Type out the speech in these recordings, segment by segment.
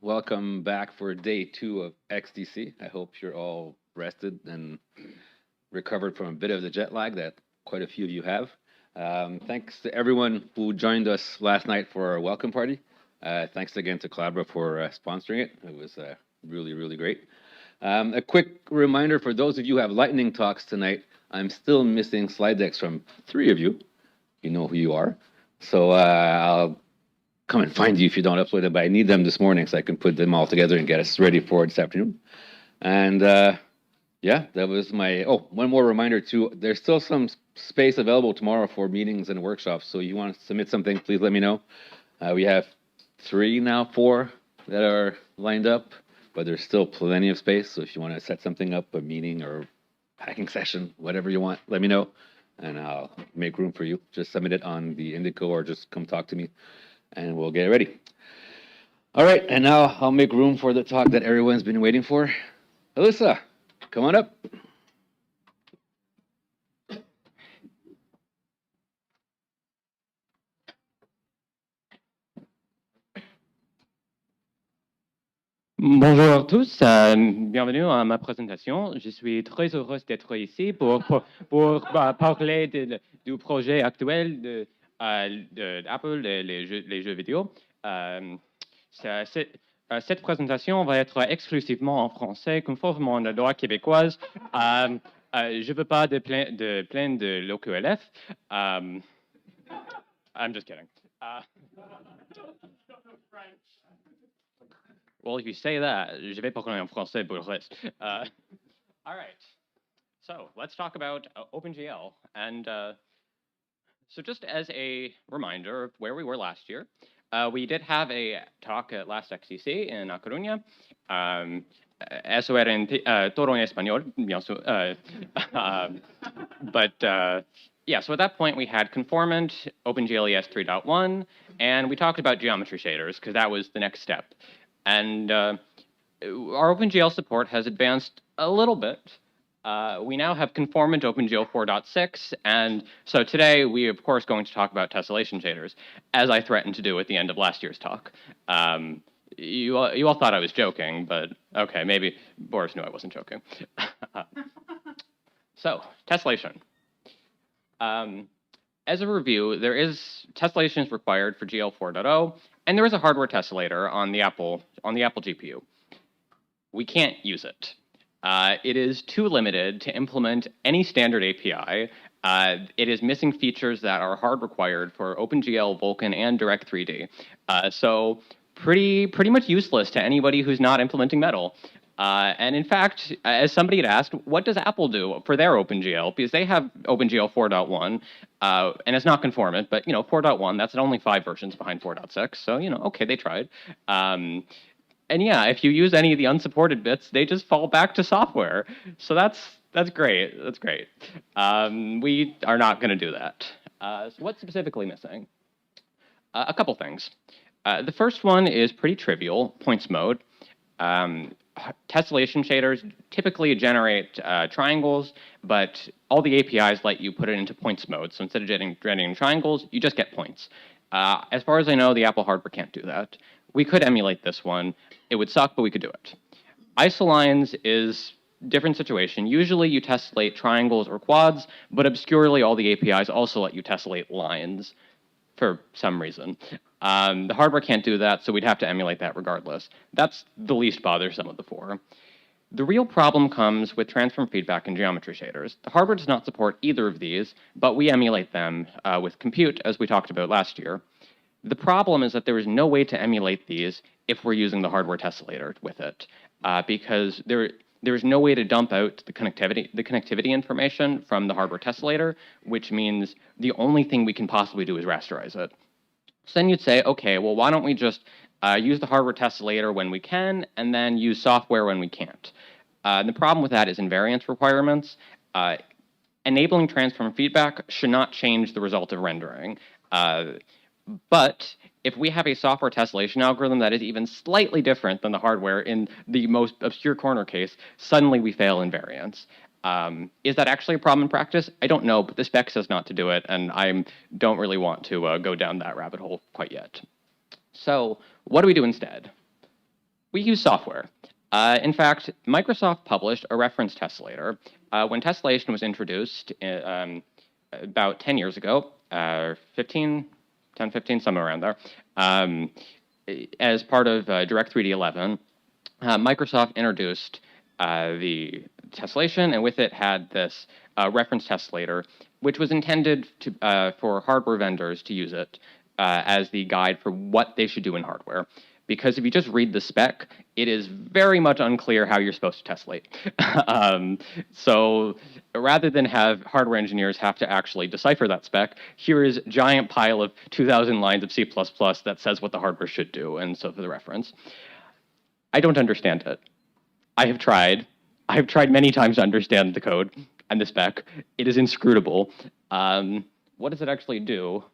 Welcome back for day 2 of XDC. I hope you're all rested and recovered from a bit of the jet lag that quite a few of you have. Thanks to everyone who joined us last night for our welcome party. Thanks again to Collabra for sponsoring it. It was really, really great. A quick reminder for those of you who have lightning talks tonight, I'm still missing slide decks from 3 of you. You know who you are. So I'll come and find you if you don't upload them, but I need them this morning so I can put them all together and get us ready for this afternoon. And yeah, that was my, one more reminder too, there's still some space available tomorrow for meetings and workshops, so you want to submit something, please let me know. We have 4 that are lined up, but there's still plenty of space, so if you want to set something up, a meeting or hacking session, whatever you want, let me know, and I'll make room for you. Just submit it on the Indico or just come talk to me, and we'll get it ready. All right, and now I'll make room for the talk that everyone's been waiting for. Alyssa, come on up. Bonjour à tous, bienvenue à ma présentation. Je suis très heureuse d'être ici pour parler du projet actuel d'Apple, les jeux vidéo. Cette présentation va être exclusivement en français, conformément à la loi québécoise. Je ne veux pas de plainte de l'OQLF. I'm just kidding. Well, if you say that, je vais parler en français pour le reste. All right. So let's talk about OpenGL. And so just as a reminder of where we were last year, we did have a talk at last XDC in A Coruña. Eso era todo en español, bien sûr. Yeah, so at that point we had conformant, OpenGL 3.1, and we talked about geometry shaders because that was the next step. And our OpenGL support has advanced a little bit. We now have conformant OpenGL 4.6, and so today we are, of course, going to talk about tessellation shaders, as I threatened to do at the end of last year's talk. You all thought I was joking, but okay, maybe Boris knew I wasn't joking. So, tessellation. As a review, there is tessellation is required for GL 4.0, and there is a hardware tessellator on the Apple GPU. We can't use it. It is too limited to implement any standard API. It is missing features that are hard required for OpenGL, Vulkan, and Direct3D. So pretty much useless to anybody who's not implementing Metal. And in fact, as somebody had asked, what does Apple do for their OpenGL? Because they have OpenGL 4.1, and it's not conformant, but 4.1, that's only 5 versions behind 4.6. So okay, they tried. And yeah, if you use any of the unsupported bits, they just fall back to software. So that's great. That's great. We are not going to do that. So what's specifically missing? A couple things. The first one is pretty trivial, points mode. Tessellation shaders typically generate triangles, but all the APIs let you put it into points mode. So instead of generating triangles, you just get points. As far as I know, the Apple hardware can't do that. We could emulate this one. It would suck, but we could do it. Isolines is a different situation. Usually you tessellate triangles or quads, but obscurely all the APIs also let you tessellate lines for some reason. The hardware can't do that, so we'd have to emulate that regardless. That's the least bothersome of the 4. The real problem comes with transform feedback and geometry shaders. The hardware does not support either of these, but we emulate them with compute, as we talked about last year. The problem is that there is no way to emulate these if we're using the hardware tessellator with it, because there is no way to dump out the connectivity information from the hardware tessellator, which means the only thing we can possibly do is rasterize it. So then you'd say, okay, well, why don't we just use the hardware tessellator when we can, and then use software when we can't? The problem with that is invariance requirements. Enabling transform feedback should not change the result of rendering. But if we have a software tessellation algorithm that is even slightly different than the hardware in the most obscure corner case, suddenly we fail invariance. Is that actually a problem in practice? I don't know, but the spec says not to do it, and I don't really want to go down that rabbit hole quite yet. So what do we do instead? We use software. In fact, Microsoft published a reference tessellator. When tessellation was introduced about 10 years ago, 15, 10, 15, somewhere around there, as part of Direct3D 11, Microsoft introduced the tessellation, and with it had this reference tessellator, which was intended to, for hardware vendors to use it as the guide for what they should do in hardware. Because if you just read the spec, it is very much unclear how you're supposed to tessellate. So rather than have hardware engineers have to actually decipher that spec, here is a giant pile of 2,000 lines of C++ that says what the hardware should do, and so for the reference. I don't understand it. I have tried. I have tried many times to understand the code and the spec. It is inscrutable. What does it actually do?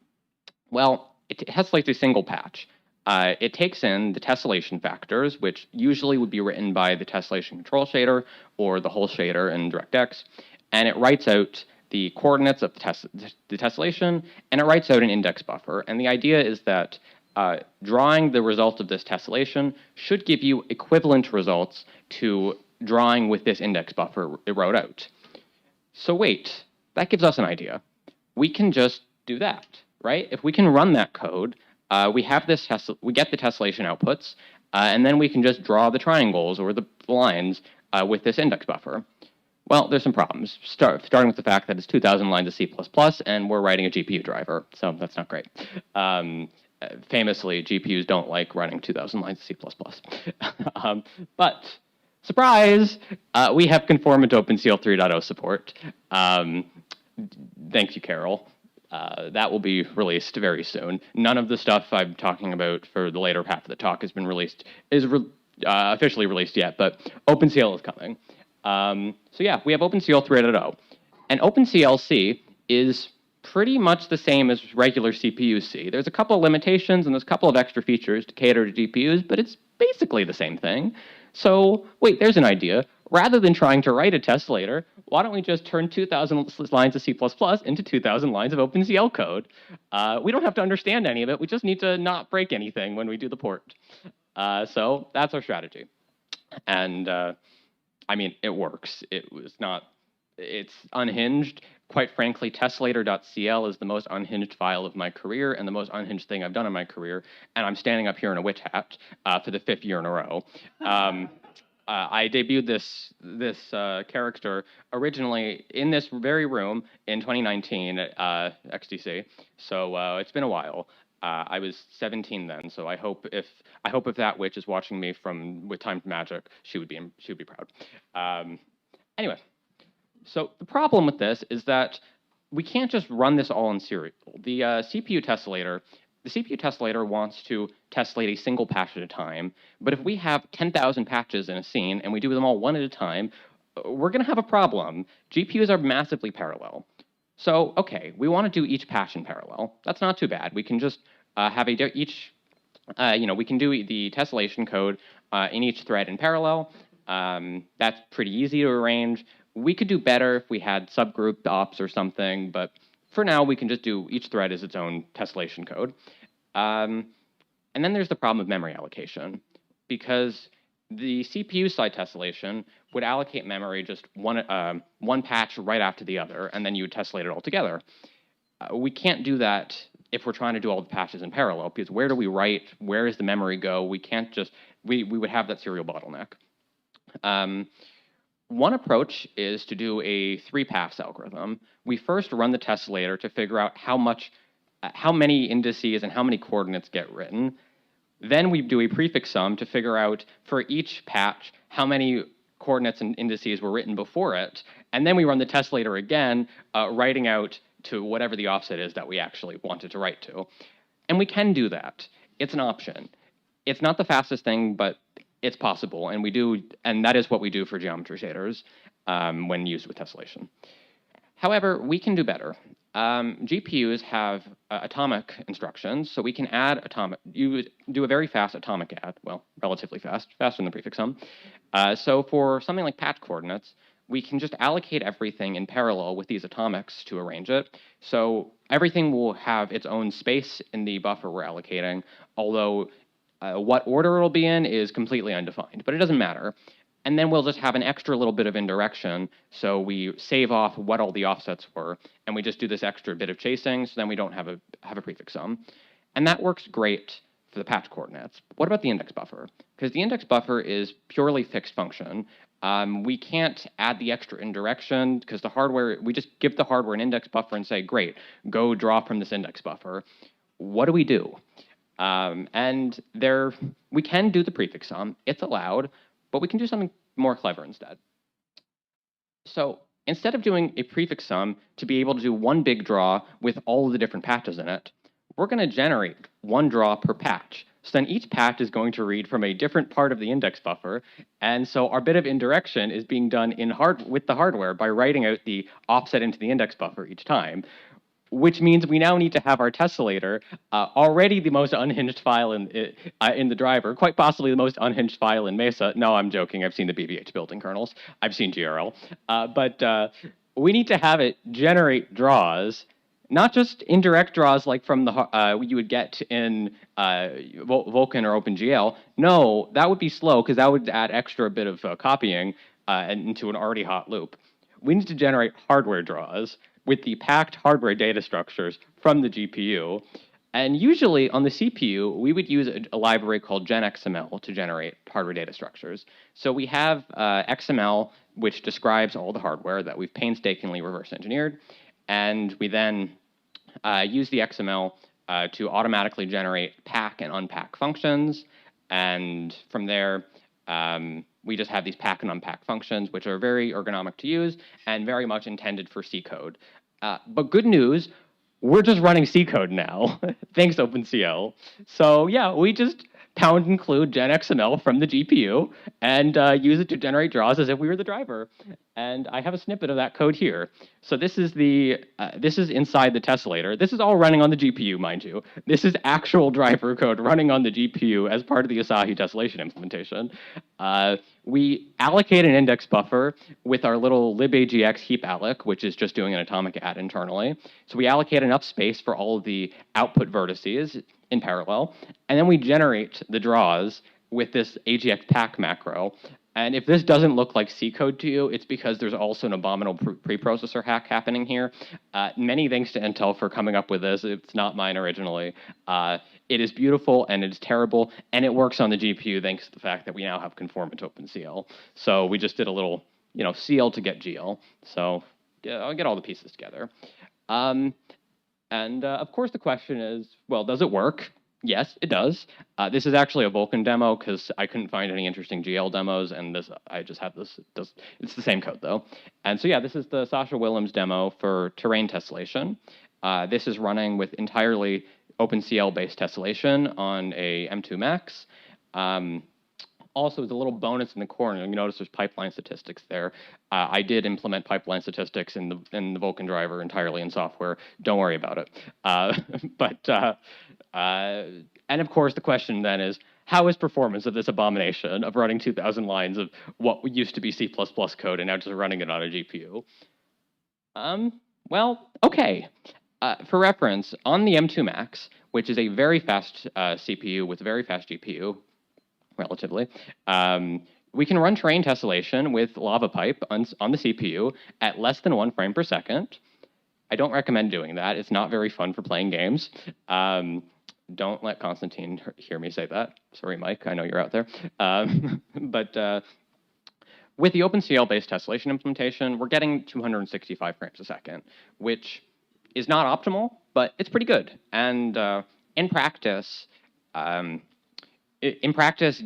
Well, it tessellates a single patch. It takes in the tessellation factors, which usually would be written by the tessellation control shader or the whole shader in DirectX, and it writes out the coordinates of the tessellation, and it writes out an index buffer. And the idea is that drawing the result of this tessellation should give you equivalent results to drawing with this index buffer it wrote out. So wait, that gives us an idea. We can just do that, right? If we can run that code, we have this we get the tessellation outputs, and then we can just draw the triangles or the lines with this index buffer. Well, there's some problems, starting with the fact that it's 2,000 lines of C++, and we're writing a GPU driver, so that's not great. Famously, GPUs don't like running 2,000 lines of C++. But, surprise, we have conformant OpenCL 3.0 support. Thank you, Carol. That will be released very soon. None of the stuff I'm talking about for the later half of the talk has been released, officially released yet, but OpenCL is coming. So yeah, we have OpenCL 3.0. And OpenCL-C is pretty much the same as regular CPU-C. There's a couple of limitations and there's a couple of extra features to cater to GPUs, but it's basically the same thing. So wait, there's an idea. Rather than trying to write a tessellator, why don't we just turn 2,000 lines of C++ into 2,000 lines of OpenCL code? We don't have to understand any of it. We just need to not break anything when we do the port. So that's our strategy. And I mean, it works. It's unhinged. Quite frankly, tessellator.cl is the most unhinged file of my career and the most unhinged thing I've done in my career. And I'm standing up here in a witch hat for the 5th year in a row. I debuted this character originally in this very room in 2019 at XDC. So it's been a while. I was 17 then, so I hope if that witch is watching me with Time to Magic, she would be proud. Anyway, so the problem with this is that we can't just run this all in serial. The CPU tessellator wants to tessellate a single patch at a time, but if we have 10,000 patches in a scene and we do them all one at a time, we're going to have a problem. GPUs are massively parallel. So, okay, we want to do each patch in parallel. That's not too bad. We can just have we can do the tessellation code in each thread in parallel. That's pretty easy to arrange. We could do better if we had subgroup ops or something, but for now, we can just do each thread as its own tessellation code. And then there's the problem of memory allocation, because the CPU side tessellation would allocate memory just one patch right after the other, and then you would tessellate it all together. We can't do that if we're trying to do all the patches in parallel, because where do we write? Where does the memory go? We can't just, we would have that serial bottleneck. One approach is to do a 3-pass algorithm. We first run the tessellator to figure out how many indices and how many coordinates get written. Then we do a prefix sum to figure out for each patch how many coordinates and indices were written before it. And then we run the tessellator again, writing out to whatever the offset is that we actually wanted to write to. And we can do that. It's an option. It's not the fastest thing, but it's possible, and that is what we do for geometry shaders when used with tessellation. However, we can do better. GPUs have atomic instructions, so we can you do a very fast atomic add, well, relatively fast, faster than the prefix sum. So for something like patch coordinates, we can just allocate everything in parallel with these atomics to arrange it. So everything will have its own space in the buffer we're allocating, although What order it'll be in is completely undefined, but it doesn't matter. And then we'll just have an extra little bit of indirection, so we save off what all the offsets were, and we just do this extra bit of chasing, so then we don't have a prefix sum. And that works great for the patch coordinates. What about the index buffer? Because the index buffer is purely fixed function. We can't add the extra indirection because the hardware, we just give the hardware an index buffer and say, great, go draw from this index buffer. What do we do? And there, we can do the prefix sum. It's allowed, but we can do something more clever instead. So instead of doing a prefix sum to be able to do one big draw with all of the different patches in it, we're going to generate one draw per patch. So then each patch is going to read from a different part of the index buffer, and so our bit of indirection is being done with the hardware by writing out the offset into the index buffer each time, which means we now need to have our tessellator, already the most unhinged file in the driver, quite possibly the most unhinged file in Mesa. No, I'm joking. I've seen the BBH building kernels. I've seen GRL. But we need to have it generate draws, not just indirect draws like from the you would get in Vulkan or OpenGL. No, that would be slow because that would add extra bit of copying into an already hot loop. We need to generate hardware draws with the packed hardware data structures from the GPU. And usually on the CPU, we would use a library called GenXML to generate hardware data structures. So we have XML, which describes all the hardware that we've painstakingly reverse engineered. And we then use the XML to automatically generate pack and unpack functions. And from there, we just have these pack and unpack functions, which are very ergonomic to use and very much intended for C code. But good news, we're just running C code now, thanks OpenCL. So yeah, we just pound include genXML from the GPU and use it to generate draws as if we were the driver. And I have a snippet of that code here. So this is inside the tessellator. This is all running on the GPU, mind you. This is actual driver code running on the GPU as part of the Asahi tessellation implementation. We allocate an index buffer with our little libagx heap alloc, which is just doing an atomic add internally. So we allocate enough space for all of the output vertices in parallel, and then we generate the draws with this AGX pack macro. And if this doesn't look like C code to you, it's because there's also an abominable preprocessor hack happening here. Many thanks to Intel for coming up with this. It's not mine originally. It is beautiful and it's terrible, and it works on the GPU thanks to the fact that we now have conformant OpenCL. So we just did a little, CL to get GL. So yeah, I'll get all the pieces together. Of course, the question is, well, does it work? Yes, it does. This is actually a Vulkan demo because I couldn't find any interesting GL demos, and I just have this. It's the same code though. And so yeah, this is the Sasha Willems demo for terrain tessellation. This is running with entirely OpenCL-based tessellation on a M2 Max. Also, as a little bonus in the corner, you notice there's pipeline statistics there. I did implement pipeline statistics in the Vulkan driver entirely in software. Don't worry about it. And of course, the question then is, how is performance of this abomination of running 2,000 lines of what used to be C++ code and now just running it on a GPU? Well, okay. For reference, on the M2 Max, which is a very fast CPU with a very fast GPU, relatively, we can run terrain tessellation with lava pipe on the CPU at less than 1 frame per second. I don't recommend doing that. It's not very fun for playing games. Don't let Constantine hear me say that. Sorry, Mike, I know you're out there. But with the OpenCL-based tessellation implementation, we're getting 265 frames a second, which is not optimal, but it's pretty good. And in practice,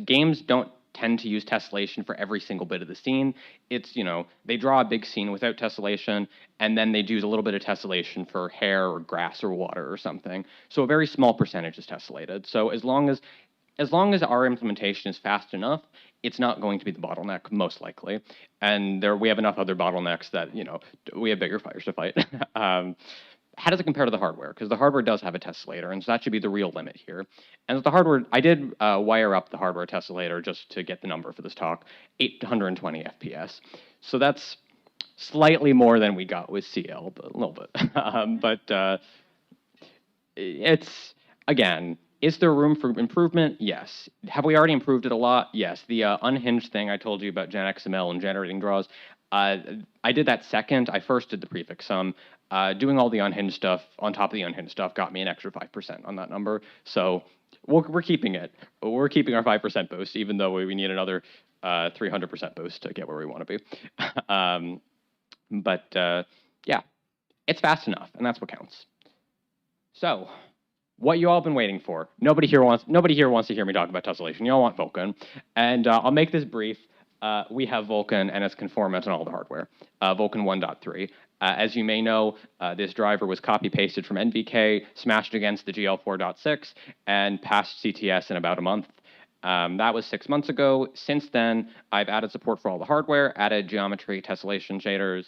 games don't tend to use tessellation for every single bit of the scene. It's, they draw a big scene without tessellation, and then they use a little bit of tessellation for hair or grass or water or something. So a very small percentage is tessellated. So as long as our implementation is fast enough, it's not going to be the bottleneck, most likely. And we have enough other bottlenecks that, we have bigger fires to fight. How does it compare to the hardware? Because the hardware does have a tessellator, and so that should be the real limit here. And with the hardware, I did wire up the hardware tessellator just to get the number for this talk, 820 FPS. So that's slightly more than we got with CL, but a little bit. It's, again, Is there room for improvement? Yes. Have we already improved it a lot? Yes. The unhinged thing I told you about GenXML and generating draws, I did that second. I first did the prefix sum. Doing all the unhinged stuff on top of the unhinged stuff got me an extra 5% on that number. So we're keeping it. We're keeping our 5% boost, even though we need another 300% boost to get where we want to be. Yeah, it's fast enough, and that's what counts. So, what you all been waiting for? Nobody here wants to hear me talk about tessellation. You all want Vulkan, and I'll make this brief. We have Vulkan, and it's conformant on all the hardware. Vulkan 1.3. As you may know, this driver was copy-pasted from NVK, smashed against the GL 4.6, and passed CTS in about a month. That was 6 months ago. Since then, I've added support for all the hardware, added geometry, tessellation shaders,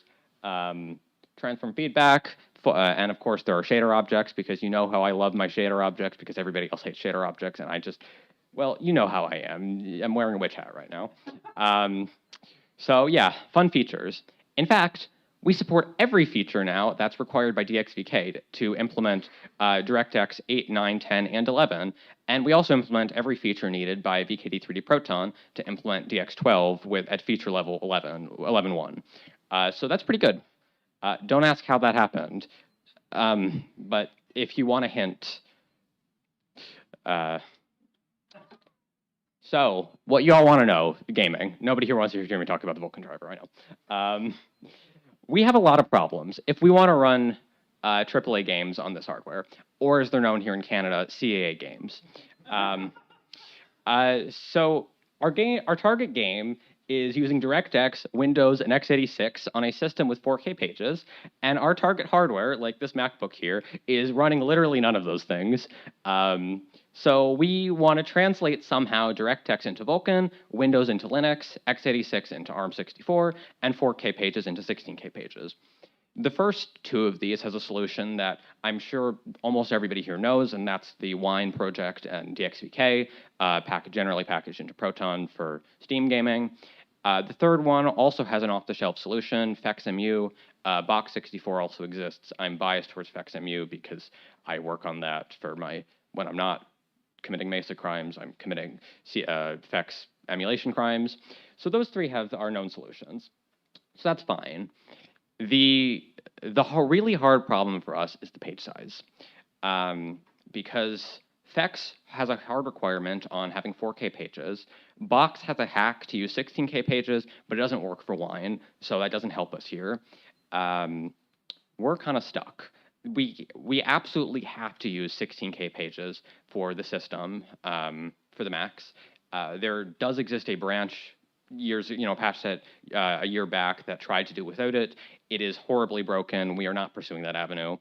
transform feedback, and of course there are shader objects, because you know how I love my shader objects, because everybody else hates shader objects, and I just, well, you know how I am. I'm wearing a witch hat right now. So yeah, fun features. In fact, we support every feature now that's required by DXVK to implement DirectX 8, 9, 10, and 11. And we also implement every feature needed by VKD3D Proton to implement DX12 at feature level 11.1. So that's pretty good. Don't ask how that happened. But if you want a hint. So what you all want to know, gaming. Nobody here wants to hear me talk about the Vulkan driver, I know. We have a lot of problems. If we want to run AAA games on this hardware, or as they're known here in Canada, CAA games. So our target game is using DirectX, Windows, and x86 on a system with 4K pages, and our target hardware, like this MacBook here, is running literally none of those things. So we want to translate somehow DirectX into Vulkan, Windows into Linux, x86 into ARM64, and 4K pages into 16K pages. The first two of these has a solution that I'm sure almost everybody here knows, and that's the Wine project and DXVK, generally packaged into Proton for Steam gaming. The third one also has an off-the-shelf solution, FexMU. Box64 also exists. I'm biased towards FexMU because I work on that for when I'm not committing Mesa crimes, I'm committing Fex emulation crimes. So those three have our known solutions. So that's fine. The really hard problem for us is the page size, because Fex has a hard requirement on having 4K pages. Box has a hack to use 16K pages, but it doesn't work for Wine, so that doesn't help us here. We're kind of stuck. We absolutely have to use 16K pages for the system, for the Macs. There does exist a branch patch set a year back that tried to do without it. It is horribly broken. We are not pursuing that avenue.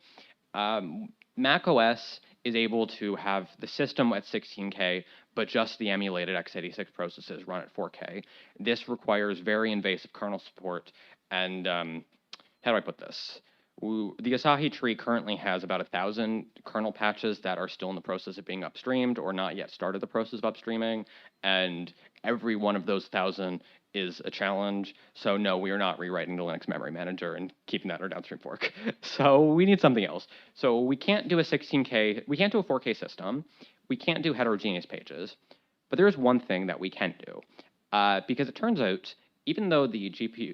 Mac OS is able to have the system at 16K, but just the emulated x86 processes run at 4K. This requires very invasive kernel support, and how do I put this? The Asahi tree currently has about 1,000 kernel patches that are still in the process of being upstreamed or not yet started the process of upstreaming, and every one of those 1,000 is a challenge. So no, we are not rewriting the Linux memory manager and keeping that in our downstream fork. So we need something else. So we can't do a 16K, we can't do a 4K system, we can't do heterogeneous pages, but there is one thing that we can do, because it turns out even though the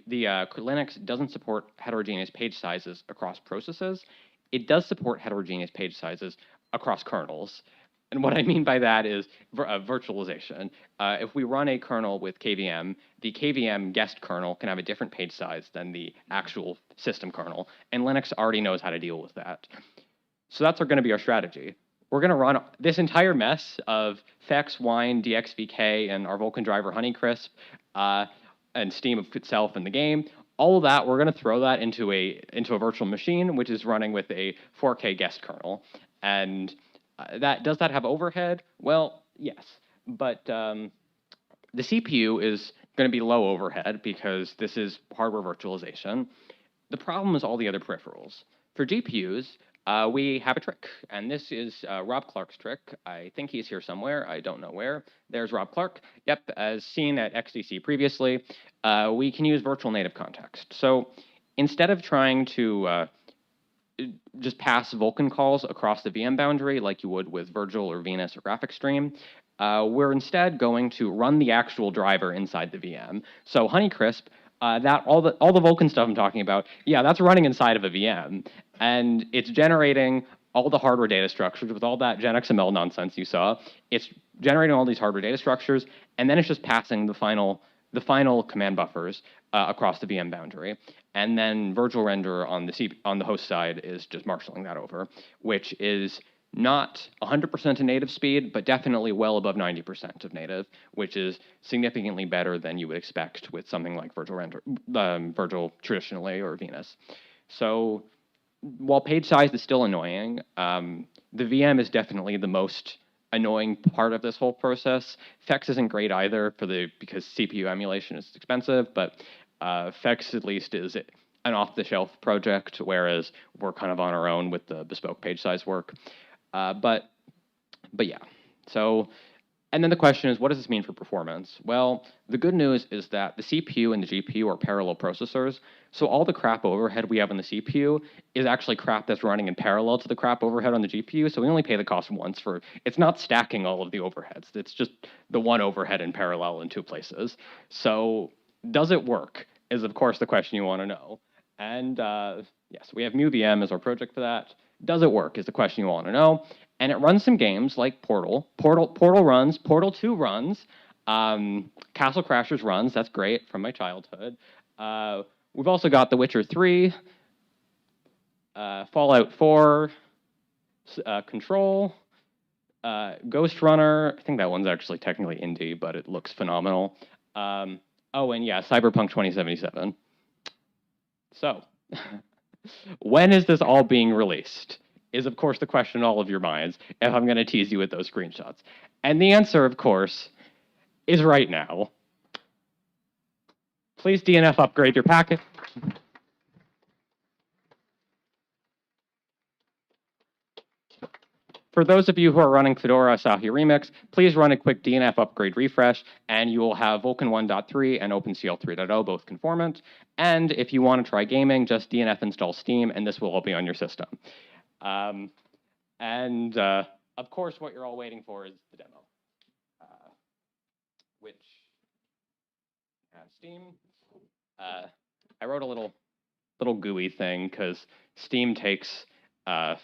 Linux doesn't support heterogeneous page sizes across processes, it does support heterogeneous page sizes across kernels. And what I mean by that is virtualization. If we run a kernel with KVM, the KVM guest kernel can have a different page size than the actual system kernel, and Linux already knows how to deal with that. So that's going to be our strategy. We're going to run this entire mess of Fex, Wine, DXVK, and our Vulkan driver Honeycrisp, and Steam itself in the game. All of that, we're going to throw that into a virtual machine, which is running with a 4K guest kernel. And does that have overhead? Well, yes. But the CPU is going to be low overhead because this is hardware virtualization. The problem is all the other peripherals. For GPUs, we have a trick, and this is Rob Clark's trick. I think he's here somewhere. I don't know where. There's Rob Clark. Yep, as seen at XDC previously, we can use virtual native context. So instead of trying to just pass Vulkan calls across the VM boundary like you would with Virgil or Venus or Graphics Stream. We're instead going to run the actual driver inside the VM. So Honeycrisp, that all the Vulkan stuff I'm talking about, yeah, that's running inside of a VM, and it's generating all the hardware data structures with all that GenXML nonsense you saw. It's generating all these hardware data structures, and then it's just passing the final command buffers across the VM boundary. And then virtual render on the host side is just marshaling that over, which is not 100% of native speed, but definitely well above 90% of native, which is significantly better than you would expect with something like Virgil traditionally or Venus. So while page size is still annoying, the VM is definitely the most annoying part of this whole process. FEX isn't great either because CPU emulation is expensive, but FEX at least is an off-the-shelf project, whereas we're kind of on our own with the bespoke page size work. But yeah, so, and then the question is, what does this mean for performance? Well, the good news is that the CPU and the GPU are parallel processors, so all the crap overhead we have on the CPU is actually crap that's running in parallel to the crap overhead on the GPU, so we only pay the cost once it's not stacking all of the overheads, it's just the one overhead in parallel in two places. So does it work is, of course, the question you want to know. And yes, we have MuVM as our project for that. Does it work is the question you want to know. And it runs some games like Portal. Portal runs, Portal 2 runs, Castle Crashers runs, that's great, from my childhood. We've also got The Witcher 3, Fallout 4, Control, Ghost Runner. I think that one's actually technically indie, but it looks phenomenal. Oh, and yeah, Cyberpunk 2077. So, when is this all being released? Is, of course, the question in all of your minds, if I'm going to tease you with those screenshots. And the answer, of course, is right now. Please DNF upgrade your packet. For those of you who are running Fedora Asahi Remix, please run a quick DNF upgrade refresh, and you will have Vulkan 1.3 and OpenCL 3.0 both conformant. And if you want to try gaming, just DNF install Steam, and this will all be on your system. Of course, what you're all waiting for is the demo, which has Steam. I wrote a little GUI thing because Steam takes it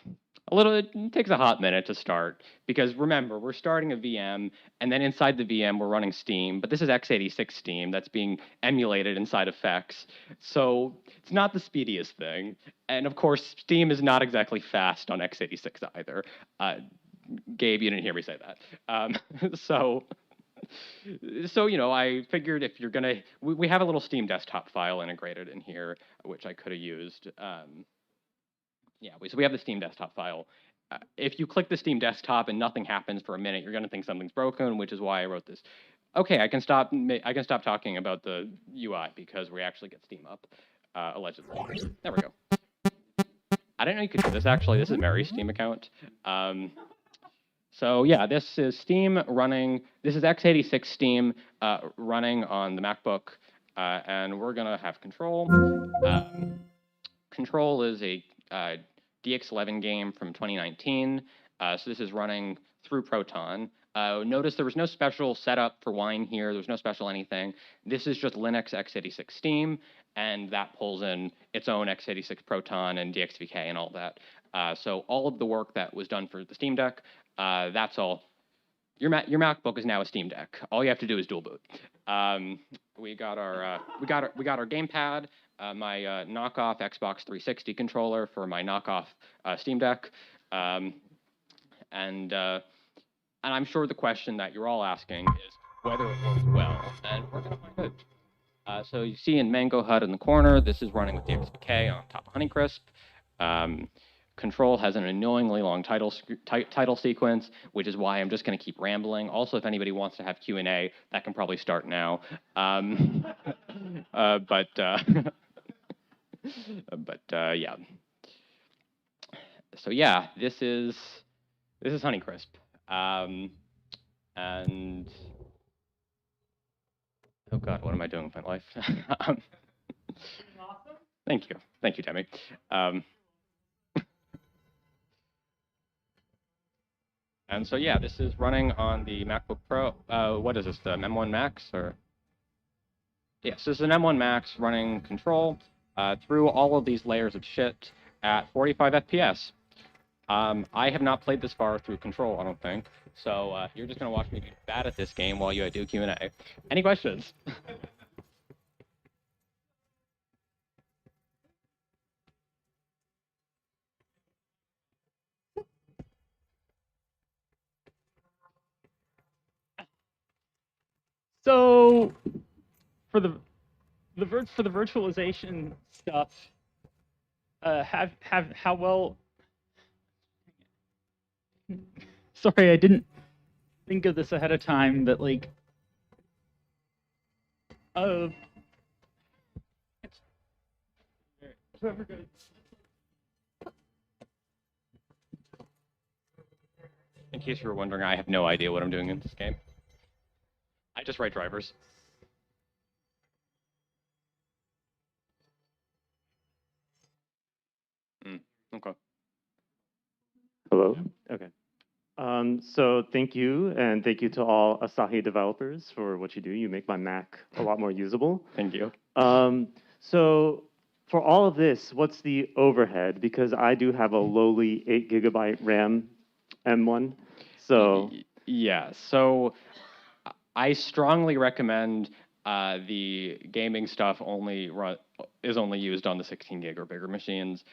takes a hot minute to start, because remember, we're starting a VM, and then inside the VM, we're running Steam, but this is x86 Steam that's being emulated inside of FEX, so it's not the speediest thing. And of course, Steam is not exactly fast on x86 either. Gabe, you didn't hear me say that. So, you know, I figured if you're gonna, we have a little Steam desktop file integrated in here, which I could have used. Yeah, so we have the Steam desktop file. If you click the Steam desktop and nothing happens for a minute, you're going to think something's broken, which is why I wrote this. Okay, I can stop talking about the UI because we actually get Steam up, allegedly. There we go. I didn't know you could do this, actually. This is Mary's Steam account. So yeah, this is Steam running. This is x86 Steam running on the MacBook, and we're going to have Control. Control is a DX11 game from 2019. So this is running through Proton. Notice there was no special setup for Wine here. There's no special anything. This is just Linux x86 Steam, and that pulls in its own x86 Proton and DXVK and all that. So all of the work that was done for the Steam Deck, that's all. Your MacBook is now a Steam Deck. All you have to do is dual boot. We got our gamepad. My knockoff Xbox 360 controller for my knockoff Steam Deck, and I'm sure the question that you're all asking is whether it works well, and we're gonna find out. So you see in Mango HUD in the corner, this is running with the XDK on top of Honeycrisp. Control has an annoyingly long title sequence, which is why I'm just going to keep rambling. Also, if anybody wants to have Q&A, that can probably start now. Yeah. So yeah, this is Honeycrisp, and oh god, what am I doing with my life? Thank you, Demi. And so yeah, this is running on the MacBook Pro. What is this, the M1 Max? Or yes, this is an M1 Max running Control through all of these layers of shit at 45 FPS. I have not played this far through Control, I don't think. So you're just gonna watch me be bad at this game while you do Q&A. Any questions? So for the virtualization stuff, how well? Sorry, I didn't think of this ahead of time. That like, whoever goes. In case you were wondering, I have no idea what I'm doing in this game. I just write drivers. Okay. Hello? Okay. So thank you, and thank you to all Asahi developers for what you do. You make my Mac a lot more usable. Thank you. So for all of this, what's the overhead? Because I do have a lowly 8 gigabyte RAM M1. So Yeah, so I strongly recommend the gaming stuff is only used on the 16 gig or bigger machines.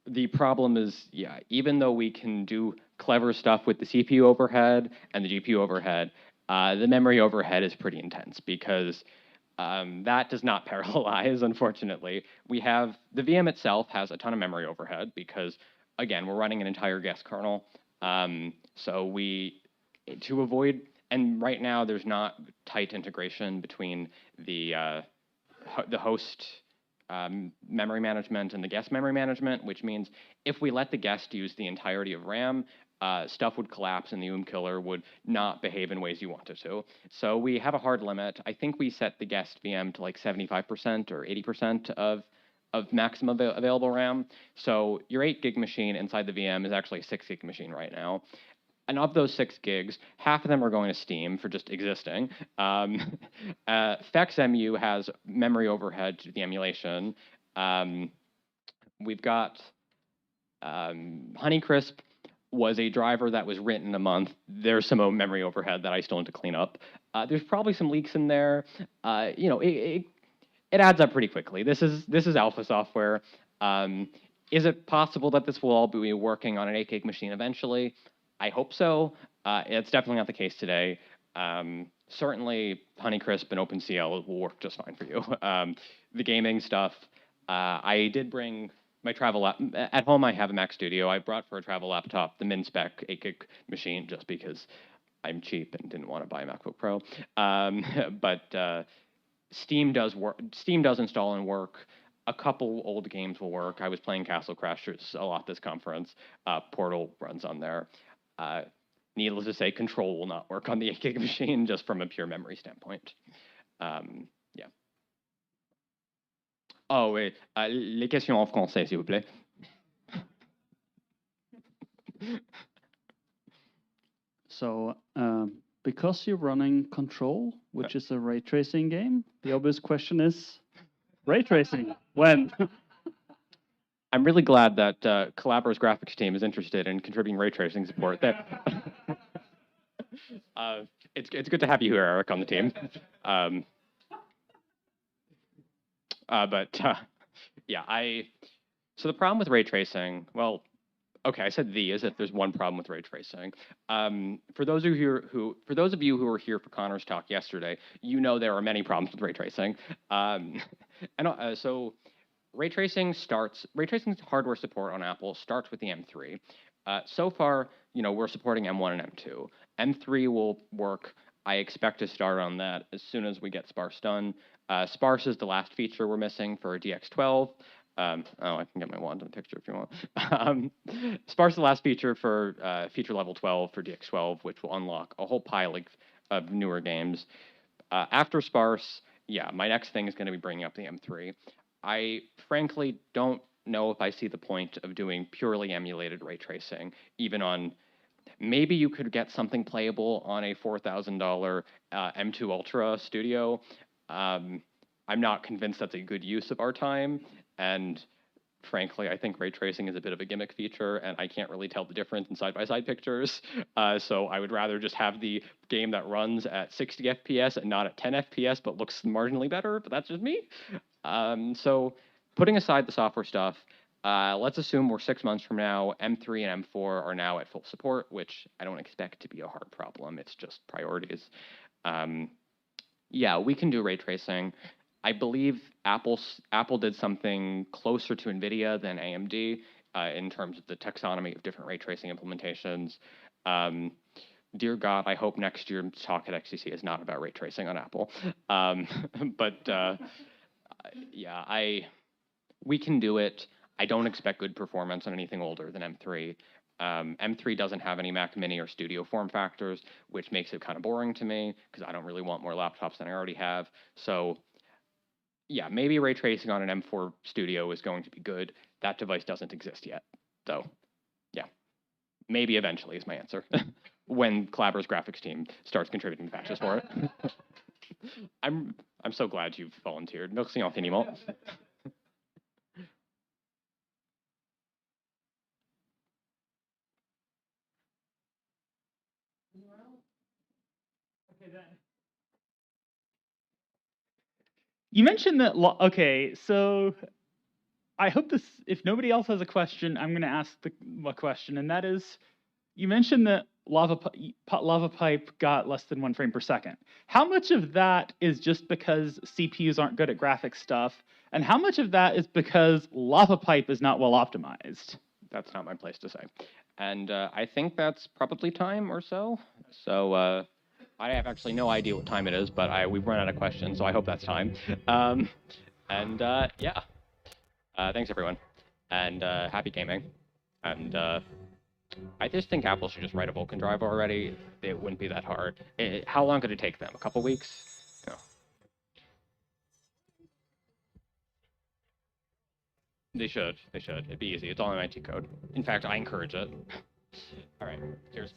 The problem is, yeah, even though we can do clever stuff with the CPU overhead and the GPU overhead, the memory overhead is pretty intense because that does not parallelize, unfortunately. The VM itself has a ton of memory overhead because, again, we're running an entire guest kernel. So to avoid, and right now there's not tight integration between the host memory management and the guest memory management, which means if we let the guest use the entirety of RAM, stuff would collapse and the killer would not behave in ways you want it to. So we have a hard limit. I think we set the guest VM to like 75% or 80% of maximum available RAM. So your 8 gig machine inside the VM is actually a 6 gig machine right now. And of those 6 gigs, half of them are going to Steam for just existing. FexMU has memory overhead to the emulation. We've got Honeycrisp was a driver that was written a month. There's some memory overhead that I still need to clean up. There's probably some leaks in there. It adds up pretty quickly. This is alpha software. Is it possible that this will all be working on an 8 gig machine eventually? I hope so. It's definitely not the case today. Certainly, Honeycrisp and OpenCL will work just fine for you. The gaming stuff, I did bring my travel at home. I have a Mac Studio. I brought for a travel laptop the min spec 8 gig machine just because I'm cheap and didn't want to buy a MacBook Pro. But Steam does work. Steam does install and work. A couple old games will work. I was playing Castle Crashers a lot this conference. Portal runs on there. Needless to say, Control will not work on the 8 gig machine just from a pure memory standpoint. Yeah. Oh, oui. Les questions en français, s'il vous plaît. So, because you're running Control, which is a ray tracing game, the obvious question is, ray tracing, when? I'm really glad that Collabora's graphics team is interested in contributing ray tracing support. It's good to have you here, Eric, on the team. So the problem with ray tracing, well, okay, I said as if there's one problem with ray tracing. For those of you who were here for Connor's talk yesterday, you know there are many problems with ray tracing. So ray tracing hardware support on Apple starts with the M3. So far, we're supporting M1 and M2. M3 will work. I expect to start on that as soon as we get sparse done. Sparse is the last feature we're missing for DX12. I can get my wand in the picture if you want. Sparse is the last feature for feature level 12 for DX12, which will unlock a whole pile of newer games. After sparse, yeah, my next thing is going to be bringing up the M3. I frankly don't know if I see the point of doing purely emulated ray tracing, even on maybe you could get something playable on a $4,000 M2 Ultra Studio. I'm not convinced that's a good use of our time, and frankly, I think ray tracing is a bit of a gimmick feature, and I can't really tell the difference in side-by-side pictures. So I would rather just have the game that runs at 60 FPS and not at 10 FPS, but looks marginally better, but that's just me. So putting aside the software stuff, let's assume we're 6 months from now, M3 and M4 are now at full support, which I don't expect to be a hard problem. It's just priorities. Yeah, we can do ray tracing. I believe Apple did something closer to NVIDIA than AMD in terms of the taxonomy of different ray tracing implementations. Dear God, I hope next year's talk at XDC is not about ray tracing on Apple. Yeah, we can do it. I don't expect good performance on anything older than M3. M3 doesn't have any Mac Mini or Studio form factors, which makes it kind of boring to me because I don't really want more laptops than I already have. So yeah, maybe ray tracing on an M4 Studio is going to be good. That device doesn't exist yet. So yeah, maybe eventually is my answer when Clabber's graphics team starts contributing the patches for it. I'm so glad you've volunteered. Merci infiniment. You mentioned that, okay, so I hope this, if nobody else has a question, I'm going to ask a question, and that is, you mentioned that Lava Pipe got less than 1 frame per second. How much of that is just because CPUs aren't good at graphics stuff, and how much of that is because Lava Pipe is not well optimized? That's not my place to say. And I think that's probably time or so. So I have actually no idea what time it is, but we've run out of questions, so I hope that's time. Yeah. Thanks, everyone. And happy gaming. And I just think Apple should just write a Vulkan driver already. It wouldn't be that hard. How long could it take them? A couple weeks? No. They should. They should. It'd be easy. It's all in MIT code. In fact, I encourage it. All right. Cheers.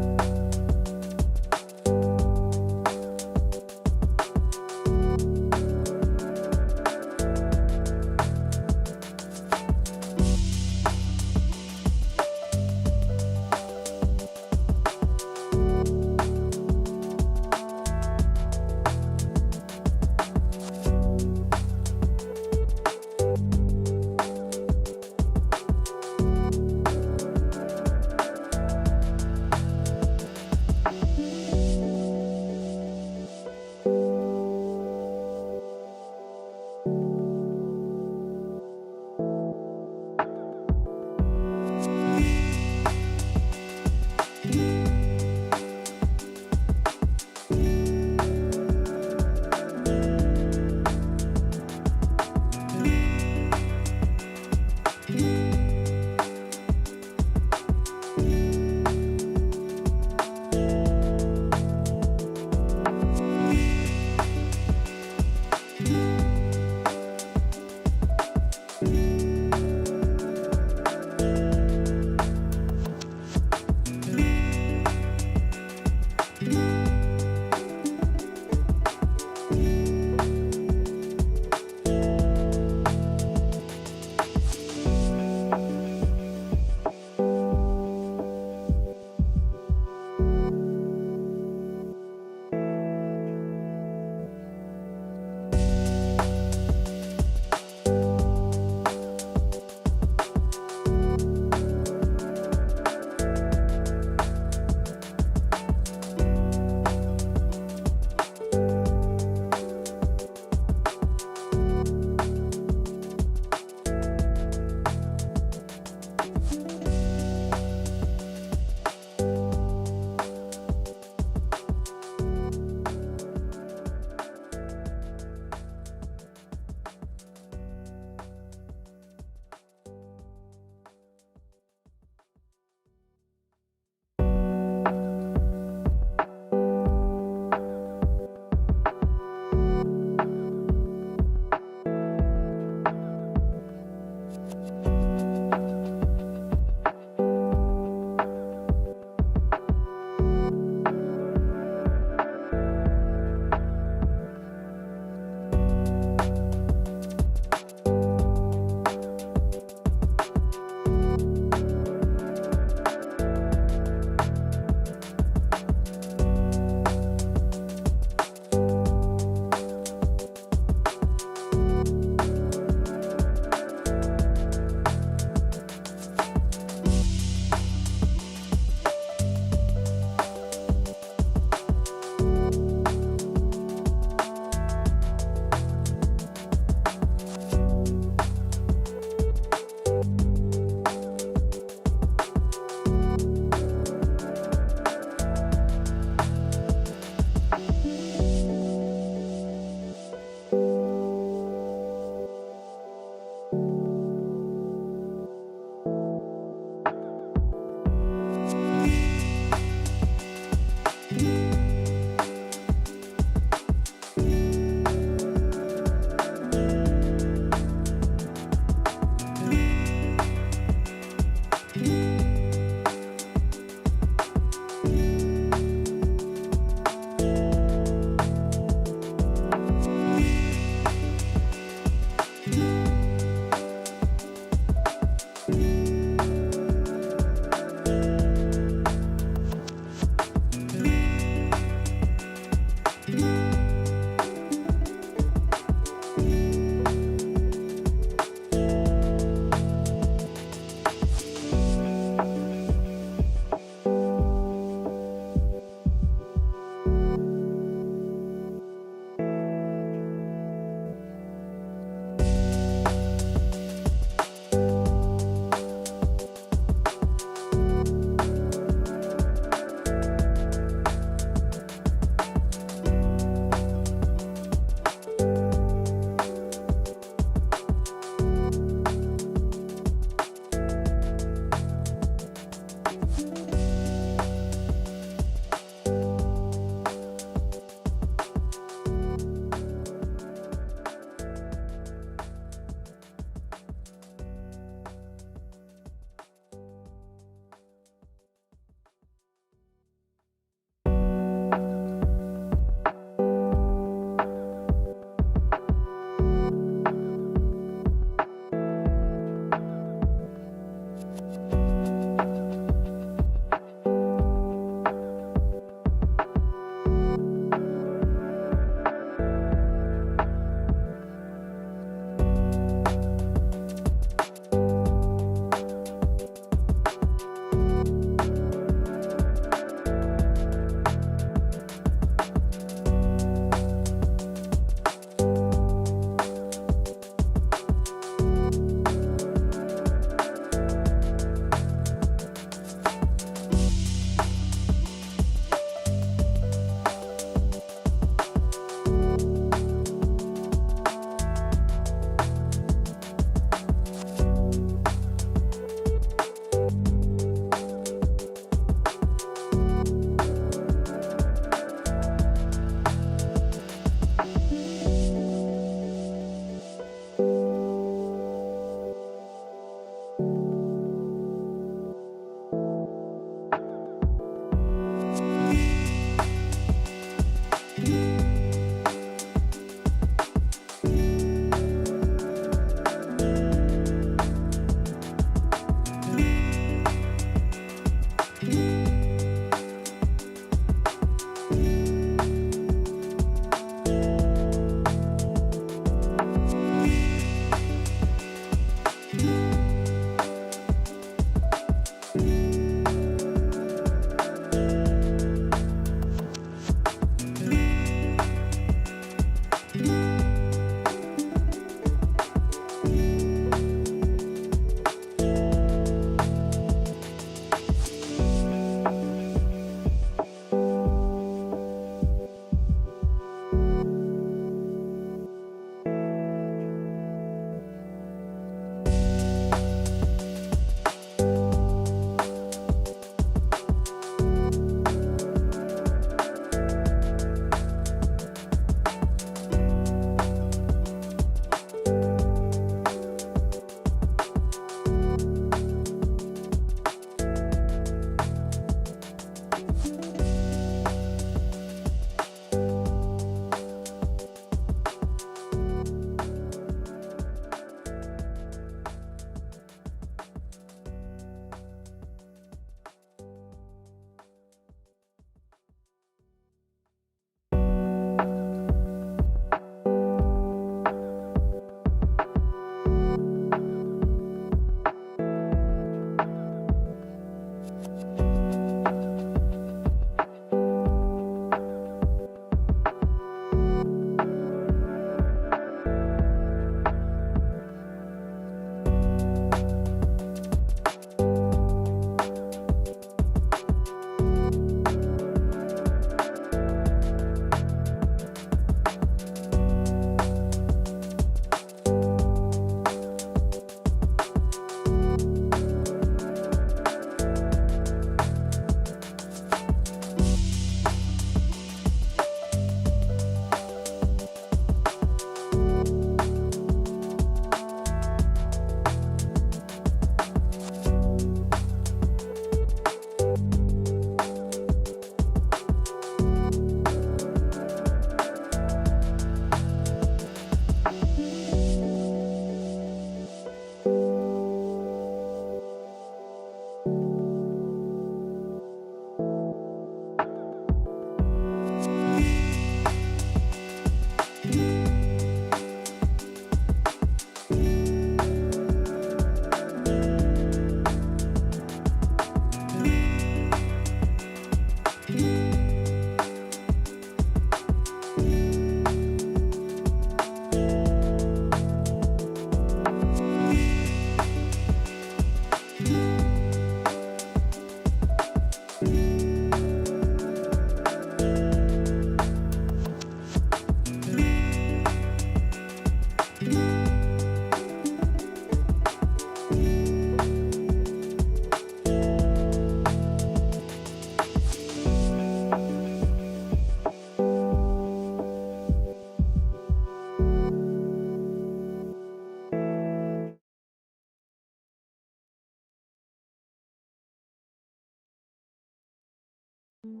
Hello,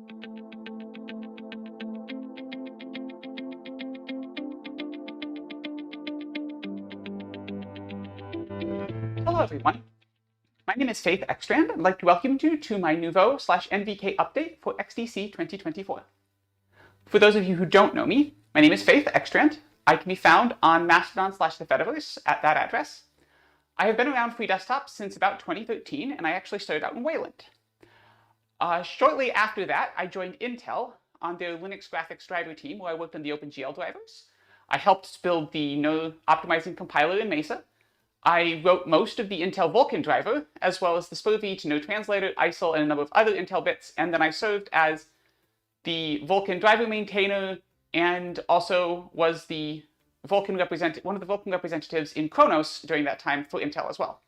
everyone. My name is Faith Ekstrand. I'd like to welcome you to my Nouveau/NVK update for XDC 2024. For those of you who don't know me, my name is Faith Ekstrand. I can be found on Mastodon/the Fediverse at that address. I have been around free desktops since about 2013, and I actually started out in Wayland. Shortly after that, I joined Intel on their Linux graphics driver team, where I worked on the OpenGL drivers. I helped build the no optimizing compiler in Mesa. I wrote most of the Intel Vulkan driver, as well as the SPIR-V to no translator, ISIL, and a number of other Intel bits, and then I served as the Vulkan driver maintainer and also was the one of the Vulkan representatives in Kronos during that time for Intel as well.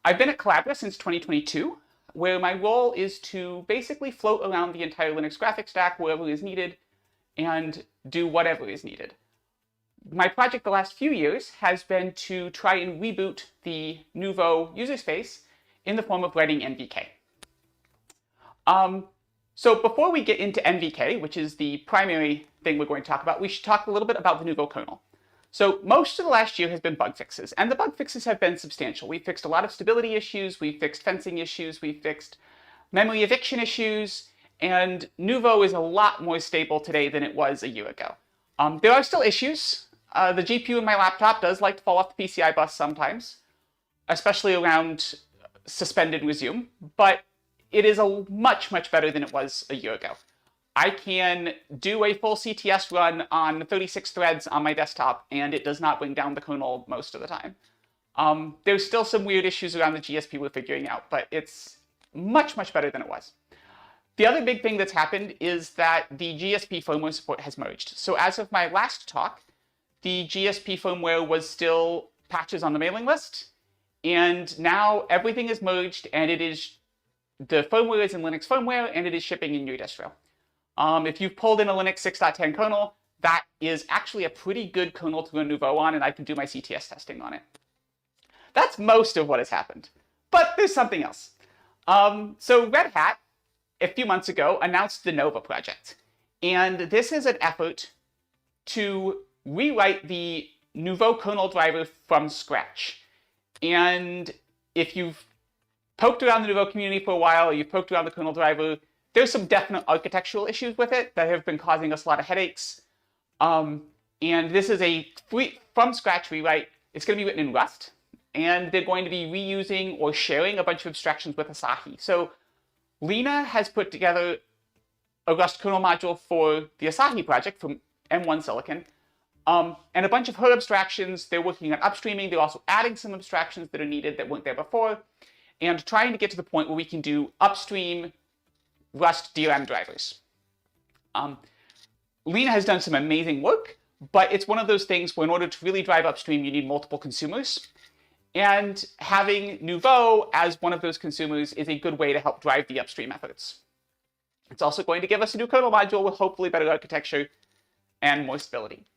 I've been at Collabora since 2022, where my role is to basically float around the entire Linux graphics stack wherever is needed and do whatever is needed. My project the last few years has been to try and reboot the Nouveau user space in the form of writing NVK. So before we get into NVK, which is the primary thing we're going to talk about, we should talk a little bit about the Nouveau kernel. So most of the last year has been bug fixes, and the bug fixes have been substantial. We fixed a lot of stability issues, we fixed fencing issues, we fixed memory eviction issues, and Nouveau is a lot more stable today than it was a year ago. There are still issues. The GPU in my laptop does like to fall off the PCI bus sometimes, especially around suspend and resume, but it is much, much better than it was a year ago. I can do a full CTS run on 36 threads on my desktop, and it does not bring down the kernel most of the time. There's still some weird issues around the GSP we're figuring out, but it's much, much better than it was. The other big thing that's happened is that the GSP firmware support has merged. So as of my last talk, the GSP firmware was still patches on the mailing list, and now everything is merged, and the firmware is in Linux firmware, and it is shipping in your distro. If you've pulled in a Linux 6.10 kernel, that is actually a pretty good kernel to run Nouveau on, and I can do my CTS testing on it. That's most of what has happened, but there's something else. So Red Hat, a few months ago, announced the Nova project, and this is an effort to rewrite the Nouveau kernel driver from scratch. And if you've poked around the Nouveau community for a while, or you've poked around the kernel driver, there's some definite architectural issues with it that have been causing us a lot of headaches. And this is a from scratch rewrite. It's going to be written in Rust, and they're going to be reusing or sharing a bunch of abstractions with Asahi. So Lena has put together a Rust kernel module for the Asahi project from M1 Silicon. And a bunch of her abstractions. They're working on upstreaming. They're also adding some abstractions that are needed that weren't there before, and trying to get to the point where we can do upstream Rust DRM drivers. Lena has done some amazing work, but it's one of those things where in order to really drive upstream, you need multiple consumers. And having Nouveau as one of those consumers is a good way to help drive the upstream efforts. It's also going to give us a new kernel module with hopefully better architecture and more stability.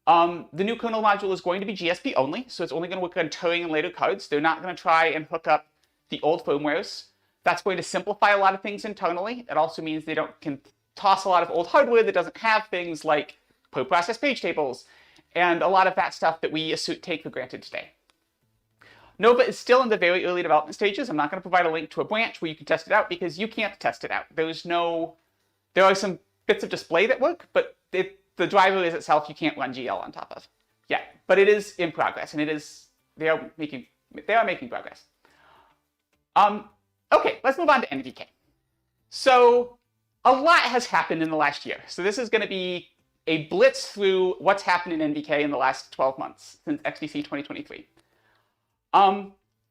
The new kernel module is going to be GSP only, so it's only going to work on Turing and later cards. They're not going to try and hook up the old firmwares. That's going to simplify a lot of things internally. It also means they can toss a lot of old hardware that doesn't have things like per-process page tables and a lot of that stuff that we take for granted today. Nova is still in the very early development stages. I'm not going to provide a link to a branch where you can test it out because you can't test it out. There are some bits of display that work, but the driver is itself you can't run GL on top of. Yeah, but it is in progress, and they are making progress. Okay, let's move on to NVK. So a lot has happened in the last year. So this is going to be a blitz through what's happened in NVK in the last 12 months since XDC 2023.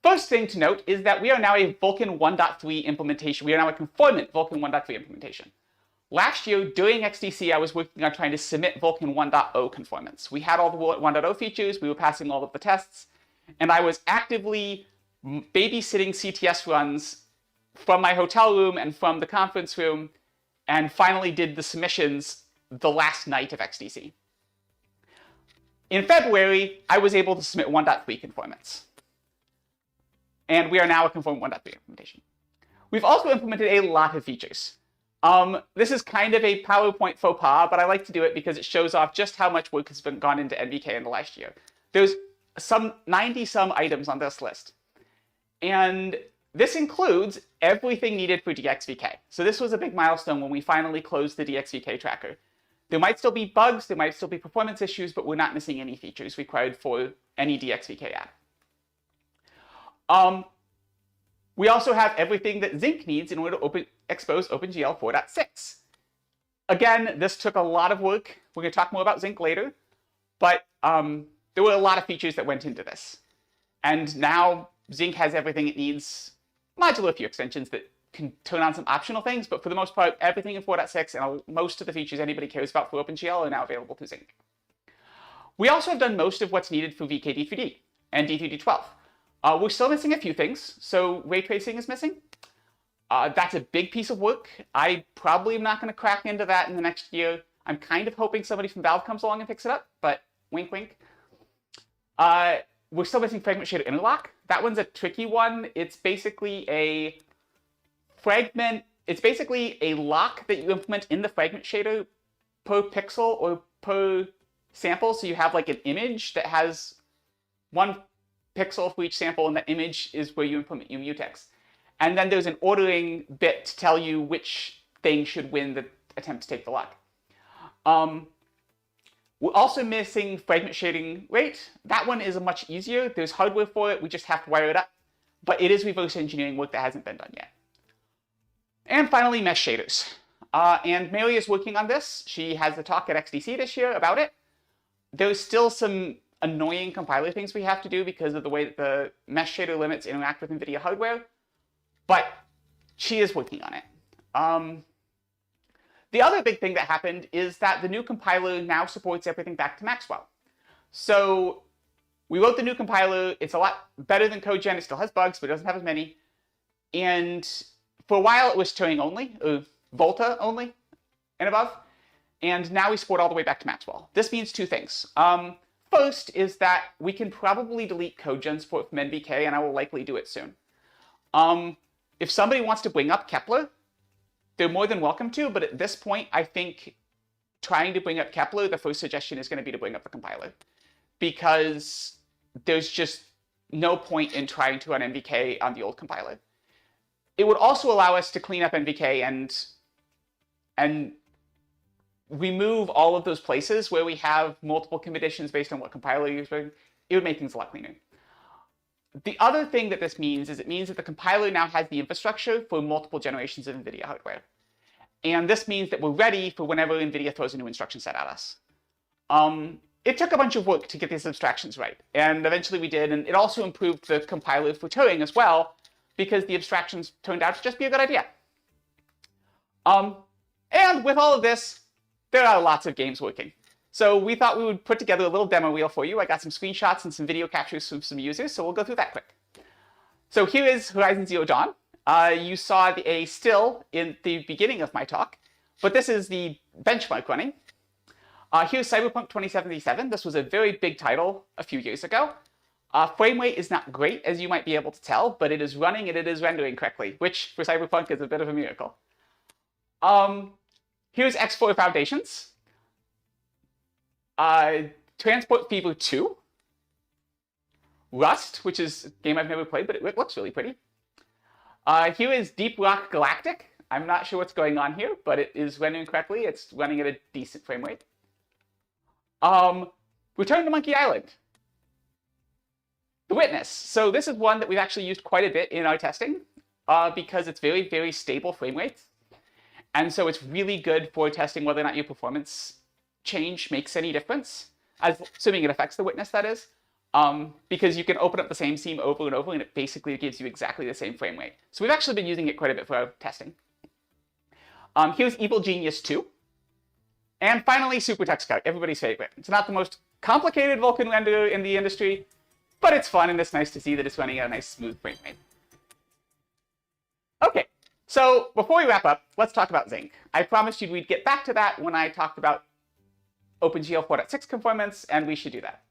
First thing to note is that we are now a Vulkan 1.3 implementation. We are now a conformant Vulkan 1.3 implementation. Last year, during XDC, I was working on trying to submit Vulkan 1.0 conformance. We had all the 1.0 features, we were passing all of the tests, and I was actively babysitting CTS runs from my hotel room and from the conference room, and finally did the submissions the last night of XDC. In February, I was able to submit 1.3 conformance. And we are now a conformant 1.3 implementation. We've also implemented a lot of features. This is kind of a PowerPoint faux pas, but I like to do it because it shows off just how much work has been gone into NVK in the last year. There's some 90-some items on this list. And this includes everything needed for DXVK. So this was a big milestone when we finally closed the DXVK tracker. There might still be bugs, there might still be performance issues, but we're not missing any features required for any DXVK app. We also have everything that Zinc needs in order to expose OpenGL 4.6. Again, this took a lot of work. We're going to talk more about Zinc later, but there were a lot of features that went into this. And now Zinc has everything it needs, modular a few extensions that can turn on some optional things, but for the most part, everything in 4.6 and most of the features anybody cares about for OpenGL are now available through Zinc. We also have done most of what's needed for VKD3D and D3D12. We're still missing a few things. So ray tracing is missing. That's a big piece of work. I probably am not going to crack into that in the next year. I'm kind of hoping somebody from Valve comes along and picks it up, but wink, wink. We're still missing fragment shader interlock. That one's a tricky one. It's basically a fragment. It's basically a lock that you implement in the fragment shader per pixel or per sample. So you have like an image that has one pixel for each sample, and that image is where you implement your mutex. And then there's an ordering bit to tell you which thing should win the attempt to take the lock. We're also missing fragment shading rate. That one is much easier. There's hardware for it. We just have to wire it up. But it is reverse engineering work that hasn't been done yet. And finally, mesh shaders. And Mary is working on this. She has a talk at XDC this year about it. There's still some annoying compiler things we have to do because of the way that the mesh shader limits interact with NVIDIA hardware. But she is working on it. The other big thing that happened is that the new compiler now supports everything back to Maxwell. So we wrote the new compiler. It's a lot better than CodeGen. It still has bugs, but it doesn't have as many. And for a while, it was Turing only, or Volta only, and above. And now we support all the way back to Maxwell. This means two things. First is that we can probably delete CodeGen support from NVK, and I will likely do it soon. If somebody wants to bring up Kepler, they're more than welcome to, but at this point, I think trying to bring up Kepler, the first suggestion is going to be to bring up the compiler, because there's just no point in trying to run NVK on the old compiler. It would also allow us to clean up NVK and remove all of those places where we have multiple conditions based on what compiler you're using. It would make things a lot cleaner. The other thing that this means is it means that the compiler now has the infrastructure for multiple generations of NVIDIA hardware. And this means that we're ready for whenever NVIDIA throws a new instruction set at us. It took a bunch of work to get these abstractions right, and eventually we did, and it also improved the compiler for Turing as well, because the abstractions turned out to just be a good idea. And with all of this, there are lots of games working. So we thought we would put together a little demo reel for you. I got some screenshots and some video captures from some users, so we'll go through that quick. So here is Horizon Zero Dawn. You saw a still in the beginning of my talk, but this is the benchmark running. Here's Cyberpunk 2077. This was a very big title a few years ago. Frame rate is not great, as you might be able to tell, but it is running and it is rendering correctly, which for Cyberpunk is a bit of a miracle. Here's X4 Foundations. Transport Fever 2. Rust, which is a game I've never played, but it looks really pretty. Here is Deep Rock Galactic. I'm not sure what's going on here, but it is rendering correctly. It's running at a decent frame rate. Return to Monkey Island. The Witness. So this is one that we've actually used quite a bit in our testing because it's very, very stable frame rates. And so it's really good for testing whether or not your performance change makes any difference, assuming it affects the Witness, that is. Because you can open up the same scene over and over, and it basically gives you exactly the same frame rate. So we've actually been using it quite a bit for our testing. Here's Evil Genius 2. And finally, Super Tuxcut, everybody's favorite. It's not the most complicated Vulkan renderer in the industry, but it's fun, and it's nice to see that it's running at a nice, smooth frame rate. OK, so before we wrap up, let's talk about Zinc. I promised you we'd get back to that when I talked about OpenGL 4.6 conformance, and we should do that.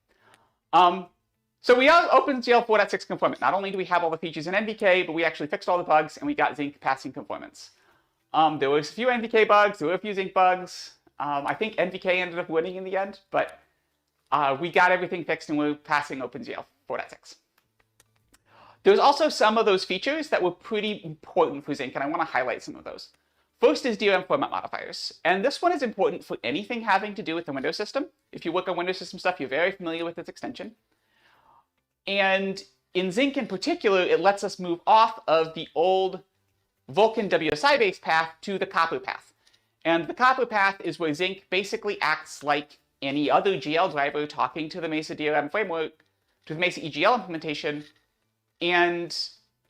So we are OpenGL 4.6 conformant. Not only do we have all the features in NVK, but we actually fixed all the bugs, and we got Zinc passing conformance. There was a few NVK bugs, there were a few Zinc bugs. I think NVK ended up winning in the end, but we got everything fixed and we're passing OpenGL 4.6. There's also some of those features that were pretty important for Zinc, and I want to highlight some of those. First is DRM format modifiers, and this one is important for anything having to do with the Windows system. If you work on Windows system stuff, you're very familiar with this extension. And in Zinc in particular, it lets us move off of the old Vulkan WSI-based path to the copper path. And the copper path is where Zinc basically acts like any other GL driver talking to the Mesa DRM framework, to the Mesa EGL implementation, and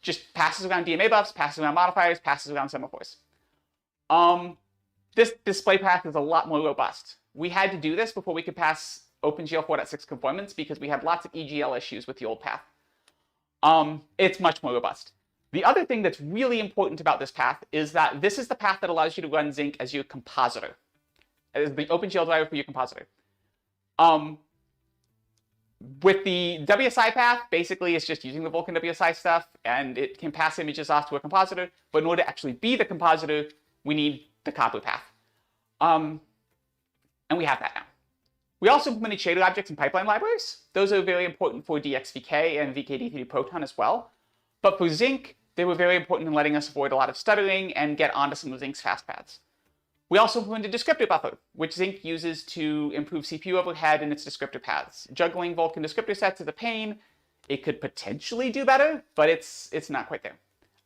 just passes around DMA buffs, passes around modifiers, passes around semaphores. This display path is a lot more robust. We had to do this before we could pass OpenGL 4.6 conformance because we had lots of EGL issues with the old path. It's much more robust. The other thing that's really important about this path is that this is the path that allows you to run Zinc as your compositor, as the OpenGL driver for your compositor. With the WSI path, basically it's just using the Vulkan WSI stuff, and it can pass images off to a compositor, but in order to actually be the compositor, we need the copper path. And we have that now. We also implemented shader objects and pipeline libraries. Those are very important for DXVK and VKD3 Proton as well. But for Zinc, they were very important in letting us avoid a lot of stuttering and get onto some of Zinc's fast paths. We also implemented descriptor buffer, which Zinc uses to improve CPU overhead in its descriptor paths. Juggling Vulkan descriptor sets is a pain. It could potentially do better, but it's not quite there.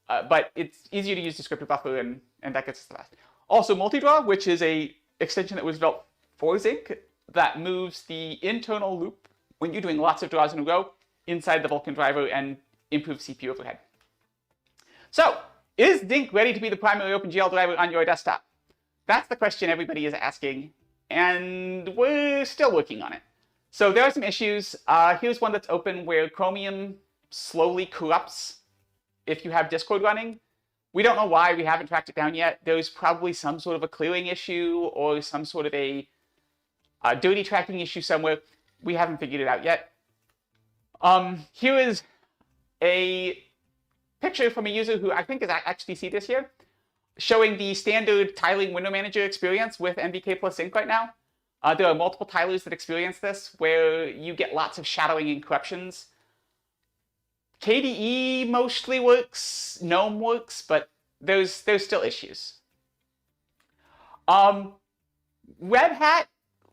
But it's easier to use descriptor buffer, and that gets us the best. Also, multidraw, which is a extension that was developed for Zinc that moves the internal loop when you're doing lots of draws in a row inside the Vulkan driver and improves CPU overhead. So, is Zinc ready to be the primary OpenGL driver on your desktop? That's the question everybody is asking, and we're still working on it. So there are some issues. Here's one that's open where Chromium slowly corrupts if you have Discord running. We don't know why, we haven't tracked it down yet. There's probably some sort of a clearing issue or some sort of a dirty tracking issue somewhere. We haven't figured it out yet. Here is a picture from a user who I think is at XDC this year, showing the standard tiling window manager experience with NVK plus Zinc right now. There are multiple tilers that experience this, where you get lots of shadowing and corruptions. KDE mostly works, GNOME works, but there's still issues. Red Hat,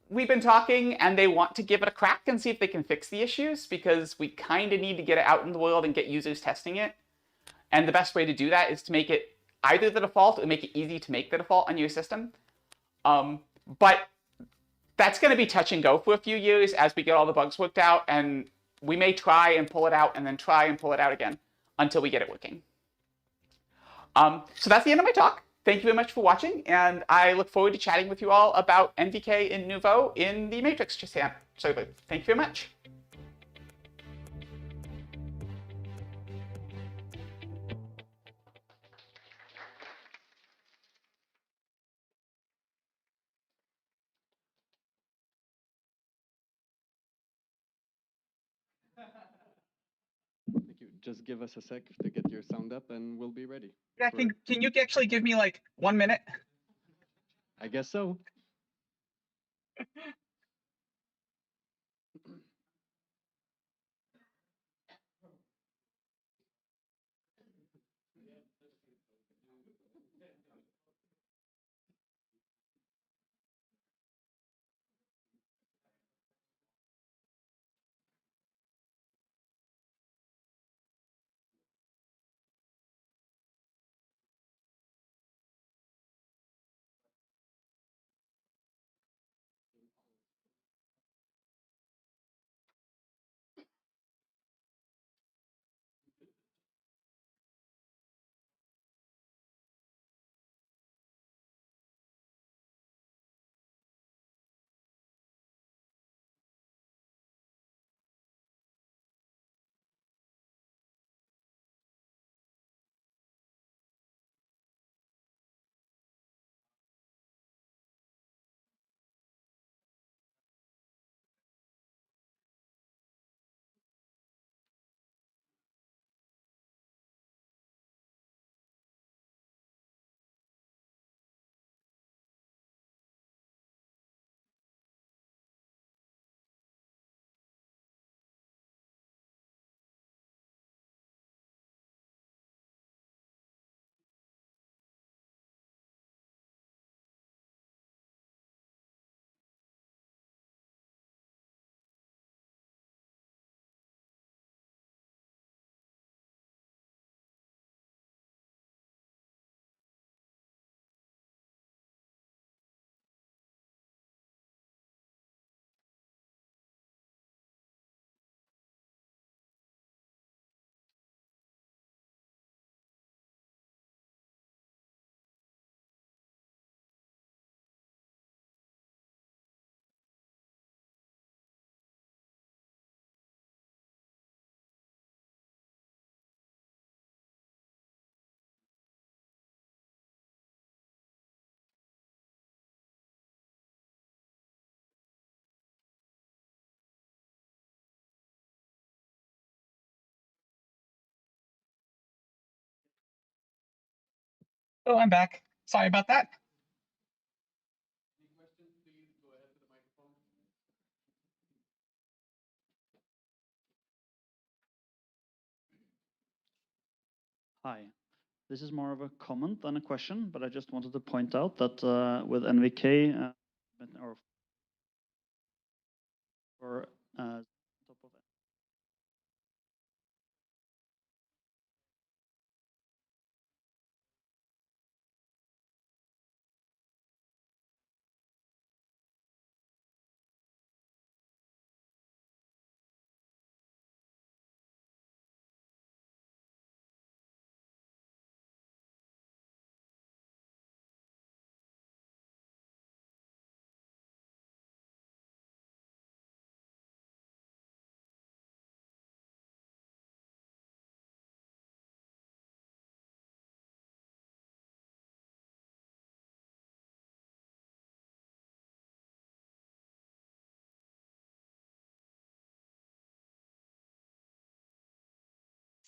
we've been talking, and they want to give it a crack and see if they can fix the issues, because we kind of need to get it out in the world and get users testing it. And the best way to do that is to make it either the default or make it easy to make the default on your system. But that's going to be touch and go for a few years as we get all the bugs worked out, and we may try and pull it out and then try and pull it out again until we get it working. So that's the end of my talk. Thank you very much for watching, and I look forward to chatting with you all about NVK and Nouveau in the Matrix server. Thank you very much. Thank you. Just give us a sec to get your sound up and we'll be ready. Yeah, can you actually give me like 1 minute? I guess so. Oh, I'm back. Sorry about that. Hi. This is more of a comment than a question, but I just wanted to point out that with NVK or top of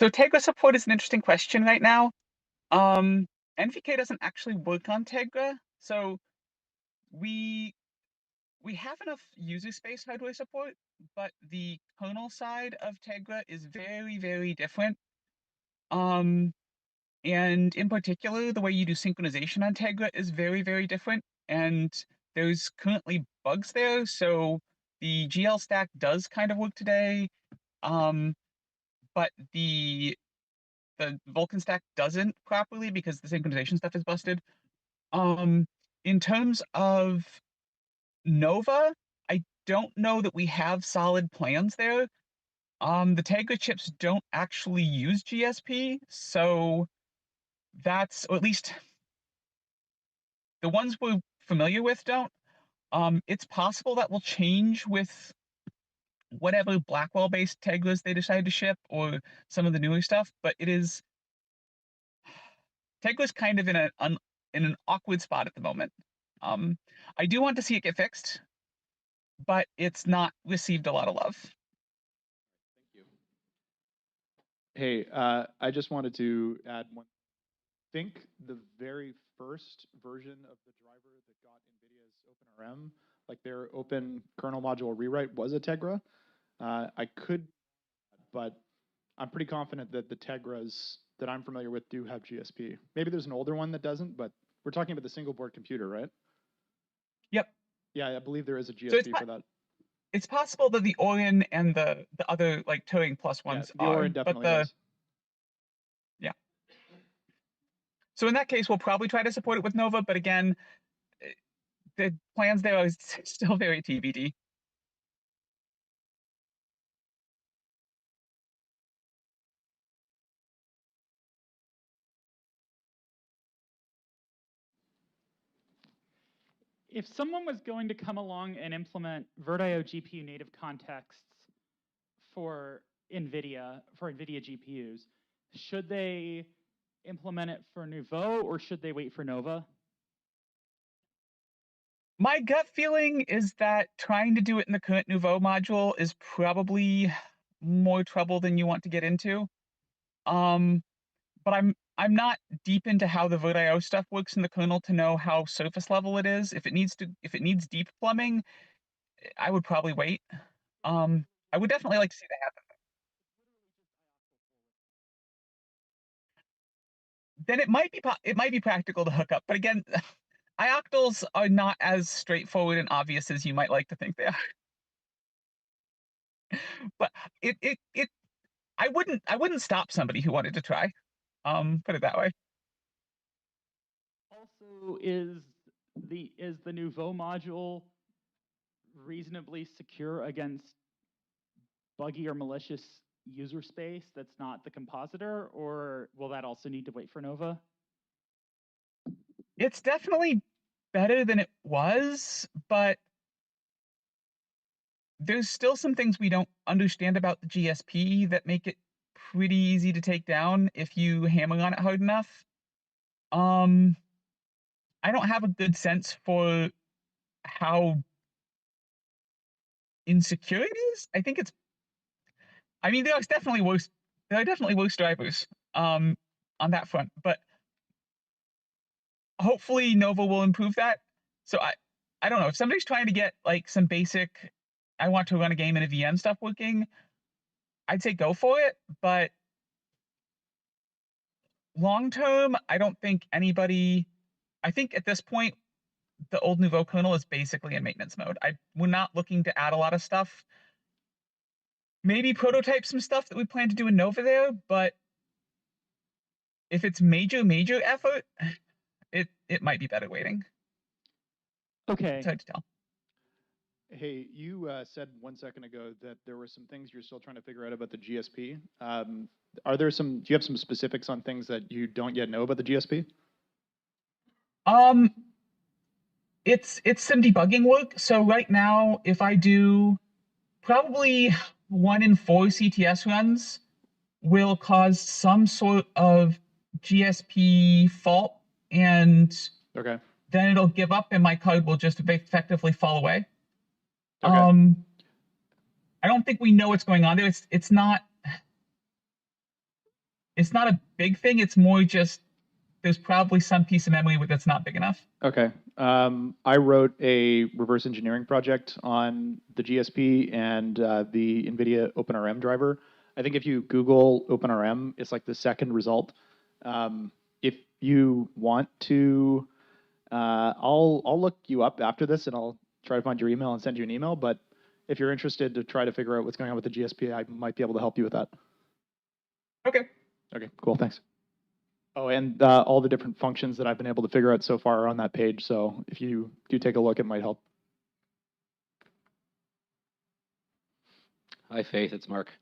So Tegra support is an interesting question right now. NVK doesn't actually work on Tegra, so we have enough user space hardware support, but the kernel side of Tegra is very, very different. And in particular, the way you do synchronization on Tegra is very, very different. And there's currently bugs there. So the GL stack does kind of work today, but the Vulkan stack doesn't properly because the synchronization stuff is busted. In terms of Nova, I don't know that we have solid plans there. The Tegra chips don't actually use GSP, so that's, or at least the ones we're familiar with don't. It's possible that will change with whatever Blackwell-based Tegras they decide to ship or some of the newer stuff, but it is Tegra's kind of in an awkward spot at the moment. I do want to see it get fixed, but it's not received a lot of love. Thank you. Hey, I just wanted to add one. I think the very first version of the driver that got NVIDIA's OpenRM, like their open kernel module rewrite, was a Tegra. I could, but I'm pretty confident that the Tegras that I'm familiar with do have GSP. Maybe there's an older one that doesn't, but we're talking about the single board computer, right? Yep. Yeah, I believe there is a GSP for that. It's possible that the Orion and the other like Turing Plus ones the Orion definitely does. Yeah. So in that case, we'll probably try to support it with Nova, but again, the plans there are still very TBD. If someone was going to come along and implement VirtIO GPU native contexts for NVIDIA GPUs, should they implement it for Nouveau or should they wait for Nova? My gut feeling is that trying to do it in the current Nouveau module is probably more trouble than you want to get into. But I'm not deep into how the VirtIO stuff works in the kernel to know how surface level it is. If it needs deep plumbing, I would probably wait. I would definitely like to see that happen. Then it might be practical to hook up, but again, ioctls are not as straightforward and obvious as you might like to think they are. But I wouldn't stop somebody who wanted to try. Put it that way. Also, is the Nouveau module reasonably secure against buggy or malicious user space that's not the compositor, or will that also need to wait for Nova? It's definitely better than it was, but there's still some things we don't understand about the GSP that make it pretty easy to take down if you hammer on it hard enough. I don't have a good sense for how insecure it is. I mean, there are definitely worse drivers on that front, but hopefully Nouveau will improve that. So I don't know, if somebody's trying to get like some basic, I want to run a game in a VM stuff working, I'd say go for it, but long term, I don't think anybody, I think at this point, the old Nouveau kernel is basically in maintenance mode. We're not looking to add a lot of stuff. Maybe prototype some stuff that we plan to do in Nova there, but if it's major effort, it might be better waiting. Okay. It's hard to tell. Hey, you said 1 second ago that there were some things you're still trying to figure out about the GSP. Do you have some specifics on things that you don't yet know about the GSP? It's some debugging work. So right now, if I do probably 1 in 4 CTS runs will cause some sort of GSP fault, and Okay. then it'll give up and my code will just effectively fall away. Okay. I don't think we know what's going on there. It's not a big thing. It's more just there's probably some piece of memory that's not big enough. Okay. I wrote a reverse engineering project on the GSP and the NVIDIA OpenRM driver. I think if you Google OpenRM, it's like the second result. If you want to, I'll look you up after this and I'll try to find your email and send you an email. But if you're interested to try to figure out what's going on with the GSP, I might be able to help you with that. Okay. Okay, cool, thanks. Oh, and all the different functions that I've been able to figure out so far are on that page. So if you do take a look, it might help. Hi, Faith. It's Mark.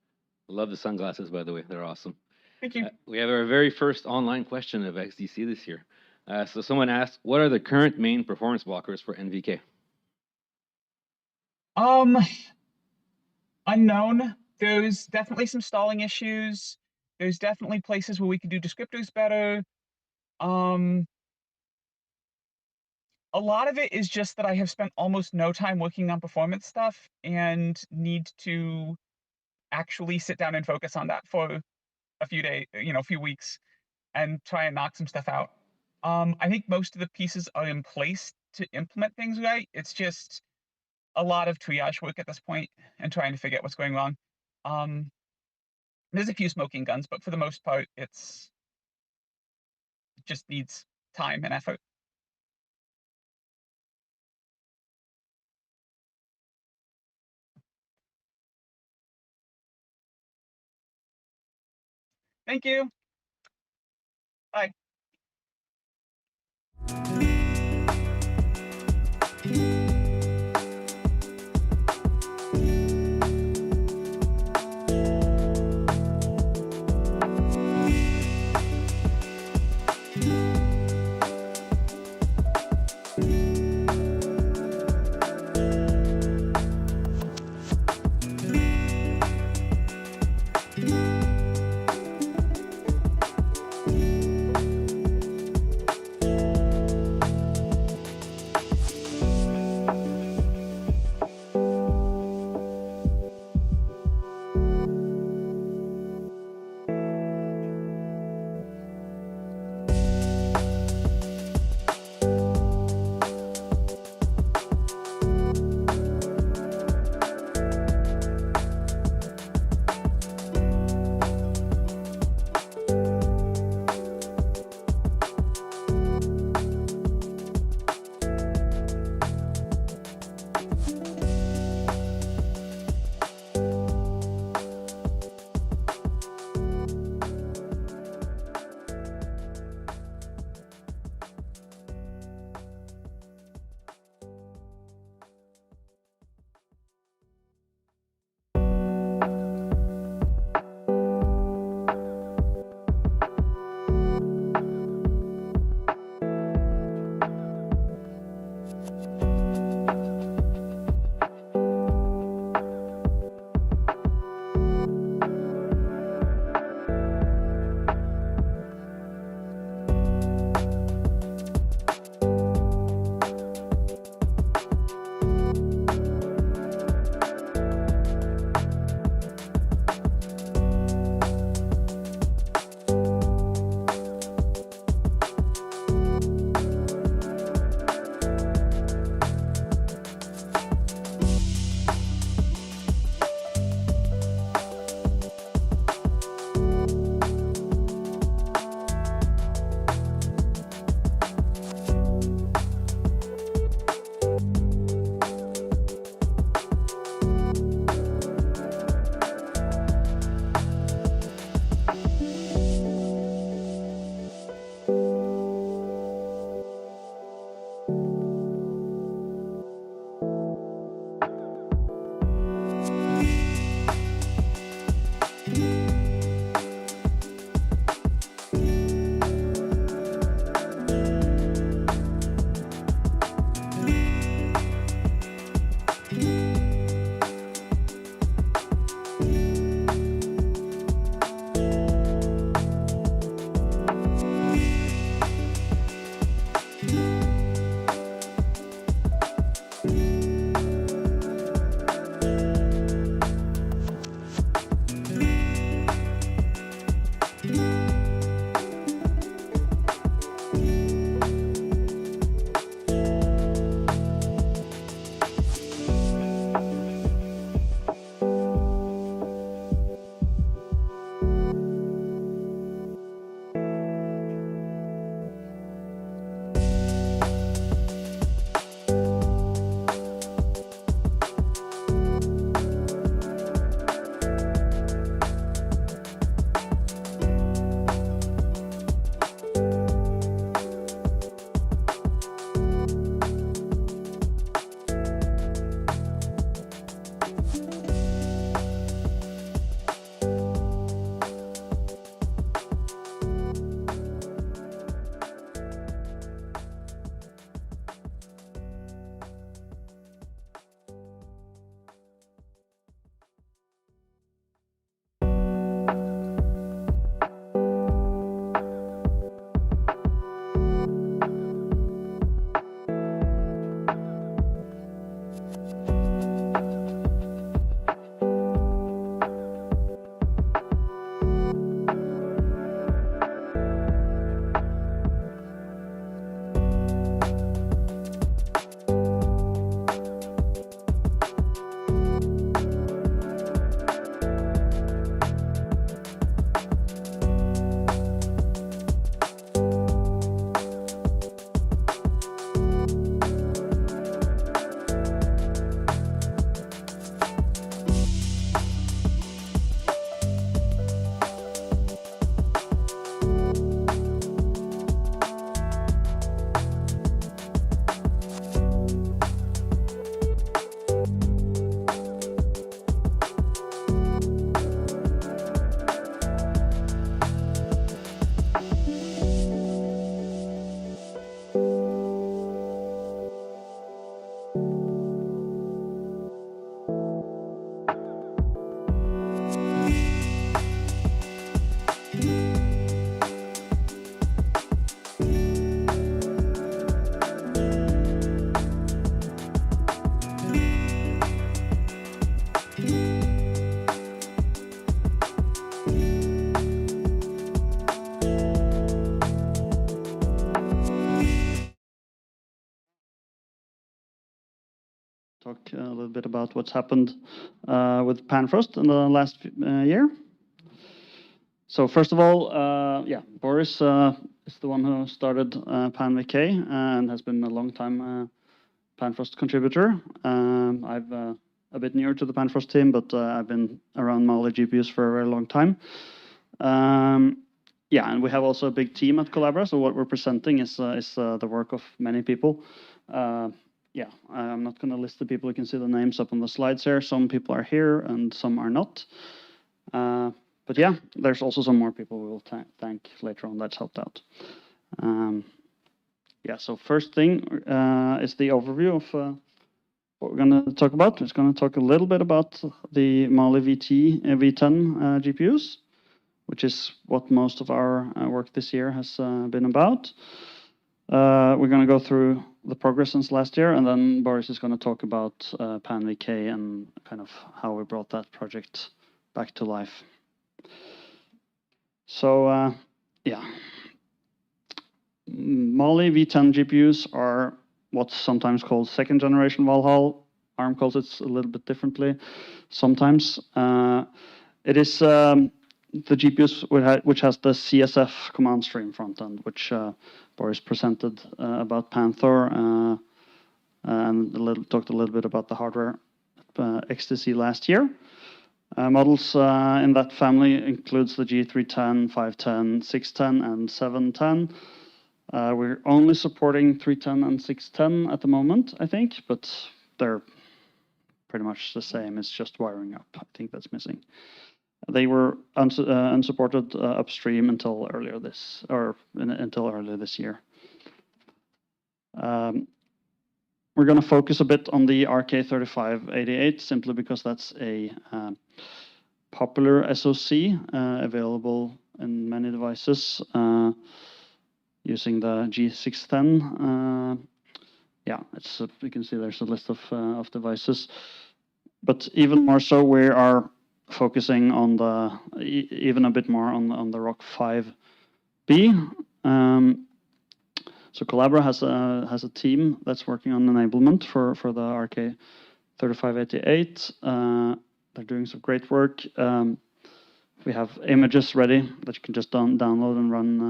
I love the sunglasses, by the way. They're awesome. Thank you. We have our very first online question of XDC this year. So someone asked, what are the current main performance blockers for NVK? Unknown. There's definitely some stalling issues. There's definitely places where we could do descriptors better. A lot of it is just that I have spent almost no time working on performance stuff and need to actually sit down and focus on that for a few days, a few weeks, and try and knock some stuff out. I think most of the pieces are in place to implement things right. It's just a lot of triage work at this point and trying to figure out what's going wrong. There's a few smoking guns, but for the most part, it just needs time and effort. Thank you. Bye. talk a little bit about what's happened with Panfrost in the last year. So first of all, yeah, Boris is the one who started PanVK and has been a long time Panfrost contributor. I've a bit newer to the Panfrost team, but I've been around Mali GPUs for a very long time. Yeah, and we have also a big team at Collabora, so what we're presenting is the work of many people. Yeah, I'm not going to list the people. You can see the names up on the slides here. Some people are here and some are not. But yeah, there's also some more people we will thank later on that's helped out. Yeah, so first thing is the overview of what we're going to talk about. We're going to talk a little bit about the Mali V10 GPUs, which is what most of our work this year has been about. We're going to go through the progress since last year, and then Boris is going to talk about PanVK and kind of how we brought that project back to life. So, yeah. Mali V10 GPUs are what's sometimes called second generation Valhalla. ARM calls it a little bit differently sometimes. It is the GPUs which has the CSF command stream front end, which Boris presented about Panther and talked a little bit about the hardware XDC last year. Models in that family includes the G310, 510, 610, and 710. We're only supporting 310 and 610 at the moment, I think, but they're pretty much the same. It's just wiring up. I think that's missing. They were unsupported upstream until earlier this year. We're going to focus a bit on the RK3588 simply because that's a popular SoC available in many devices using the G610. Yeah, you can see there's a list of devices, but even more so, we are focusing on even a bit more on the ROC 5B. So Collabora has a team that's working on enablement for the RK3588. They're doing some great work. We have images ready that you can just download and run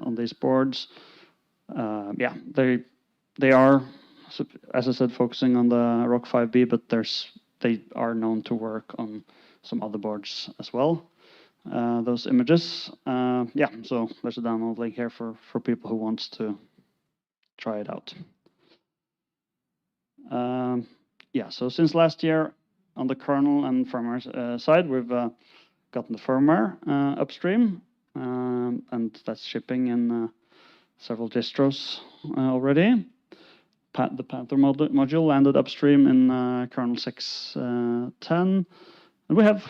on these boards. Yeah, they are, as I said, focusing on the ROC 5B, but they are known to work on some other boards as well. Those images, yeah. So there's a download link here for people who wants to try it out. Yeah, so since last year, on the kernel and firmware side, we've gotten the firmware upstream, and that's shipping in several distros already. The Panther module landed upstream in kernel 6.10, and we have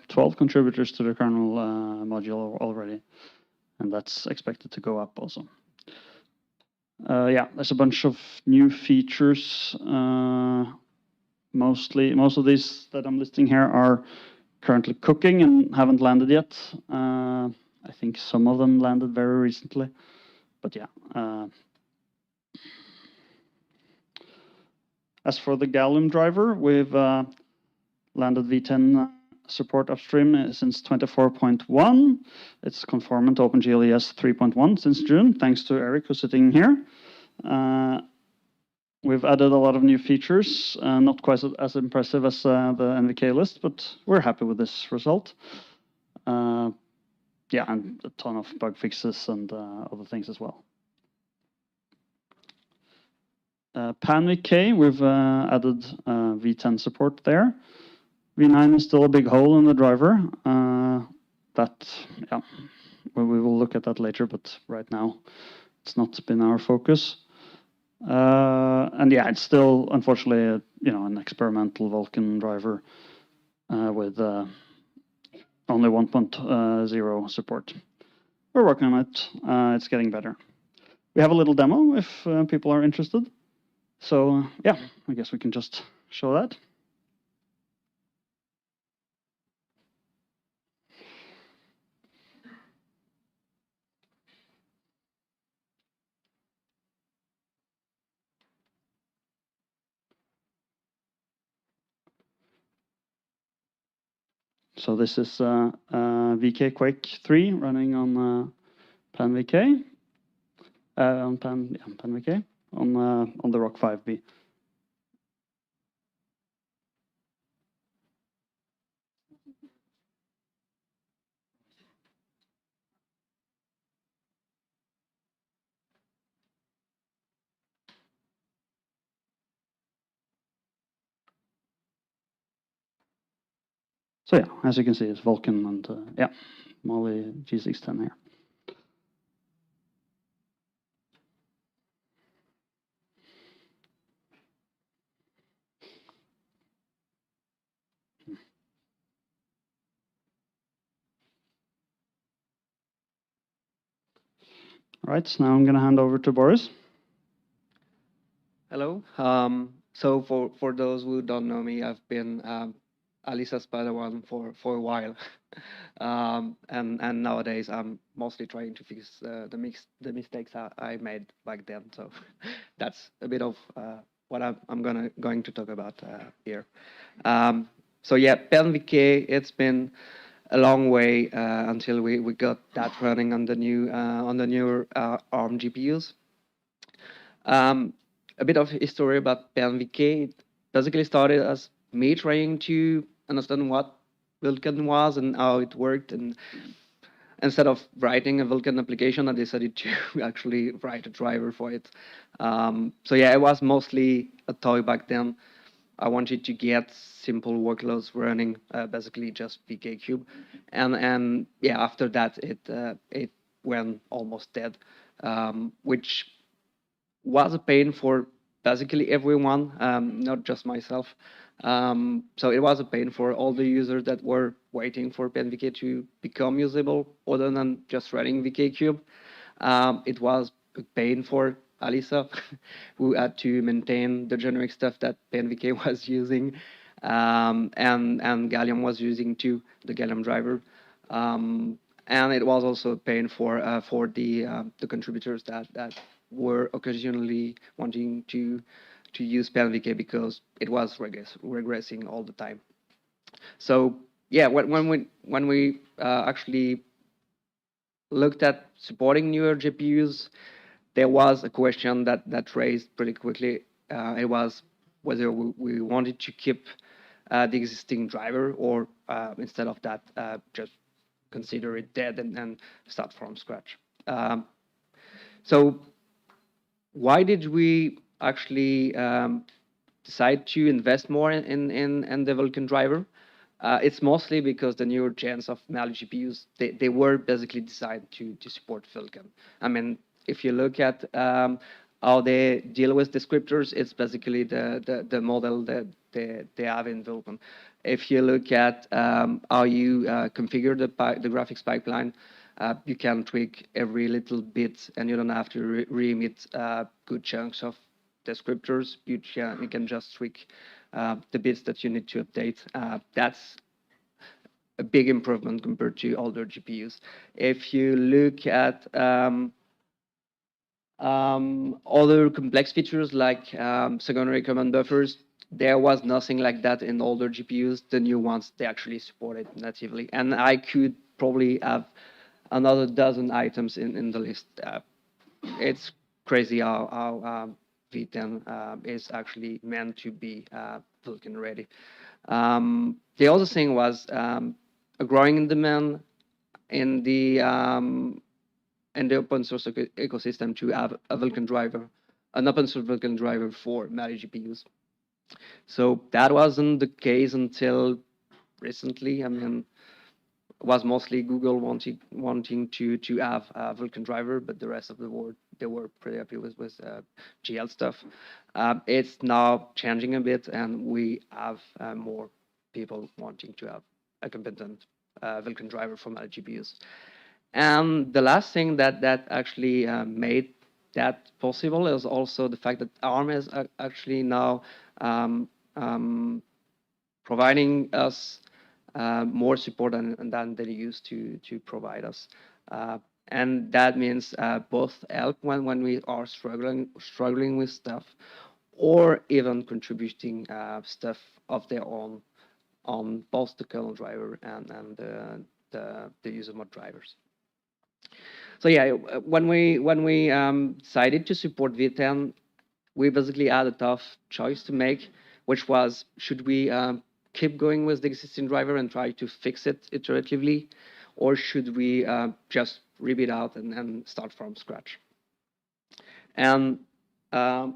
12 contributors to the kernel module already, and that's expected to go up also. Yeah, there's a bunch of new features. Most of these that I'm listing here are currently cooking and haven't landed yet. I think some of them landed very recently, but yeah. As for the Gallium driver, we've landed V10 support upstream since 24.1. It's conformant to OpenGLES 3.1 since June, thanks to Eric, who's sitting here. We've added a lot of new features, not quite as impressive as the NVK list, but we're happy with this result. Yeah, and a ton of bug fixes and other things as well. PanVK, we've added V10 support there. V9 is still a big hole in the driver. Yeah, we will look at that later, but right now it's not been our focus. And yeah, it's still unfortunately an experimental Vulcan driver with only 1.0 support. We're working on it. It's getting better. We have a little demo if people are interested. So yeah, I guess we can just show that. So this is VK Quake 3 running on PanVK, on PanVK, on the Rock 5B. So yeah, as you can see, it's Vulkan and yeah, Mali G610 here. All right, so now I'm going to hand over to Boris. Hello. So for those who don't know me, I've been Alyssa's Padawan for a while, and nowadays I'm mostly trying to fix the mistakes I made back then. So that's a bit of what I'm going to talk about here. So yeah, PanVK, it's been a long way until we got that running on the newer ARM GPUs. A bit of history about PanVK. It basically started as me trying to understand what Vulkan was and how it worked. And instead of writing a Vulkan application, I decided to actually write a driver for it. So yeah, it was mostly a toy back then. I wanted to get simple workloads running, basically just VK Cube, and yeah, after that it went almost dead, which was a pain for basically everyone, not just myself. So it was a pain for all the users that were waiting for PanVK to become usable, other than just running VK Cube. It was a pain for Alyssa, who had to maintain the generic stuff that PanVK was using, and Gallium was using too, the Gallium driver. And it was also a pain for the contributors that were occasionally wanting to use PanVK because it was regressing all the time. So yeah, when we actually looked at supporting newer GPUs, there was a question that raised pretty quickly. It was whether we wanted to keep the existing driver, or instead of that, just consider it dead and start from scratch. So why did we actually decide to invest more in the Vulkan driver? It's mostly because the newer gens of Mali GPUs, they were basically designed to support Vulkan. I mean, if you look at how they deal with descriptors, it's basically the model that they have in Vulkan. If you look at how you configure the graphics pipeline, you can tweak every little bit, and you don't have to re-emit good chunks of descriptors. You can just tweak the bits that you need to update. That's a big improvement compared to older GPUs. If you look at other complex features like secondary command buffers, there was nothing like that in older GPUs. The new ones, they actually support it natively. And I could probably have another dozen items in the list. It's crazy how V10 is actually meant to be Vulkan ready. The other thing was a growing demand in the open source ecosystem to have a Vulkan driver, an open source Vulkan driver for Mali GPUs. So that wasn't the case until recently. I mean, it was mostly Google wanting to have a Vulkan driver, but the rest of the world, they were pretty happy with GL stuff. It's now changing a bit, and we have more people wanting to have a competent Vulkan driver for Mali GPUs. And the last thing that actually made that possible is also the fact that ARM is actually now providing us more support than they used to provide us. And that means both help when we are struggling with stuff, or even contributing stuff of their own on both the kernel driver and the user mod drivers. So yeah, when we decided to support V10, we basically had a tough choice to make, which was, should we keep going with the existing driver and try to fix it iteratively, or should we just rip it out and then start from scratch? And I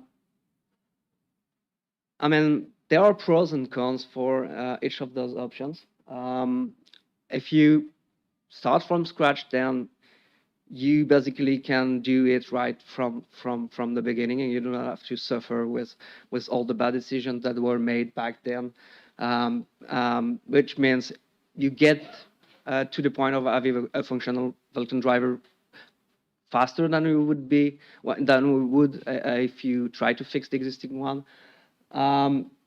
mean, there are pros and cons for each of those options. If you start from scratch, then you basically can do it right from the beginning, and you don't have to suffer with all the bad decisions that were made back then, which means you get to the point of having a functional Vulkan driver faster than we would if you try to fix the existing one.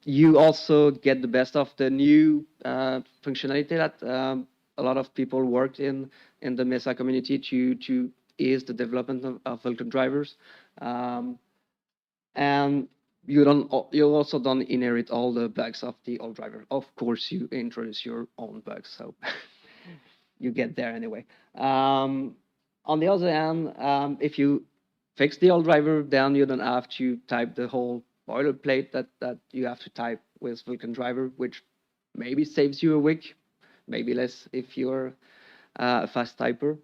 You also get the best of the new functionality that a lot of people worked in the Mesa community to ease the development of Vulkan drivers, and you also don't inherit all the bugs of the old driver. Of course, you introduce your own bugs, so you get there anyway. On the other hand, if you fix the old driver, then you don't have to type the whole boilerplate that you have to type with Vulkan driver, which maybe saves you a week, maybe less if you're a fast typer.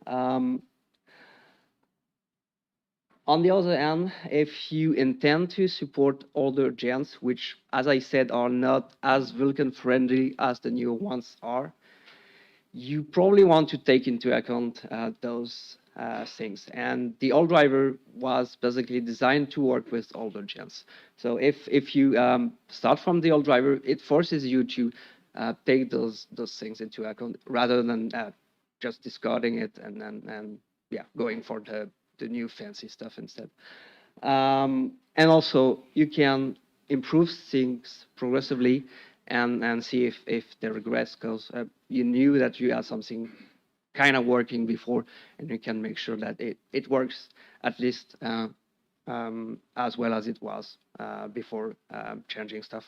On the other hand, if you intend to support older gens, which, as I said, are not as Vulkan friendly as the new ones are, you probably want to take into account those things. And the old driver was basically designed to work with older gens. So if you start from the old driver, it forces you to take those things into account rather than just discarding it and yeah, going for the new fancy stuff instead. And also, you can improve things progressively and see if they regress, because you knew that you had something kind of working before, and you can make sure that it works at least as well as it was before changing stuff.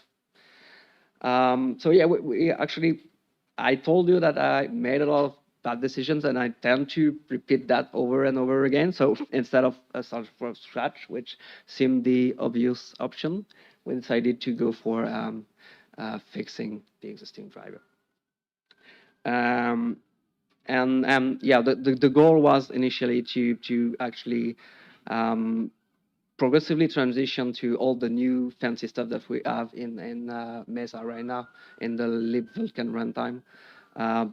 So yeah, we actually, I told you that I made a lot of bad decisions, and I tend to repeat that over and over again. So instead of start from scratch, which seemed the obvious option, we decided to go for fixing the existing driver. And yeah, the goal was initially to actually progressively transition to all the new fancy stuff that we have in Mesa right now in the libvulkan runtime.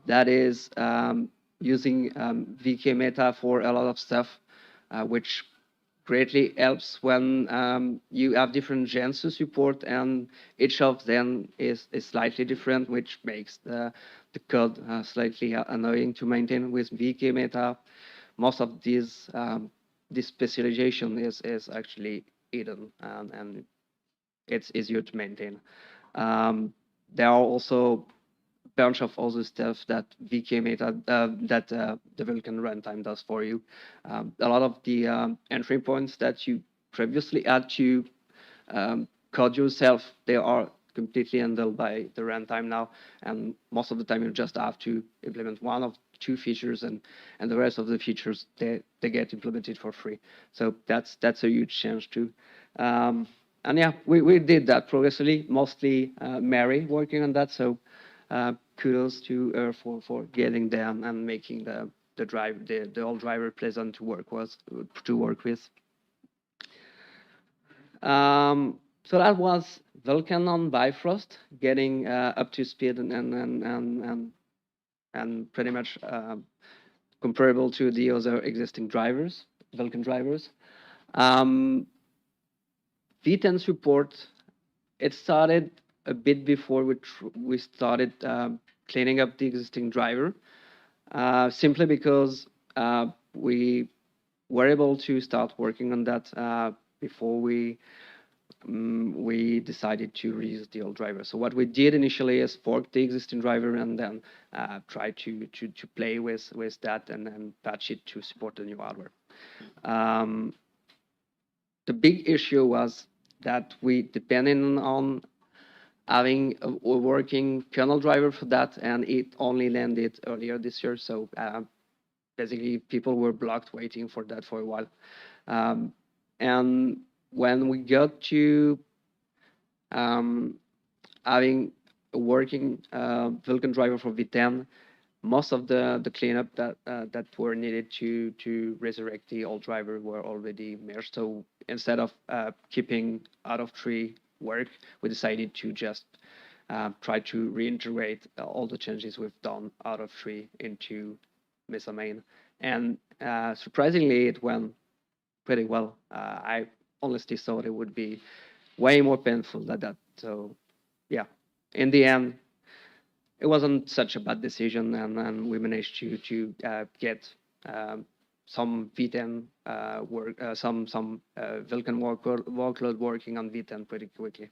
That is using VK meta for a lot of stuff, which greatly helps when you have different gens to support, and each of them is slightly different, which makes the code slightly annoying to maintain with VK meta. Most of this specialization is actually hidden, and it's easier to maintain. There are also a bunch of other stuff that VK meta that the Vulkan runtime does for you. A lot of the entry points that you previously had to code yourself, they are completely handled by the runtime now, and most of the time you just have to implement one of two features, and the rest of the features they get implemented for free. So that's a huge change too. And yeah, we did that progressively, mostly Mary working on that. So kudos to her for getting down and making the old driver pleasant to work with. So that was Vulkan on Bifrost, getting up to speed and pretty much comparable to the other existing drivers, Vulkan drivers. V10 support, it started a bit before we started cleaning up the existing driver, simply because we were able to start working on that before we decided to reuse the old driver. So what we did initially is fork the existing driver and then try to play with that and then patch it to support the new hardware. The big issue was that we depended on having a working kernel driver for that, and it only landed earlier this year. So basically, people were blocked waiting for that for a while. And when we got to having a working Vulkan driver for V10, most of the cleanup that were needed to resurrect the old driver were already merged. So instead of keeping out of tree work, we decided to just try to reintegrate all the changes we've done out of tree into Mesa main. And surprisingly, it went pretty well. I honestly thought it would be way more painful than that. So yeah, in the end, it wasn't such a bad decision, and we managed to get some V10 work, some Vulkan workload working on V10 pretty quickly.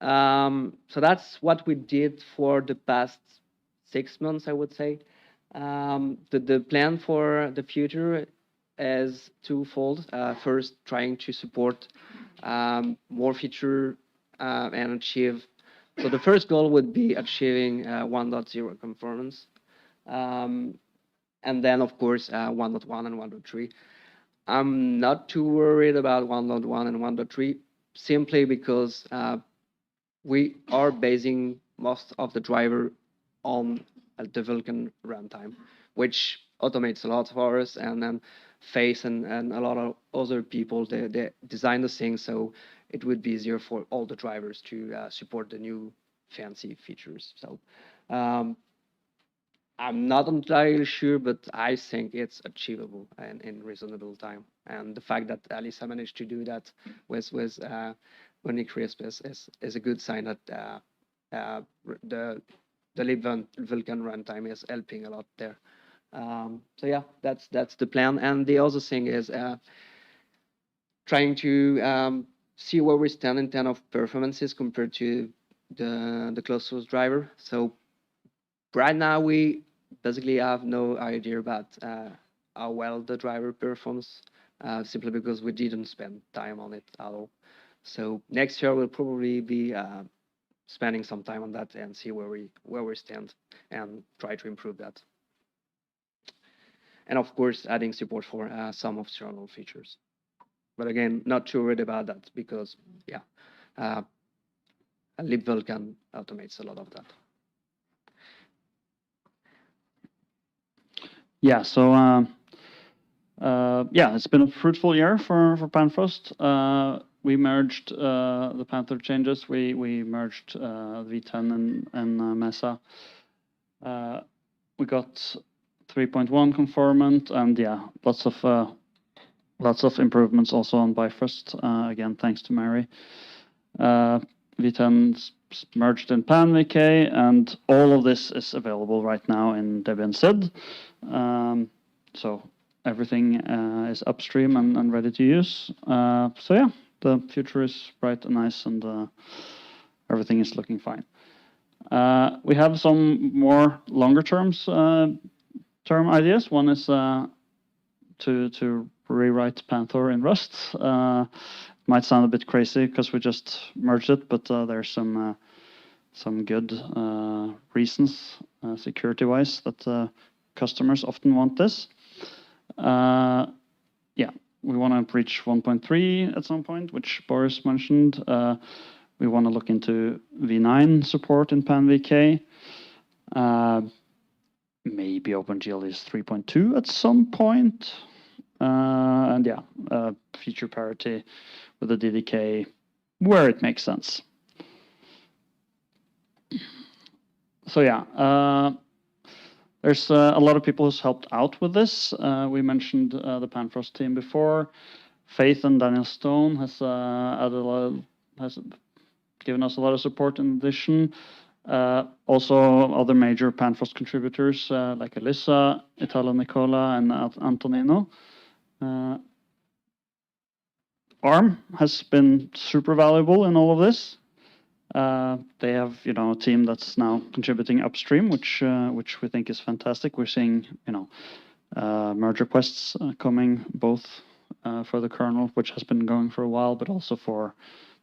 So that's what we did for the past 6 months, I would say. The plan for the future is twofold. First, trying to support more feature and achieve. So the first goal would be achieving 1.0 conformance. And then, of course, 1.1 and 1.3. I'm not too worried about 1.1 and 1.3 simply because we are basing most of the driver on the Vulkan runtime, which automates a lot for us, and then Face and a lot of other people, they design the thing so it would be easier for all the drivers to support the new fancy features. So I'm not entirely sure, but I think it's achievable and in reasonable time. And the fact that Alyssa managed to do that with Crisp is a good sign that the Vulkan runtime is helping a lot there. So yeah, that's the plan. And the other thing is trying to see where we stand in terms of performances compared to the closed source driver. So right now we basically have no idea about how well the driver performs, simply because we didn't spend time on it at all. So next year we'll probably be spending some time on that and see where we stand and try to improve that. And of course, adding support for some optional features. But again, not too worried about that because, yeah, libvulkan automates a lot of that. Yeah, so yeah, it's been a fruitful year for Panfrost. We merged the Panther changes. We merged V10 and Mesa. We got 3.1 conformant, and yeah, lots of improvements also on Bifrost. Again, thanks to Mary. V10 merged in PanVK, and all of this is available right now in Debian SID. So everything is upstream and ready to use. So yeah, the future is bright and nice, and everything is looking fine. We have some more longer term ideas. One is to rewrite Panther in Rust. Might sound a bit crazy because we just merged it, but there's some good reasons security-wise that customers often want this. Yeah, we want to reach 1.3 at some point, which Boris mentioned. We want to look into V9 support in PanVK. Maybe OpenGL 3.2 at some point. And yeah, feature parity with the DDK where it makes sense. So yeah, there's a lot of people who's helped out with this. We mentioned the Panfrost team before. Faith and Daniel Stone has given us a lot of support in addition. Also, other major Panfrost contributors like Alyssa, Italo Nicola, and Antonino. ARM has been super valuable in all of this. They have, a team that's now contributing upstream, which we think is fantastic. We're seeing, merge requests coming both for the kernel, which has been going for a while, but also for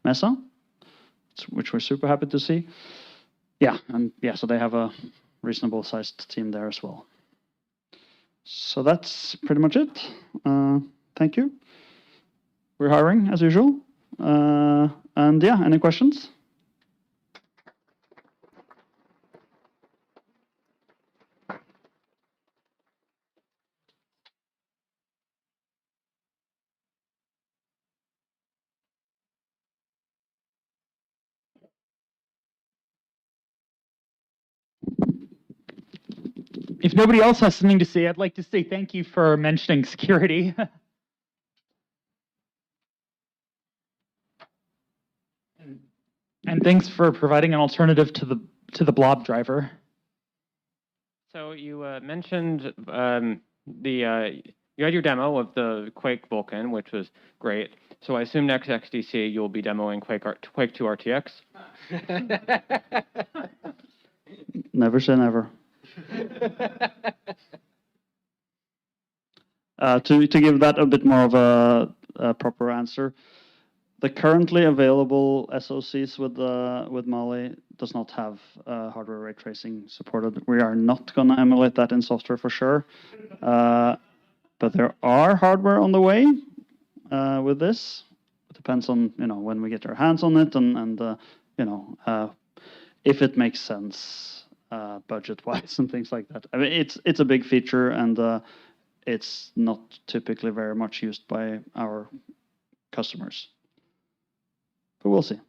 Mesa. which we're super happy to see. Yeah, and yeah, so they have a reasonable sized team there as well. So that's pretty much it. Thank you. We're hiring as usual. And yeah, any questions? If nobody else has something to say, I'd like to say thank you for mentioning security. And thanks for providing an alternative to the blob driver. So you mentioned you had your demo of the Quake Vulkan, which was great. So I assume next XDC you'll be demoing Quake 2 RTX. Never say never. To give that a bit more of a proper answer, the currently available SoCs with Mali does not have hardware ray tracing supported. We are not going to emulate that in software for sure, but there are hardware on the way with this. It depends on when we get our hands on it and if it makes sense budget-wise and things like that. I mean, it's a big feature and it's not typically very much used by our customers. But we'll see.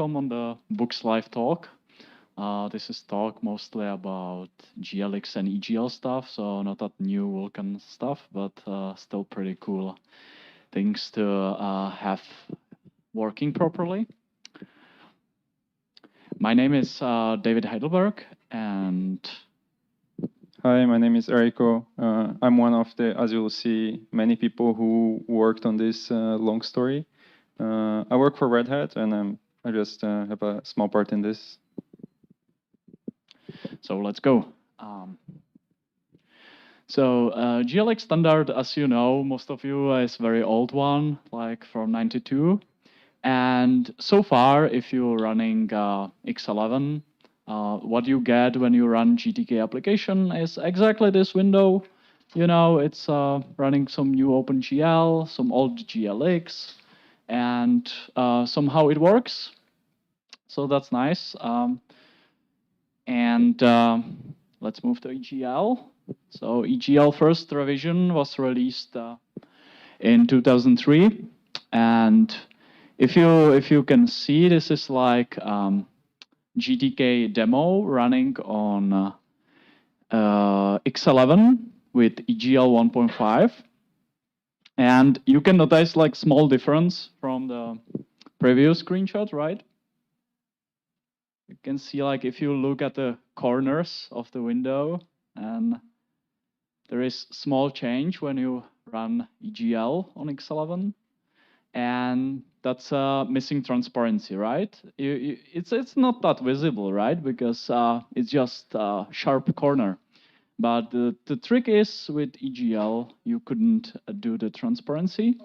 welcome on the Books Live talk. This is talk mostly about GLX and EGL stuff, so not that new Vulkan stuff, but still pretty cool things to have working properly. My name is David Heidelberg, and hi, my name is Eriko. I'm one of the, as you'll see, many people who worked on this long story. I work for Red Hat, and I just have a small part in this. So let's go. GLX standard, as you know, most of you, is a very old one, like from '92. And so far, if you're running X11, what you get when you run GTK application is exactly this window. You know, it's running some new OpenGL, some old GLX, and somehow it works. So that's nice. Let's move to EGL. So EGL first revision was released in 2003, and if you can see, this is like GTK demo running on X11 with EGL 1.5, and you can notice like small difference from the previous screenshot, right? You can see like if you look at the corners of the window, and there is small change when you run EGL on X11, and that's missing transparency, right? It's not that visible, right? Because it's just a sharp corner. But the trick is with EGL, you couldn't do the transparency.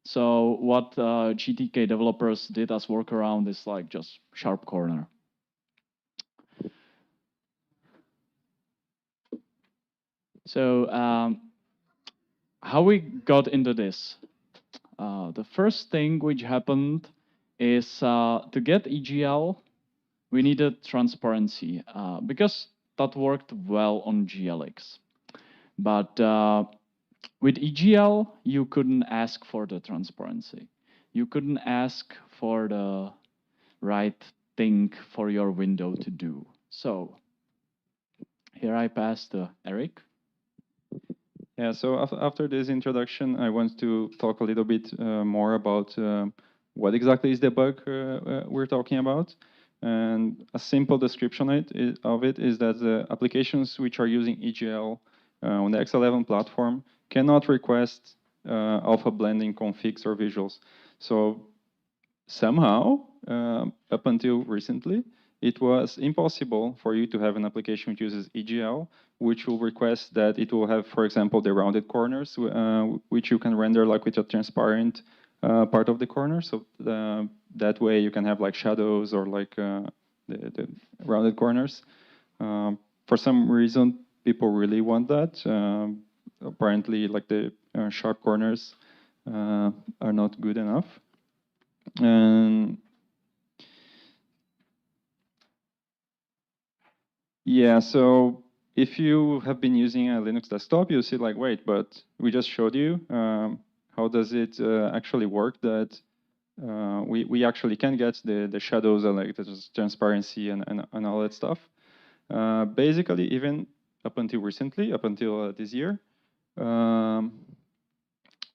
So what GTK developers did as workaround is like just sharp corner. So how we got into this? The first thing which happened is to get EGL, we needed transparency because that worked well on GLX. But with EGL, you couldn't ask for the transparency. You couldn't ask for the right thing for your window to do. So here I pass to Eric. Yeah, so after this introduction, I want to talk a little bit more about what exactly is the bug we're talking about. And a simple description of it is that the applications which are using EGL on the X11 platform cannot request alpha blending configs or visuals. So somehow, up until recently, it was impossible for you to have an application which uses EGL, which will request that it will have, for example, the rounded corners, which you can render like with a transparent part of the corner. So that way you can have like shadows or like the rounded corners. For some reason, people really want that. Apparently, like the sharp corners are not good enough. And yeah, so if you have been using a Linux desktop, you see like, wait, but we just showed you. How does it actually work that we actually can get the shadows and like the transparency and all that stuff? Basically, even up until recently, up until this year,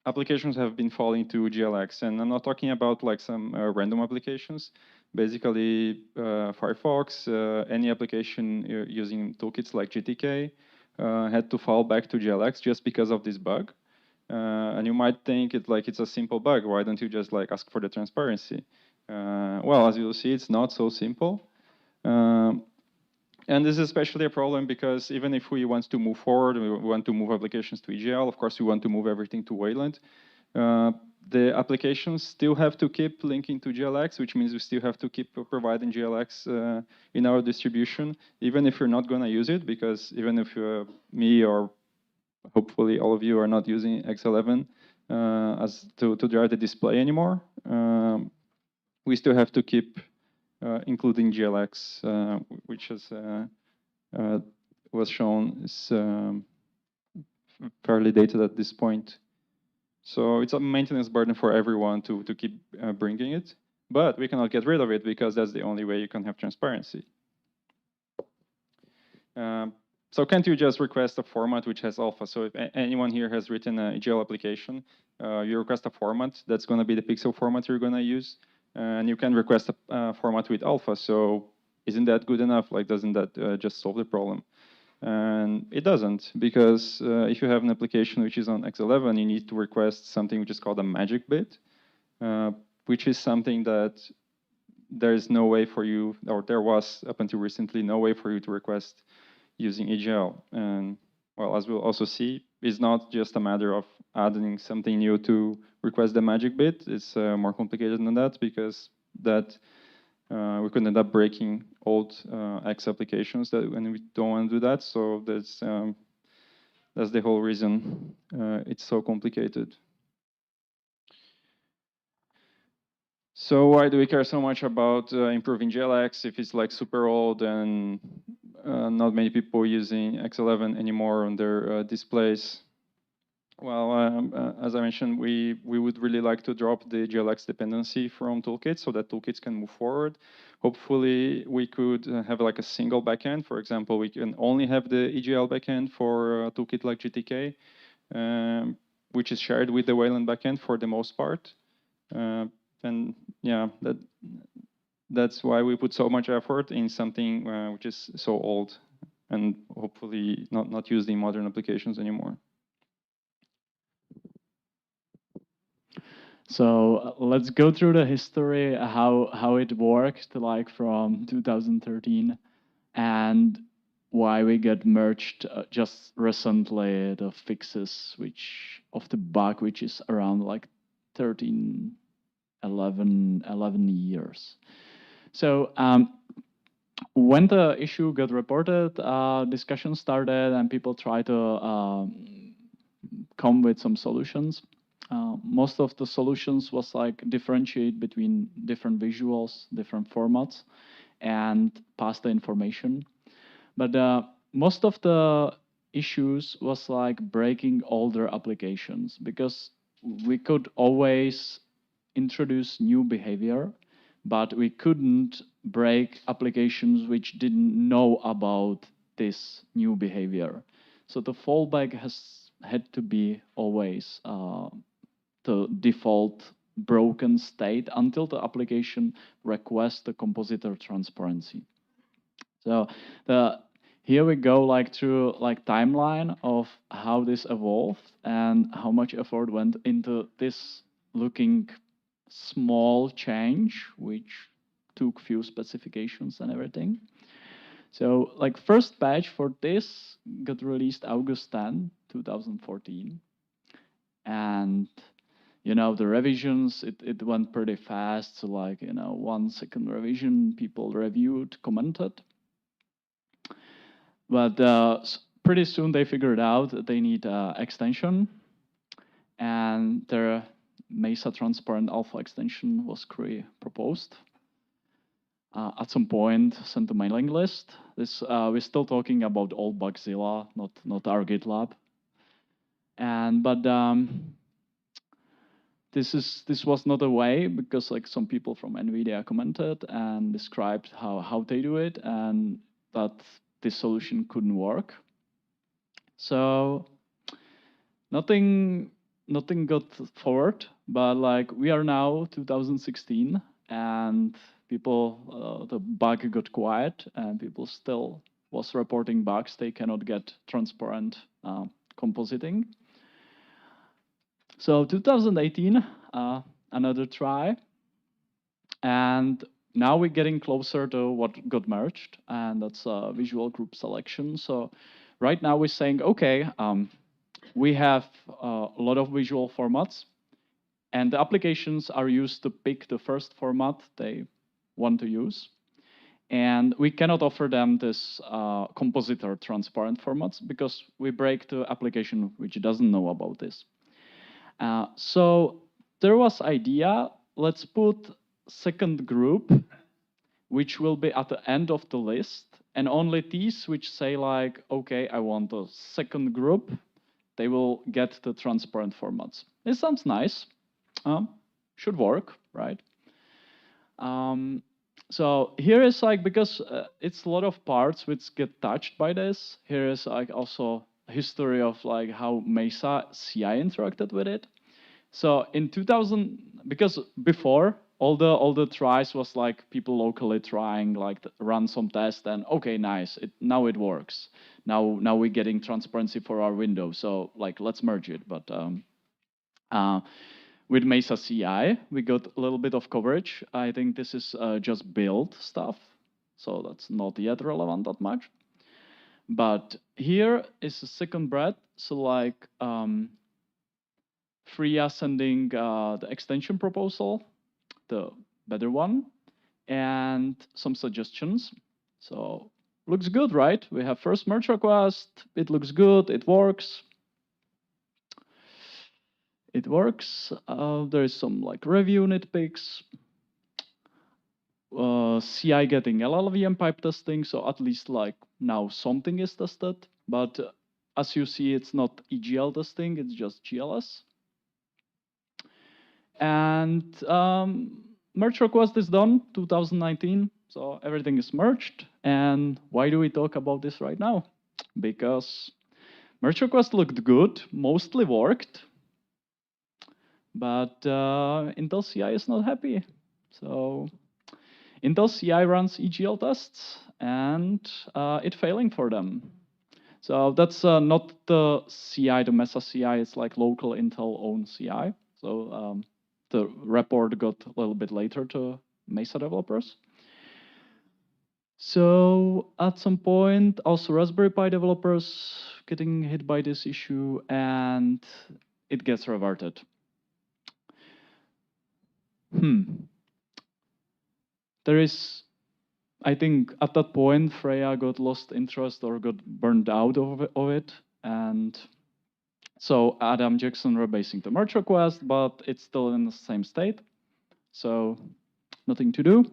applications have been falling to GLX, and I'm not talking about like some random applications. Basically, Firefox, any application using toolkits like GTK had to fall back to GLX just because of this bug. And you might think it's a simple bug. Why don't you just like ask for the transparency? Well, as you'll see, it's not so simple. And this is especially a problem because even if we want to move forward, we want to move applications to EGL, of course, we want to move everything to Wayland. The applications still have to keep linking to GLX, which means we still have to keep providing GLX in our distribution, even if you're not going to use it, because even if me or hopefully all of you are not using X11 as to drive the display anymore, we still have to keep including GLX, which is, was shown is fairly dated at this point. So it's a maintenance burden for everyone to keep bringing it. But we cannot get rid of it because that's the only way you can have transparency. So can't you just request a format which has alpha? So if anyone here has written an EGL application, you request a format, that's going to be the pixel format you're going to use. And you can request a format with alpha. So isn't that good enough? Like, doesn't that just solve the problem? And it doesn't, because if you have an application which is on X11, you need to request something which is called a magic bit, which is something that there is no way for you, or there was up until recently, no way for you to request using EGL. And well, as we'll also see, it's not just a matter of adding something new to request the magic bit. It's more complicated than that, because that we could end up breaking old X applications and we don't want to do that. So that's the whole reason it's so complicated. So why do we care so much about improving GLX if it's like super old and not many people using X11 anymore on their displays? Well, as I mentioned, we would really like to drop the GLX dependency from toolkits so that toolkits can move forward. Hopefully, we could have like a single backend. For example, we can only have the EGL backend for a toolkit like GTK, which is shared with the Wayland backend for the most part. And yeah, that's why we put so much effort in something which is so old and hopefully not used in modern applications anymore. So let's go through the history, how it worked, like from 2013, and why we got merged just recently, the fixes of the bug, which is around like 13, 11 years. So when the issue got reported, discussion started and people tried to come with some solutions. Most of the solutions was like differentiate between different visuals, different formats, and pass the information. But most of the issues was like breaking older applications, because we could always introduce new behavior, but we couldn't break applications which didn't know about this new behavior. So the fallback had to be always the default broken state until the application requests the compositor transparency. So here we go like through like timeline of how this evolved and how much effort went into this looking small change, which took few specifications and everything. So like first patch for this got released August 10, 2014. And you know, the revisions, it went pretty fast. So like, you know, 1 second revision, people reviewed, commented. But pretty soon they figured out that they need extension, and their Mesa transparent alpha extension was proposed. At some point, sent to mailing list. This we're still talking about old Bugzilla, not our GitLab. And but this was not a way, because like some people from NVIDIA commented and described how they do it, and that this solution couldn't work. So nothing got forward, but like we are now 2016, and people the bug got quiet, and people still was reporting bugs. They cannot get transparent compositing. So 2018, another try, and now we're getting closer to what got merged, and that's visual group selection. So right now we're saying, okay, we have a lot of visual formats, and the applications are used to pick the first format they want to use. And we cannot offer them this compositor transparent formats, because we break the application which doesn't know about this. So there was idea, let's put second group, which will be at the end of the list, and only these which say like, okay, I want a second group, they will get the transparent formats. It sounds nice, should work, right? So here is like, because it's a lot of parts which get touched by this, here is like also history of like how Mesa CI interacted with it. So in 2000, because before all the tries was like people locally trying like run some test and okay, nice, now it works. Now we're getting transparency for our window. So like let's merge it. But with Mesa CI, we got a little bit of coverage. I think this is just build stuff, so that's not yet relevant that much. But here is a second breadth. So like Freya sending the extension proposal, the better one, and some suggestions. So looks good, right? We have first merge request. It looks good. It works. It works. There is some like review nitpicks. CI getting LLVM pipe testing, so at least like now something is tested. But as you see, it's not EGL testing, it's just GLS. And merge request is done, 2019, so everything is merged. And why do we talk about this right now? Because merge request looked good, mostly worked, but Intel CI is not happy. So Intel CI runs EGL tests, and it's failing for them. So that's not the CI, the Mesa CI, it's like local Intel owned CI. So the report got a little bit later to Mesa developers. So at some point, also Raspberry Pi developers getting hit by this issue, and it gets reverted. There is, I think at that point, Freya got lost interest or got burned out of it. And so Adam Jackson rebasing the merge request, but it's still in the same state. So nothing to do.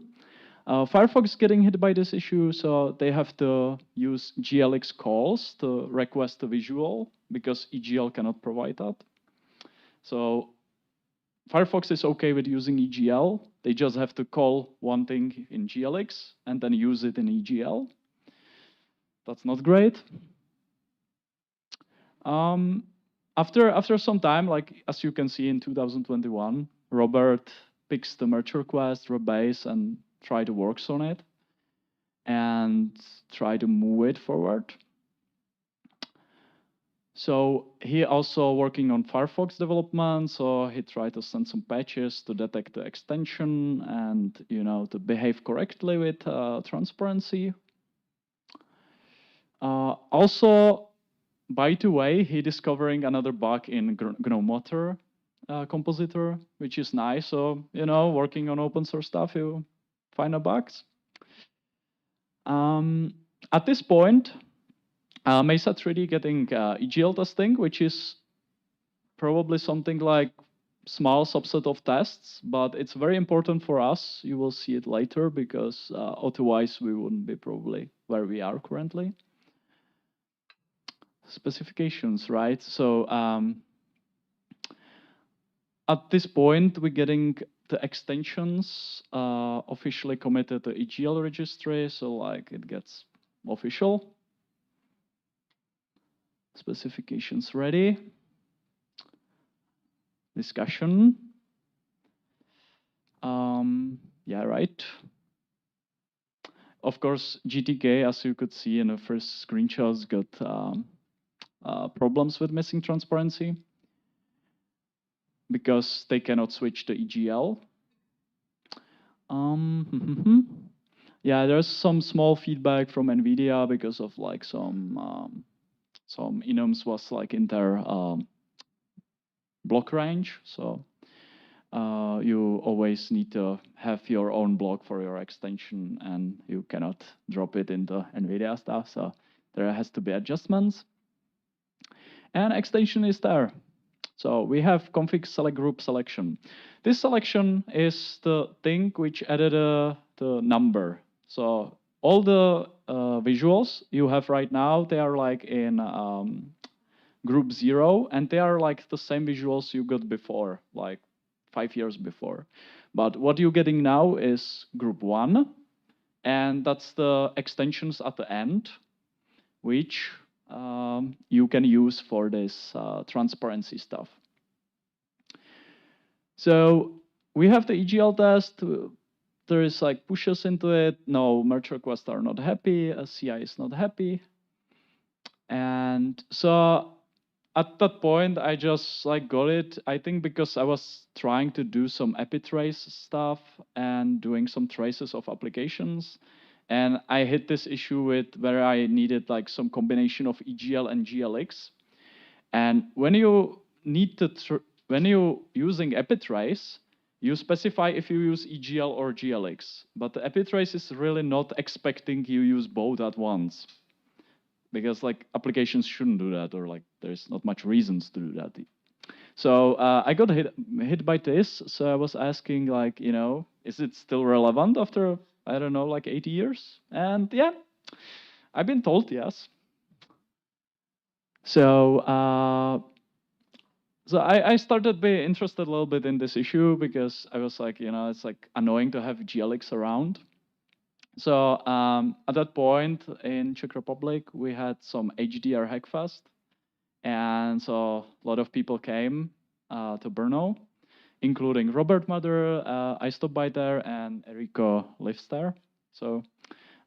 Firefox getting hit by this issue, so they have to use GLX calls to request a visual because EGL cannot provide that. So Firefox is okay with using EGL. They just have to call one thing in GLX and then use it in EGL. That's not great. After some time, like as you can see in 2021, Robert picks the merge request, rebase, and try to work on it and try to move it forward. So he also working on Firefox development. So he tried to send some patches to detect the extension and to behave correctly with transparency. Also, by the way, he discovering another bug in GNOME compositor, which is nice. So working on open source stuff, you find the bugs. At this point, Mesa 3D getting EGL testing, which is probably something like small subset of tests, but it's very important for us. You will see it later because otherwise we wouldn't be probably where we are currently. Specifications, right? So at this point, we're getting the extensions officially committed to EGL registry, so like it gets official. Specifications ready. Discussion. Yeah, right. Of course, GTK, as you could see in the first screenshots, got problems with missing transparency because they cannot switch to EGL. Yeah, there's some small feedback from NVIDIA because of like some enums was like in their block range. So you always need to have your own block for your extension and you cannot drop it into NVIDIA stuff. So there has to be adjustments. And extension is there. So we have config select group selection. This selection is the thing which added the number. So all the visuals you have right now, they are like in group 0, and they are like the same visuals you got before, like 5 years before. But what you're getting now is group 1, and that's the extensions at the end, which you can use for this transparency stuff. So we have the EGL test. There is like pushes into it. No, merge requests are not happy. CI is not happy. And so at that point, I just like got it. I think because I was trying to do some epitrace stuff and doing some traces of applications. And I hit this issue with where I needed like some combination of EGL and GLX. And when you need to, when you're using epitrace, you specify if you use EGL or GLX. But the epitrace is really not expecting you use both at once, because like applications shouldn't do that, or like there's not much reasons to do that. So I got hit by this. So I was asking, like, you know, is it still relevant after, I don't know, like 80 years? And yeah, I've been told yes. So I started being interested a little bit in this issue because I was like, you know, it's like annoying to have GLX around. So at that point in Czech Republic, we had some HDR Hackfest. And so a lot of people came to Brno, including Robert Mother. I stopped by there, and Enrico lives there. So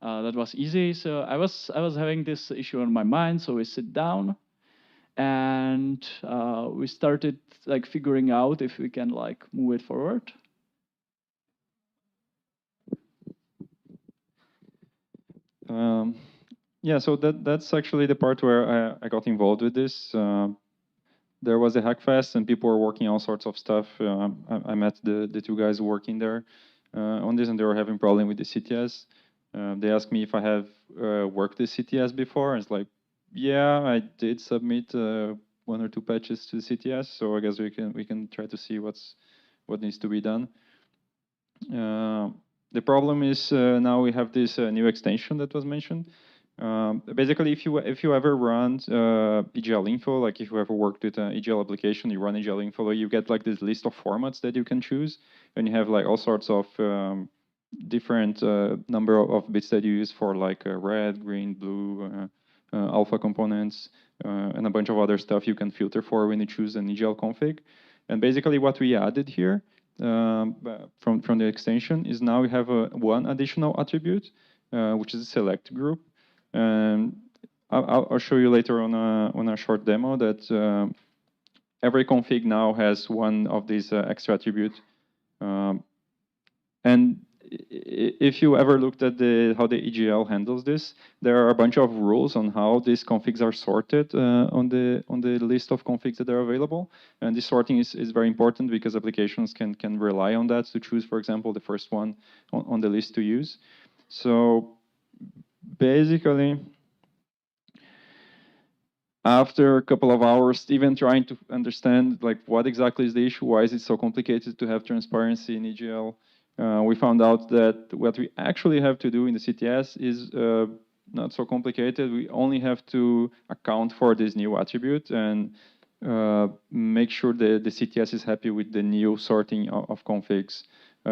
that was easy. So I was having this issue on my mind. So we sit down, and we started like figuring out if we can like move it forward. Yeah, so that's actually the part where I got involved with this. There was a Hackfest, and people were working all sorts of stuff. I met the two guys working there on this, and they were having problem with the CTS. They asked me if I have worked the CTS before. And it's like, yeah, I did submit 1 or 2 patches to the CTS, so I guess we can try to see what needs to be done. The problem is now we have this new extension that was mentioned. Basically, if you ever run EGL info, like if you ever worked with an EGL application, you run EGL info, you get like this list of formats that you can choose, and you have like all sorts of different number of bits that you use for like red, green, blue, alpha components, and a bunch of other stuff you can filter for when you choose an EGL config. And basically, what we added here from the extension is now we have one additional attribute, which is a select group. And I'll show you later on a short demo that every config now has one of these extra attributes. And if you ever looked at how the EGL handles this, there are a bunch of rules on how these configs are sorted on the list of configs that are available. And this sorting is very important because applications can rely on that to choose, for example, the first one on the list to use. So basically, after a couple of hours, even trying to understand like what exactly is the issue, why is it so complicated to have transparency in EGL, we found out that what we actually have to do in the CTS is not so complicated. We only have to account for this new attribute and make sure that the CTS is happy with the new sorting of configs.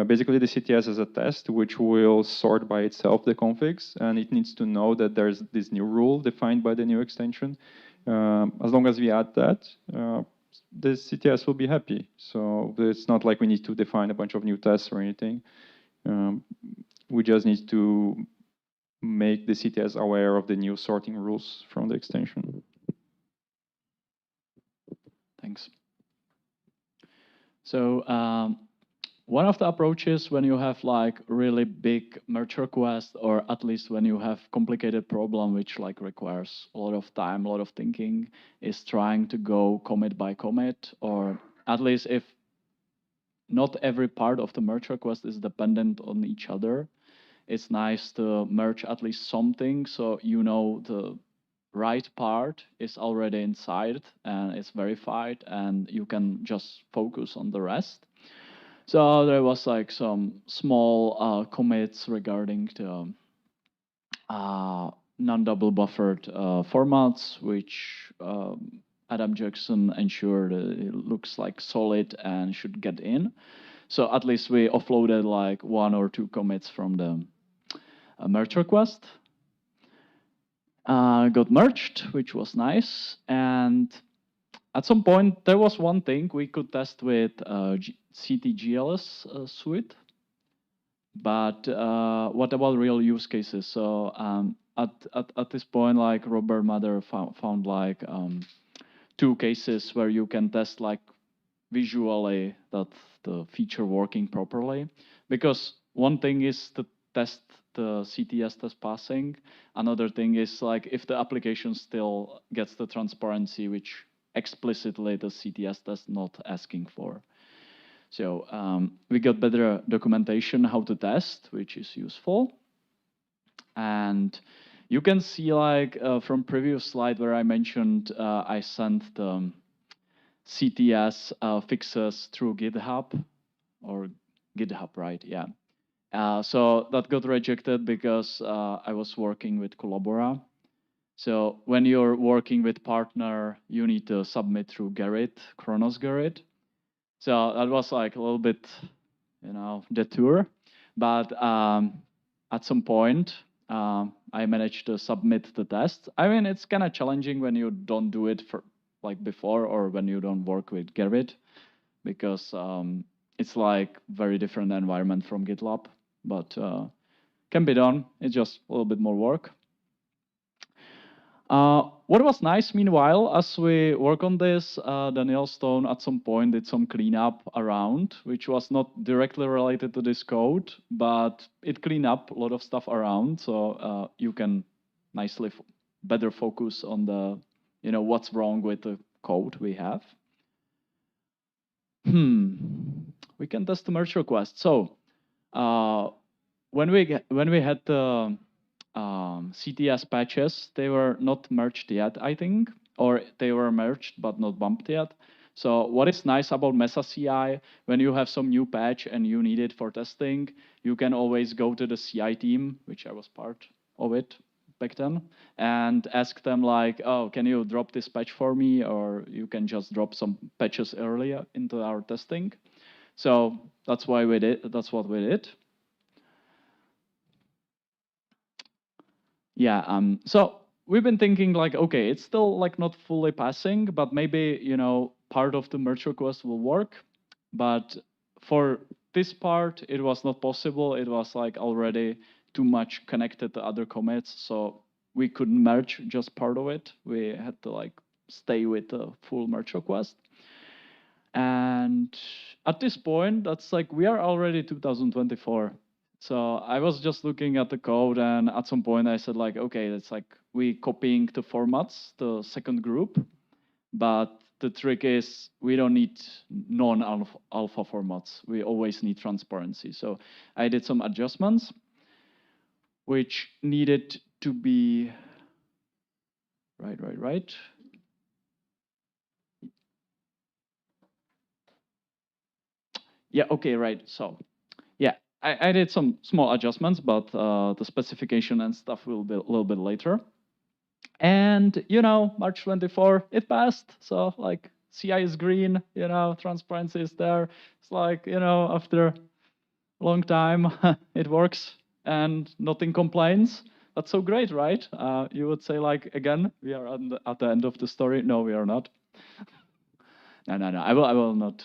Basically, the CTS is a test which will sort by itself the configs, and it needs to know that there's this new rule defined by the new extension. As long as we add that, the CTS will be happy. So it's not like we need to define a bunch of new tests or anything. We just need to make the CTS aware of the new sorting rules from the extension. Thanks. So one of the approaches when you have like really big merge requests, or at least when you have complicated problem which like requires a lot of time, a lot of thinking, is trying to go commit by commit, or at least if not every part of the merge request is dependent on each other, it's nice to merge at least something so you know the right part is already inside and it's verified and you can just focus on the rest. So there was like some small commits regarding the non-double buffered formats, which Adam Jackson ensured it looks like solid and should get in. So at least we offloaded like 1 or 2 commits from the merge request. Got merged, which was nice. And at some point, there was one thing we could test with CTGLS suite. But what about real use cases? So at this point, like Robert Mather found like 2 cases where you can test like visually that the feature working properly. Because one thing is to test the CTS test passing. Another thing is like if the application still gets the transparency, which explicitly the CTS test not asking for. So we got better documentation how to test, which is useful. And you can see like from previous slide where I mentioned I sent the CTS fixes through GitHub or GitHub, right? Yeah. So that got rejected because I was working with Collabora. So when you're working with partner, you need to submit through Gerrit, Kronos Gerrit. So that was like a little bit, you know, detour. But at some point, I managed to submit the test. I mean, it's kind of challenging when you don't do it for like before or when you don't work with Gerrit, because it's like very different environment from GitLab, but can be done. It's just a little bit more work. What was nice, meanwhile, as we work on this, Daniel Stone at some point did some cleanup around, which was not directly related to this code, but it cleaned up a lot of stuff around, so you can nicely better focus on the, you know, what's wrong with the code we have. We can test the merge request. So when we had the CTS patches, they were not merged yet, I think, or they were merged but not bumped yet. So what is nice about Mesa CI, when you have some new patch and you need it for testing, you can always go to the CI team, which I was part of it back then, and ask them like, oh, can you drop this patch for me? Or you can just drop some patches earlier into our testing. So that's why we did, that's what we did. Yeah, so we've been thinking like, okay, it's still like not fully passing, but maybe, you know, part of the merge request will work. But for this part, it was not possible. It was like already too much connected to other commits. So we couldn't merge just part of it. We had to like stay with the full merge request. And at this point, that's like, we are already 2024. So I was just looking at the code, and at some point I said like, okay, it's like we copying the formats, the second group, but the trick is we don't need non-alpha formats. We always need transparency. So I did some adjustments, which needed to be right. Yeah, okay, right. So yeah, I did some small adjustments, but the specification and stuff will be a little bit later. And, you know, March 24, it passed. So like CI is green, you know, transparency is there. It's like, you know, after a long time, it works and nothing complains. That's so great, right? You would say like, again, we are at the end of the story. No, we are not. No. I will not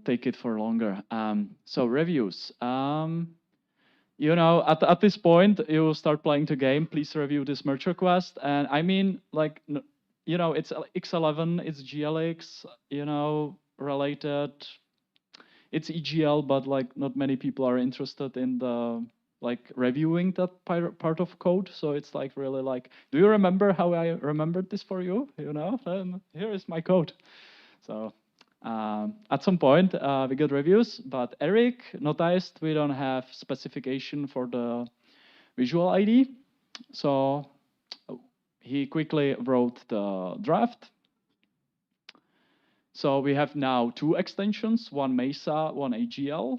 take it for longer. So reviews. You know, at this point, you start playing the game. Please review this merge request. And I mean, like, you know, it's X11, it's GLX, you know, related. It's EGL, but like not many people are interested in the like reviewing that part of code. So it's like really like, do you remember how I remembered this for you? You know, and here is my code. So at some point, we got reviews, but Eric noticed we don't have specification for the visual ID. So he quickly wrote the draft. So we have now 2 extensions, one Mesa, one AGL.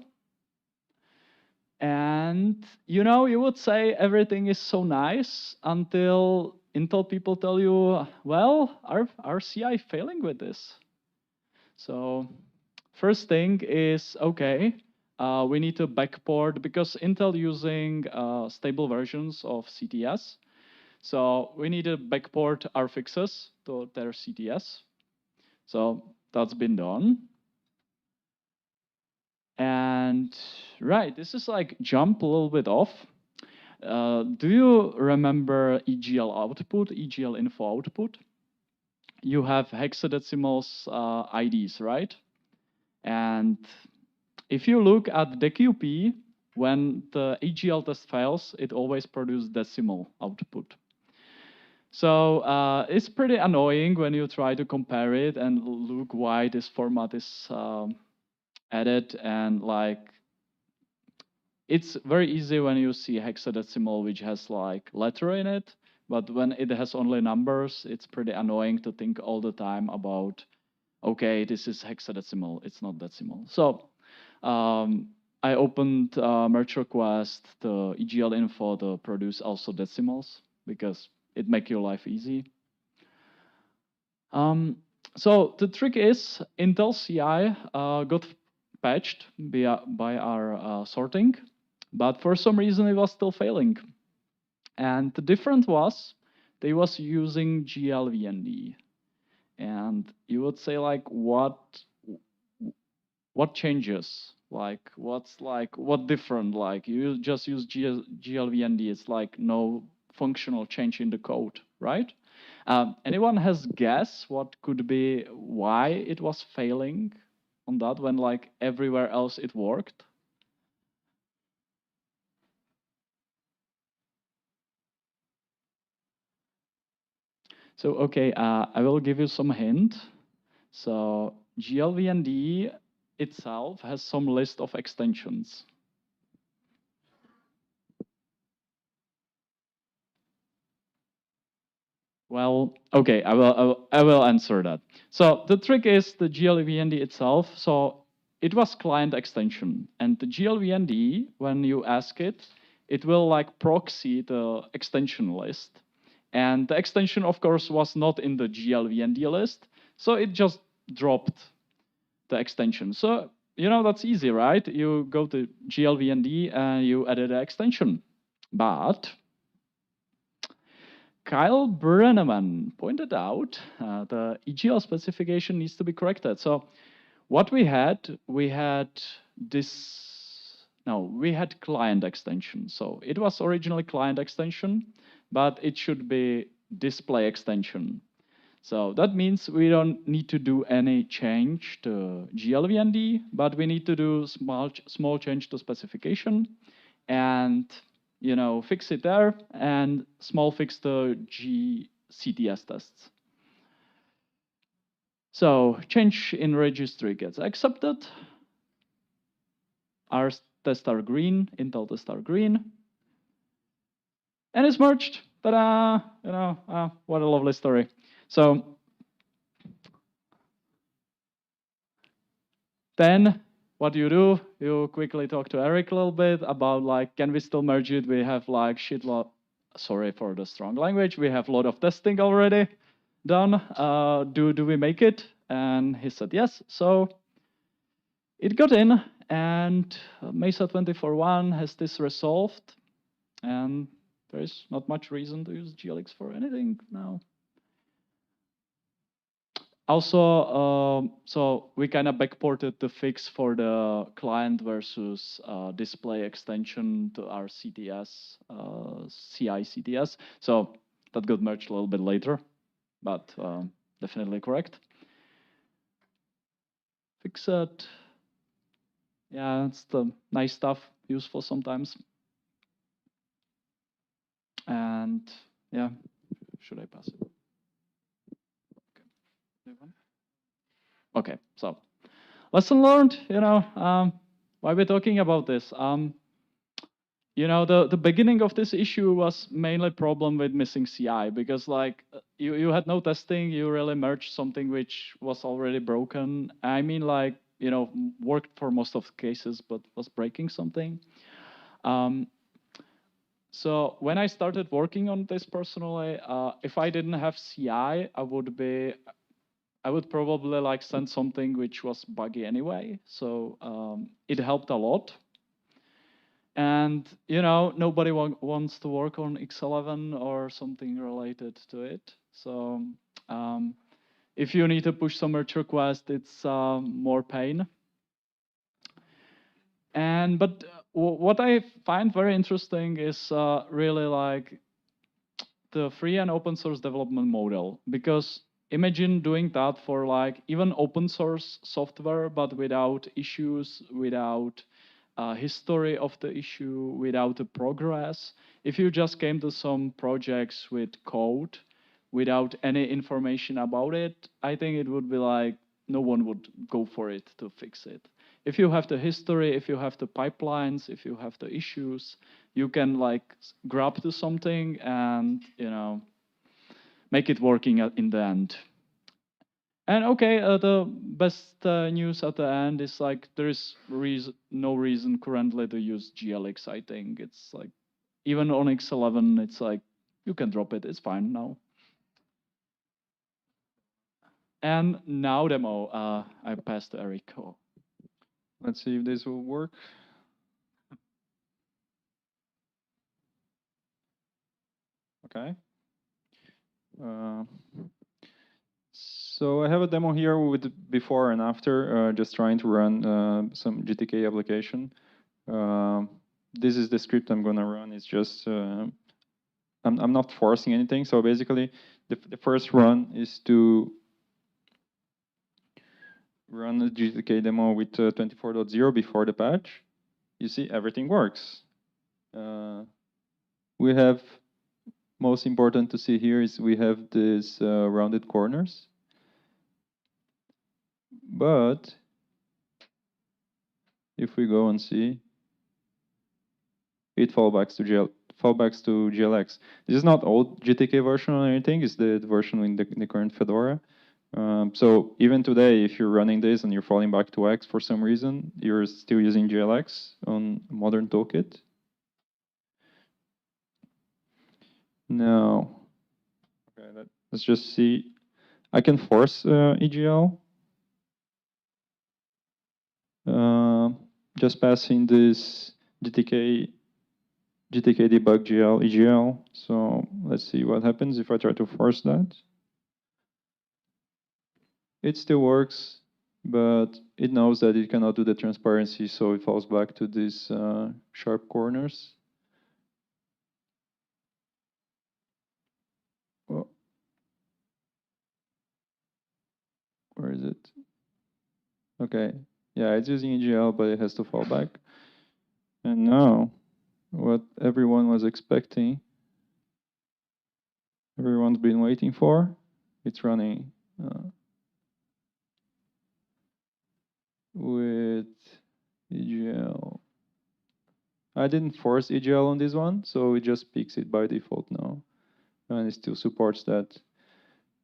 And, you know, you would say everything is so nice until Intel people tell you, well, our CI failing with this. So first thing is, okay, we need to backport because Intel using stable versions of CTS. So we need to backport our fixes to their CTS. So that's been done. And right, this is like jump a little bit off. Do you remember EGL output, EGL info output? You have hexadecimals IDs, right? And if you look at the QP, when the EGL test fails, it always produces decimal output. So it's pretty annoying when you try to compare it and look why this format is added, and like it's very easy when you see hexadecimal which has like letter in it, but when it has only numbers, it's pretty annoying to think all the time about, okay, this is hexadecimal, it's not decimal. So I opened merge request to EGL info to produce also decimals because it makes your life easy. So the trick is Intel CI got patched by our sorting, but for some reason it was still failing. And the difference was they was using GLVND. And you would say like, what changes? Like, what different? Like, you just use GLVND, it's like no functional change in the code, right? Anyone has guess what could be why it was failing on that when like everywhere else it worked? So, okay, I will give you some hint. So GLVND itself has some list of extensions. Well, okay, I will answer that. So the trick is the GLVND itself. So it was client extension, and the GLVND, when you ask it, it will like proxy the extension list. And the extension, of course, was not in the GLVND list, so it just dropped the extension. So, you know, that's easy, right? You go to GLVND and you added an extension. But Kyle Brenneman pointed out the EGL specification needs to be corrected. So what we had client extension. So it was originally client extension, but it should be display extension. So that means we don't need to do any change to GLVND, but we need to do small change to specification and, you know, fix it there, and small fix to GCTS tests. So change in registry gets accepted. Our tests are green, Intel tests are green, and it's merged. Ta-da! You know, what a lovely story. So then what you do, you quickly talk to Eric a little bit about like, can we still merge it? We have like shitload, sorry for the strong language, we have a lot of testing already done. Do we make it? And he said yes. So it got in, and Mesa 24.1 has this resolved, and there is not much reason to use GLX for anything now. Also, so we kind of backported the fix for the client versus display extension to our CTS, CI CTS. So that got merged a little bit later, but definitely correct. Fix it. Yeah, it's the nice stuff, useful sometimes. And yeah, should I pass it? Okay, so lesson learned, you know, why we're talking about this. You know, the beginning of this issue was mainly problem with missing CI, because like you had no testing, you really merged something which was already broken. I mean, like, you know, worked for most of the cases, but was breaking something. So when I started working on this personally, if I didn't have CI, I would probably like send something which was buggy anyway. So it helped a lot. And nobody wants to work on X11 or something related to it. So if you need to push some merge request, it's more pain. But what I find very interesting is really like the free and open source development model, because imagine doing that for like even open source software, but without issues, without history of the issue, without the progress. If you just came to some projects with code without any information about it, I think it would be like no one would go for it to fix it. If you have the history, if you have the pipelines, if you have the issues, you can like grab to something and make it working in the end. And okay, the best news at the end is like there is no reason currently to use GLX. I think it's like even on X11, it's like you can drop it. It's fine now. And now demo, I pass to Eric. Let's see if this will work. Okay. So I have a demo here with before and after, just trying to run some GTK application. This is the script I'm going to run. It's just, I'm not forcing anything. So basically, the first run is to run a GTK demo with 24.0 before the patch. You see, everything works. We have, most important to see here is we have these rounded corners. But if we go and see, it fallbacks to GLX. This is not old GTK version or anything. It's the version in the current Fedora. So even today, if you're running this and you're falling back to X for some reason, you're still using GLX on modern toolkit. Now, okay, let's just see. I can force EGL. Just passing this GTK debug GL EGL. So let's see what happens if I try to force that. It still works, but it knows that it cannot do the transparency, so it falls back to these sharp corners. Oh. Where is it? Okay. Yeah, it's using EGL, but it has to fall back. And now, what everyone was expecting, everyone's been waiting for, it's running with EGL. I didn't force EGL on this one, so it just picks it by default now. And it still supports that.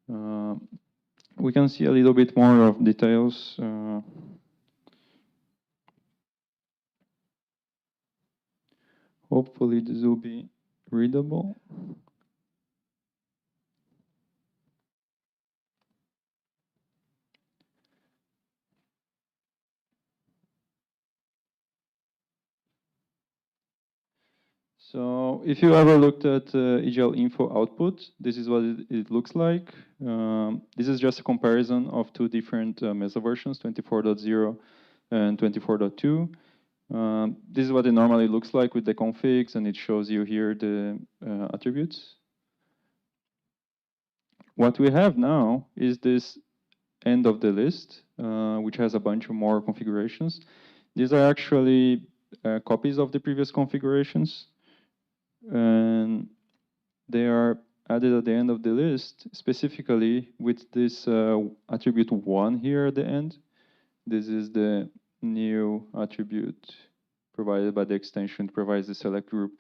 We can see a little bit more of details. Hopefully this will be readable. So if you ever looked at EGL info output, this is what it looks like. This is just a comparison of two different Mesa versions, 24.0 and 24.2. This is what it normally looks like with the configs, and it shows you here the attributes. What we have now is this end of the list, which has a bunch of more configurations. These are actually copies of the previous configurations, and they are added at the end of the list, specifically with this attribute 1 here at the end. This is the new attribute provided by the extension, provides the select group.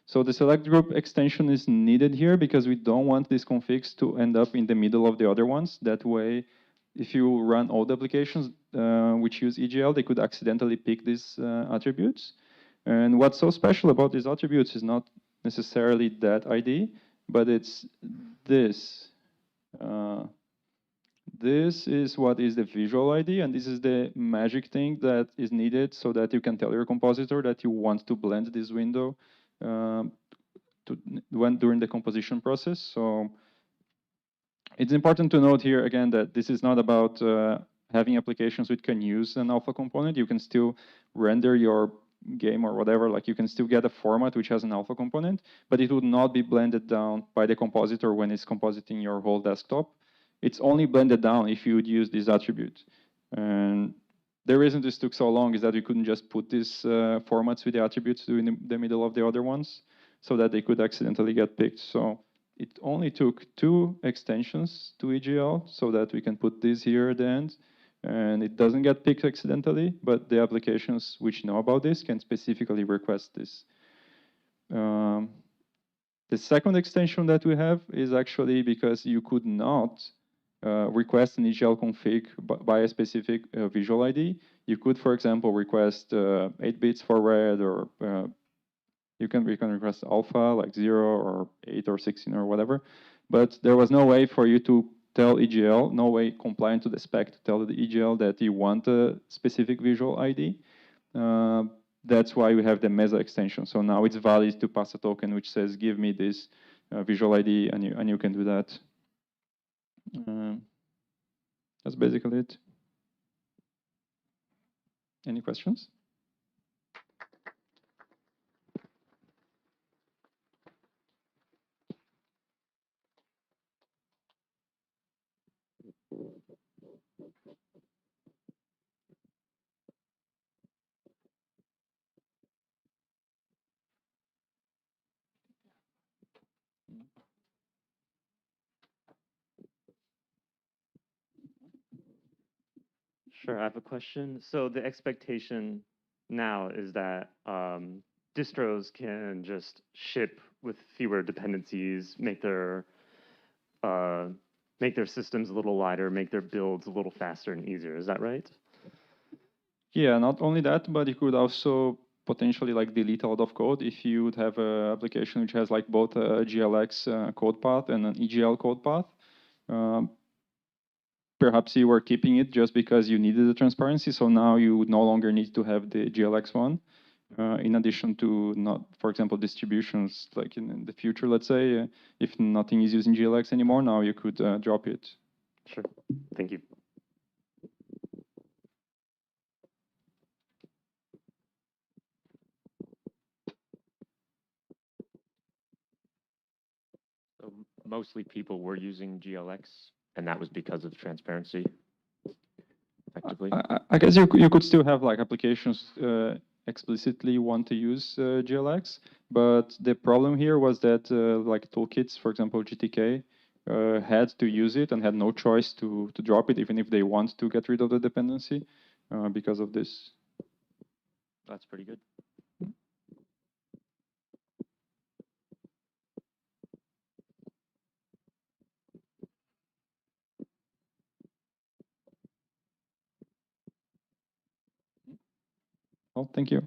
So the select group extension is needed here because we don't want these configs to end up in the middle of the other ones. That way, if you run old applications which use EGL, they could accidentally pick these attributes. And what's so special about these attributes is not necessarily that ID, but it's this. This is what is the visual ID, and this is the magic thing that is needed so that you can tell your compositor that you want to blend this window during the composition process. So it's important to note here again that this is not about having applications which can use an alpha component. You can still render your game or whatever, like you can still get a format which has an alpha component, but it would not be blended down by the compositor when it's compositing your whole desktop. It's only blended down if you would use this attribute. And the reason this took so long is that we couldn't just put these formats with the attributes in the middle of the other ones so that they could accidentally get picked. So it only took 2 extensions to EGL so that we can put this here at the end. And it doesn't get picked accidentally, but the applications which know about this can specifically request this. The second extension that we have is actually because you could not request an EGL config by a specific visual ID. You could, for example, request 8 bits for red, or you can request alpha, like 0 or 8 or 16 or whatever. But there was no way for you to tell EGL, no way compliant to the spec to tell the EGL that you want a specific visual ID. That's why we have the Mesa extension. So now it's valid to pass a token which says, give me this visual ID, and you can do that. That's basically it. Any questions? Sure, I have a question. So the expectation now is that distros can just ship with fewer dependencies, make their systems a little lighter, make their builds a little faster and easier. Is that right? Yeah, not only that, but you could also potentially like delete a lot of code if you would have an application which has like both a GLX code path and an EGL code path. Perhaps you were keeping it just because you needed the transparency, so now you would no longer need to have the GLX one. In addition to not, for example, distributions, like in the future, let's say, if nothing is using GLX anymore, now you could drop it. Sure, thank you. So mostly people were using GLX, and that was because of transparency, effectively? I guess you could still have like applications explicitly want to use GLX, but the problem here was that like toolkits, for example, GTK, had to use it and had no choice to drop it, even if they want to get rid of the dependency because of this. That's pretty good. Well, thank you.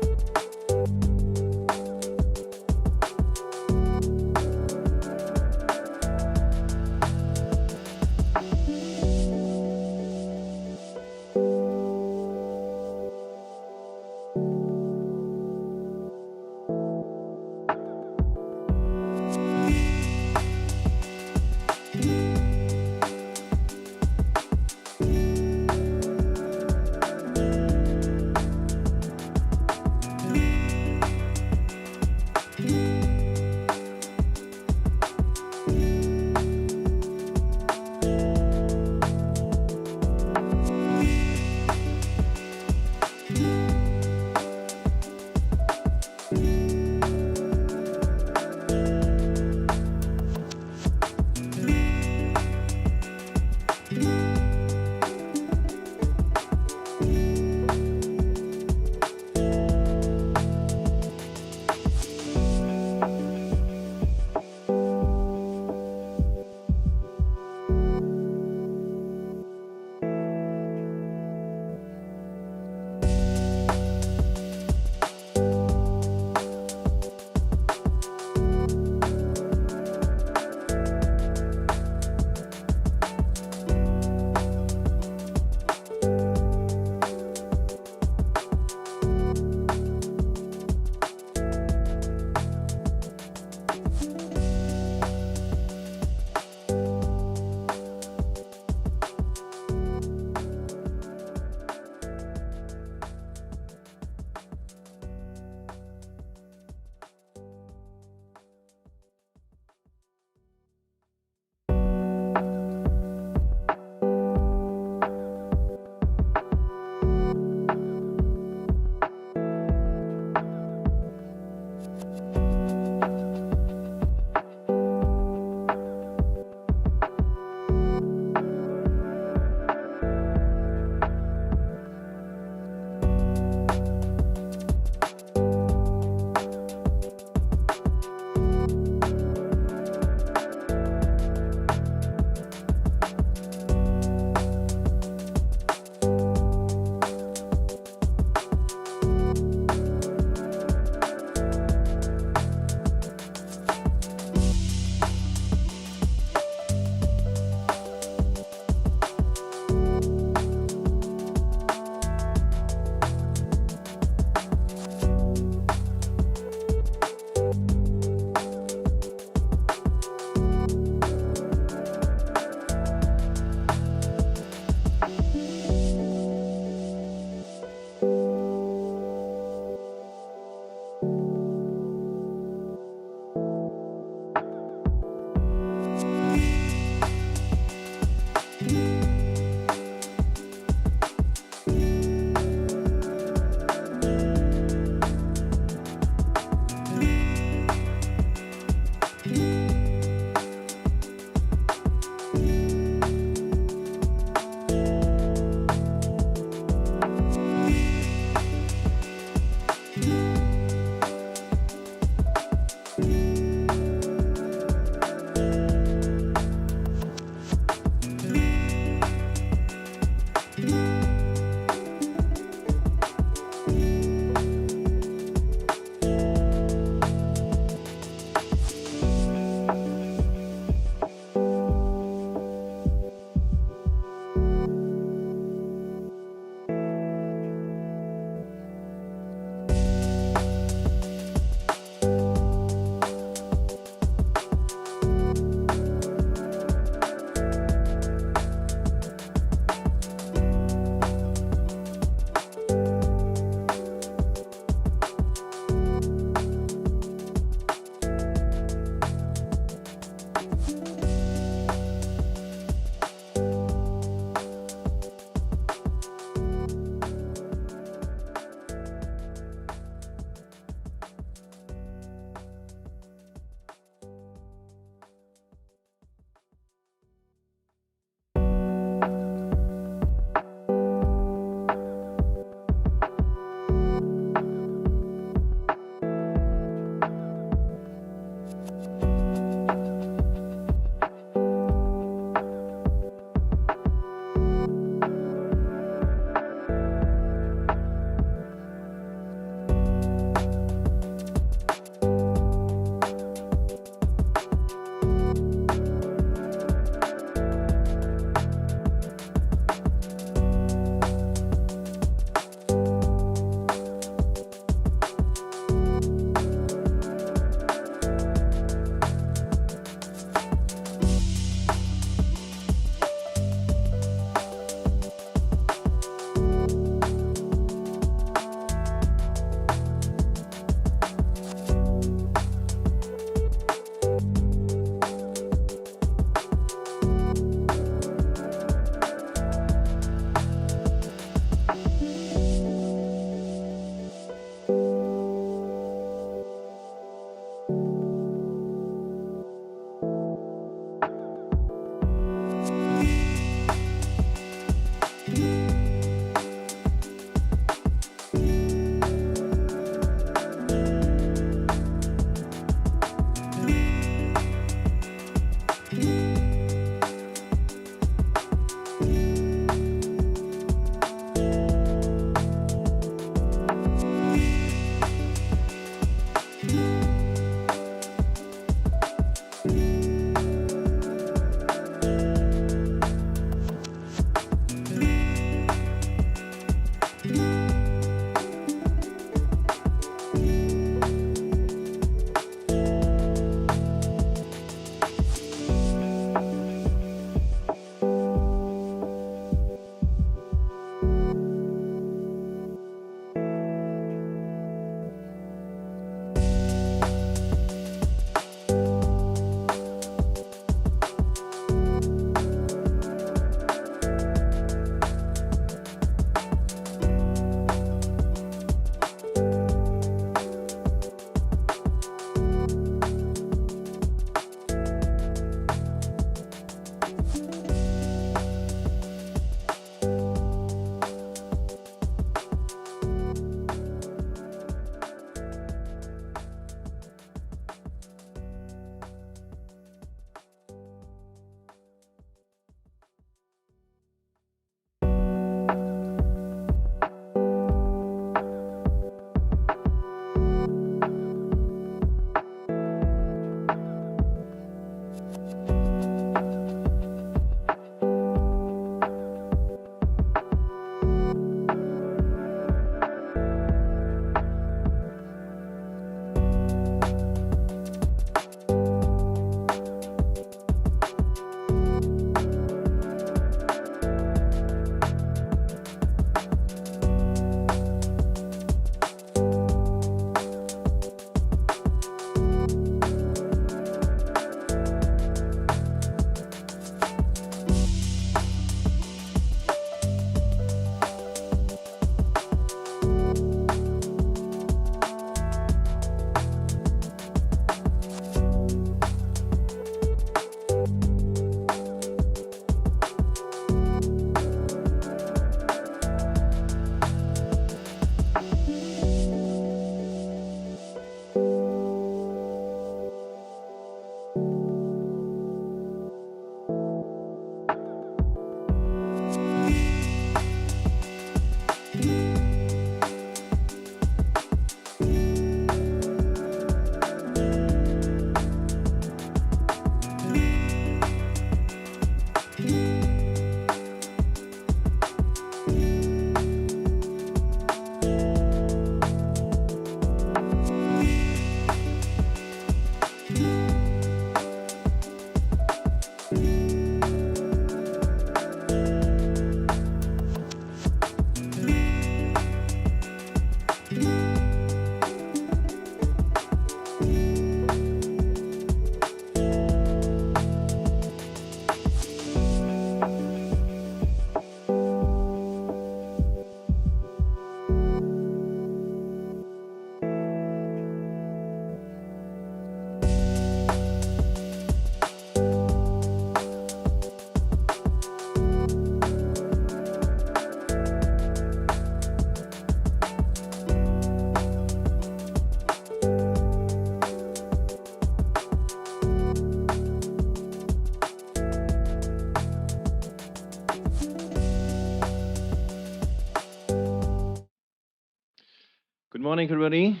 morning, everybody.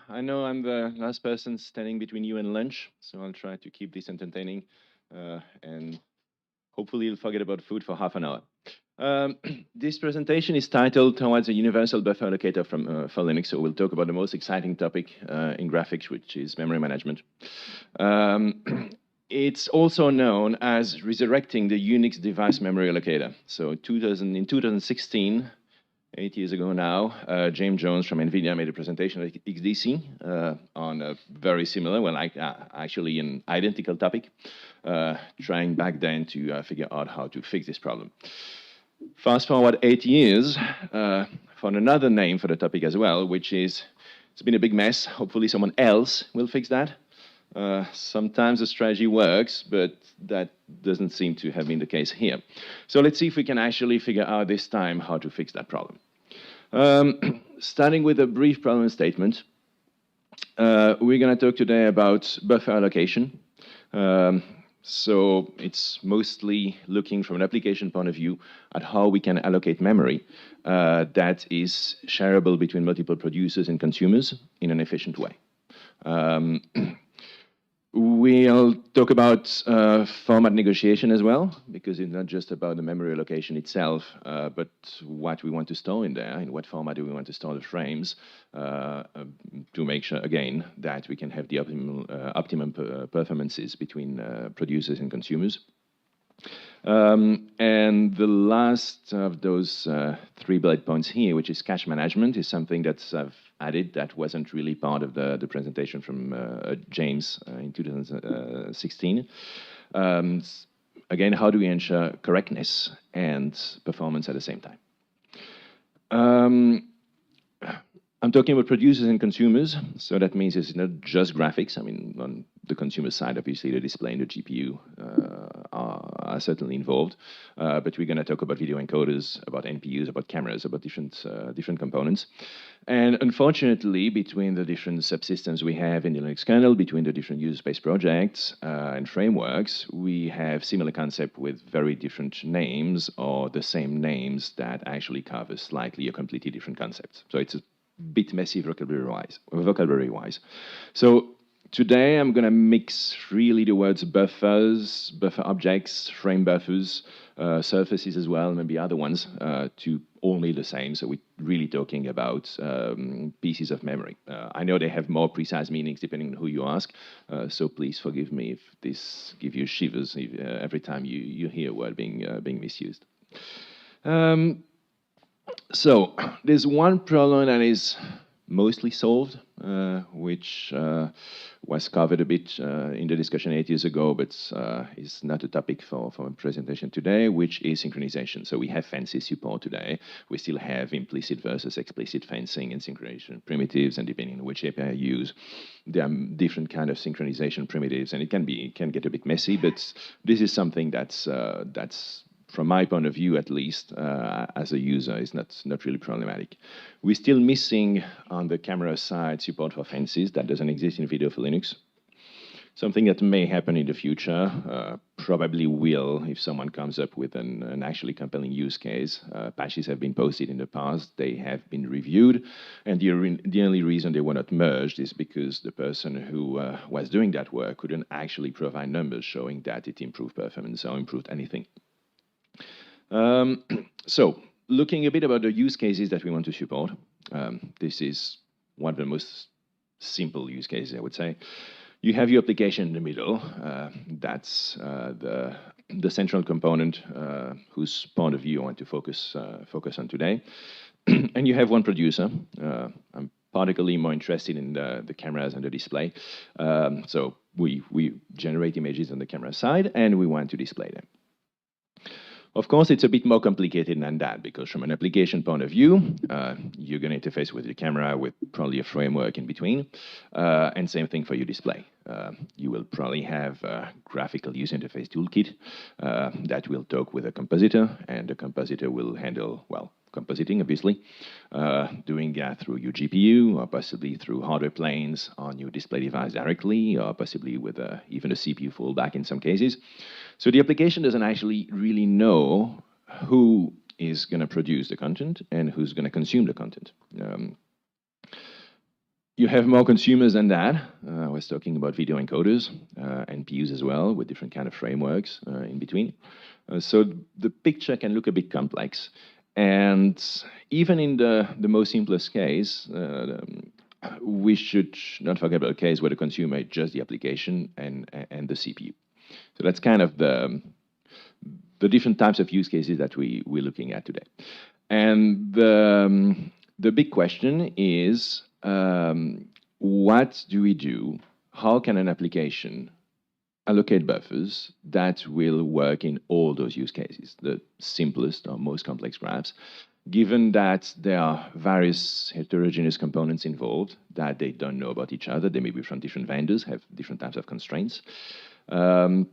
I know I'm the last person standing between you and lunch, so I'll try to keep this entertaining, and hopefully you'll forget about food for half an hour. This presentation is titled Towards a Universal Buffer Allocator for Linux, so we'll talk about the most exciting topic in graphics, which is memory management. It's also known as resurrecting the Unix device memory allocator. So in 2016, 8 years ago now, James Jones from NVIDIA made a presentation at XDC on a very similar, well, actually an identical topic, trying back then to figure out how to fix this problem. Fast forward 8 years, found another name for the topic as well, which is, it's been a big mess. Hopefully someone else will fix that. Sometimes the strategy works, but that doesn't seem to have been the case here. So let's see if we can actually figure out this time how to fix that problem. Starting with a brief problem statement, we're going to talk today about buffer allocation. So it's mostly looking from an application point of view at how we can allocate memory that is shareable between multiple producers and consumers in an efficient way. We'll talk about format negotiation as well, because it's not just about the memory allocation itself, but what we want to store in there, in what format do we want to store the frames, to make sure, again, that we can have the optimum performances between producers and consumers. And the last of those 3 bullet points here, which is cache management, is something that I've added that wasn't really part of the presentation from James in 2016. Again, how do we ensure correctness and performance at the same time? I'm talking about producers and consumers, so that means it's not just graphics. I mean, on the consumer side, obviously, the display and the GPU are certainly involved, but we're going to talk about video encoders, about NPUs, about cameras, about different components. And unfortunately, between the different subsystems we have in the Linux kernel, between the different user space projects and frameworks, we have similar concepts with very different names or the same names that actually cover slightly or completely different concepts. So it's a bit messy vocabulary-wise. So today I'm going to mix really the words buffers, buffer objects, frame buffers, surfaces as well, maybe other ones, to all mean the same. So we're really talking about pieces of memory. I know they have more precise meanings depending on who you ask, so please forgive me if this gives you shivers every time you hear a word being misused. So there's one problem that is mostly solved, which was covered a bit in the discussion 8 years ago, but is not a topic for a presentation today, which is synchronization. So we have fancy support today. We still have implicit versus explicit fencing and synchronization primitives, and depending on which API you use, there are different kind of synchronization primitives, and it can get a bit messy, but this is something that's from my point of view, at least, as a user, is not really problematic. We're still missing, on the camera side, support for fences. That doesn't exist in video for Linux. Something that may happen in the future, probably will, if someone comes up with an actually compelling use case. Patches have been posted in the past. They have been reviewed. And the only reason they were not merged is because the person who was doing that work couldn't actually provide numbers showing that it improved performance or improved anything. So, looking a bit about the use cases that we want to support, this is one of the most simple use cases, I would say. You have your application in the middle. That's the central component whose point of view I want to focus on today. And you have one producer. I'm particularly more interested in the cameras and the display. So we generate images on the camera side, and we want to display them. Of course, it's a bit more complicated than that, because from an application point of view, you're going to interface with your camera with probably a framework in between, and same thing for your display. You will probably have a graphical user interface toolkit that will talk with a compositor, and the compositor will handle, well, compositing, obviously, doing that through your GPU, or possibly through hardware planes on your display device directly, or possibly with even a CPU fallback in some cases. So the application doesn't actually really know who is going to produce the content and who's going to consume the content. You have more consumers than that. I was talking about video encoders, NPUs as well, with different kind of frameworks in between. So the picture can look a bit complex. And even in the most simplest case, we should not forget about a case where the consumer is just the application and the CPU. So that's kind of the different types of use cases that we're looking at today. And the big question is, what do we do? How can an application allocate buffers that will work in all those use cases, the simplest or most complex graphs, given that there are various heterogeneous components involved that they don't know about each other, they may be from different vendors, have different types of constraints. I've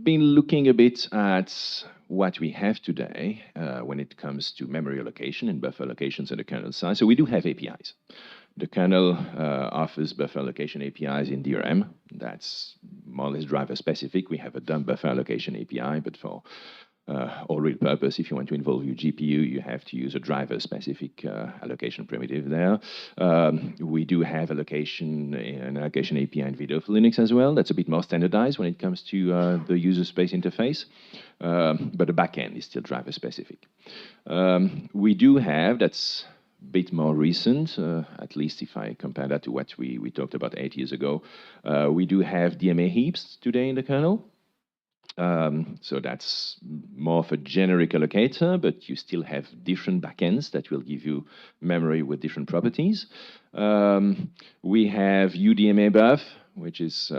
been looking a bit at what we have today when it comes to memory allocation and buffer allocations on the kernel side. So we do have APIs. The kernel offers buffer allocation APIs in DRM. That's more or less driver specific. We have a dumb buffer allocation API, but for all real purpose, if you want to involve your GPU, you have to use a driver-specific allocation primitive there. We do have an allocation API in video for Linux as well. That's a bit more standardized when it comes to the user space interface, but the backend is still driver-specific. We do have, that's a bit more recent, at least if I compare that to what we talked about 8 years ago, we do have DMA heaps today in the kernel. So that's more of a generic allocator, but you still have different backends that will give you memory with different properties. We have UDMA buff, which is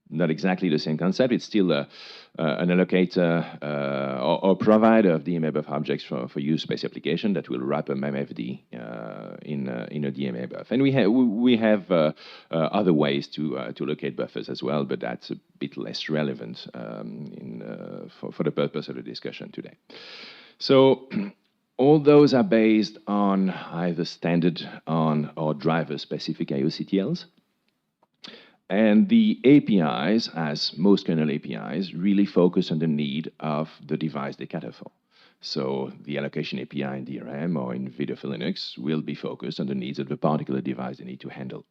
not exactly the same concept. It's still an allocator or provider of DMA buff objects for use space application that will wrap a MemFD in a DMA buff. And we have other ways to locate buffers as well, but that's a bit less relevant for the purpose of the discussion today. So all those are based on either standard or driver-specific IOCTLs. And the APIs, as most kernel APIs, really focus on the need of the device they cater for. So the allocation API in DRM or in video for Linux will be focused on the needs of the particular device they need to handle.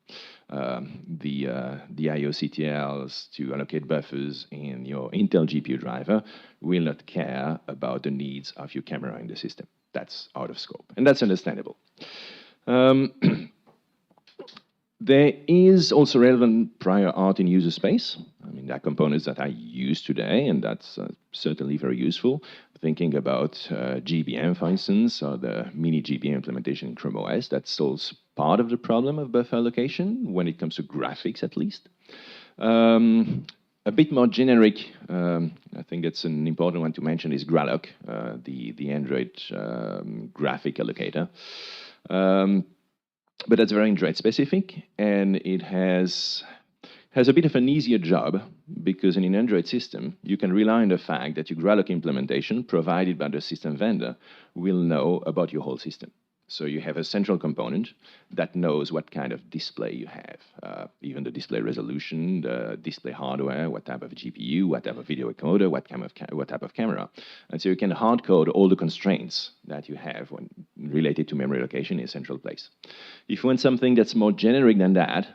The IOCTLs to allocate buffers in your Intel GPU driver will not care about the needs of your camera in the system. That's out of scope, and that's understandable. There is also relevant prior art in user space. I mean, there are components that I use today, and that's certainly very useful. Thinking about GBM, for instance, or the mini GBM implementation in Chrome OS, that solves part of the problem of buffer allocation when it comes to graphics, at least. A bit more generic, I think it's an important one to mention, is Graloc, the Android graphic allocator. But that's very Android specific, and it has a bit of an easier job because in an Android system, you can rely on the fact that your Graloc implementation provided by the system vendor will know about your whole system. So you have a central component that knows what kind of display you have, even the display resolution, the display hardware, what type of GPU, what type of video encoder, what type of camera. And so you can hard code all the constraints that you have when related to memory allocation in a central place. If you want something that's more generic than that,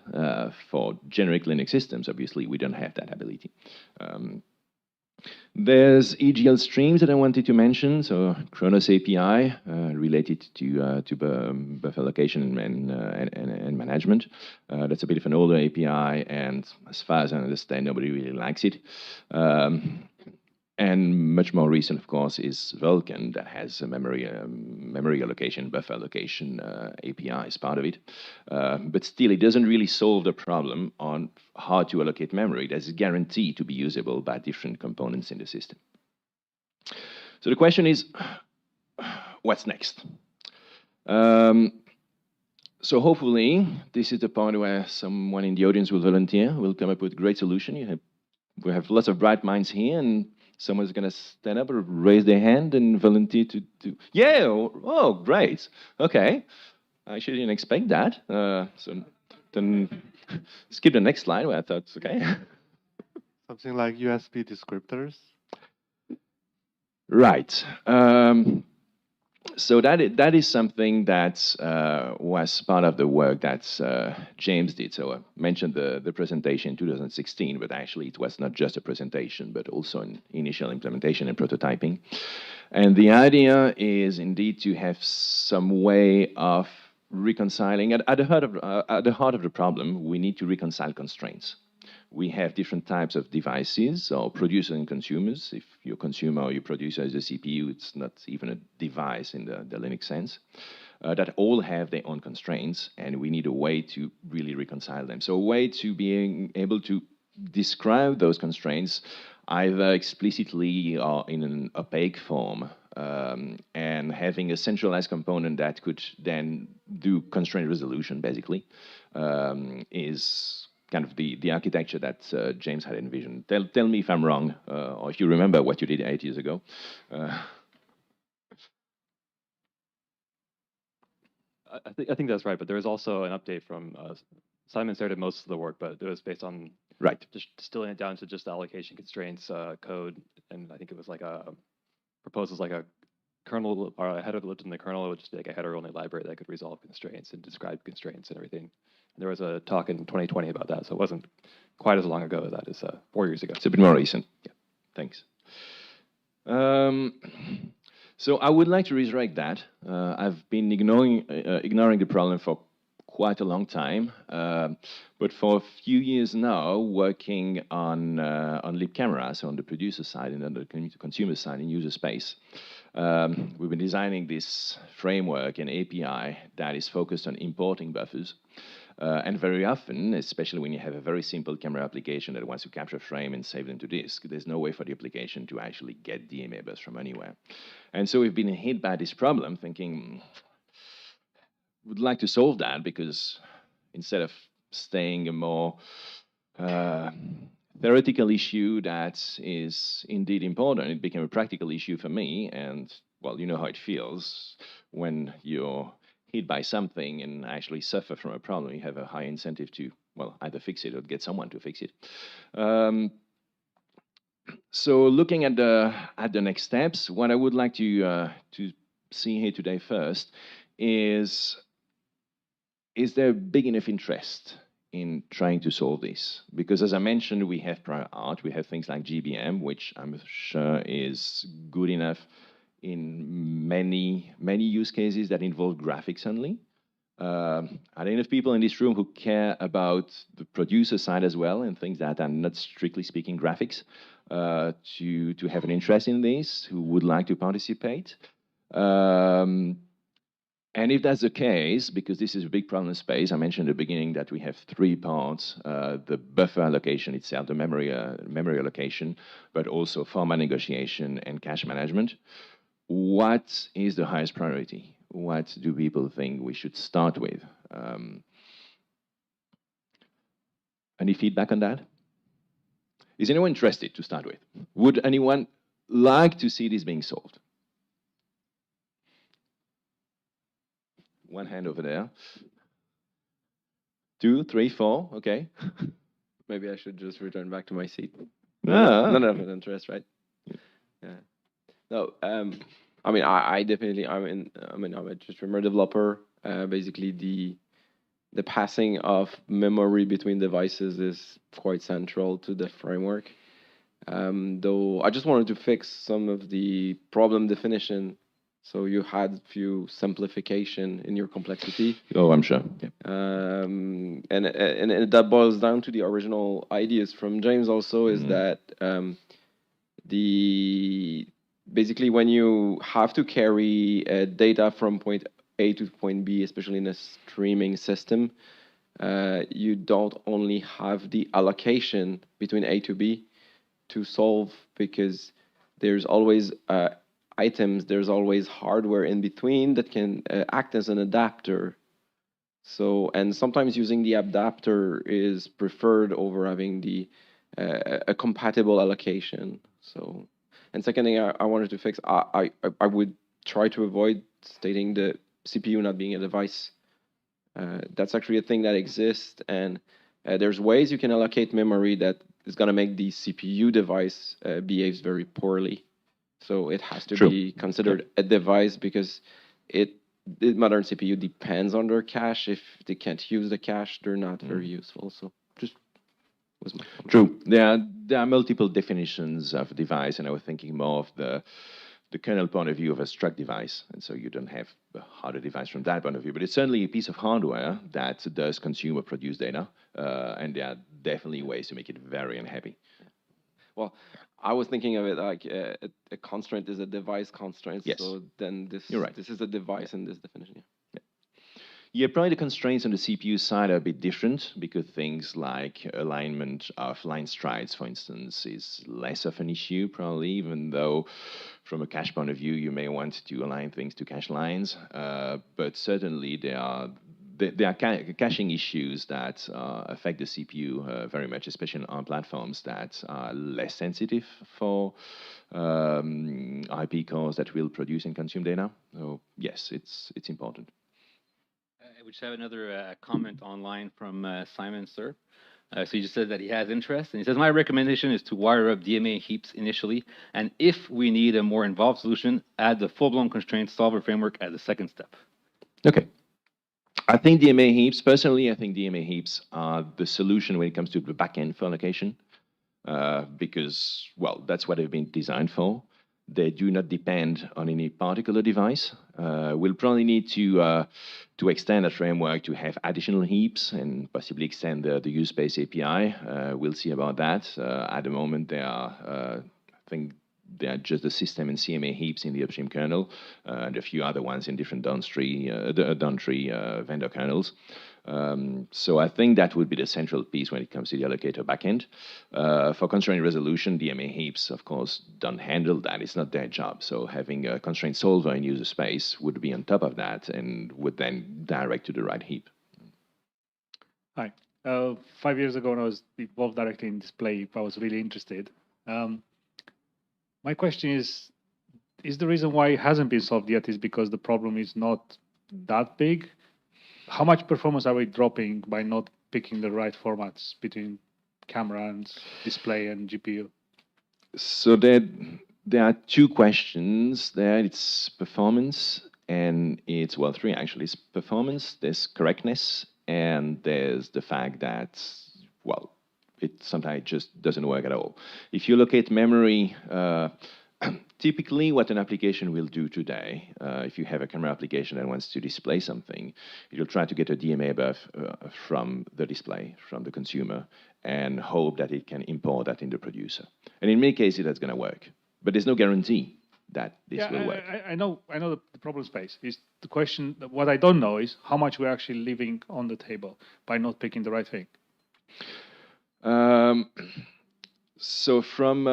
for generic Linux systems, obviously we don't have that ability. There's EGL streams that I wanted to mention. So Kronos API related to buffer allocation and management. That's a bit of an older API, and as far as I understand, nobody really likes it. And much more recent, of course, is Vulkan that has a memory allocation, buffer allocation API as part of it. But still, it doesn't really solve the problem on how to allocate memory that is guaranteed to be usable by different components in the system. So the question is, what's next? So hopefully, this is the point where someone in the audience will volunteer, will come up with a great solution. We have lots of bright minds here, and someone's going to stand up or raise their hand and volunteer to do. Yeah, oh, great. Okay. I actually didn't expect that. So then skip the next slide where I thought, okay. Something like USB descriptors? Right. So that is something that was part of the work that James did. So I mentioned the presentation in 2016, but actually it was not just a presentation, but also an initial implementation and prototyping. And the idea is indeed to have some way of reconciling. At the heart of the problem, we need to reconcile constraints. We have different types of devices, or producers and consumers. If your consumer or your producer is a CPU, it's not even a device in the Linux sense, that all have their own constraints, and we need a way to really reconcile them. So a way to being able to describe those constraints either explicitly or in an opaque form, and having a centralized component that could then do constraint resolution, basically, is kind of the architecture that James had envisioned. Tell me if I'm wrong, or if you remember what you did 8 years ago. I think that's right, but there was also an update from Simon started most of the work, but it was based on just distilling it down to just the allocation constraints code, and I think it was like a proposals like a kernel or a header that lived in the kernel. It would just be like a header-only library that could resolve constraints and describe constraints and everything. And there was a talk in 2020 about that, so it wasn't quite as long ago as that is 4 years ago. It's a bit more recent. Yeah, thanks. So I would like to resurrect that. I've been ignoring the problem for quite a long time, but for a few years now, working on lib cameras, so on the producer side and on the consumer side in user space. We've been designing this framework and API that is focused on importing buffers. And very often, especially when you have a very simple camera application that wants to capture a frame and save them to disk, there's no way for the application to actually get DMA bus from anywhere. And so we've been hit by this problem, thinking, would like to solve that, because instead of staying a more theoretical issue that is indeed important, it became a practical issue for me. And, well, you know how it feels when you're hit by something and actually suffer from a problem. You have a high incentive to, well, either fix it or get someone to fix it. So looking at the next steps, what I would like to see here today first is there big enough interest in trying to solve this? Because as I mentioned, we have prior art, we have things like GBM, which I'm sure is good enough in many use cases that involve graphics only. Are there enough people in this room who care about the producer side as well, and things that are not strictly speaking graphics, to have an interest in this, who would like to participate? And if that's the case, because this is a big problem space, I mentioned at the beginning that we have 3 parts, the buffer allocation itself, the memory allocation, but also format negotiation and cache management. What is the highest priority? What do people think we should start with? Any feedback on that? Is anyone interested to start with? Would anyone like to see this being solved? One hand over there. 2, 3, 4, okay. Maybe I should just return back to my seat. None of interest, right? Yeah. No, I mean, I definitely, I'm a just remember developer. Basically, the passing of memory between devices is quite central to the framework. Though I just wanted to fix some of the problem definition. So you had few simplification in your complexity. Oh, I'm sure. Yeah. And that boils down to the original ideas from James also, is that basically when you have to carry data from point A to point B, especially in a streaming system, you don't only have the allocation between A to B to solve, because there's always items, there's always hardware in between that can act as an adapter. So, and sometimes using the adapter is preferred over having the a compatible allocation. So, and second thing I wanted to fix, I would try to avoid stating the CPU not being a device. That's actually a thing that exists, and there's ways you can allocate memory that is going to make the CPU device behaves very poorly. So it has to be considered a device, because the modern CPU depends on their cache. If they can't use the cache, they're not very useful. So just was my comment. True. There are multiple definitions of device, and I was thinking more of the kernel point of view of a struct device, and so you don't have a hardware device from that point of view. But it's certainly a piece of hardware that does consume or produce data, and there are definitely ways to make it very unhappy. Well, I was thinking of it like a constraint is a device constraint. Yes. So then this You're right. this is a device in this definition. Yeah, probably the constraints on the CPU side are a bit different because things like alignment of line strides, for instance, is less of an issue, probably, even though from a cache point of view, you may want to align things to cache lines. But certainly there are caching issues that affect the CPU very much, especially on platforms that are less sensitive for IP cores that will produce and consume data. So yes, it's important. We just have another comment online from Simon Sir. So he just said that he has interest, and he says, my recommendation is to wire up DMA heaps initially, and if we need a more involved solution, add the full-blown constraint solver framework as a second step. Okay. I think DMA heaps, personally, I think DMA heaps are the solution when it comes to the backend for allocation, because, well, that's what they've been designed for. They do not depend on any particular device. We'll probably need to extend that framework to have additional heaps and possibly extend the use space API. We'll see about that. At the moment, they are, I think, they are just the system and CMA heaps in the upstream kernel, and a few other ones in different downstream vendor kernels. So I think that would be the central piece when it comes to the allocator backend. For constraint resolution, DMA heaps, of course, don't handle that. It's not their job. So having a constraint solver in user space would be on top of that and would then direct to the right heap. Hi. 5 years ago, when I was involved directly in display, I was really interested. My question is the reason why it hasn't been solved yet is because the problem is not that big? How much performance are we dropping by not picking the right formats between camera and display and GPU? So there are two questions there. It's performance and it's, well, three actually. It's performance, there's correctness, and there's the fact that, well, sometimes it just doesn't work at all. If you locate memory, typically what an application will do today, if you have a camera application that wants to display something, you'll try to get a DMA buff from the display, from the consumer, and hope that it can import that in the producer. And in many cases, that's going to work. But there's no guarantee that this will work. I know the problem space. Is the question, what I don't know is how much we're actually leaving on the table by not picking the right thing. So from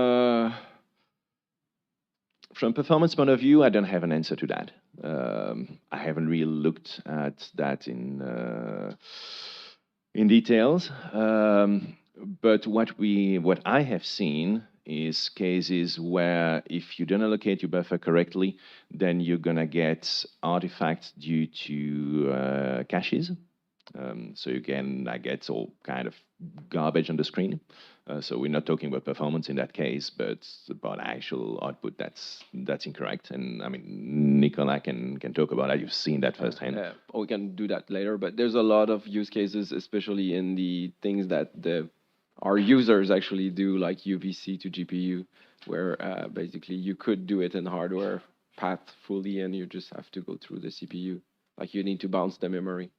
performance point of view, I don't have an answer to that. I haven't really looked at that in details. But what I have seen is cases where if you don't allocate your buffer correctly, then you're gonna get artifacts due to caches. So you can get all kind of garbage on the screen. So we're not talking about performance in that case, but about actual output that's incorrect. And I mean, Nicola can talk about that. You've seen that firsthand. We can do that later, but there's a lot of use cases, especially in the things that our users actually do, like UVC to GPU, where basically you could do it in hardware path fully, and you just have to go through the CPU. Like you need to bounce the memory.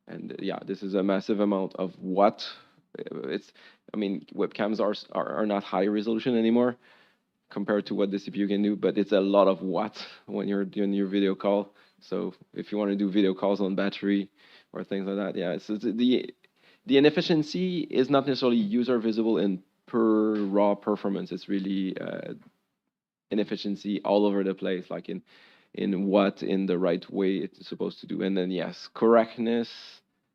And yeah, this is a massive amount of what I mean, webcams are not high resolution anymore compared to what the CPU can do, but it's a lot of what when you're doing your video call. So if you want to do video calls on battery or things like that, yeah, so the inefficiency is not necessarily user visible in per raw performance. It's really inefficiency all over the place, like in the right way it's supposed to do. And then yes, correctness,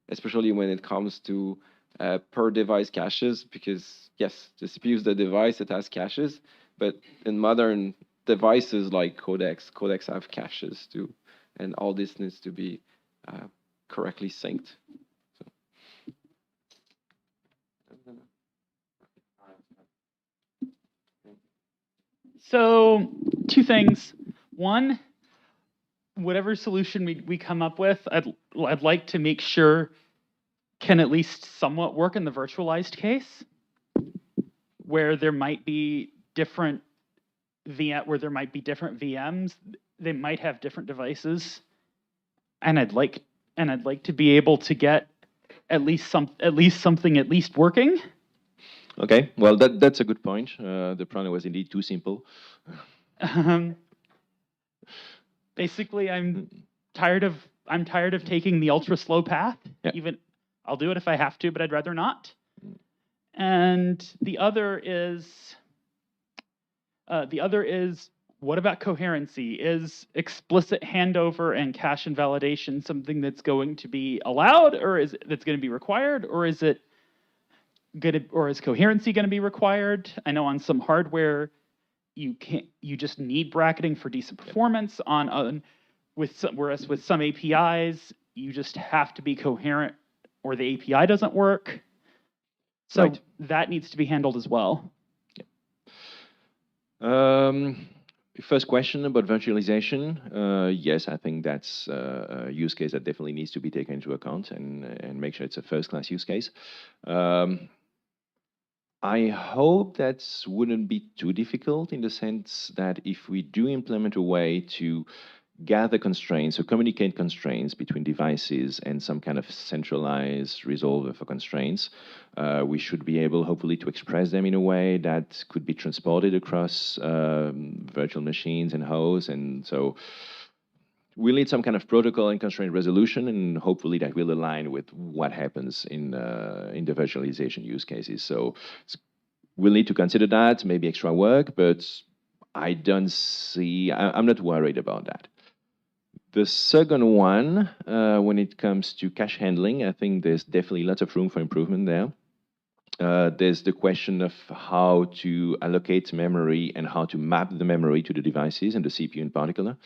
especially when it comes to per device caches, because yes, the CPU is the device, it has caches, but in modern devices like codecs have caches too, and all this needs to be correctly synced. So two things. One, whatever solution we come up with, I'd like to make sure can at least somewhat work in the virtualized case, where there might be different VMs. They might have different devices, and I'd like to be able to get at least something working. Okay, well that's a good point. The problem was indeed too simple. Basically, I'm tired of taking the ultra slow path. Yeah. Even I'll do it if I have to, but I'd rather not. And the other is what about coherency? Is explicit handover and cache invalidation something that's going to be allowed, or that's going to be required, or is coherency going to be required? I know on some hardware you just need bracketing for decent performance. Whereas with some APIs you just have to be coherent or the API doesn't work. So that needs to be handled as well. First question about virtualization. Yes, I think that's a use case that definitely needs to be taken into account and make sure it's a first-class use case. I hope that wouldn't be too difficult in the sense that if we do implement a way to gather constraints or communicate constraints between devices and some kind of centralized resolver for constraints, we should be able, hopefully, to express them in a way that could be transported across virtual machines and hosts. And so we'll need some kind of protocol and constraint resolution, and hopefully that will align with what happens in the virtualization use cases. So we'll need to consider that, maybe extra work, but I'm not worried about that. The second one, when it comes to cache handling, I think there's definitely lots of room for improvement there. There's the question of how to allocate memory and how to map the memory to the devices and the CPU in particular.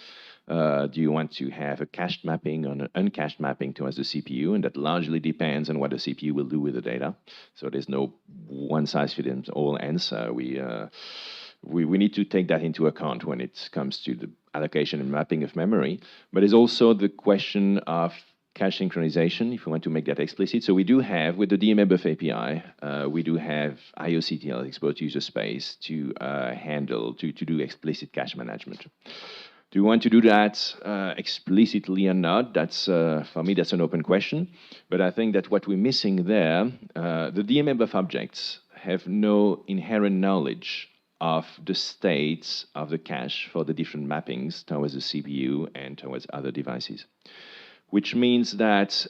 Do you want to have a cached mapping or an uncached mapping towards the CPU? And that largely depends on what the CPU will do with the data. So there's no one-size-fits-all answer. We need to take that into account when it comes to the allocation and mapping of memory. But there's also the question of cache synchronization, if we want to make that explicit. So we do have, with the DMA-buff API, we do have IOCTL, export user space, to do explicit cache management. Do you want to do that explicitly or not? That's, for me, that's an open question. But I think that what we're missing there, the DMA-buff objects have no inherent knowledge of the states of the cache for the different mappings towards the CPU and towards other devices, which means that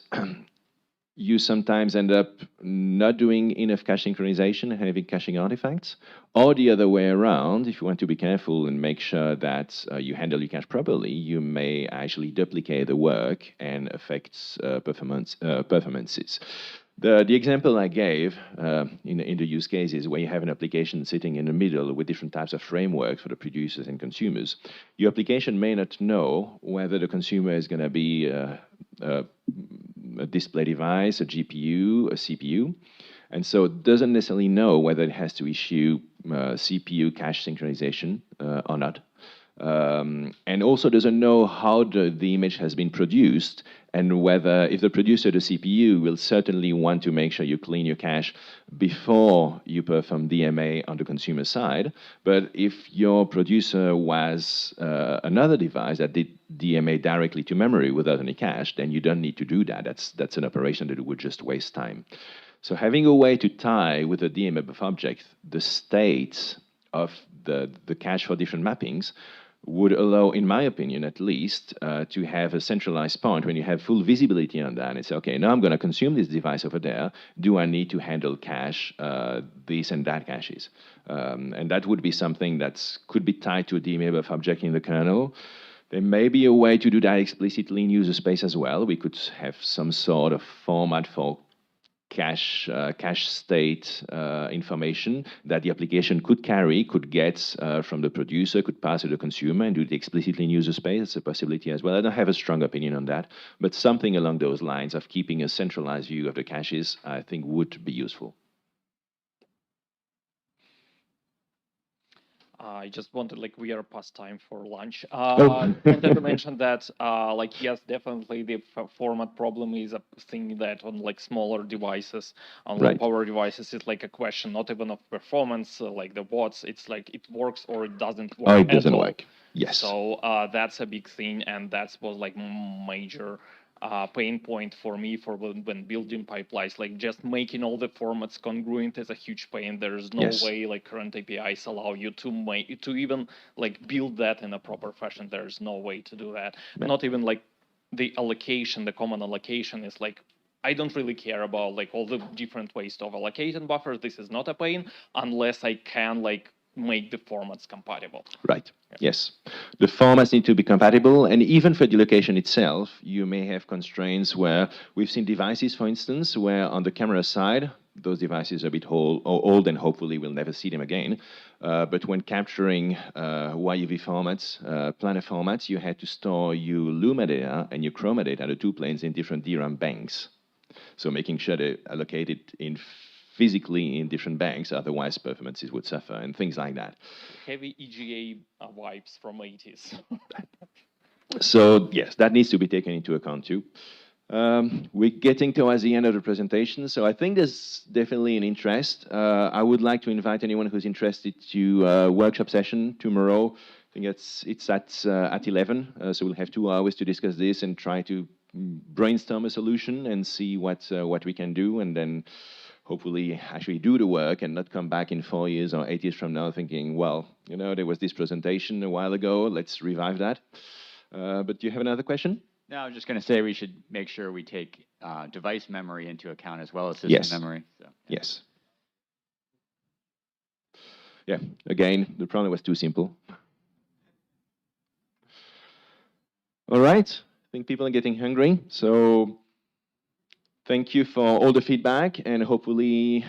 you sometimes end up not doing enough cache synchronization and having caching artifacts, or the other way around. If you want to be careful and make sure that you handle your cache properly, you may actually duplicate the work and affect performances. The example I gave in the use case is where you have an application sitting in the middle with different types of frameworks for the producers and consumers. Your application may not know whether the consumer is going to be a display device, a GPU, a CPU, and so it doesn't necessarily know whether it has to issue CPU cache synchronization or not. And also doesn't know how the image has been produced, and whether, if the producer, the CPU, will certainly want to make sure you clean your cache before you perform DMA on the consumer side. But if your producer was another device that did DMA directly to memory without any cache, then you don't need to do that. That's an operation that would just waste time. So having a way to tie with a DMA-buff object the states of the cache for different mappings would allow, in my opinion at least, to have a centralized point when you have full visibility on that and say, okay, now I'm going to consume this device over there. Do I need to handle cache, this and that caches? And that would be something that could be tied to a DMA-buff object in the kernel. There may be a way to do that explicitly in user space as well. We could have some sort of format for cache state information that the application could carry, could get from the producer, could pass to the consumer and do it explicitly in user space. It's a possibility as well. I don't have a strong opinion on that, but something along those lines of keeping a centralized view of the caches, I think, would be useful. I just wanted, like, we are past time for lunch. Oh. Wanted to mention that, like, yes, definitely the format problem is a thing that on like smaller devices, on low Right. power devices, is like a question not even of performance, like the watts. It's like it works or it doesn't work. Oh, it at doesn't all. work. Yes. So that's a big thing, and that was like major pain point for me for when building pipelines. Like just making all the formats congruent is a huge pain. There's no Yes. way like current APIs allow you to even like build that in a proper fashion. There's no way to do that. Not even like the allocation, the common allocation is like, I don't really care about like all the different ways of allocating buffers. This is not a pain unless I can like make the formats compatible. Right. Yes. The formats need to be compatible, and even for the location itself, you may have constraints where we've seen devices, for instance, where on the camera side, those devices are a bit old and hopefully we'll never see them again. But when capturing YUV formats, planar formats, you had to store your Luma data and your Chroma data, the two planes, in different DRAM banks. So making sure they're allocated in physically in different banks, otherwise performances would suffer and things like that. Heavy EGA vibes from 80s. So yes, that needs to be taken into account too. We're getting towards the end of the presentation, so I think there's definitely an interest. I would like to invite anyone who's interested to a workshop session tomorrow. I think it's at 11, so we'll have 2 hours to discuss this and try to brainstorm a solution and see what we can do, and then hopefully actually do the work and not come back in 4 years or 8 years from now thinking, well, you know, there was this presentation a while ago, let's revive that. But do you have another question? No, I was just going to say we should make sure we take device memory into account as well as system Yes. memory. So, yeah. Yes. Yeah, again, the problem was too simple. All right, I think people are getting hungry, so thank you for all the feedback, and hopefully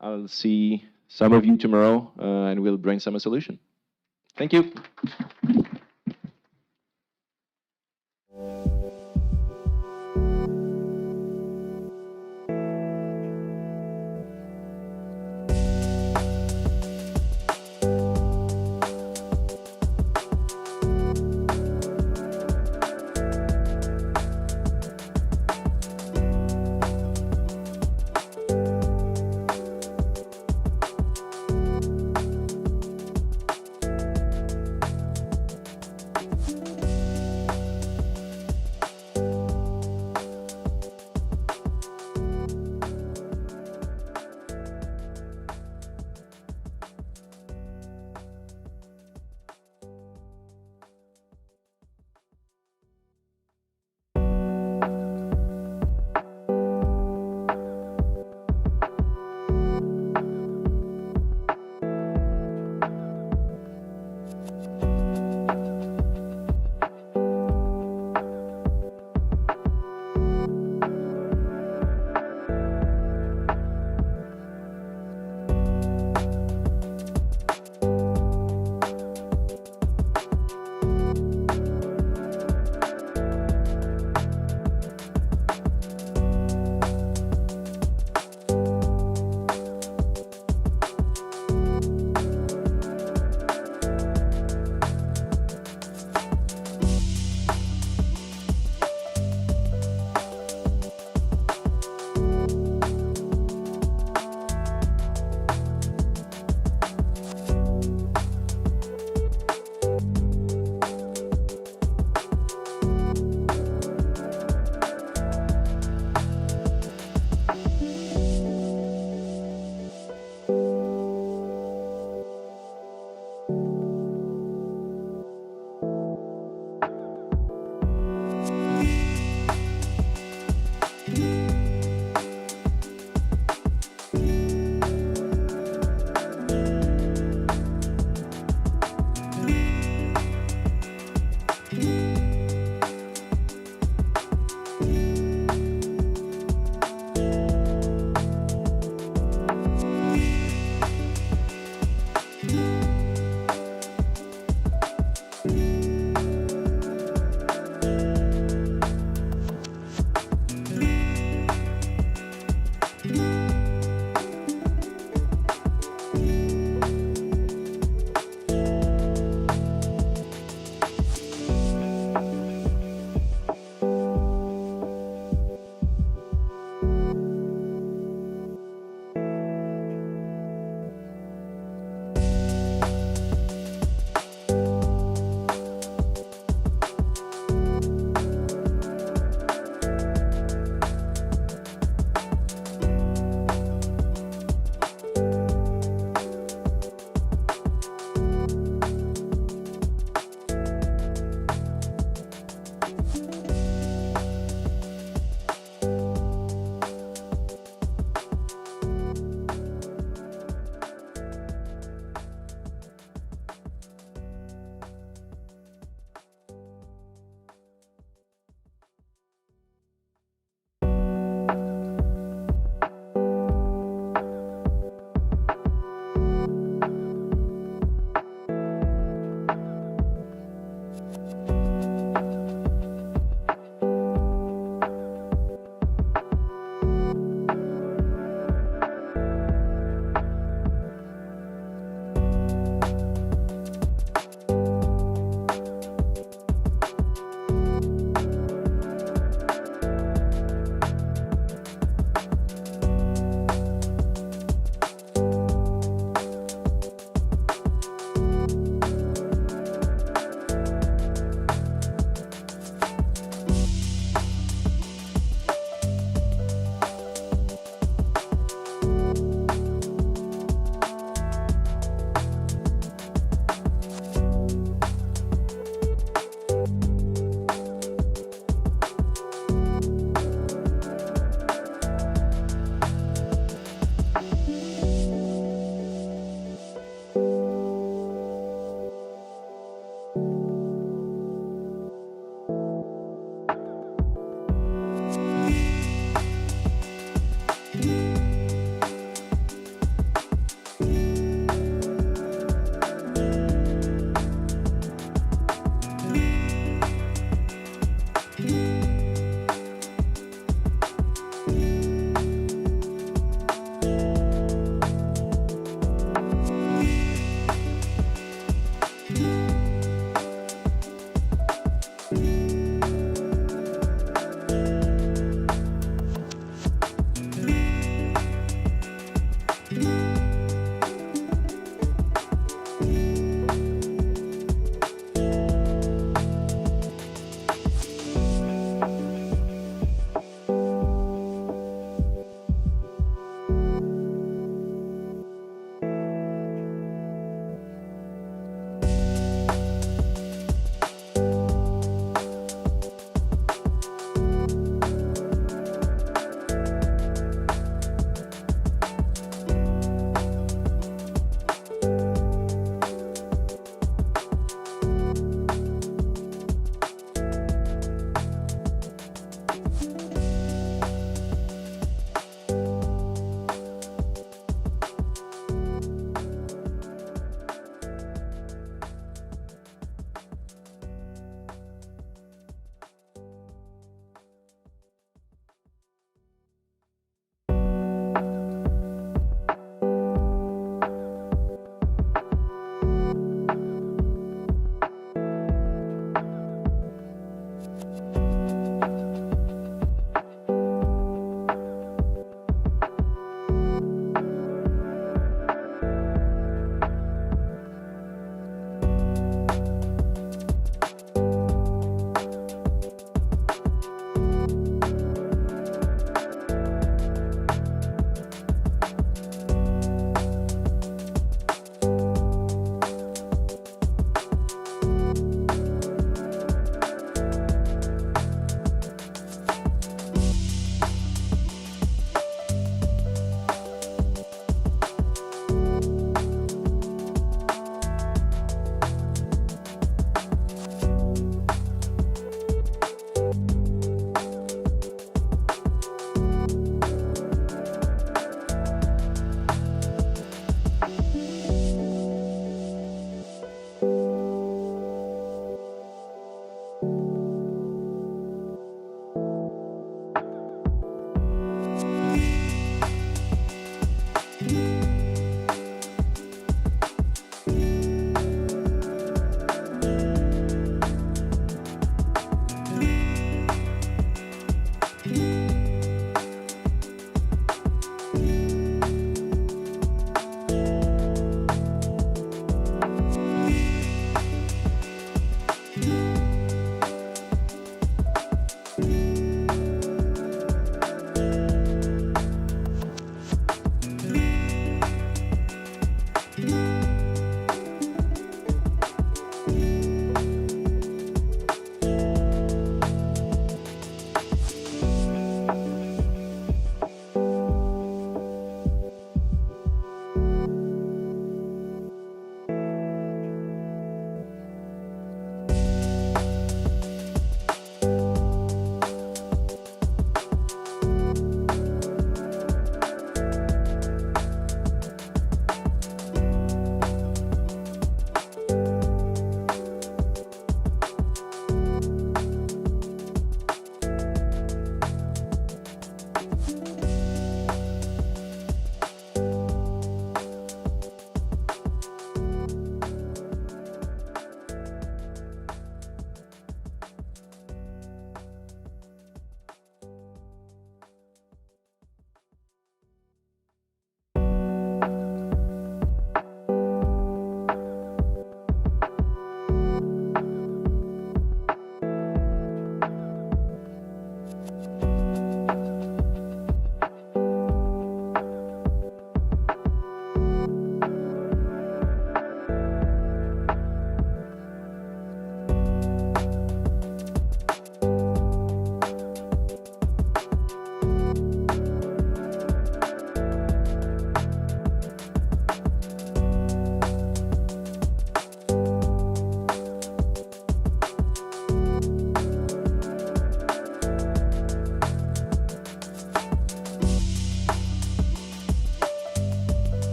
I'll see some of you tomorrow and we'll brainstorm a solution. Thank you.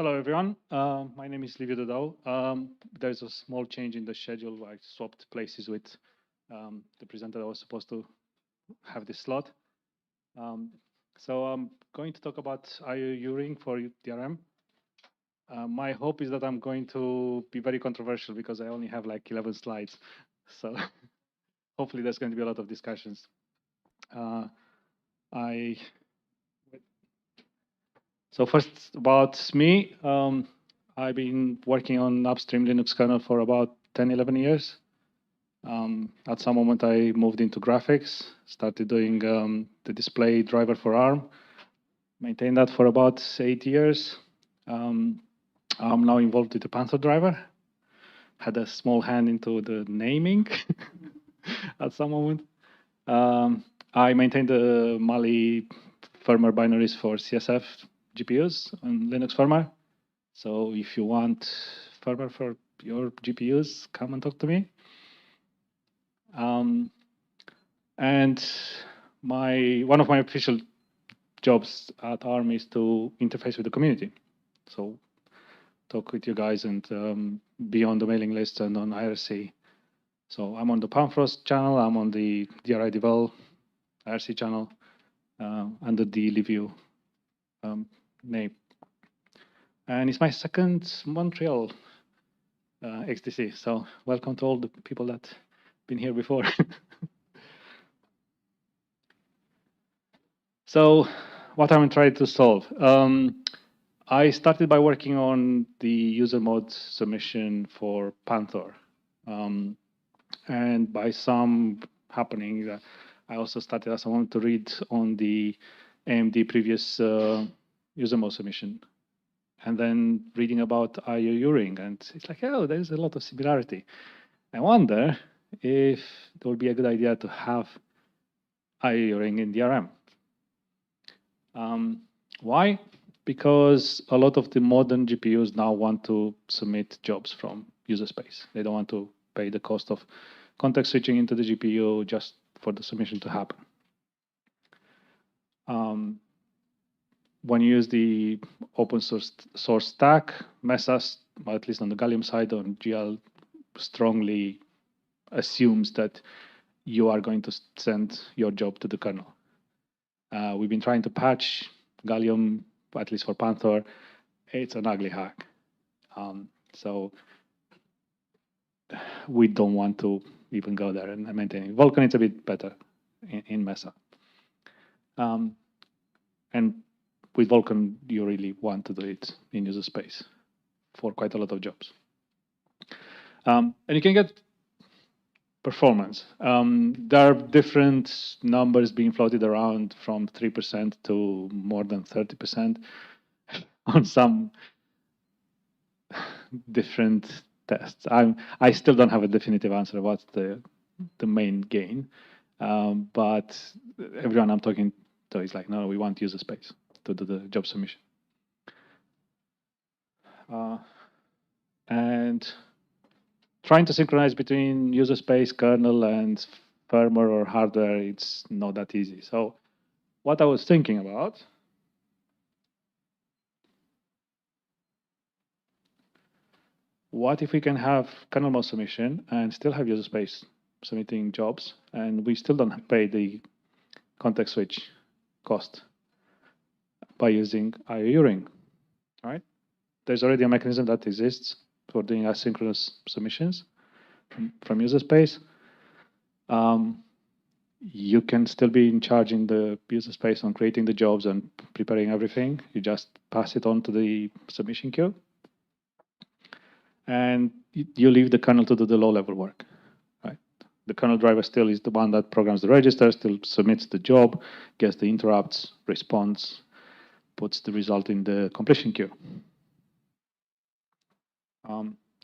Hello, everyone. My name is Livio Dodau. There's a small change in the schedule. I swapped places with the presenter that was supposed to have this slot. So I'm going to talk about IOU-ring for DRM. My hope is that I'm going to be very controversial because I only have like 11 slides. So hopefully there's going to be a lot of discussions. So first about me, I've been working on upstream Linux kernel for about 10, 11 years. At some moment I moved into graphics, started doing the display driver for ARM, maintained that for about 8 years. I'm now involved with the Panther driver. Had a small hand into the naming at some moment. I maintained the Mali firmware binaries for CSF GPUs on Linux firmware. So if you want firmware for your GPUs, come and talk to me. And one of my official jobs at ARM is to interface with the community. So talk with you guys and be on the mailing list and on IRC. So I'm on the Panfrost channel, I'm on the DRI Devel IRC channel under the Livio name. And it's my second Montreal XDC, so welcome to all the people that have been here before. So what I'm trying to solve. I started by working on the user mode submission for Panther. And by some happening, I also started as someone to read on the AMD previous user mode submission. And then reading about IOU-ring, and it's like, oh, there's a lot of similarity. I wonder if it would be a good idea to have IOU-ring in DRM. Why? Because a lot of the modern GPUs now want to submit jobs from user space. They don't want to pay the cost of context switching into the GPU just for the submission to happen. When you use the open source stack, Mesa, at least on the Gallium side, on GL, strongly assumes that you are going to send your job to the kernel. We've been trying to patch Gallium, at least for Panther. It's an ugly hack. So we don't want to even go there and maintain it. Vulkan, it's a bit better in Mesa. And with Vulkan, you really want to do it in user space for quite a lot of jobs. And you can get performance. There are different numbers being floated around from 3% to more than 30% on some different tests. I still don't have a definitive answer what's the main gain, but everyone I'm talking to is like, no, we want user space to do the job submission. And trying to synchronize between user space, kernel, and firmware or hardware, it's not that easy. So what I was thinking about, what if we can have kernel mode submission and still have user space submitting jobs, and we still don't pay the context switch cost by using IOU-ring, right? There's already a mechanism that exists for doing asynchronous submissions from user space. You can still be in charge in the user space on creating the jobs and preparing everything. You just pass it on to the submission queue. And you leave the kernel to do the low-level work, right? The kernel driver still is the one that programs the register, still submits the job, gets the interrupts, responds, puts the result in the completion queue.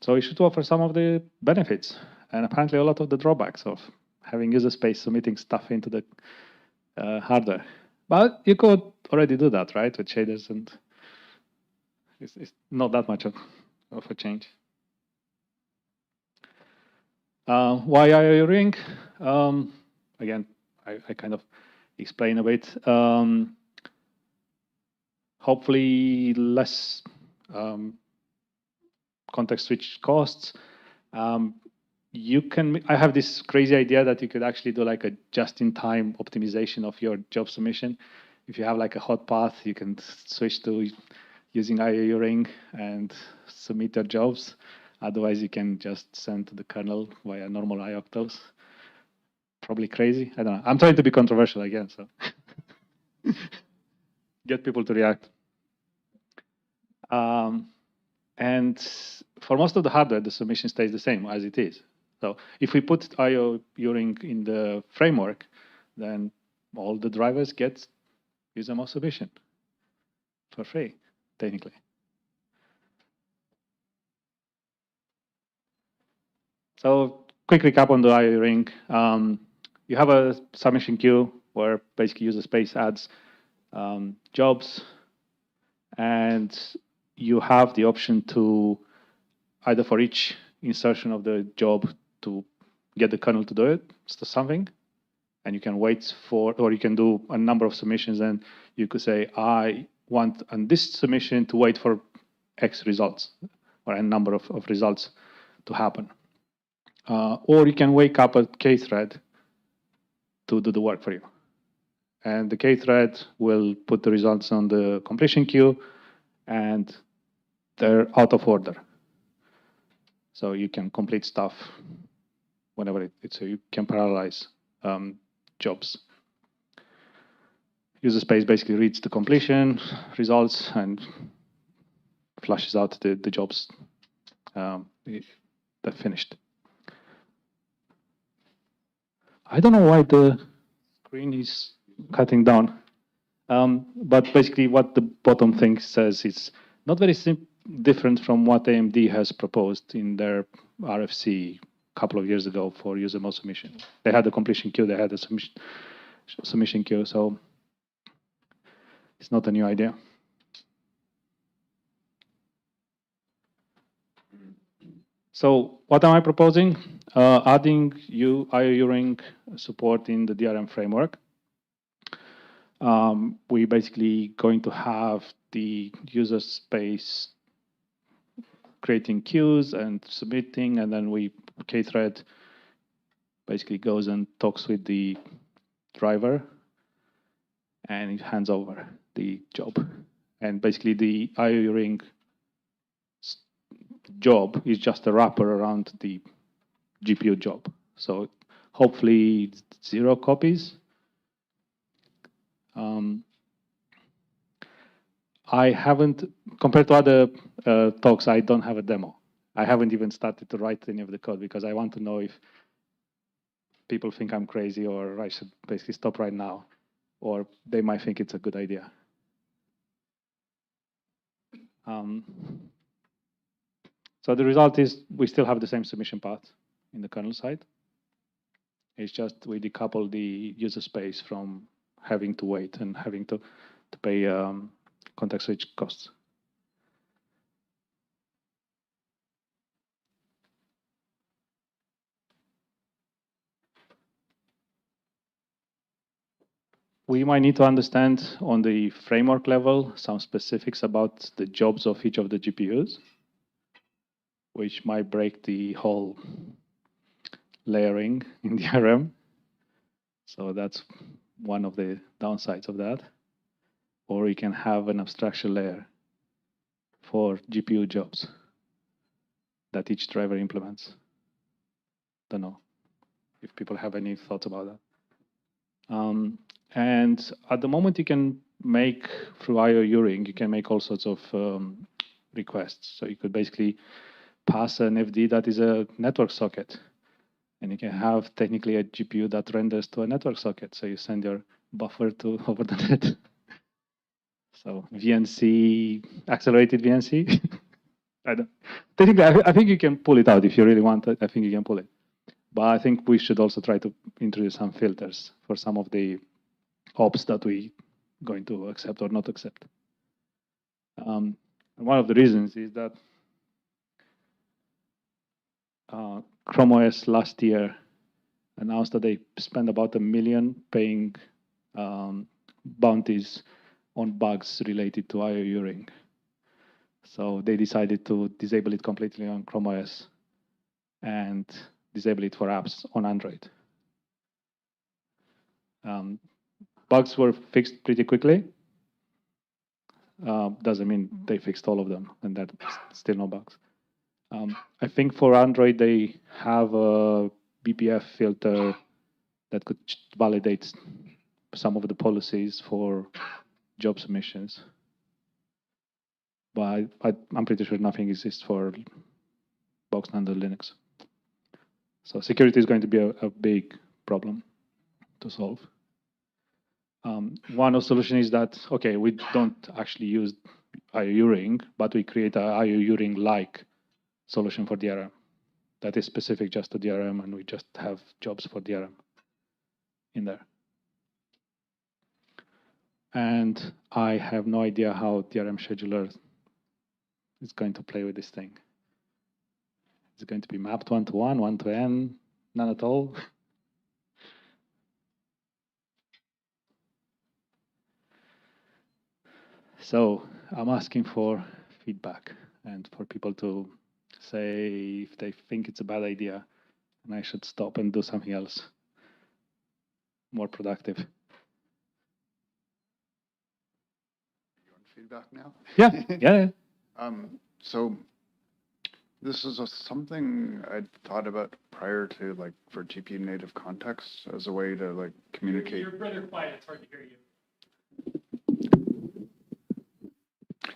So it should offer some of the benefits and apparently a lot of the drawbacks of having user space submitting stuff into the hardware. But you could already do that, right, with shaders, and it's not that much of a change. Why IOU-ring? Again, I kind of explain a bit. Hopefully less context switch costs. I have this crazy idea that you could actually do like a just-in-time optimization of your job submission. If you have like a hot path, you can switch to using IOU ring and submit your jobs. Otherwise, you can just send to the kernel via normal ioctls. Probably crazy. I don't know. I'm trying to be controversial again, so get people to react. And for most of the hardware, the submission stays the same as it is. So if we put IOU ring in the framework, then all the drivers get user submission for free, technically. So quick recap on the IOU ring. You have a submission queue where basically user space adds jobs, and you have the option to either for each insertion of the job to get the kernel to do it, so something, and you can wait for, or you can do a number of submissions, and you could say, I want on this submission to wait for X results, or a number of results to happen. Or you can wake up a K thread to do the work for you. And the K thread will put the results on the completion queue, and they're out of order. So you can complete stuff whenever so you can parallelize jobs. User space basically reads the completion results and flushes out the jobs that finished. I don't know why the screen is cutting down. But basically what the bottom thing says is not very different from what AMD has proposed in their RFC a couple of years ago for user mode submission. They had a completion queue, they had a submission queue, so it's not a new idea. So what am I proposing? Adding IOU ring support in the DRM framework. We basically going to have the user space creating queues and submitting, and then K-thread basically goes and talks with the driver, and it hands over the job. And basically the IOU ring job is just a wrapper around the GPU job. So hopefully 0 copies. I haven't, compared to other talks, I don't have a demo. I haven't even started to write any of the code because I want to know if people think I'm crazy or I should basically stop right now, or they might think it's a good idea. So the result is we still have the same submission path in the kernel side. It's just we decouple the user space from having to wait and having to pay context switch costs. We might need to understand on the framework level some specifics about the jobs of each of the GPUs, which might break the whole layering in DRM. So that's one of the downsides of that. Or you can have an abstraction layer for GPU jobs that each driver implements. Don't know if people have any thoughts about that. And at the moment, you can make, through IOU ring, you can make all sorts of requests. So you could basically pass an FD that is a network socket. And you can have technically a GPU that renders to a network socket. So you send your buffer over the net. So VNC, accelerated VNC. Technically, I think you can pull it out if you really want it. I think you can pull it. But I think we should also try to introduce some filters for some of the ops that we going to accept or not accept. And one of the reasons is that Chrome OS last year announced that they spent about $1 million paying bounties on bugs related to IOU ring. So they decided to disable it completely on Chrome OS and disable it for apps on Android. Bugs were fixed pretty quickly. Doesn't mean they fixed all of them, and there's still no bugs. I think for Android, they have a BPF filter that could validate some of the policies for job submissions. But I'm pretty sure nothing exists for box under Linux. So security is going to be a big problem to solve. One of the solutions is that, okay, we don't actually use IOU ring, but we create a IOU ring-like solution for DRM that is specific just to DRM, and we just have jobs for DRM in there. And I have no idea how DRM scheduler is going to play with this thing. Is it going to be mapped one-to-one, one-to-n, none at all? So I'm asking for feedback and for people to say if they think it's a bad idea and I should stop and do something else more productive. You want feedback now? Yeah, yeah. So this is something I'd thought about prior to, like, for GPU native context as a way to, like, communicate. You're rather quiet, it's hard to hear you.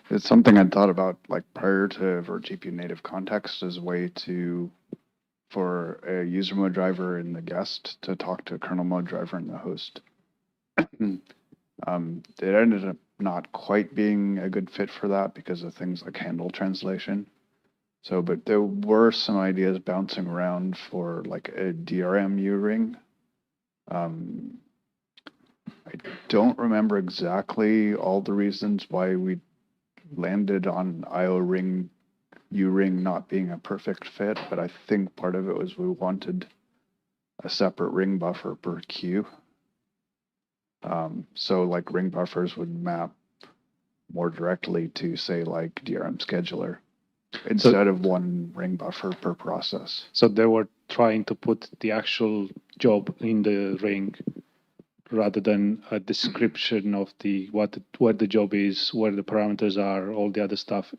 It's something I'd thought about, like, prior to for GPU native context as a way to, for a user mode driver in the guest to talk to a kernel mode driver in the host. It ended up not quite being a good fit for that because of things like handle translation. So, but there were some ideas bouncing around for like a DRM U-ring. I don't remember exactly all the reasons why we landed on IO ring, U-ring not being a perfect fit, but I think part of it was we wanted a separate ring buffer per queue. So like ring buffers would map more directly to, say, like DRM scheduler instead of one ring buffer per process. So they were trying to put the actual job in the ring rather than a description of the what the job is, where the parameters are, all the other stuff.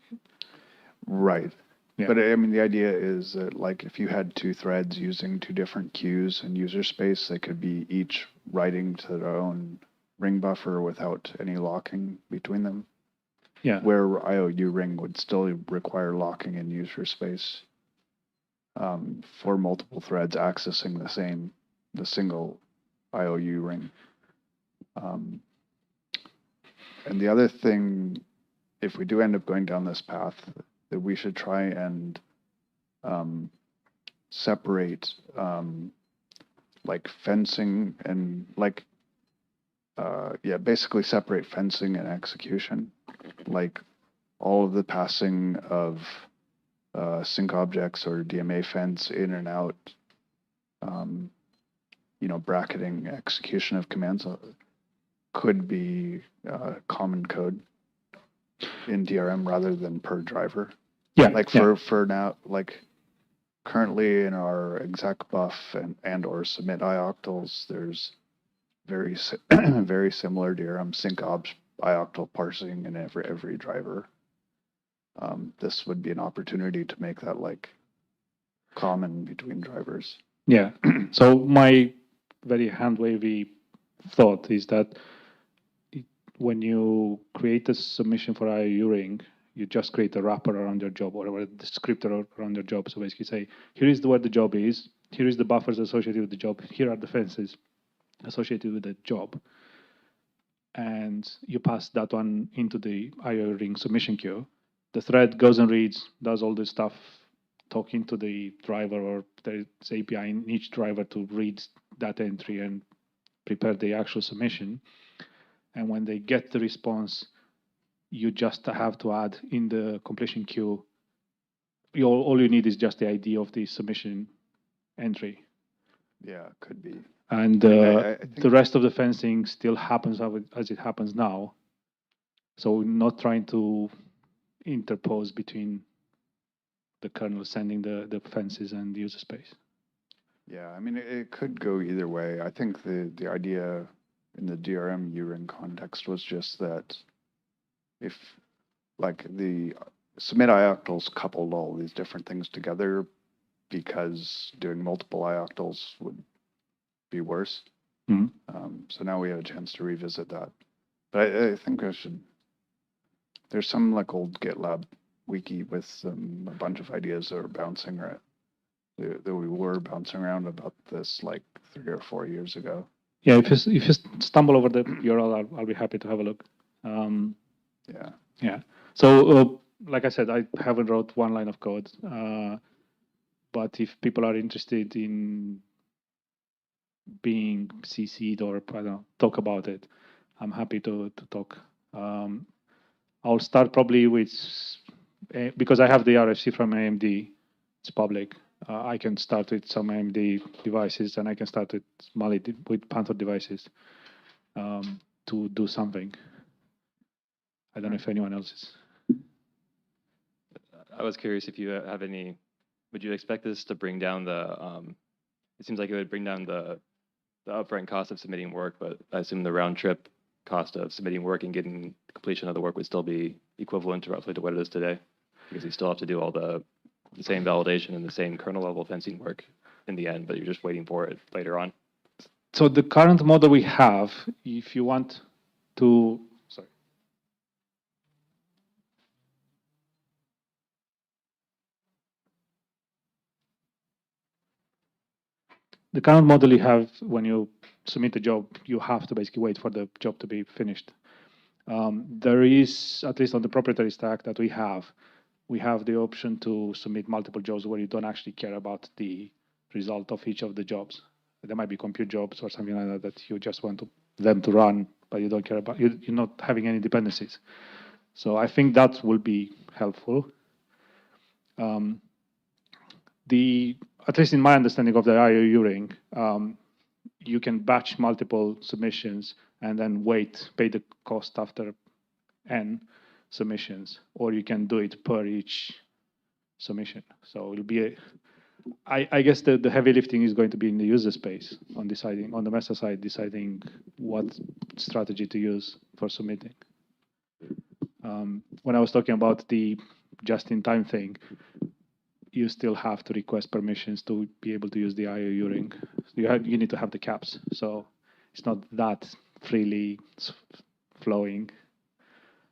Right. Yeah. But I mean, the idea is that, like, if you had two threads using two different queues and user space, they could be each writing to their own ring buffer without any locking between them. Yeah. Where IOU ring would still require locking in user space for multiple threads accessing the single IOU ring. And the other thing, if we do end up going down this path, that we should try and separate like fencing and like basically separate fencing and execution. Like all of the passing of sync objects or DMA fence in and out, bracketing execution of commands could be common code in DRM rather than per driver. Yeah. Like for now, like currently in our exec buff and or submit ioctls, there's very similar DRM sync obs ioctl parsing in every driver. This would be an opportunity to make that like common between drivers. Yeah. So my very hand-wavy thought is that when you create a submission for IOU ring, you just create a wrapper around your job or a descriptor around your job. So basically say, here is where the job is, here is the buffers associated with the job, here are the fences associated with the job. And you pass that one into the IO ring submission queue. The thread goes and reads, does all this stuff, talking to the driver, or there's API in each driver to read that entry and prepare the actual submission. And when they get the response, you just have to add in the completion queue, all you need is just the ID of the submission entry. Yeah, could be. And I think the rest of the fencing still happens as it happens now. So not trying to interpose between the kernel sending the fences and the user space. Yeah, I mean, it could go either way. I think the idea in the DRM uring context was just that if, like, the submit ioctls coupled all these different things together, because doing multiple ioctls would be worse. So now we have a chance to revisit that. But I think there's some like old GitLab wiki with a bunch of ideas that are bouncing around, that we were bouncing around about this like 3 or 4 years ago. Yeah, if you stumble over the URL, I'll be happy to have a look. Yeah. Yeah. So, like I said, I haven't wrote one line of code. But if people are interested in being CC'd or I don't know, talk about it, I'm happy to talk. I'll start probably with, because I have the RFC from AMD, it's public. I can start with some AMD devices, and I can start with Panfrost devices to do something. I don't know if anyone else is. I was curious if you have any. Would you expect this to bring down the? It seems like it would bring down the upfront cost of submitting work, but I assume the round trip cost of submitting work and getting completion of the work would still be equivalent to roughly to what it is today, because you still have to do all the same validation and the same kernel level fencing work in the end, but you're just waiting for it later on. So the current model we have, if you want to, sorry. The current model you have, when you submit a job, you have to basically wait for the job to be finished. There is, at least on the proprietary stack that we have the option to submit multiple jobs where you don't actually care about the result of each of the jobs. There might be compute jobs or something like that you just want them to run, but you don't care about, you're not having any dependencies. So I think that will be helpful. At least in my understanding of the IOU ring, you can batch multiple submissions and then pay the cost after n submissions, or you can do it per each submission. So it'll be I guess the heavy lifting is going to be in the user space on the Mesa side, deciding what strategy to use for submitting. When I was talking about the just-in-time thing, you still have to request permissions to be able to use the IOU ring. You need to have the caps, so it's not that freely flowing.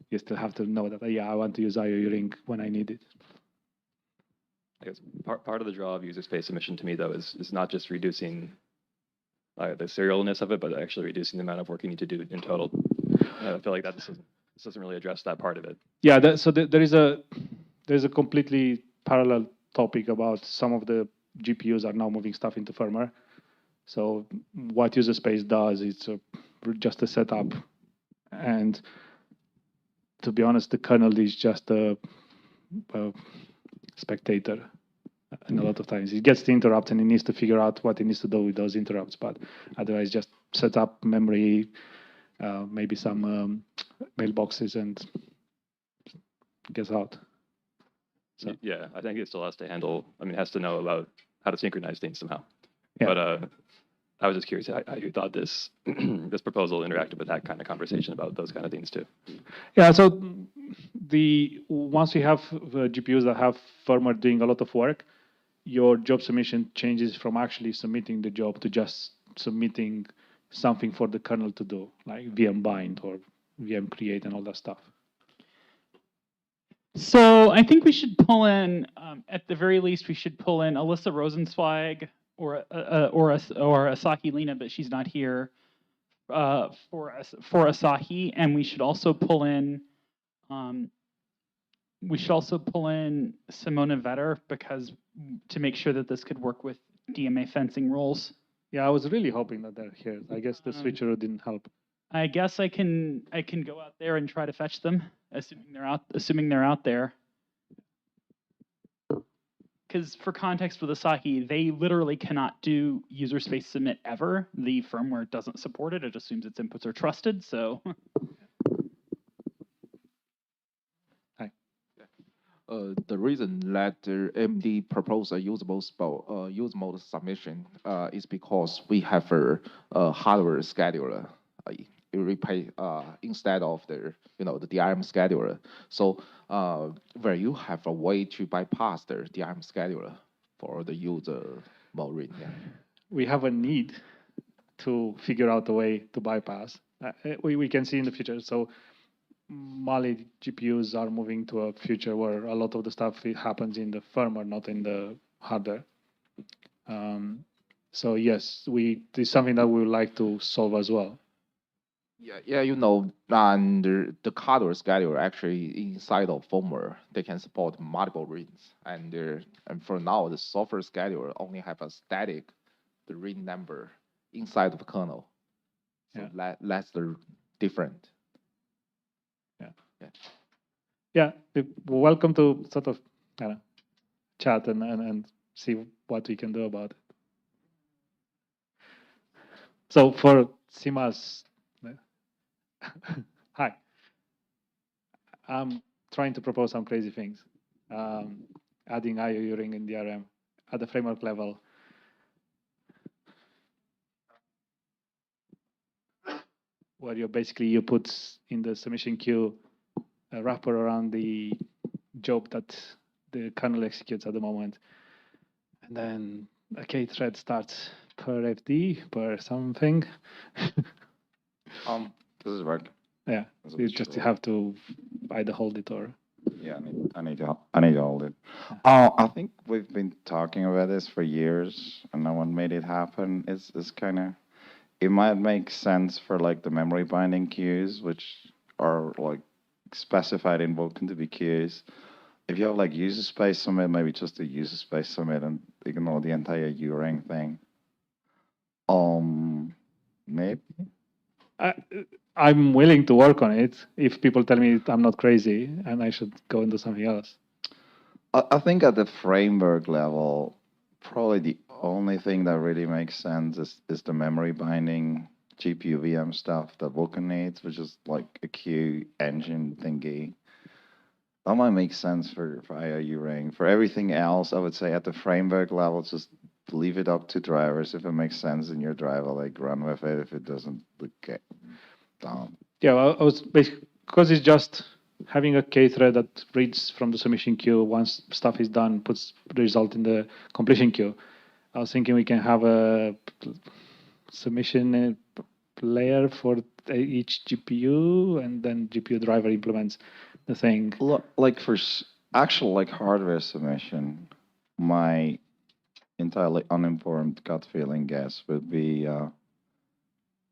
You still have to know that, yeah, I want to use IOU ring when I need it. I guess part of the draw of user space submission to me, though, is not just reducing the serialness of it, but actually reducing the amount of work you need to do in total. I feel like that this doesn't really address that part of it. Yeah, so there's a completely parallel topic about some of the GPUs are now moving stuff into firmware. So what user space does, it's just a setup, and to be honest, the kernel is just a spectator. And a lot of times it gets the interrupt and it needs to figure out what it needs to do with those interrupts. But otherwise, just set up memory, maybe some mailboxes, and gets out. So. Yeah, I think it still has to handle. I mean, it has to know about how to synchronize things somehow. Yeah. But I was just curious how you thought this this proposal interacted with that kind of conversation about those kind of things too. Yeah. So once we have GPUs that have firmware doing a lot of work, your job submission changes from actually submitting the job to just submitting something for the kernel to do, like VM bind or VM create and all that stuff. So I think we should pull in, at the very least, we should pull in Alyssa Rosenzweig or Asahi Lena, but she's not here for Asahi, and we should also pull in Simona Vetter, because to make sure that this could work with DMA fencing rules. Yeah, I was really hoping that they're here. I guess the switcher didn't help. I guess I can go out there and try to fetch them, assuming they're out there. Because for context with Asahi, they literally cannot do user space submit ever. The firmware doesn't support it. It assumes its inputs are trusted. So. Hi. Yeah. The reason that AMD proposed a use mode submission is because we have a hardware scheduler. You repay instead of the the DRM scheduler. So where you have a way to bypass the DRM scheduler for the user mode read. Yeah. We have a need to figure out a way to bypass. We can see in the future. So Mali GPUs are moving to a future where a lot of the stuff happens in the firmware, not in the hardware. So yes, it's something that we would like to solve as well. Yeah, and the hardware scheduler actually inside of firmware, they can support multiple reads. And for now, the software scheduler only have a static, the read number inside of the kernel. So that's the different. Yeah, welcome to sort of chat and see what we can do about it. So for CMOS, hi. I'm trying to propose some crazy things. Adding IO ring in DRM at the framework level. Where you put in the submission queue a wrapper around the job that the kernel executes at the moment. And then a K thread starts per FD, per something. This is work. Yeah, you just have to either hold it or. Yeah, I need to hold it. I think we've been talking about this for years, and no one made it happen. It's kind of, it might make sense for like the memory binding queues, which are like specified in Vulkan to be queues. If you have like user space submit, maybe just a user space submit and ignore the entire U-ring thing. Maybe. I'm willing to work on it if people tell me I'm not crazy and I should go into something else. I think at the framework level, probably the only thing that really makes sense is the memory binding GPU VM stuff that Vulkan needs, which is like a queue engine thingy. That might make sense for IOU ring. For everything else, I would say at the framework level, just leave it up to drivers. If it makes sense in your driver, like run with it. If it doesn't, okay. Yeah, I was basically, because it's just having a K thread that reads from the submission queue once stuff is done, puts the result in the completion queue. I was thinking we can have a submission layer for each GPU, and then GPU driver implements the thing. Like for actual like hardware submission, my entirely uninformed gut feeling guess would be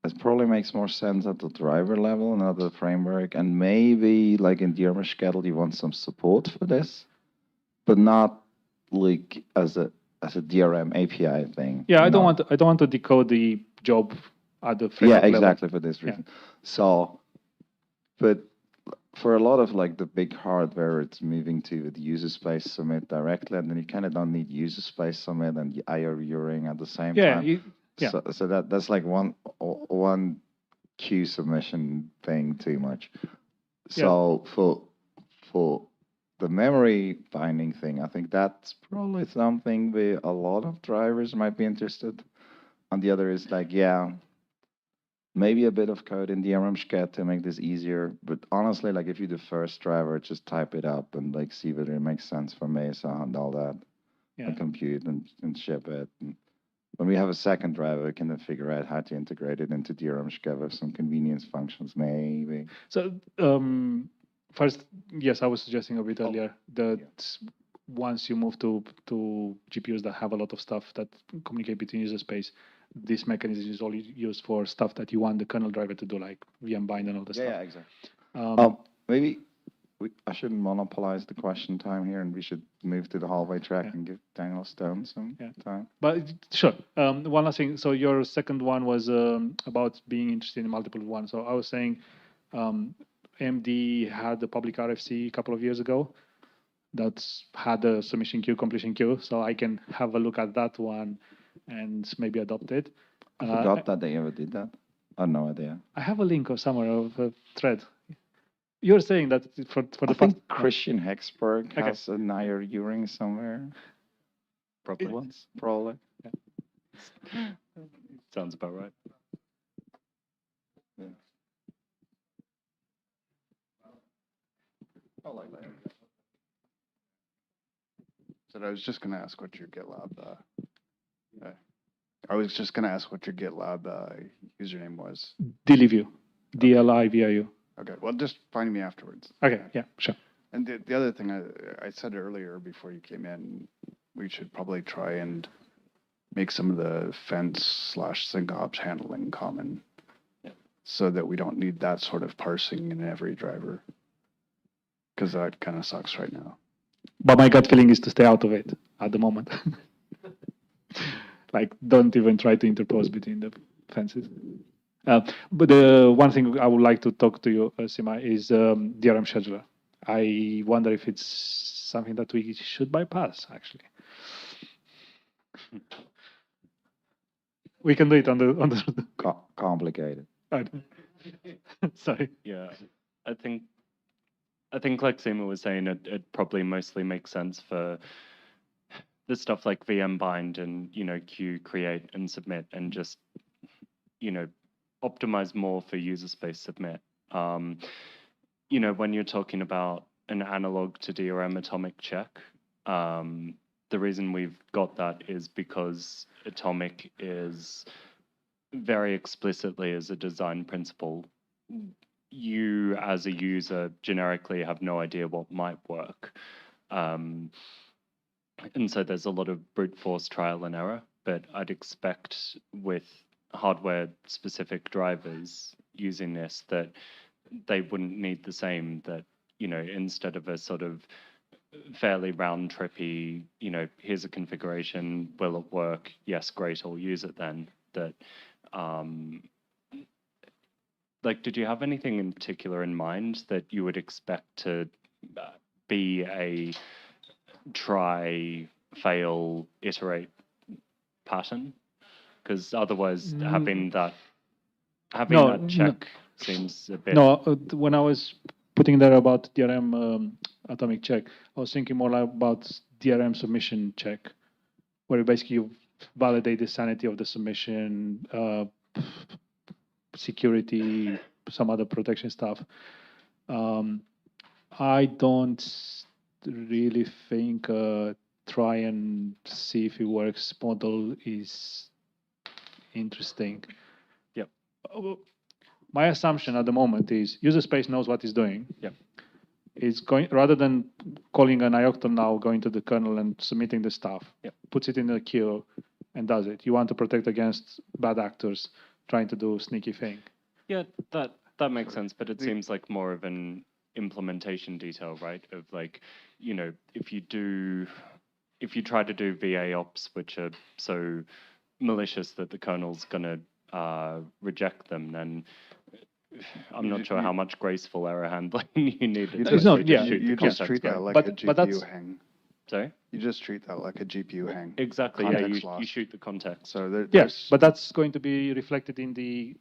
it probably makes more sense at the driver level, not the framework, and maybe like in DRM schedule you want some support for this, but not like as a DRM API thing. Yeah, I don't want to decode the job at the framework level. Yeah, exactly for this reason. Yeah. So, but for a lot of like the big hardware, it's moving to the user space submit directly, and then you kind of don't need user space submit and the IO ring at the same time. So that's like one queue submission thing too much. So for the memory binding thing, I think that's probably something where a lot of drivers might be interested. And the other is like, yeah, maybe a bit of code in DRM schedule to make this easier. But honestly, like if you're the first driver, just type it up and like see whether it makes sense for Mesa and all that, and compute and ship it. And when we have a second driver, we can then figure out how to integrate it into DRM schedule with some convenience functions, maybe. So first, yes, I was suggesting a bit earlier that once you move to GPUs that have a lot of stuff that communicate between user space, this mechanism is only used for stuff that you want the kernel driver to do, like VM bind and all this stuff. Yeah, exactly. Maybe I shouldn't monopolize the question time here, and we should move to the hallway track and give Daniel Stone some time. But sure. One last thing. So your second one was about being interested in multiple ones. So I was saying AMD had the public RFC a couple of years ago that's had a submission queue, completion queue. So I can have a look at that one and maybe adopt it. I forgot that they ever did that. I have no idea. I have a link or somewhere of a thread. you're saying that for the I past. think Christian Hexberg Okay. has a Nair Uring somewhere. Probably. Once, probably. Sounds about right. So I was just going to ask what your GitLab. I was just going to ask what your GitLab username was. Dlivu. DLIVIU. Okay. Well, just find me afterwards. Okay. Yeah. Sure. And the other thing I said earlier before you came in, we should probably try and make some of the fence/syncops handling common, so that we don't need that sort of parsing in every driver, because that kind of sucks right now. But my gut feeling is to stay out of it at the moment. Like, don't even try to interpose between the fences. But the one thing I would like to talk to you, Sima, is DRM scheduler. I wonder if it's something that we should bypass, actually. We can do it on the Complicated. Sorry. Yeah, I think like Seema was saying, it probably mostly makes sense for the stuff like VM bind and, queue create and submit, and just, optimize more for user space submit. When you're talking about an analog to DRM atomic check, the reason we've got that is because atomic is very explicitly, as a design principle, you as a user generically have no idea what might work. And so there's a lot of brute force trial and error, but I'd expect with hardware specific drivers using this that they wouldn't need the same, that, instead of a sort of fairly round trippy, here's a configuration, will it work? Yes, great, I'll use it then. That, did you have anything in particular in mind that you would expect to be a try, fail, iterate pattern? Because otherwise, having that check seems a bit. No, when I was putting there about DRM atomic check, I was thinking more about DRM submission check, where basically you validate the sanity of the submission, security, some other protection stuff. I don't really think try and see if it works model is interesting. Yep. My assumption at the moment is user space knows what it's doing. Yep. It's going, rather than calling an ioctl now, going to the kernel and submitting the stuff, puts it in the queue and does it. You want to protect against bad actors trying to do sneaky thing. Yeah, that makes sense, but it seems like more of an implementation detail, right? Of like, if you try to do VA ops, which are so malicious that the kernel's gonna reject them, then I'm not sure how much graceful error handling you need. You just treat that like a GPU hang. Sorry? You just treat that like a GPU hang. Exactly, Context yeah, loss. you shoot the context. So Yes, but that's going to be reflected in the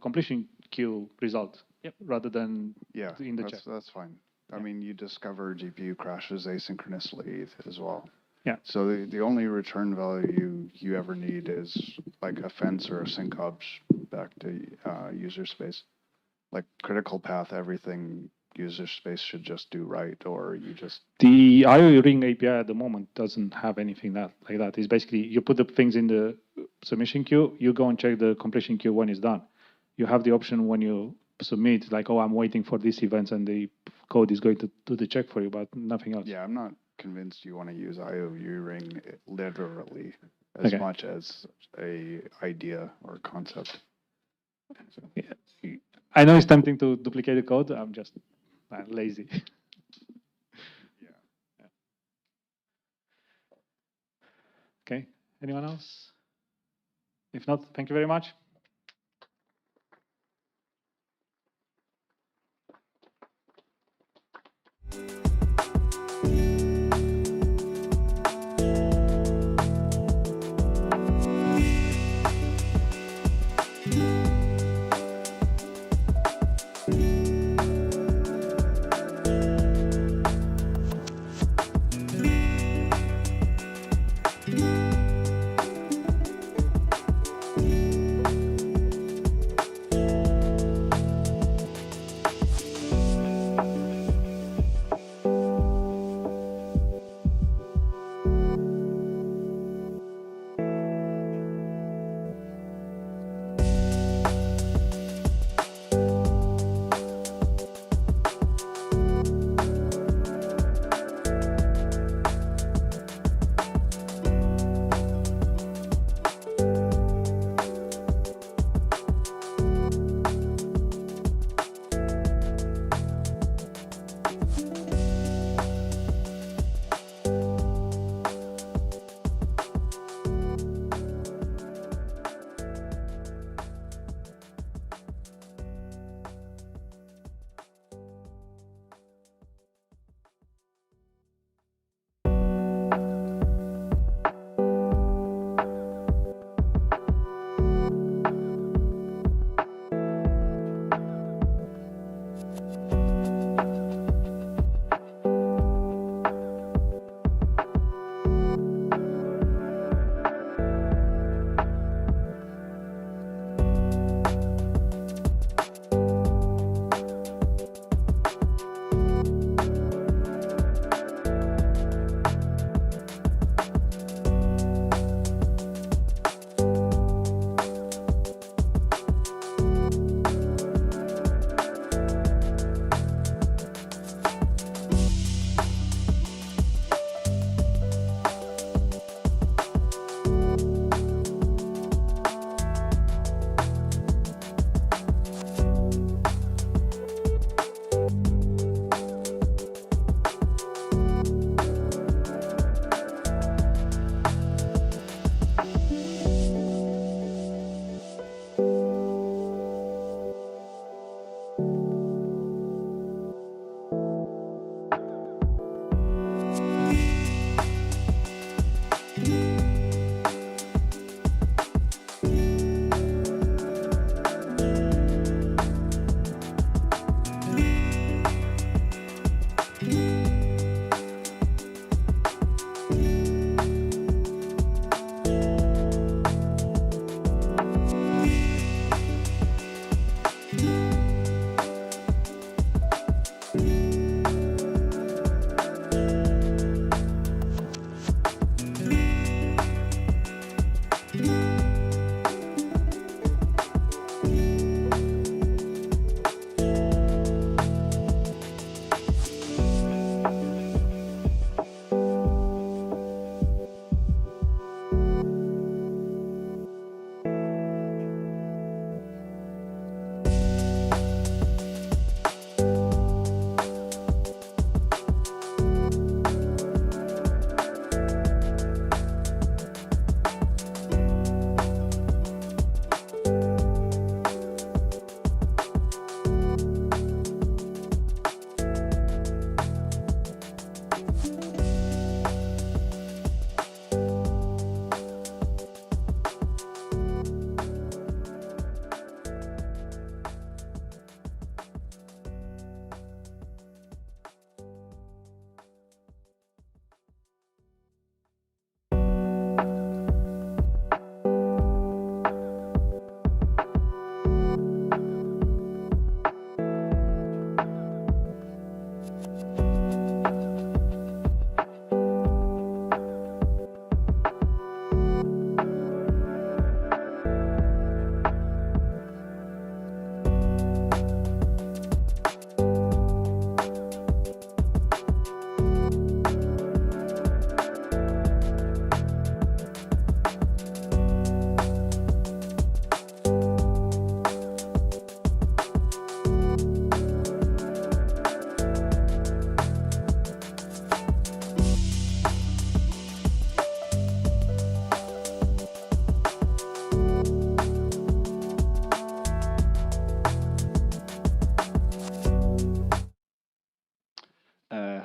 completion queue result, rather than in the check. That's fine. I mean, you discover GPU crashes asynchronously as well. Yeah. So the only return value you ever need is like a fence or a syncops back to user space. Like critical path, everything user space should just do right, or you just... The IO ring API at the moment doesn't have anything like that. It's basically you put the things in the submission queue, you go and check the completion queue when it's done. You have the option when you submit, like, oh, I'm waiting for these events, and the code is going to do the check for you, but nothing else. Yeah, I'm not convinced you want to use IOU ring literally as much as a idea or concept. So. Yeah. I know it's tempting to duplicate the code. I'm just lazy. Okay. Anyone else? If not, thank you very much.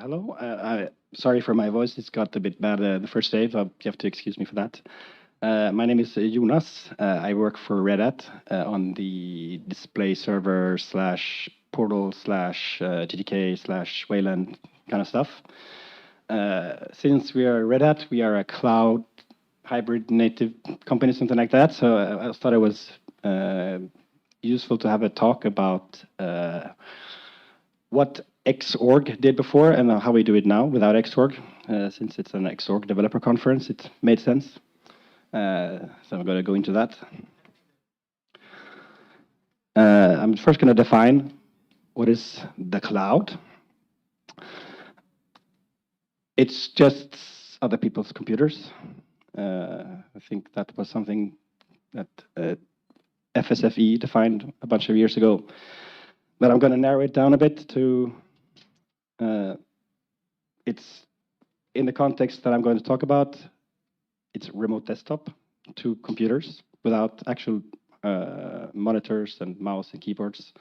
Hello. Sorry for my voice. It's got a bit bad the first day, so you have to excuse me for that. My name is Jonas. I work for Red Hat on the display server slash portal slash GTK slash Wayland kind of stuff. Since we are Red Hat, we are a cloud hybrid native company, something like that. So I thought it was useful to have a talk about what X.Org did before and how we do it now without X.Org. Since it's an X.Org developer conference, it made sense. So I'm going to go into that. I'm first going to define what is the cloud. It's just other people's computers. I think that was something that FSFE defined a bunch of years ago. But I'm going to narrow it down a bit to it's in the context that I'm going to talk about. It's remote desktop to computers without actual monitors and mouse and keyboards.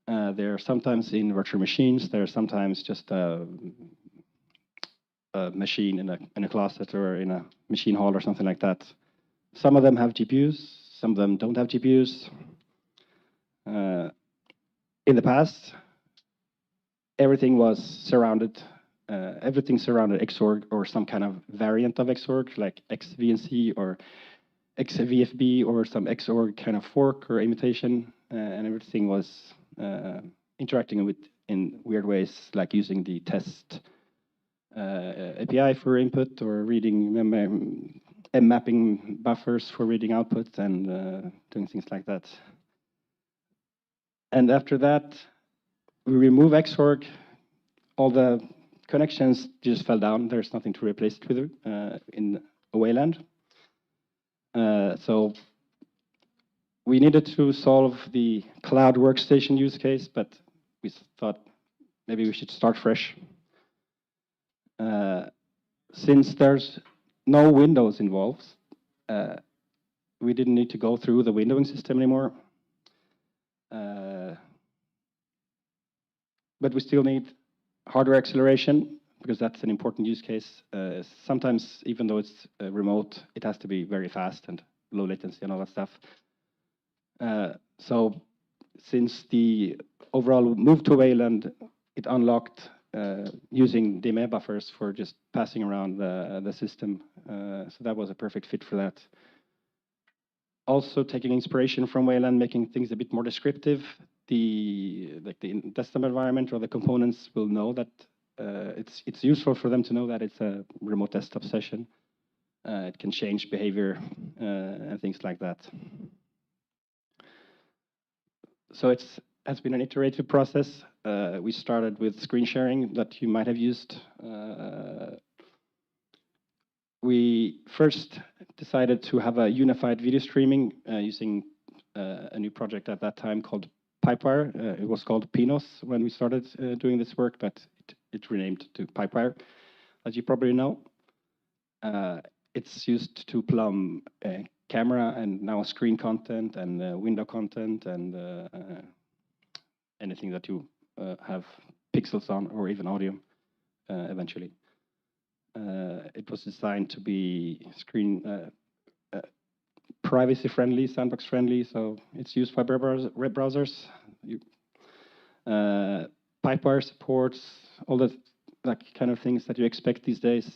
They're sometimes in virtual machines. They're sometimes just a machine in a closet or in a machine hall or something like that. Some of them have GPUs. Some of them don't have GPUs. In the past, everything was surrounded. Everything surrounded X.Org or some kind of variant of X.Org, like XVNC or XVFB or some X.Org kind of fork or imitation, and everything was interacting with in weird ways, like using the test API for input or reading mapping buffers for reading output and doing things like that. And after that, we remove X.Org. All the connections just fell down. There's nothing to replace it with in Wayland. So we needed to solve the cloud workstation use case, but we thought maybe we should start fresh. Since there's no Windows involved, we didn't need to go through the windowing system anymore. But we still need hardware acceleration, because that's an important use case. Sometimes, even though it's remote, it has to be very fast and low latency and all that stuff. So since the overall move to Wayland, it unlocked using DMA buffers for just passing around the system. So that was a perfect fit for that. Also taking inspiration from Wayland, making things a bit more descriptive. The desktop environment or the components will know that it's useful for them to know that it's a remote desktop session. It can change behavior and things like that. So it has been an iterative process. We started with screen sharing that you might have used. We first decided to have a unified video streaming using a new project at that time called Pipewire. It was called Pinos when we started doing this work, but it renamed to Pipewire, as you probably know. It's used to plumb camera and now screen content and window content and anything that you have pixels on, or even audio eventually. It was designed to be privacy friendly, sandbox friendly, so it's used by web browsers. Pipewire supports all the kind of things that you expect these days.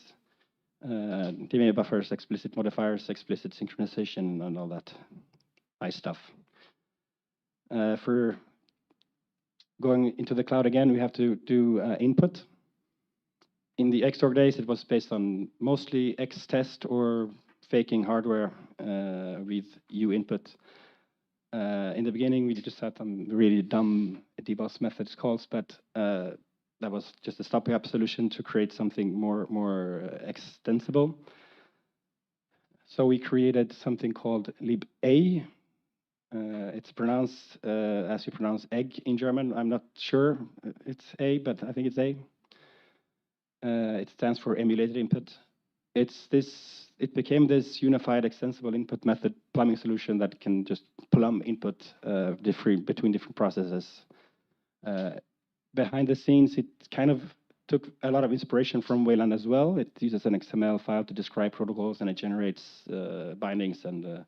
DMA buffers, explicit modifiers, explicit synchronization, and all that nice stuff. For going into the cloud again, we have to do input. In the X.Org days, it was based on mostly X-test or faking hardware with U input. In the beginning, we just had some really dumb deboss methods calls, but that was just a stopgap solution to create something more extensible. So we created something called lib-A. It's pronounced as you pronounce egg in German. I'm not sure it's A, but I think it's A. It stands for emulated input. It became this unified extensible input method plumbing solution that can just plumb input between different processes. Behind the scenes, it kind of took a lot of inspiration from Wayland as well. It uses an XML file to describe protocols, and it generates bindings, and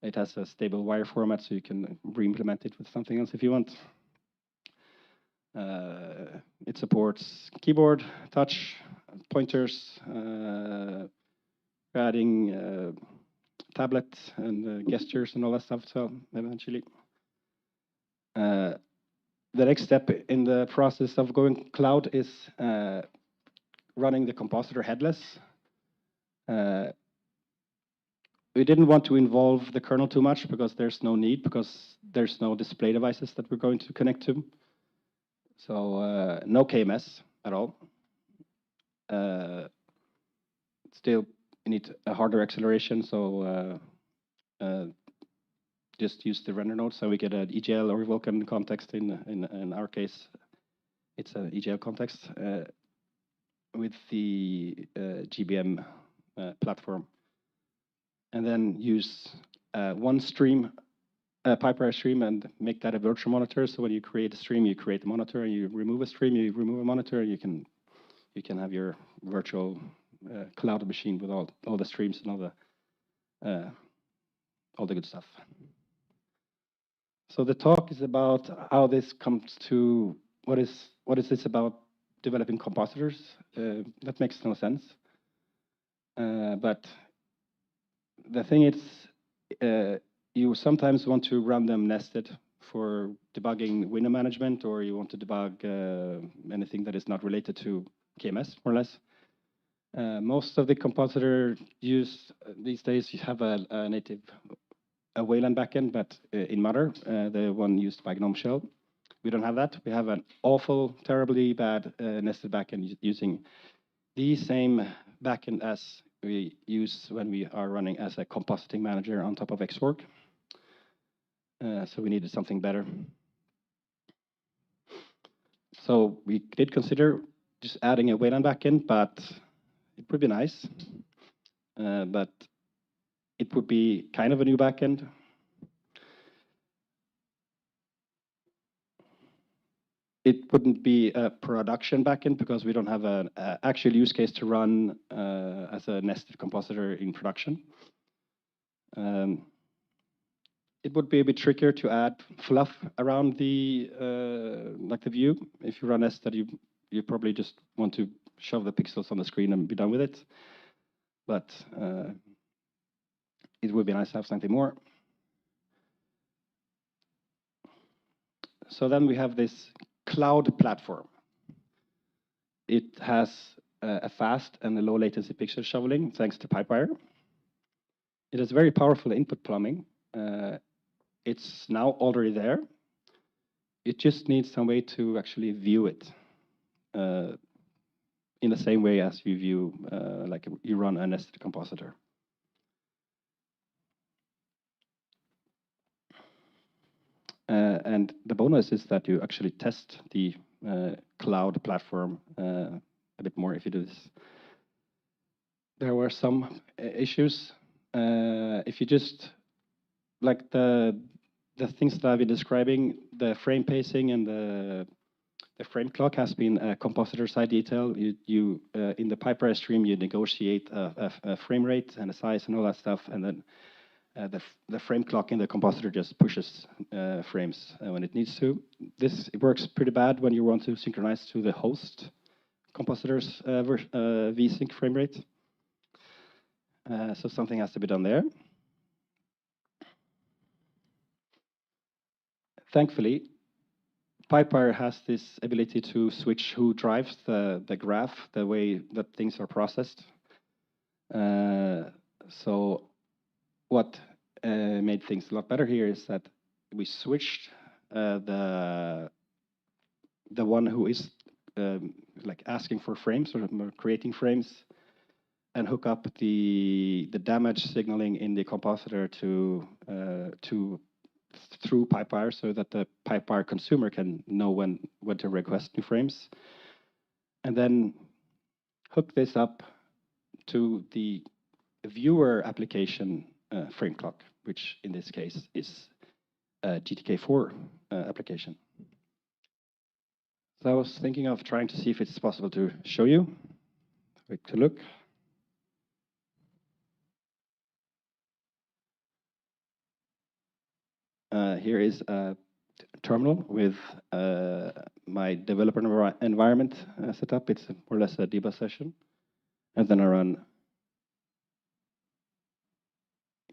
it has a stable wire format, so you can re-implement it with something else if you want. It supports keyboard, touch, pointers, adding tablet and gestures and all that stuff, so eventually. The next step in the process of going cloud is running the compositor headless. We didn't want to involve the kernel too much because there's no need, because there's no display devices that we're going to connect to. So no KMS at all. Still, you need a hardware acceleration, so just use the render node, so we get an EGL or Vulkan context. In our case, it's an EGL context with the GBM platform, and then use one stream, Pipewire stream, and make that a virtual monitor. So when you create a stream, you create the monitor, and you remove a stream, you remove a monitor. You can have your virtual cloud machine with all the streams and all the good stuff. So the talk is about how this comes to what is this about developing compositors. That makes no sense. But the thing is, you sometimes want to run them nested for debugging window management, or you want to debug anything that is not related to KMS, more or less. Most of the compositor used these days have a native Wayland backend, but in Mother, the one used by GNOME Shell, we don't have that. We have an awful, terribly bad nested backend using the same backend as we use when we are running as a compositing manager on top of X.Org. So we needed something better. So we did consider just adding a Wayland backend, but it would be nice. But it would be kind of a new backend. It wouldn't be a production backend because we don't have an actual use case to run as a nested compositor in production. It would be a bit trickier to add fluff around the the view. If you run nested, you probably just want to shove the pixels on the screen and be done with it. But it would be nice to have something more. So then we have this cloud platform. It has a fast and a low latency pixel shoveling thanks to Pipewire. It has very powerful input plumbing. It's now already there. It just needs some way to actually view it in the same way as you view, like you run a nested compositor. And the bonus is that you actually test the cloud platform a bit more if you do this. There were some issues. If you just, like the things that I've been describing, the frame pacing and the frame clock has been a compositor side detail. You in the Pipewire stream, you negotiate a frame rate and a size and all that stuff, and then the frame clock in the compositor just pushes frames when it needs to. It works pretty bad when you want to synchronize to the host compositor's vsync frame rate. So something has to be done there. Thankfully, Pipewire has this ability to switch who drives the graph, the way that things are processed. So what made things a lot better here is that we switched the one who is like asking for frames or creating frames, and hook up the damage signaling in the compositor to through Pipewire, so that the Pipewire consumer can know when to request new frames, and then hook this up to the viewer application frame clock, which in this case is a GTK4 application. So I was thinking of trying to see if it's possible to show you. Wait to look. Here is a terminal with my developer environment set up. It's more or less a debug session. And then I run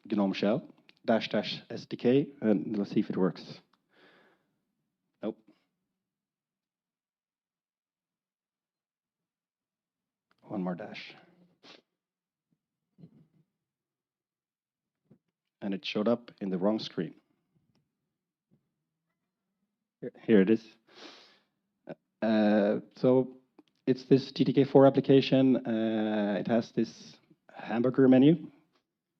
GNOME shell -- SDK, and let's see if it works. Nope. One more dash. And it showed up in the wrong screen. Here it is. So it's this GTK4 application. It has this hamburger menu.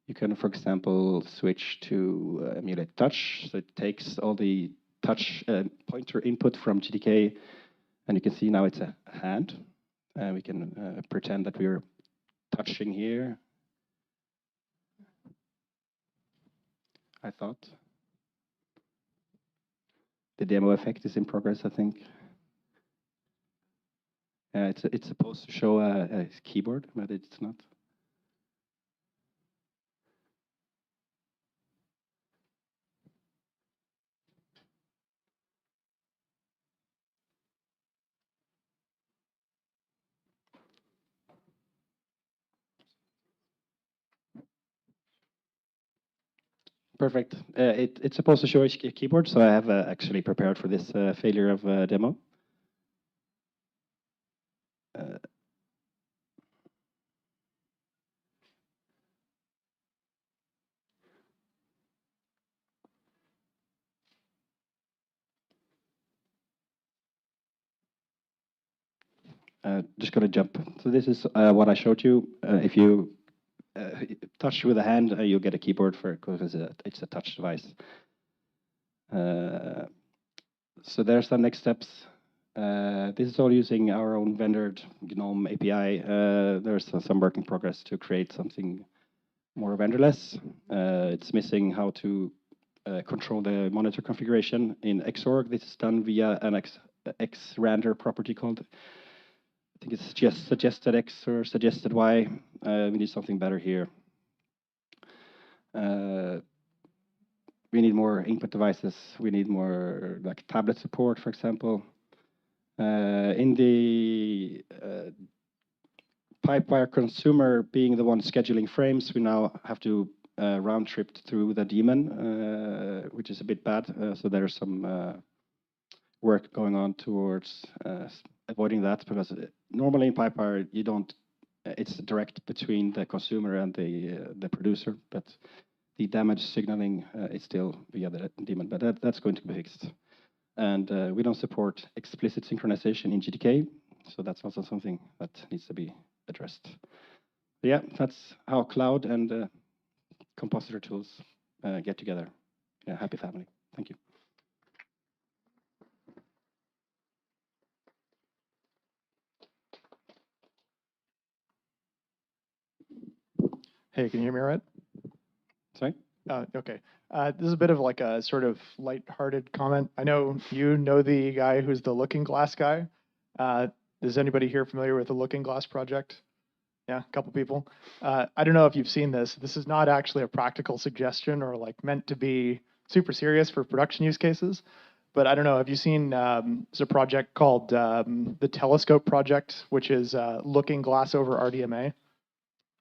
You can, for example, switch to emulate touch. So it takes all the touch pointer input from GTK, and you can see now it's a hand. We can pretend that we're touching here. I thought. The demo effect is in progress, I think. It's supposed to show a keyboard, but it's not. Perfect. It's supposed to show a keyboard, so I have actually prepared for this failure of demo. Just going to jump. So this is what I showed you. If you touch with a hand, you'll get a keyboard for it because it's a touch device. So there's the next steps. This is all using our own vendored GNOME API. There's some work in progress to create something more vendorless. It's missing how to control the monitor configuration in X.Org. This is done via an X-randor property called, I think it's just suggested X or suggested Y. We need something better here. We need more input devices. We need more like tablet support, for example. In the Pipewire consumer being the one scheduling frames, we now have to round trip through the daemon, which is a bit bad. So there's some work going on towards avoiding that because normally in PyPire you don't. It's direct between the consumer and the producer, but the damage signaling is still via the daemon. But that's going to be fixed. And we don't support explicit synchronization in GTK, so that's also something that needs to be addressed. But yeah, that's how cloud and compositor tools get together in a happy family. Thank you. Hey, can you hear me all right? Sorry? Okay. This is a bit of like a sort of light-hearted comment. I know you know the guy who's the Looking Glass guy. Is anybody here familiar with the Looking Glass project? Yeah, a couple people. I don't know if you've seen this. This is not actually a practical suggestion or like meant to be super serious for production use cases. But I don't know, have you seen, there's a project called the Telescope Project, which is Looking Glass over RDMA.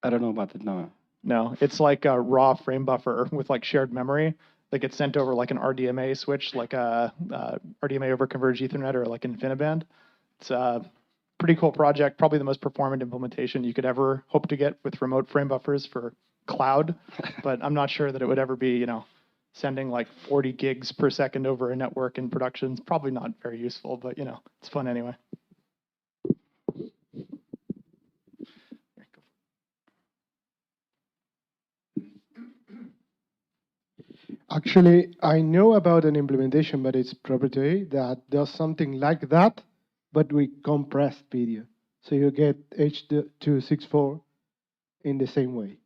I don't know about it, no. No, it's like a raw frame buffer with like shared memory that gets sent over like an RDMA switch, like a RDMA over converged Ethernet or like InfiniBand. It's a pretty cool project, probably the most performant implementation you could ever hope to get with remote frame buffers for cloud. But I'm not sure that it would ever be, you know, sending like 40 gigs per second over a network in production. It's probably not very useful, but you know, it's fun anyway. Actually, I know about an implementation, but it's proprietary that does something like that, but with compressed video. So you get H.264 in the same way.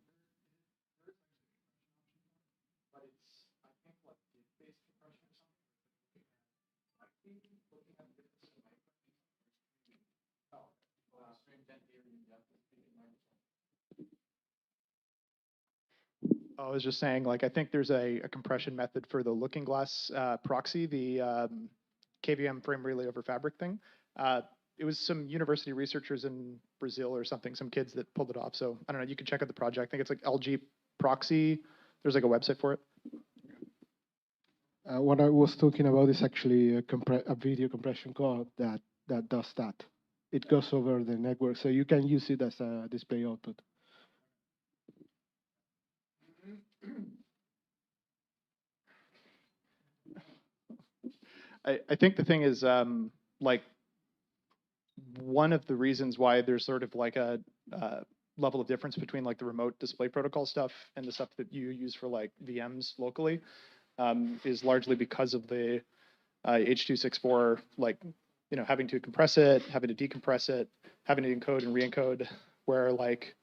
I was just saying, like, I think there's a compression method for the Looking Glass proxy, the KVM frame relay over fabric thing. It was some university researchers in Brazil or something, some kids that pulled it off. So I don't know, you can check out the project. I think it's like LG proxy. There's like a website for it. What I was talking about is actually a video compression code that does that. It goes over the network, so you can use it as a display output. I think the thing is, like, one of the reasons why there's sort of like a level of difference between like the remote display protocol stuff and the stuff that you use for like VMs locally is largely because of the H.264, like, you know, having to compress it, having to decompress it, having to encode and re-encode, where like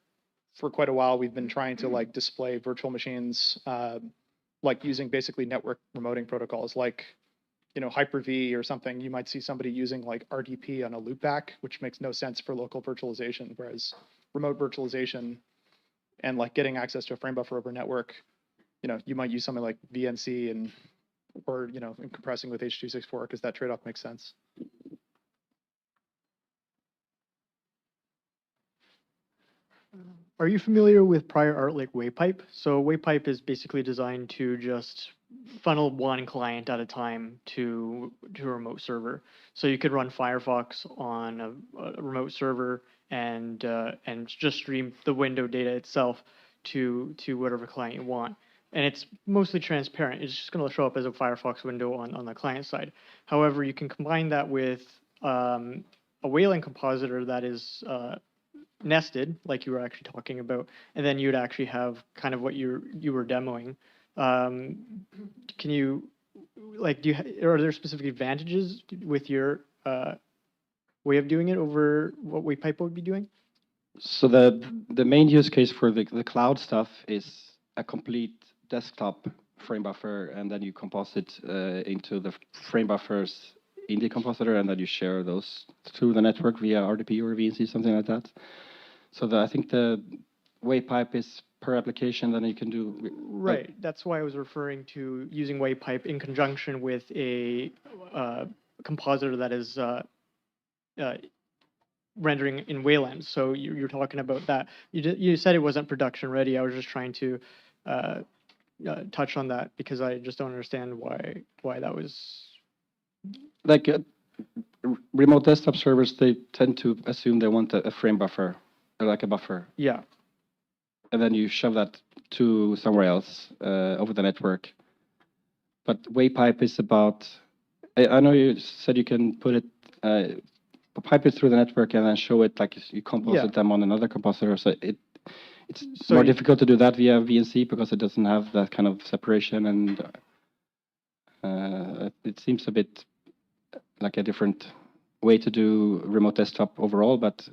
for quite a while we've been trying to like display virtual machines like using basically network remoting protocols like, you know, Hyper-V or something. You might see somebody using like RDP on a loopback, which makes no sense for local virtualization, whereas remote virtualization and like getting access to a frame buffer over network, you know, you might use something like VNC and or, you know, compressing with H.264 because that trade-off makes sense. Are you familiar with prior art like WavePipe? So WavePipe is basically designed to just funnel one client at a time to a remote server. So you could run Firefox on a remote server and just stream the window data itself to whatever client you want. And it's mostly transparent. It's just going to show up as a Firefox window on the client side. However, you can combine that with a Wayland compositor that is nested, like you were actually talking about, and then you'd actually have kind of what you were demoing. Can you, like, are there specific advantages with your way of doing it over what WavePipe would be doing? So the main use case for the cloud stuff is a complete desktop frame buffer, and then you composite into the frame buffers in the compositor, and then you share those through the network via RDP or VNC, something like that. So I think the WavePipe is per application, then you can do. Right. That's why I was referring to using WavePipe in conjunction with a compositor that is rendering in Wayland. So you're talking about that. You said it wasn't production ready. I was just trying to touch on that because I just don't understand why that was. Like remote desktop servers, they tend to assume they want a frame buffer, or like a buffer. Yeah. And then you shove that to somewhere else over the network. But WayPipe is about, I know you said you can put it, pipe it through the network and then show it like you composite them on another compositor. So it's more difficult to do that via VNC because it doesn't have that kind of separation, and it seems a bit like a different way to do remote desktop overall. But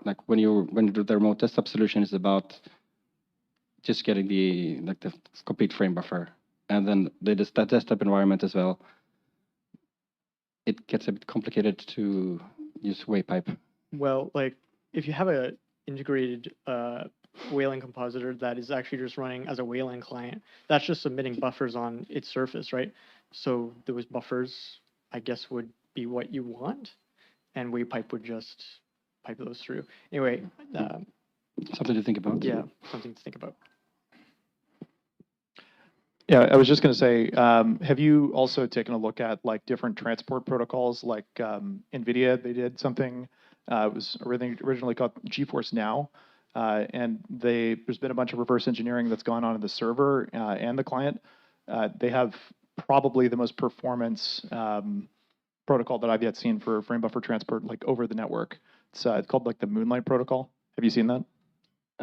like when you do the remote desktop solution, is about just getting the complete frame buffer, and then that desktop environment as well. It gets a bit complicated to use WayPipe. Well, like if you have a integrated Wayland compositor that is actually just running as a Wayland client, that's just submitting buffers on its surface, right? So those buffers, I guess, would be what you want, and WayPipe would just pipe those through. Anyway. Something to think about. Yeah, something to think about. Yeah, I was just going to say, have you also taken a look at like different transport protocols, like NVIDIA? They did something. It was originally called GeForce Now, and there's been a bunch of reverse engineering that's gone on in the server and the client. They have probably the most performance protocol that I've yet seen for frame buffer transport, like over the network. It's called like the Moonlight protocol. Have you seen that?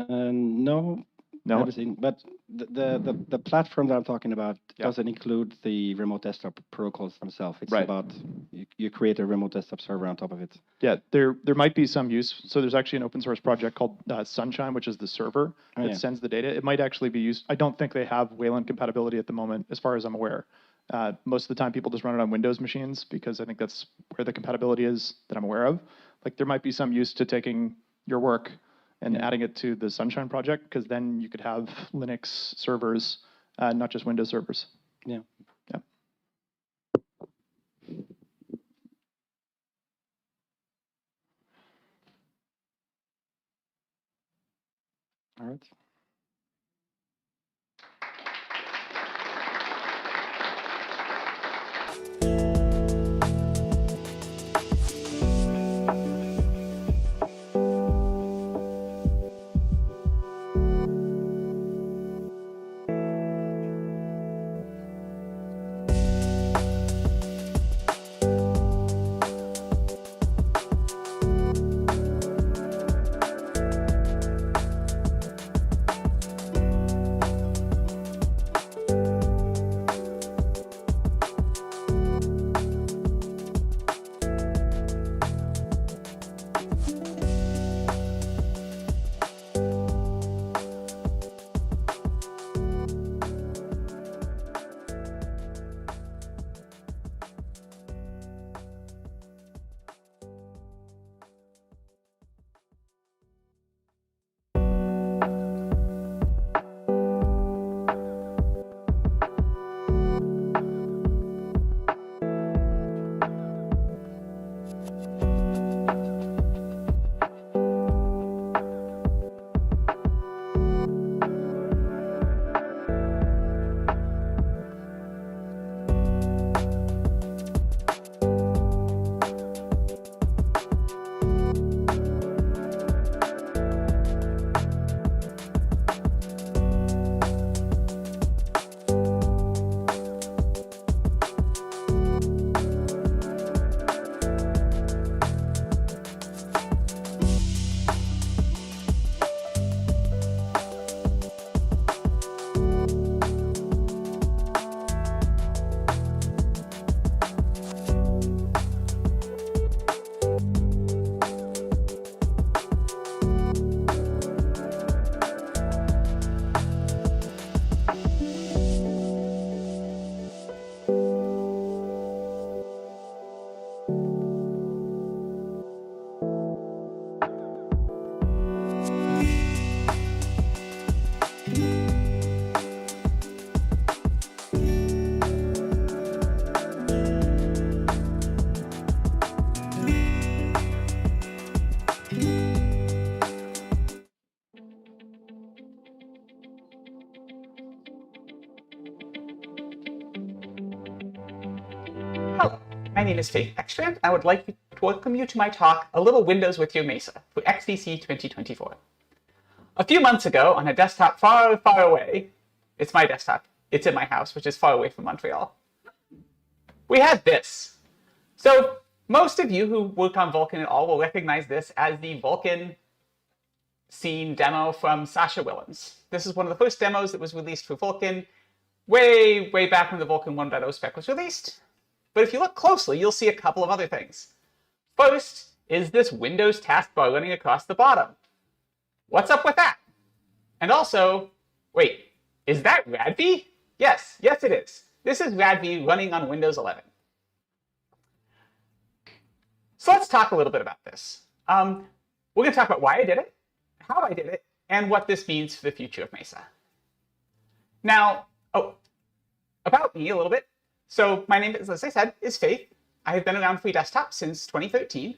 No. No. But the platform that I'm talking about doesn't include the remote desktop protocols themselves. It's about you create a remote desktop server on top of it. Yeah, there might be some use. So there's actually an open source project called Sunshine, which is the server that sends the data. It might actually be used. I don't think they have Wayland compatibility at the moment, as far as I'm aware. Most of the time, people just run it on Windows machines because I think that's where the compatibility is that I'm aware of. Like there might be some use to taking your work and adding it to the Sunshine project, because then you could have Linux servers, not just Windows servers. Yeah. Yeah. All right. My name is Faith Ekstrand. I would like to welcome you to my talk, A Little Windows with Your Mesa, for XDC 2024. A few months ago, on a desktop far, far away, it's my desktop, it's in my house, which is far away from Montreal, we had this. So most of you who work on Vulkan at all will recognize this as the Vulkan scene demo from Sasha Willems. This is one of the first demos that was released for Vulkan way, way back when the Vulkan 1.0 spec was released. But if you look closely, you'll see a couple of other things. First is this Windows taskbar running across the bottom. What's up with that? And also, wait, is that RADV? Yes, yes it is. This is RADV running on Windows 11. So let's talk a little bit about this. We're going to talk about why I did it, how I did it, and what this means for the future of Mesa. Now, about me a little bit. So my name, as I said, is Faith. I have been around Free Desktop since 2013,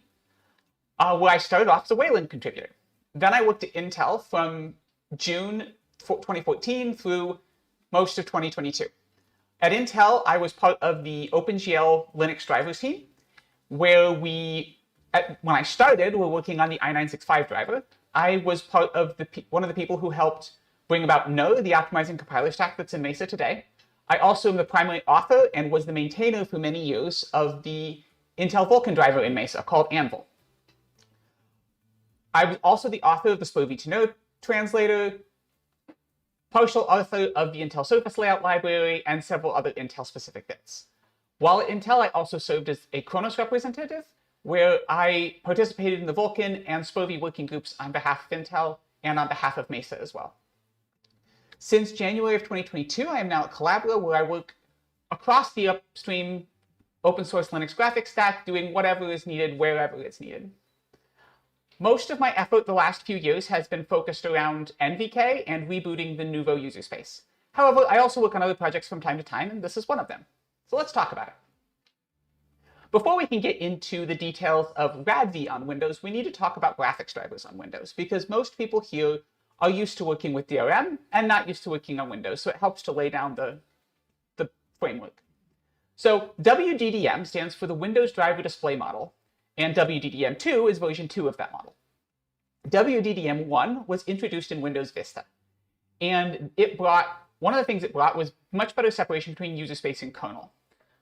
where I started off as a Wayland contributor. Then I worked at Intel from June 2014 through most of 2022. At Intel, I was part of the OpenGL Linux drivers team, where when I started, we were working on the i965 driver. I was part of one of the people who helped bring about No, the optimizing compiler stack that's in Mesa today. I also am the primary author and was the maintainer for many years of the Intel Vulkan driver in Mesa called Anvil. I was also the author of the SPIRV to No translator, partial author of the Intel Surface Layout library, and several other Intel-specific bits. While at Intel, I also served as a Kronos representative, where I participated in the Vulkan and SPIRV working groups on behalf of Intel and on behalf of Mesa as well. Since January of 2022, I am now at Collabora, where I work across the upstream open source Linux graphics stack, doing whatever is needed, wherever it's needed. Most of my effort the last few years has been focused around NVK and rebooting the Nouveau user space. However, I also work on other projects from time to time, and this is one of them. So let's talk about it. Before we can get into the details of RADV on Windows, we need to talk about graphics drivers on Windows, because most people here are used to working with DRM and not used to working on Windows, so it helps to lay down the framework. So WDDM stands for the Windows Driver Display Model, and WDDM2 is version 2 of that model. WDDM1 was introduced in Windows Vista, and one of the things it brought was much better separation between user space and kernel.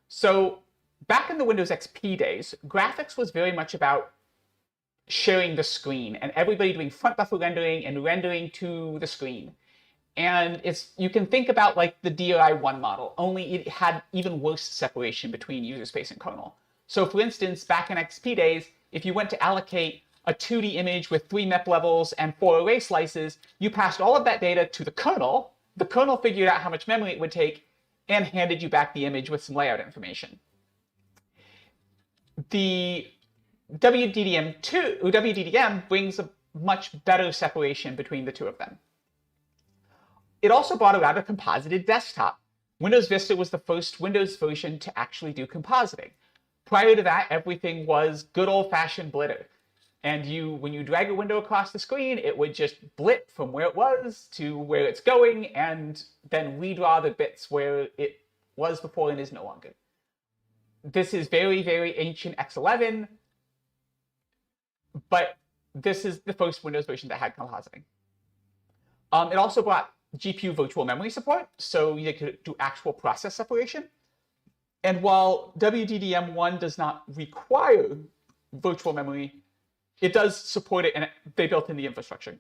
So back in the Windows XP days, graphics was very much about sharing the screen and everybody doing front buffer rendering and rendering to the screen. And you can think about like the DRI1 model, only it had even worse separation between user space and kernel. So for instance, back in XP days, if you went to allocate a 2D image with 3 MEP levels and 4 array slices, you passed all of that data to the kernel figured out how much memory it would take, and handed you back the image with some layout information. The WDDM brings a much better separation between the two of them. It also brought about a composited desktop. Windows Vista was the first Windows version to actually do compositing. Prior to that, everything was good old-fashioned blitter. And when you drag a window across the screen, it would just blip from where it was to where it's going, and then redraw the bits where it was before and is no longer. This is very, very ancient X11, but this is the first Windows version that had compositing. It also brought GPU virtual memory support, so you could do actual process separation. And while WDDM1 does not require virtual memory, it does support it, and they built in the infrastructure.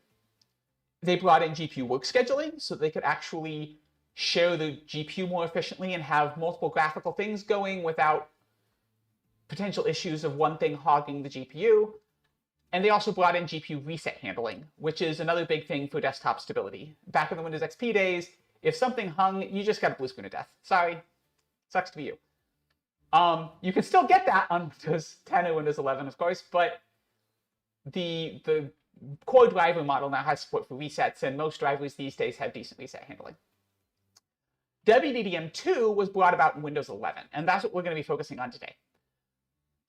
They brought in GPU work scheduling, so they could actually share the GPU more efficiently and have multiple graphical things going without potential issues of one thing hogging the GPU. And they also brought in GPU reset handling, which is another big thing for desktop stability. Back in the Windows XP days, if something hung, you just got a blue screen of death. Sorry, sucks to be you. You can still get that on Windows 10 or Windows 11, of course, but the core driver model now has support for resets, and most drivers these days have decent reset handling. WDDM2 was brought about in Windows 11, and that's what we're going to be focusing on today.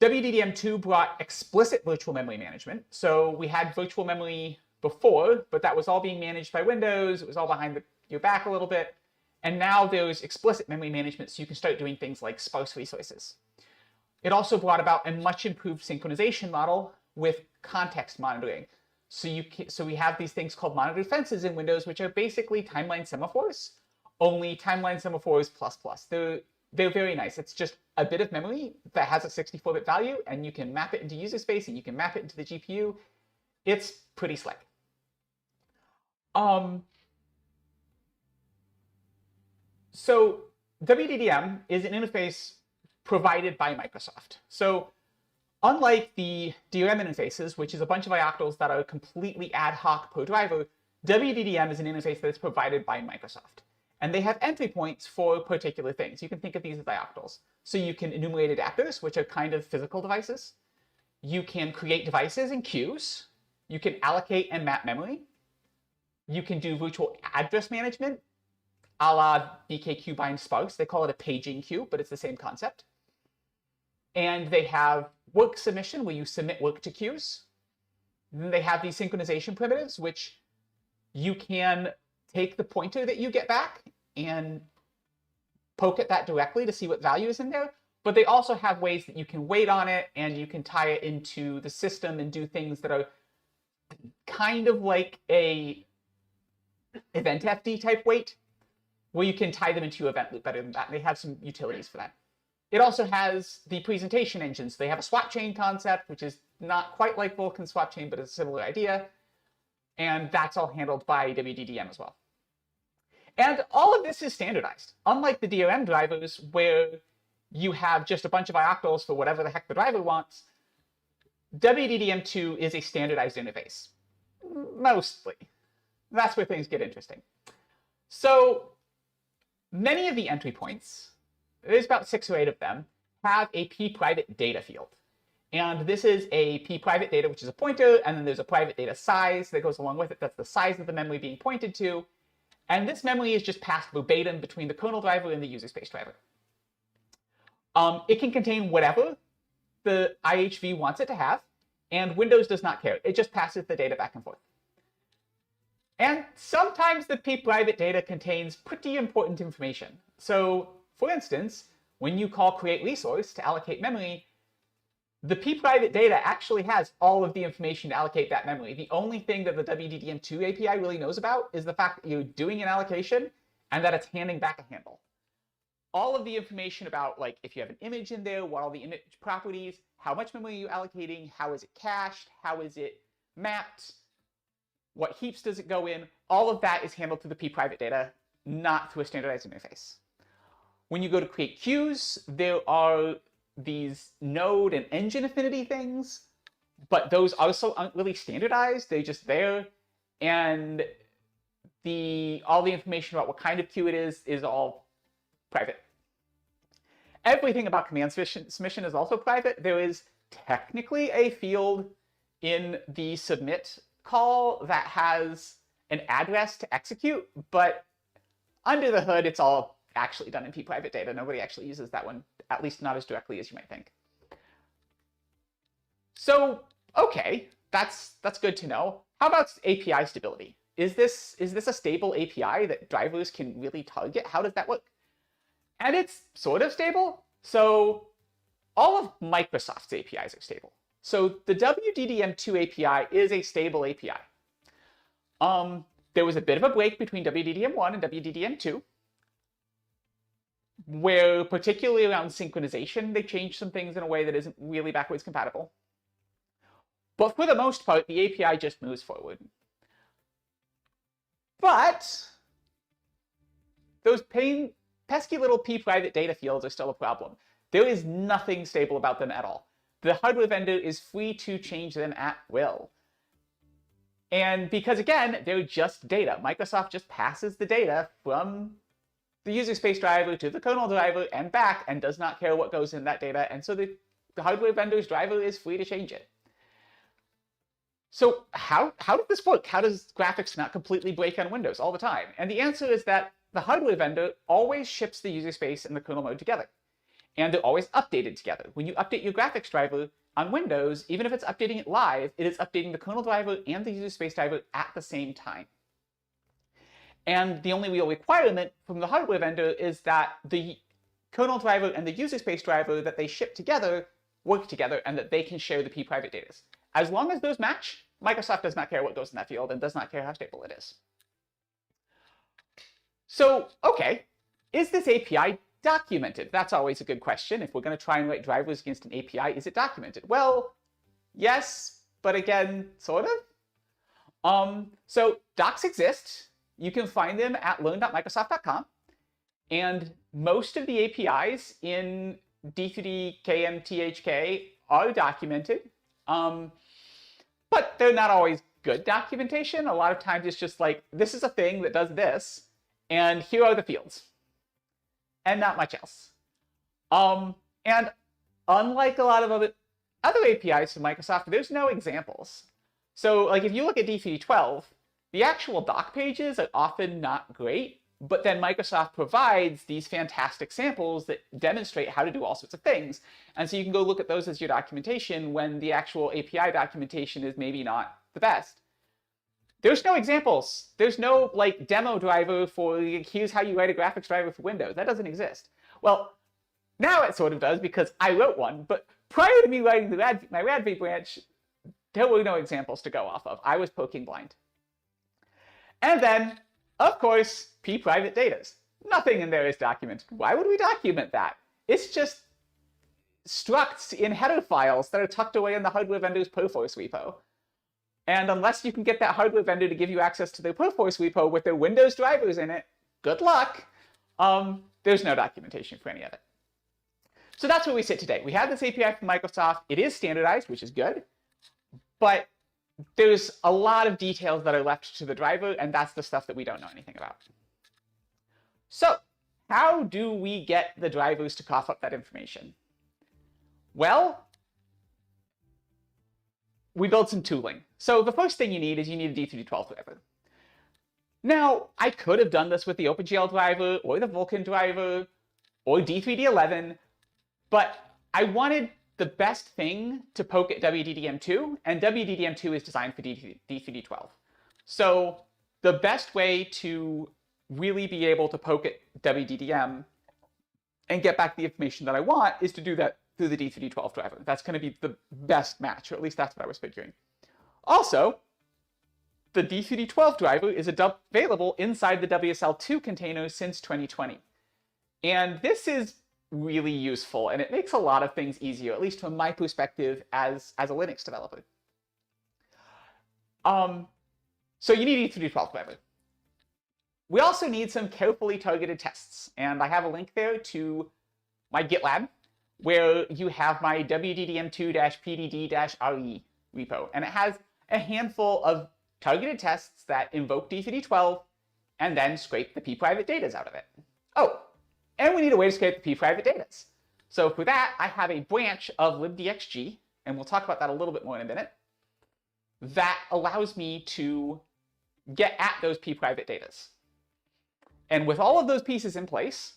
WDDM2 brought explicit virtual memory management. So we had virtual memory before, but that was all being managed by Windows. It was all behind your back a little bit. And now there's explicit memory management, so you can start doing things like sparse resources. It also brought about a much improved synchronization model with context monitoring. So we have these things called monitored fences in Windows, which are basically timeline semaphores, only timeline semaphores ++. They're very nice. It's just a bit of memory that has a 64-bit value, and you can map it into user space, and you can map it into the GPU. It's pretty slick. So WDDM is an interface provided by Microsoft. So unlike the DRM interfaces, which is a bunch of ioctls that are completely ad hoc per driver, WDDM is an interface that is provided by Microsoft. And they have entry points for particular things. You can think of these as ioctls. So you can enumerate adapters, which are kind of physical devices. You can create devices in queues. You can allocate and map memory. You can do virtual address management, a la BKQ bind Sparks. They call it a paging queue, but it's the same concept. And they have work submission, where you submit work to queues. Then they have these synchronization primitives, which you can take the pointer that you get back and poke at that directly to see what value is in there. But they also have ways that you can wait on it, and you can tie it into the system and do things that are kind of like a event-FD type wait, where you can tie them into your event loop better than that. And they have some utilities for that. It also has the presentation engine. So they have a swap chain concept, which is not quite like Vulkan swap chain, but it's a similar idea. And that's all handled by WDDM as well. And all of this is standardized. Unlike the DRM drivers, where you have just a bunch of ioctls for whatever the heck the driver wants, WDDM2 is a standardized interface. Mostly. That's where things get interesting. So many of the entry points, there's about 6 or 8 of them, have a pprivate data field. And this is a pprivate data, which is a pointer, and then there's a private data size that goes along with it. That's the size of the memory being pointed to. And this memory is just passed verbatim between the kernel driver and the user space driver. It can contain whatever the IHV wants it to have, and Windows does not care. It just passes the data back and forth. And sometimes the pprivate data contains pretty important information. So, for instance, when you call create resource to allocate memory, the pprivate data actually has all of the information to allocate that memory. The only thing that the WDDM2 API really knows about is the fact that you're doing an allocation and that it's handing back a handle. All of the information about, like, if you have an image in there, what are the image properties, how much memory are you allocating, how is it cached, how is it mapped, what heaps does it go in, all of that is handled through the pprivate data, not through a standardized interface. When you go to create queues, there are these node and engine affinity things, but those also aren't really standardized. They're just there. And all the information about what kind of queue it is all private. Everything about command submission is also private. There is technically a field in the submit call that has an address to execute, but under the hood, it's all actually done in pprivate data. Nobody actually uses that one, at least not as directly as you might think. So, okay, that's good to know. How about API stability? Is this a stable API that drivers can really target? How does that work? And it's sort of stable. So all of Microsoft's APIs are stable. So the WDDM2 API is a stable API. There was a bit of a break between WDDM1 and WDDM2, where particularly around synchronization, they changed some things in a way that isn't really backwards compatible. But for the most part, the API just moves forward. But those pesky little pprivate data fields are still a problem. There is nothing stable about them at all. The hardware vendor is free to change them at will. And because, again, they're just data. Microsoft just passes the data from the user space driver to the kernel driver and back and does not care what goes in that data. And so the hardware vendor's driver is free to change it. So how does this work? How does graphics not completely break on Windows all the time? And the answer is that the hardware vendor always ships the user space and the kernel mode together. And they're always updated together. When you update your graphics driver on Windows, even if it's updating it live, it is updating the kernel driver and the user space driver at the same time. And the only real requirement from the hardware vendor is that the kernel driver and the user space driver that they ship together work together and that they can share the p-private data. As long as those match, Microsoft does not care what goes in that field and does not care how stable it is. So, okay, is this API documented? That's always a good question. If we're going to try and write drivers against an API, is it documented? Well, yes, but again, sort of. So docs exist. You can find them at learn.microsoft.com. And most of the APIs in D3D-KMTHK are documented. But they're not always good documentation. A lot of times it's just like, this is a thing that does this, and here are the fields. And not much else. And unlike a lot of other APIs from Microsoft, there's no examples. So like if you look at D3D12, the actual doc pages are often not great, but then Microsoft provides these fantastic samples that demonstrate how to do all sorts of things. And so you can go look at those as your documentation when the actual API documentation is maybe not the best. There's no examples. There's no like demo driver for here's how you write a graphics driver for Windows. That doesn't exist. Well, now it sort of does because I wrote one, but prior to me writing my RadV branch, there were no examples to go off of. I was poking blind. And then, of course, p-private data. Nothing in there is documented. Why would we document that? It's just structs in header files that are tucked away in the hardware vendor's Perforce repo. And unless you can get that hardware vendor to give you access to their Perforce repo with their Windows drivers in it, good luck. There's no documentation for any of it. So that's where we sit today. We have this API from Microsoft. It is standardized, which is good. But there's a lot of details that are left to the driver, and that's the stuff that we don't know anything about. So how do we get the drivers to cough up that information? Well, we build some tooling. So the first thing you need is you need a D3D12 driver. Now, I could have done this with the OpenGL driver, or the Vulkan driver, or D3D11, but I wanted the best thing to poke at WDDM2, and WDDM2 is designed for D3D12. So the best way to really be able to poke at WDDM and get back the information that I want is to do that through the D3D12 driver. That's going to be the best match, or at least that's what I was figuring. Also, the D3D12 driver is available inside the WSL2 container since 2020. And this is really useful, and it makes a lot of things easier, at least from my perspective as a Linux developer. So you need D3D12 driver. We also need some carefully targeted tests, and I have a link there to my GitLab, where you have my wddm2-pdd-re repo, and it has a handful of targeted tests that invoke D3D12 and then scrape the p-private data out of it. Oh, and we need a way to scrape the p-private data. So for that, I have a branch of libdxg, and we'll talk about that a little bit more in a minute, that allows me to get at those p-private data. And with all of those pieces in place,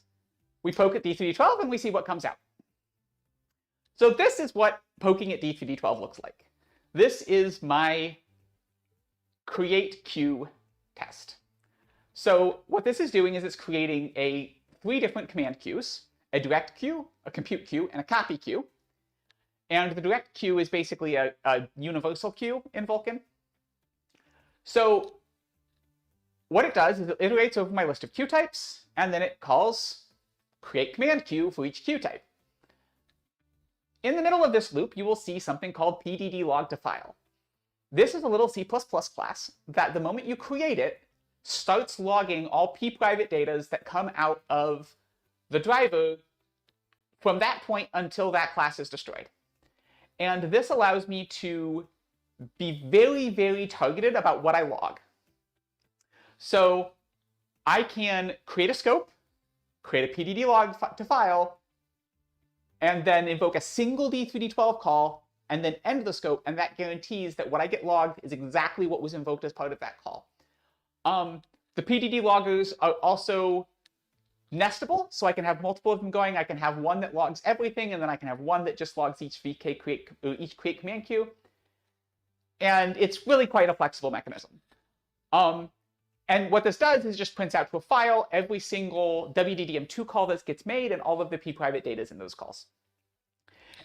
we poke at D3D12 and we see what comes out. So this is what poking at D3D12 looks like. This is my create queue test. So what this is doing is it's creating 3 different command queues, a direct queue, a compute queue, and a copy queue. And the direct queue is basically a universal queue in Vulkan. So what it does is it iterates over my list of queue types, and then it calls create command queue for each queue type. In the middle of this loop, you will see something called pddlog2file. This is a little C++ class that the moment you create it, starts logging all p-private data that come out of the driver from that point until that class is destroyed. And this allows me to be very, very targeted about what I log. So I can create a scope, create a pddlog2file, and then invoke a single D3D12 call, and then end the scope, and that guarantees that what I get logged is exactly what was invoked as part of that call. The PDD loggers are also nestable, so I can have multiple of them going. I can have one that logs everything, and then I can have one that just logs each create command queue. And it's really quite a flexible mechanism. And And what this does is just prints out to a file every single WDDM2 call that gets made and all of the pprivate data is in those calls.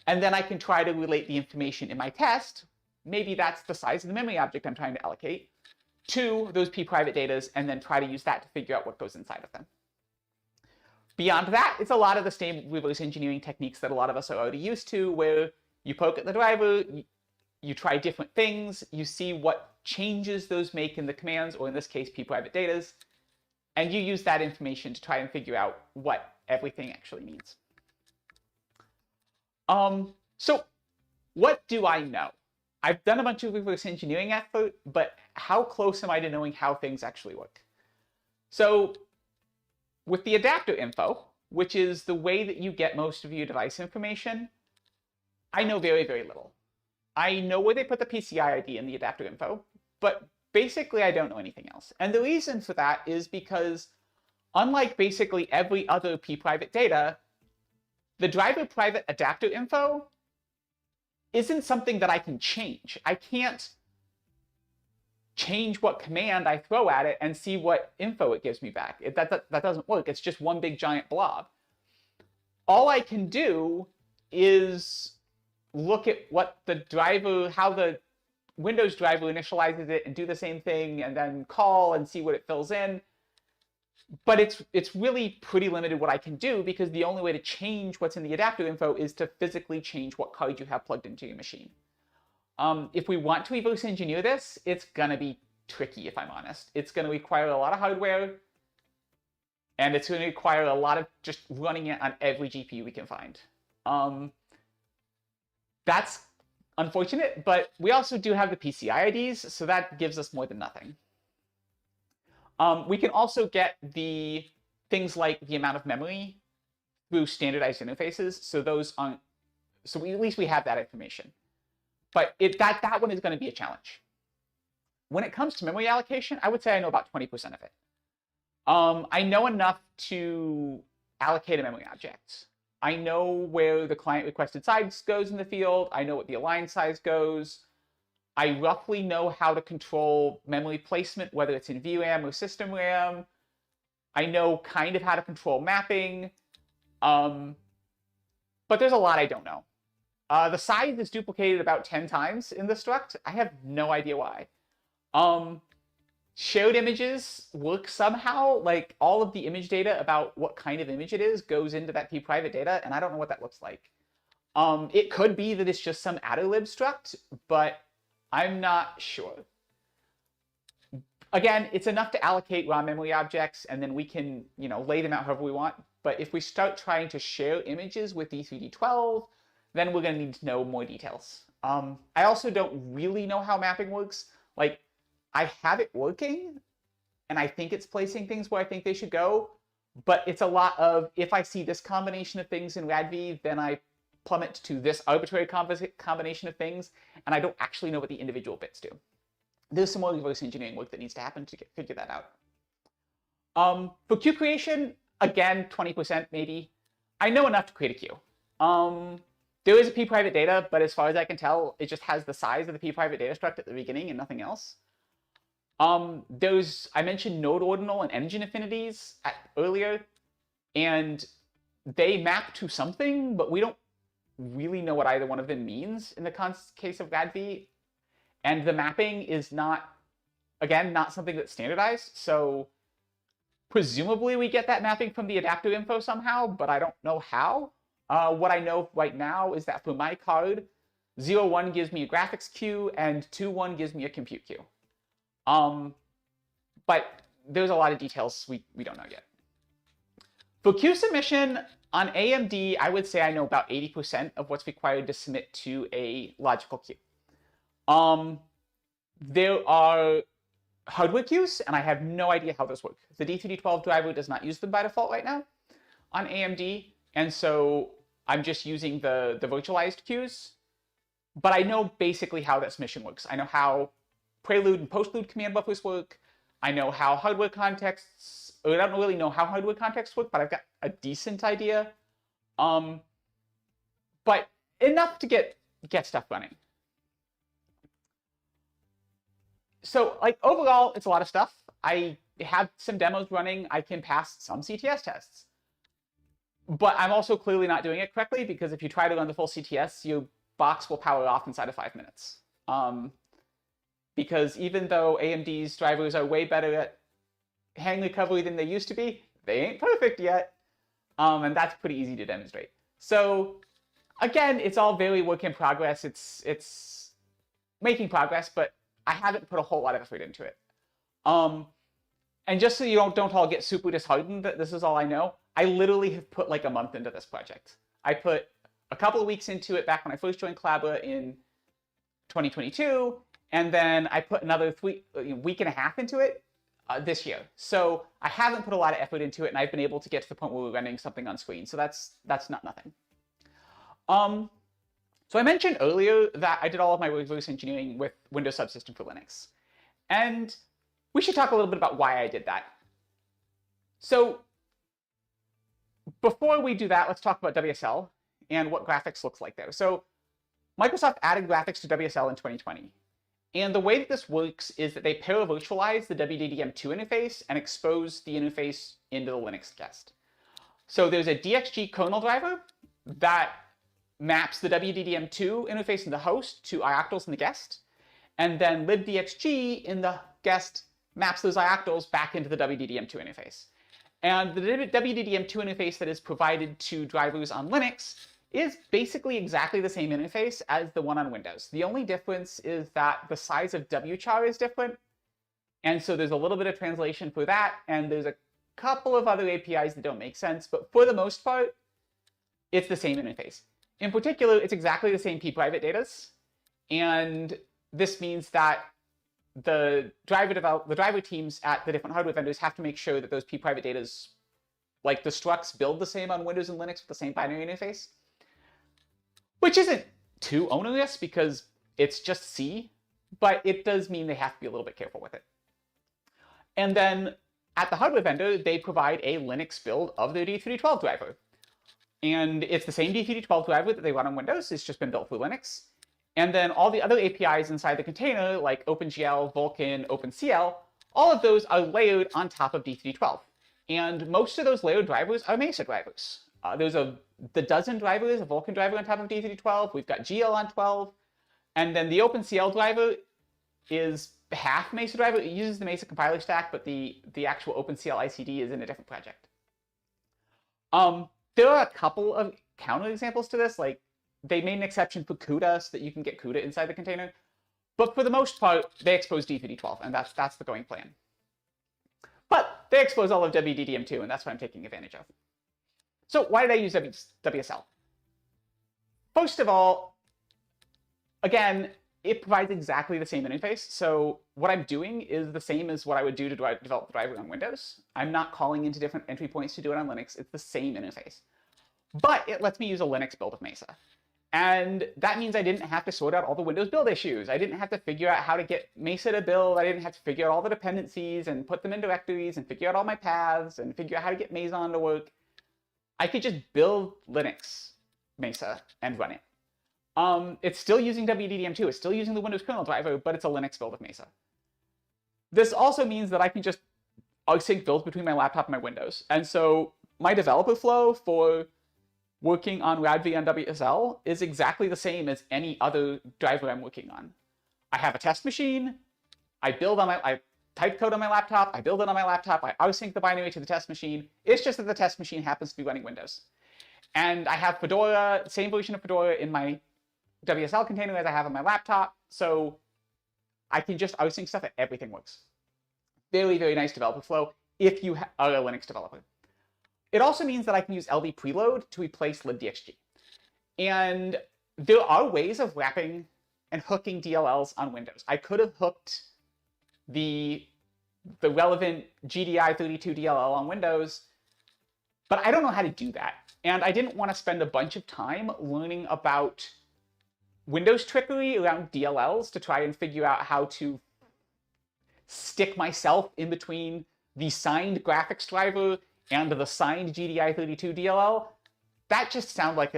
And then I can try to relate the information in my test, maybe that's the size of the memory object I'm trying to allocate, to those pprivate data, and then try to use that to figure out what goes inside of them. Beyond that, it's a lot of the same reverse engineering techniques that a lot of us are already used to, where you poke at the driver, you try different things, you see what changes those make in the commands, or in this case, pprivate data, and you use that information to try and figure out what everything actually means. So what do I know? I've done a bunch of reverse engineering effort, but how close am I to knowing how things actually work? So with the adapter info, which is the way that you get most of your device information, I know very, very little. I know where they put the PCI ID in the adapter info, but basically I don't know anything else. And the reason for that is because unlike basically every other pprivate data, the driver private adapter info isn't something that I can change. I can't change what command I throw at it and see what info it gives me back. That doesn't work. It's just one big giant blob. All I can do is look at what the driver, how the Windows driver initializes it and do the same thing and then call and see what it fills in. But it's really pretty limited what I can do because the only way to change what's in the adapter info is to physically change what card you have plugged into your machine. If we want to reverse engineer this, it's going to be tricky, if I'm honest. It's going to require a lot of hardware, and it's going to require a lot of just running it on every GPU we can find. That's unfortunate, but we also do have the PCI IDs, so that gives us more than nothing. We can also get the things like the amount of memory through standardized interfaces, so those aren't, so at least we have that information. But that one is going to be a challenge. When it comes to memory allocation, I would say I know about 20% of it. I know enough to allocate a memory object. I know where the client requested size goes in the field. I know what the align size goes. I roughly know how to control memory placement, whether it's in VRAM or system RAM. I know kind of how to control mapping. But there's a lot I don't know. The size is duplicated about 10 times in the struct. I have no idea why. Shared images work somehow. Like all of the image data about what kind of image it is goes into that pprivate data, and I don't know what that looks like. It could be that it's just some adderlib struct, but I'm not sure. Again, it's enough to allocate raw memory objects, and then we can, lay them out however we want. But if we start trying to share images with D3D12, then we're going to need to know more details. I also don't really know how mapping works. Like, I have it working, and I think it's placing things where I think they should go, but it's a lot of, if I see this combination of things in RADV, then I plummet to this arbitrary combination of things, and I don't actually know what the individual bits do. There's some more reverse engineering work that needs to happen to figure that out. For queue creation, again, 20% maybe. I know enough to create a queue. There is a pprivate data, but as far as I can tell, it just has the size of the pprivate data struct at the beginning and nothing else. I mentioned node ordinal and engine affinities earlier, and they map to something, but we don't really know what either one of them means in the case of RADV. And the mapping is not something that's standardized. So presumably we get that mapping from the adapter info somehow, but I don't know how. What I know right now is that for my card, 0.1 gives me a graphics queue and 2.1 gives me a compute queue. But there's a lot of details we don't know yet. For queue submission on AMD, I would say I know about 80% of what's required to submit to a logical queue. There are hardware queues, and I have no idea how those work. The D3D12 driver does not use them by default right now on AMD, and so I'm just using the virtualized queues. But I know basically how that submission works. I know how prelude and postlude command buffers work. I know how hardware contexts, or I don't really know how hardware contexts work, but I've got a decent idea. But enough to get stuff running. So, like, overall, it's a lot of stuff. I have some demos running, I can pass some CTS tests. But I'm also clearly not doing it correctly, because if you try to run the full CTS, your box will power off inside of 5 minutes. Because even though AMD's drivers are way better at hang recovery than they used to be, they ain't perfect yet. And that's pretty easy to demonstrate. So again, it's all very work in progress. It's making progress, but I haven't put a whole lot of effort into it. And just so you don't all get super disheartened that this is all I know, I literally have put like a month into this project. I put a couple of weeks into it back when I first joined Collabora in 2022, and then I put another week and a half into it this year. So I haven't put a lot of effort into it, and I've been able to get to the point where we're rendering something on screen. So that's not nothing. So I mentioned earlier that I did all of my reverse engineering with Windows Subsystem for Linux. And we should talk a little bit about why I did that. So before we do that, let's talk about WSL and what graphics looks like there. So Microsoft added graphics to WSL in 2020. And the way that this works is that they para-virtualize the WDDM2 interface and expose the interface into the Linux guest. So there's a DXG kernel driver that maps the WDDM2 interface in the host to ioctls in the guest. And then libdxg in the guest maps those ioctls back into the WDDM2 interface. And the WDDM2 interface that is provided to drivers on Linux is basically exactly the same interface as the one on Windows. The only difference is that the size of wchar is different. And so there's a little bit of translation for that. And there's a couple of other APIs that don't make sense. But for the most part, it's the same interface. In particular, it's exactly the same pprivate datas. And this means that the driver teams at the different hardware vendors have to make sure that those pprivate datas, like the structs, build the same on Windows and Linux with the same binary interface, which isn't too onerous because it's just C, but it does mean they have to be a little bit careful with it. And then at the hardware vendor, they provide a Linux build of their D3D12 driver. And it's the same D3D12 driver that they run on Windows. It's just been built for Linux. And then all the other APIs inside the container, like OpenGL, Vulkan, OpenCL, all of those are layered on top of D3D12. And most of those layered drivers are Mesa drivers. There's the dozen drivers, a Vulkan driver on top of D3D12. We've got GL on 12. And then the OpenCL driver is half Mesa driver. It uses the Mesa compiler stack, but the actual OpenCL ICD is in a different project. There are a couple of counterexamples to this, like they made an exception for CUDA so that you can get CUDA inside the container. But for the most part, they expose D3D12, and that's the going plan. But they expose all of WDDM2, and that's what I'm taking advantage of. So why did I use WSL? First of all, again, it provides exactly the same interface. So what I'm doing is the same as what I would do to develop the driver on Windows. I'm not calling into different entry points to do it on Linux. It's the same interface. But it lets me use a Linux build of Mesa. And that means I didn't have to sort out all the Windows build issues. I didn't have to figure out how to get Mesa to build. I didn't have to figure out all the dependencies and put them in directories and figure out all my paths and figure out how to get Meson to work. I could just build Linux Mesa and run it. It's still using WDDM2. It's still using the Windows kernel driver, but it's a Linux build of Mesa. This also means that I can just sync builds between my laptop and my Windows. And so my developer flow for working on RadV on WSL is exactly the same as any other driver I'm working on. I have a test machine. I type code on my laptop. I build it on my laptop. I rsync the binary to the test machine. It's just that the test machine happens to be running Windows. And I have Fedora, same version of Fedora in my WSL container as I have on my laptop. So I can just rsync stuff and everything works. Very, very nice developer flow if you are a Linux developer. It also means that I can use LD preload to replace libdxg. And there are ways of wrapping and hooking DLLs on Windows. I could have hooked the relevant GDI32 DLL on Windows, but I don't know how to do that. And I didn't want to spend a bunch of time learning about Windows trickery around DLLs to try and figure out how to stick myself in between the signed graphics driver and the signed GDI32 DLL. That just sounded like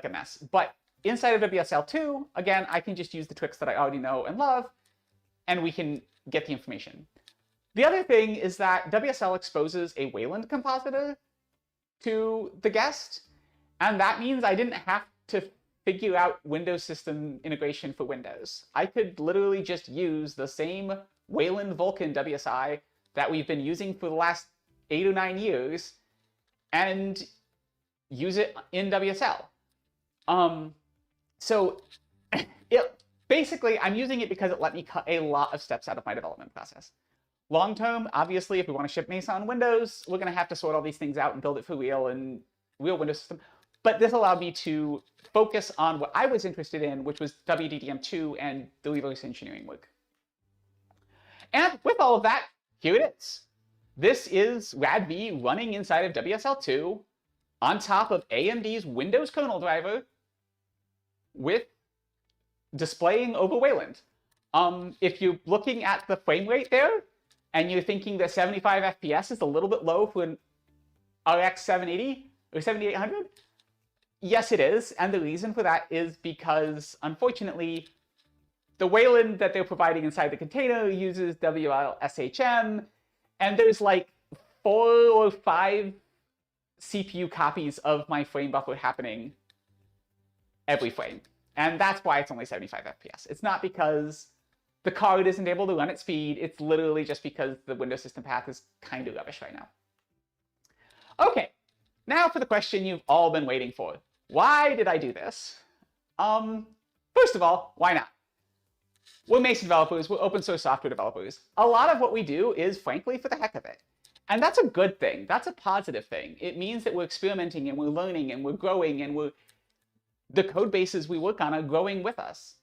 a mess. But inside of WSL2, again, I can just use the tricks that I already know and love, and we can get the information. The other thing is that WSL exposes a Wayland compositor to the guest, and that means I didn't have to figure out Windows system integration for Windows. I could literally just use the same Wayland Vulkan WSI that we've been using for the last 8 or 9 years and use it in WSL. So basically, I'm using it because it let me cut a lot of steps out of my development process. Long term, obviously, if we want to ship Mesa on Windows, we're going to have to sort all these things out and build it for real Windows system. But this allowed me to focus on what I was interested in, which was WDDM2 and the reverse engineering work. And with all of that, here it is. This is RADV running inside of WSL2 on top of AMD's Windows kernel driver with displaying over Wayland. If you're looking at the frame rate there, and you're thinking that 75 FPS is a little bit low for an RX 780 or 7800, yes, it is. And the reason for that is because, unfortunately, the Wayland that they're providing inside the container uses WLSHM, and there's like 4 or 5 CPU copies of my frame buffer happening every frame. And that's why it's only 75 FPS. It's not because the card isn't able to run at speed. It's literally just because the Windows system path is kind of rubbish right now. Okay, now for the question you've all been waiting for. Why did I do this? First of all, why not? We're Mesa developers, we're open source software developers. A lot of what we do is, frankly, for the heck of it. And that's a good thing. That's a positive thing. It means that we're experimenting and we're learning and we're growing and the code bases we work on are growing with us.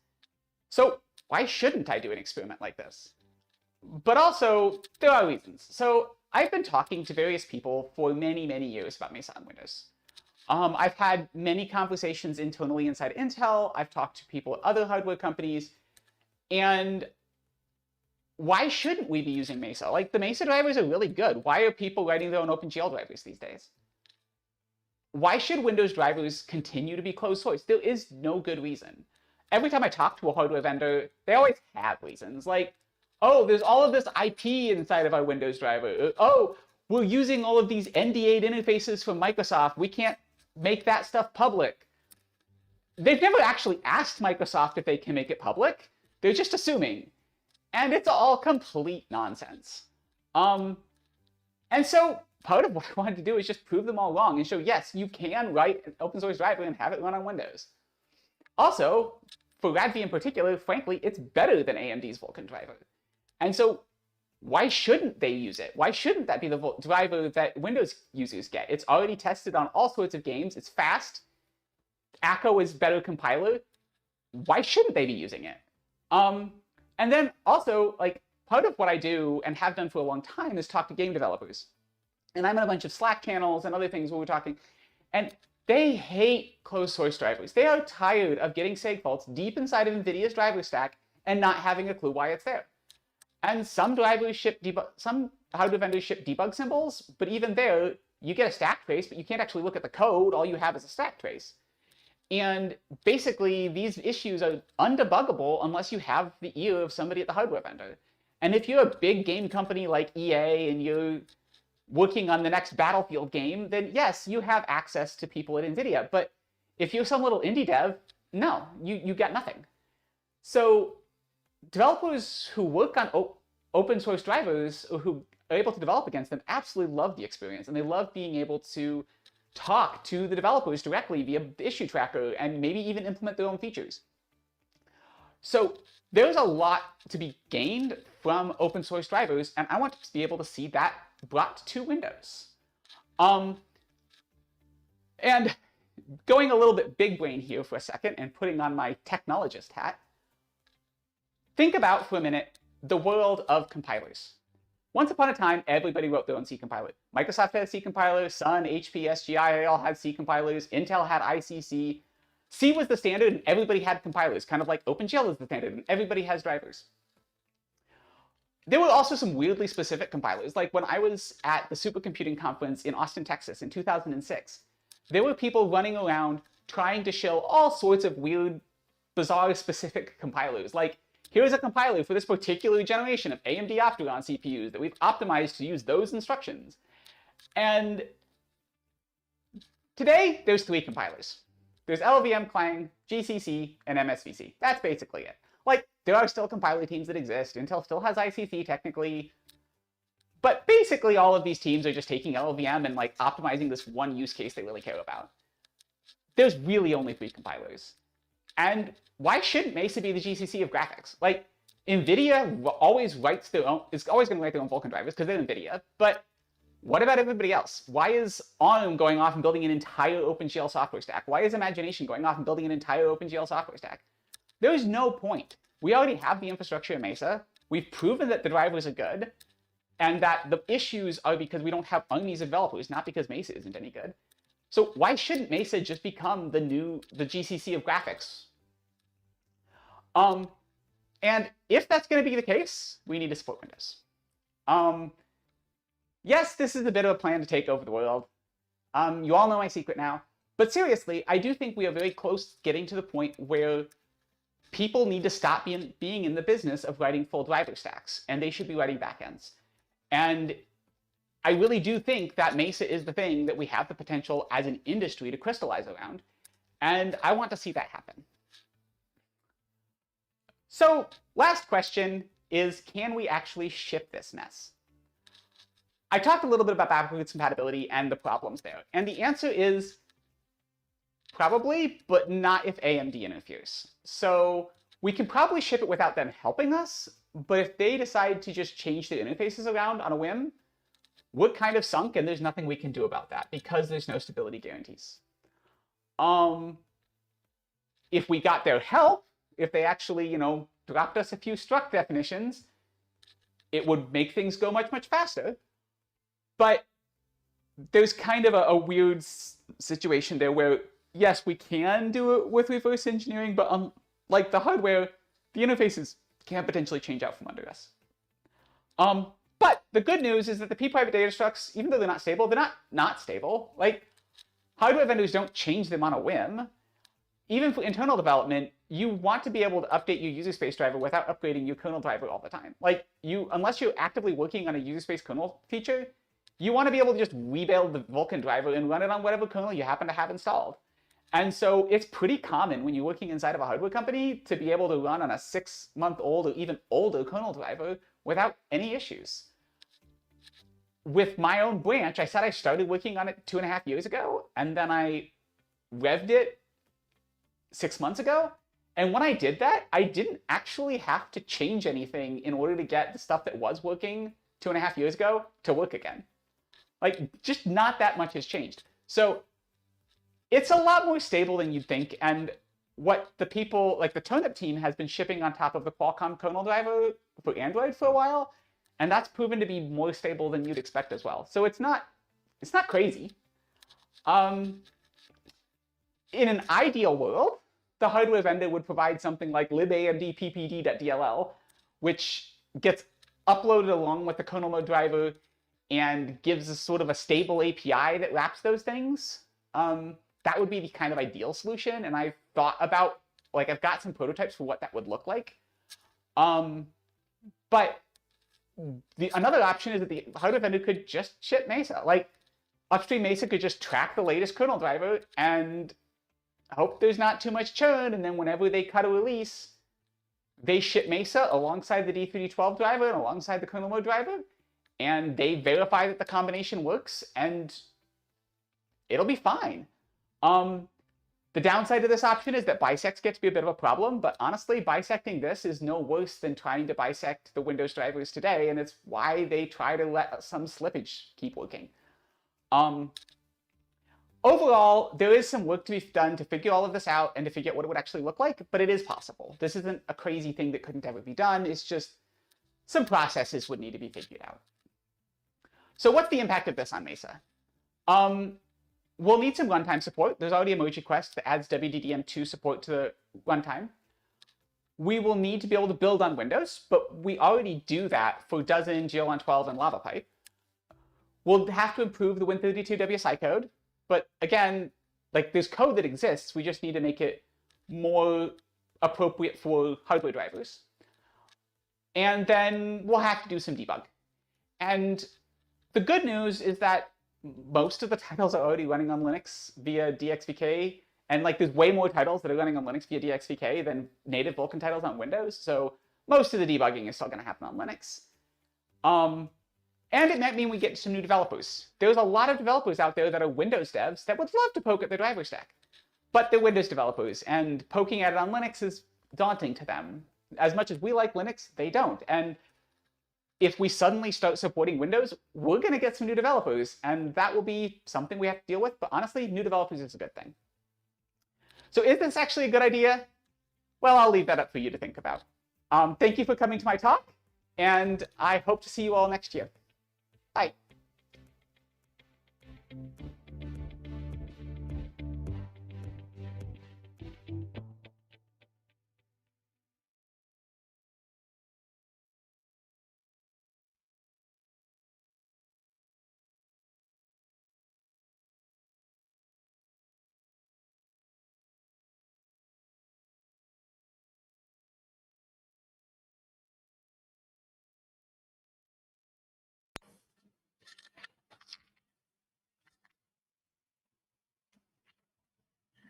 So why shouldn't I do an experiment like this? But also, there are reasons. So I've been talking to various people for many, many years about Mesa on Windows. I've had many conversations internally inside Intel. I've talked to people at other hardware companies. And why shouldn't we be using Mesa? Like, the Mesa drivers are really good. Why are people writing their own OpenGL drivers these days? Why should Windows drivers continue to be closed source? There is no good reason. Every time I talk to a hardware vendor, they always have reasons. Like, oh, there's all of this IP inside of our Windows driver. Oh, we're using all of these NDA interfaces from Microsoft. We can't make that stuff public. They've never actually asked Microsoft if they can make it public. They're just assuming. And it's all complete nonsense. And so part of what I wanted to do is just prove them all wrong and show, yes, you can write an open source driver and have it run on Windows. Also, for RADV in particular, frankly, it's better than AMD's Vulkan driver. And so why shouldn't they use it? Why shouldn't that be the driver that Windows users get? It's already tested on all sorts of games. It's fast. Acco is better compiler. Why shouldn't they be using it? And then also, like, part of what I do and have done for a long time is talk to game developers. And I'm in a bunch of Slack channels and other things where we're talking. And they hate closed source drivers. They are tired of getting seg faults deep inside of NVIDIA's driver stack and not having a clue why it's there. And some drivers ship some hardware vendors ship debug symbols, but even there, you get a stack trace, but you can't actually look at the code. All you have is a stack trace. And basically, these issues are undebuggable unless you have the ear of somebody at the hardware vendor. And if you're a big game company like EA and you're working on the next Battlefield game, then yes, you have access to people at NVIDIA. But if you're some little indie dev, no, you got nothing. So developers who work on open source drivers or who are able to develop against them absolutely love the experience. And they love being able to talk to the developers directly via the issue tracker and maybe even implement their own features. So there's a lot to be gained from open source drivers, and I want to be able to see that brought to Windows. And going a little bit big brain here for a second and putting on my technologist hat, think about for a minute the world of compilers. Once upon a time, everybody wrote their own C compiler. Microsoft had a C compiler, Sun, HP, SGI, they all had C compilers, Intel had ICC. C was the standard and everybody had compilers, kind of like OpenGL is the standard and everybody has drivers. There were also some weirdly specific compilers, like when I was at the supercomputing conference in Austin, Texas in 2006, there were people running around trying to show all sorts of weird, bizarre specific compilers. Like here's a compiler for this particular generation of AMD Opteron CPUs that we've optimized to use those instructions. And today, there's 3 compilers. There's LLVM, Clang, GCC, and MSVC. That's basically it. Like, there are still compiler teams that exist. Intel still has ICC technically. But basically, all of these teams are just taking LLVM and like optimizing this one use case they really care about. There's really only 3 compilers. And why shouldn't Mesa be the GCC of graphics? Like, NVIDIA always writes their own, is always going to write their own Vulkan drivers because they're NVIDIA. But what about everybody else? Why is ARM going off and building an entire OpenGL software stack? Why is Imagination going off and building an entire OpenGL software stack? There's no point. We already have the infrastructure in Mesa. We've proven that the drivers are good, and that the issues are because we don't have armies of developers, not because Mesa isn't any good. So why shouldn't Mesa just become the GCC of graphics? And if that's going to be the case, we need to support Windows. Yes, this is a bit of a plan to take over the world. You all know my secret now. But seriously, I do think we are very close to getting to the point where people need to stop being in the business of writing full driver stacks, and they should be writing backends. And I really do think that Mesa is the thing that we have the potential as an industry to crystallize around, and I want to see that happen. So, last question is, can we actually ship this mess? I talked a little bit about backwards compatibility and the problems there, and the answer is probably, but not if AMD interferes. So we can probably ship it without them helping us, but if they decide to just change the interfaces around on a whim, we're kind of sunk, and there's nothing we can do about that because there's no stability guarantees. If we got their help, if they actually, dropped us a few struct definitions, it would make things go much, much faster. But there's kind of a weird situation there where, yes, we can do it with reverse engineering, but unlike the hardware, the interfaces can potentially change out from under us. But the good news is that the p-private data structs, even though they're not stable, they're not stable. Like, hardware vendors don't change them on a whim. Even for internal development, you want to be able to update your user space driver without upgrading your kernel driver all the time. Like, unless you're actively working on a user space kernel feature, you want to be able to just rebuild the Vulkan driver and run it on whatever kernel you happen to have installed. And so it's pretty common when you're working inside of a hardware company to be able to run on a 6-month-old or even older kernel driver without any issues. With my own branch, I said I started working on it 2.5 years ago, and then I revved it 6 months ago. And when I did that, I didn't actually have to change anything in order to get the stuff that was working 2.5 years ago to work again. Like, just not that much has changed. So it's a lot more stable than you'd think. And what the people, like the Turnip team, has been shipping on top of the Qualcomm kernel driver for Android for a while. And that's proven to be more stable than you'd expect as well. So it's not crazy. In an ideal world, the hardware vendor would provide something like libamdppd.dll, which gets uploaded along with the kernel mode driver and gives us sort of a stable API that wraps those things. That would be the kind of ideal solution. And I've thought about, like, I've got some prototypes for what that would look like. But another option is that the hardware vendor could just ship Mesa. Like, upstream Mesa could just track the latest kernel driver and hope there's not too much churn, and then whenever they cut a release, they ship Mesa alongside the D3D12 driver and alongside the kernel mode driver, and they verify that the combination works, and it'll be fine. The downside of this option is that bisects get to be a bit of a problem, but honestly, bisecting this is no worse than trying to bisect the Windows drivers today, and it's why they try to let some slippage keep working. Overall, there is some work to be done to figure all of this out and to figure out what it would actually look like, but it is possible. This isn't a crazy thing that couldn't ever be done. It's just some processes would need to be figured out. So what's the impact of this on Mesa? We'll need some runtime support. There's already a merge request that adds WDDM2 support to the runtime. We will need to be able to build on Windows, but we already do that for Dozen, GL112, and LavaPipe. We'll have to improve the Win32 WSI code. But again, like, there's code that exists. We just need to make it more appropriate for hardware drivers. and then we'll have to do some debug. And the good news is that most of the titles are already running on Linux via DXVK, and like there's way more titles that are running on Linux via DXVK than native Vulkan titles on Windows. So most of the debugging is still going to happen on Linux. And it might mean we get some new developers. There's a lot of developers out there that are Windows devs that would love to poke at their driver stack, but they're Windows developers, and poking at it on Linux is daunting to them. As much as we like Linux, they don't. And if we suddenly start supporting Windows, we're going to get some new developers, and that will be something we have to deal with. But honestly, new developers is a good thing. So is this actually a good idea? Well, I'll leave that up for you to think about. Thank you for coming to my talk, and I hope to see you all next year. Bye.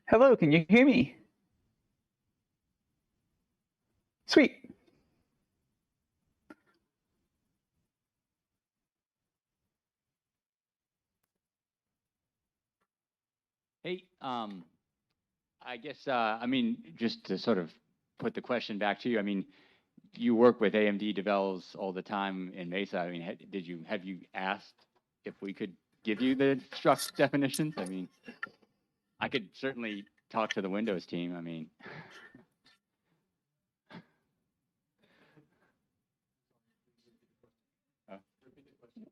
Hello, can you hear me? Sweet. Hey, I guess, I mean, just to sort of put the question back to you, I mean, you work with AMD developers all the time in Mesa. I mean, have you asked if we could give you the struct definitions? I mean, I could certainly talk to the Windows team. I mean,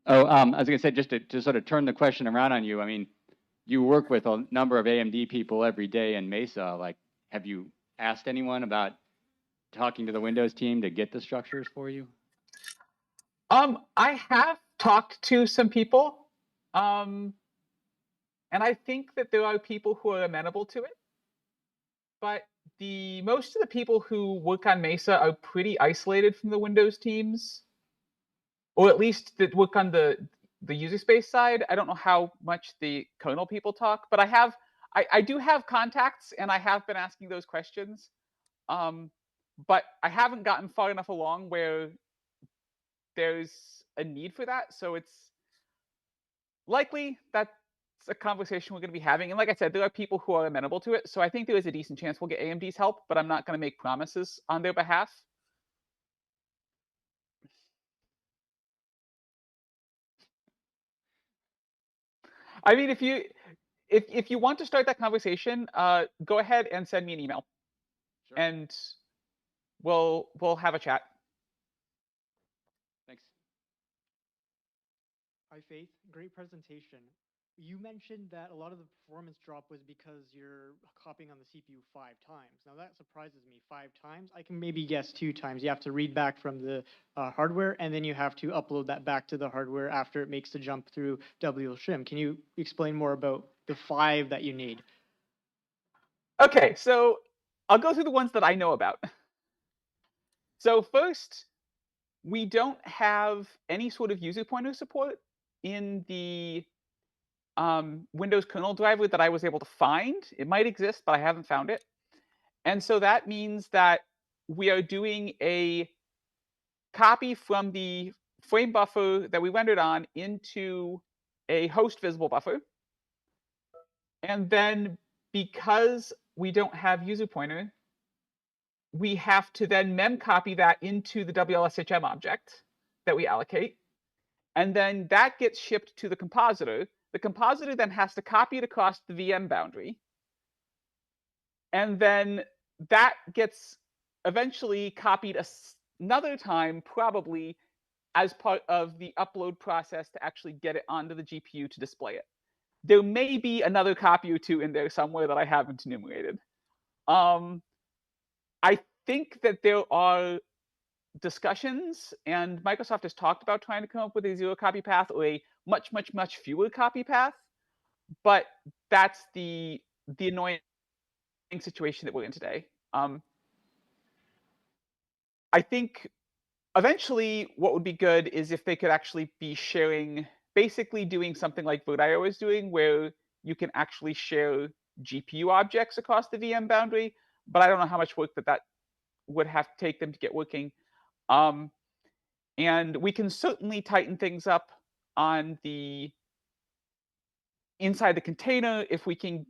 I was going to say, just to sort of turn the question around on you. I mean, you work with a number of AMD people every day in Mesa. Like, have you asked anyone about talking to the Windows team to get the structures for you? I have talked to some people, and I think that there are people who are amenable to it. But most of the people who work on Mesa are pretty isolated from the Windows teams, or at least that work on the user space side. I don't know how much the kernel people talk, but I do have contacts, and I have been asking those questions. But I haven't gotten far enough along where there's a need for that. So it's likely that's a conversation we're going to be having. And like I said, there are people who are amenable to it. So I think there is a decent chance we'll get AMD's help, but I'm not going to make promises on their behalf. I mean, if you want to start that conversation, go ahead and send me an email, sure, and we'll have a chat. Thanks. Hi, Faith. Great presentation. You mentioned that a lot of the performance drop was because you're copying on the CPU 5 times. Now that surprises me. 5 times? I can maybe guess 2 times. You have to read back from the hardware, and then you have to upload that back to the hardware after it makes the jump through WLShim. Can you explain more about the 5 that you need? Okay, so I'll go through the ones that I know about. So first, we don't have any sort of user pointer support in the Windows kernel driver that I was able to find. It might exist, but I haven't found it. And so that means that we are doing a copy from the frame buffer that we rendered on into a host visible buffer. And then because we don't have user pointer, we have to then mem copy that into the WLSHM object that we allocate. And then that gets shipped to the compositor. The compositor then has to copy it across the VM boundary. And then that gets eventually copied another time, probably as part of the upload process to actually get it onto the GPU to display it. There may be another copy or 2 in there somewhere that I haven't enumerated. I think that there are discussions, and Microsoft has talked about trying to come up with a 0 copy path or a much, much, much fewer copy path. But that's the annoying situation that we're in today. I think eventually, what would be good is if they could actually be sharing, basically doing something like VirtIO is doing, where you can actually share GPU objects across the VM boundary. But I don't know how much work that would have to take them to get working. And we can certainly tighten things up on the inside the container if we can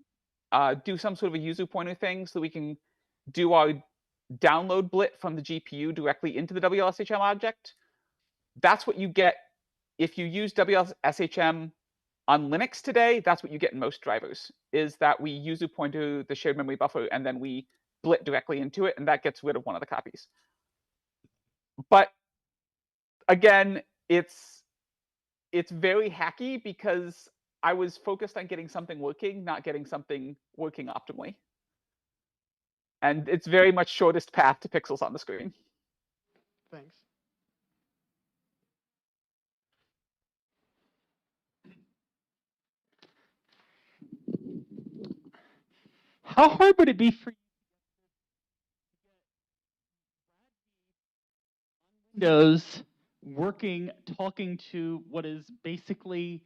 do some sort of a user pointer thing, so we can do our download blit from the GPU directly into the WLSHM object. That's what you get if you use WLSHM on Linux today. That's what you get in most drivers, is that we user pointer the shared memory buffer and then we blit directly into it, and that gets rid of one of the copies. But again, it's very hacky because I was focused on getting something working, not getting something working optimally. And it's very much shortest path to pixels on the screen. Thanks. How hard would it be for you Windows working, talking to what is basically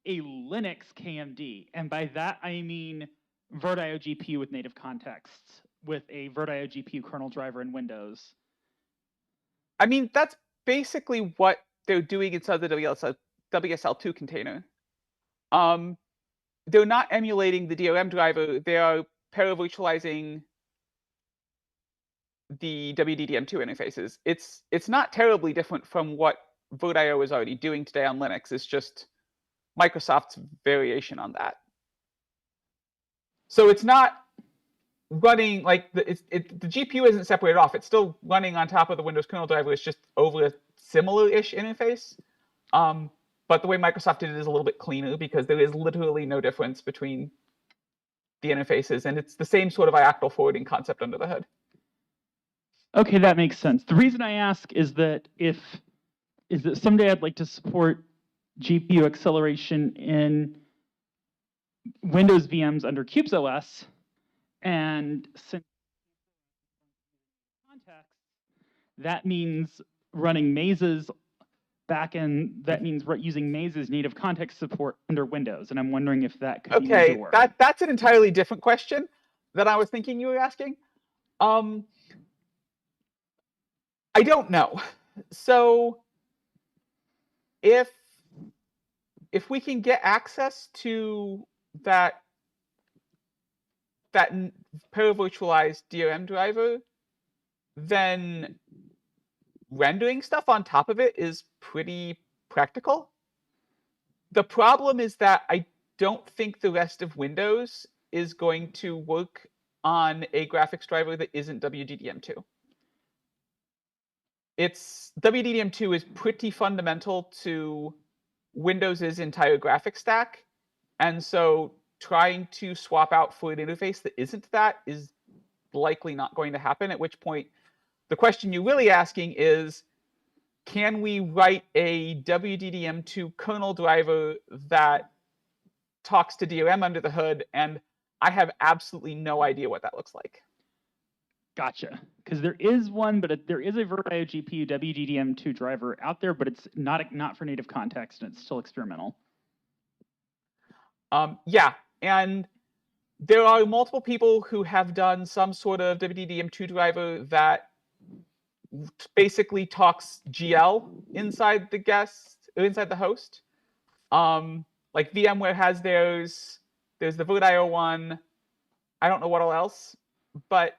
a Linux KMD? And by that, I mean virtIO GPU with native contexts, with a virtIO GPU kernel driver in Windows. I mean, that's basically what they're doing inside the WSL2 container. They're not emulating the DRM driver. They are paravirtualizing the WDDM2 interfaces. It's not terribly different from what virtIO is already doing today on Linux. It's just Microsoft's variation on that. So it's not running like the GPU isn't separated off. It's still running on top of the Windows kernel driver. It's just over a similar-ish interface. But the way Microsoft did it is a little bit cleaner because there is literally no difference between the interfaces, and it's the same sort of ioctl forwarding concept under the hood. Okay, that makes sense. The reason I ask is that someday I'd like to support GPU acceleration in Windows VMs under CubesOS, and since context, that means running Mesa's backend. That means using Mesa's native context support under Windows, and I'm wondering if that could be Okay, work. that's an entirely different question that I was thinking you were asking. I don't know. So if we can get access to that paravirtualized DRM driver, then rendering stuff on top of it is pretty practical. The problem is that I don't think the rest of Windows is going to work on a graphics driver that isn't WDDM2. WDDM2 is pretty fundamental to Windows's entire graphics stack, and so trying to swap out for an interface that isn't that is likely not going to happen, at which point the question you're really asking is, can we write a WDDM2 kernel driver that talks to DRM under the hood? And I have absolutely no idea what that looks like. Gotcha. Because there is one, but there is a virtIO GPU WDDM2 driver out there, but it's not for native context, and it's still experimental. Yeah, and there are multiple people who have done some sort of WDDM2 driver that basically talks GL inside the host. Like VMware has theirs. There's the virtIO one. I don't know what else, but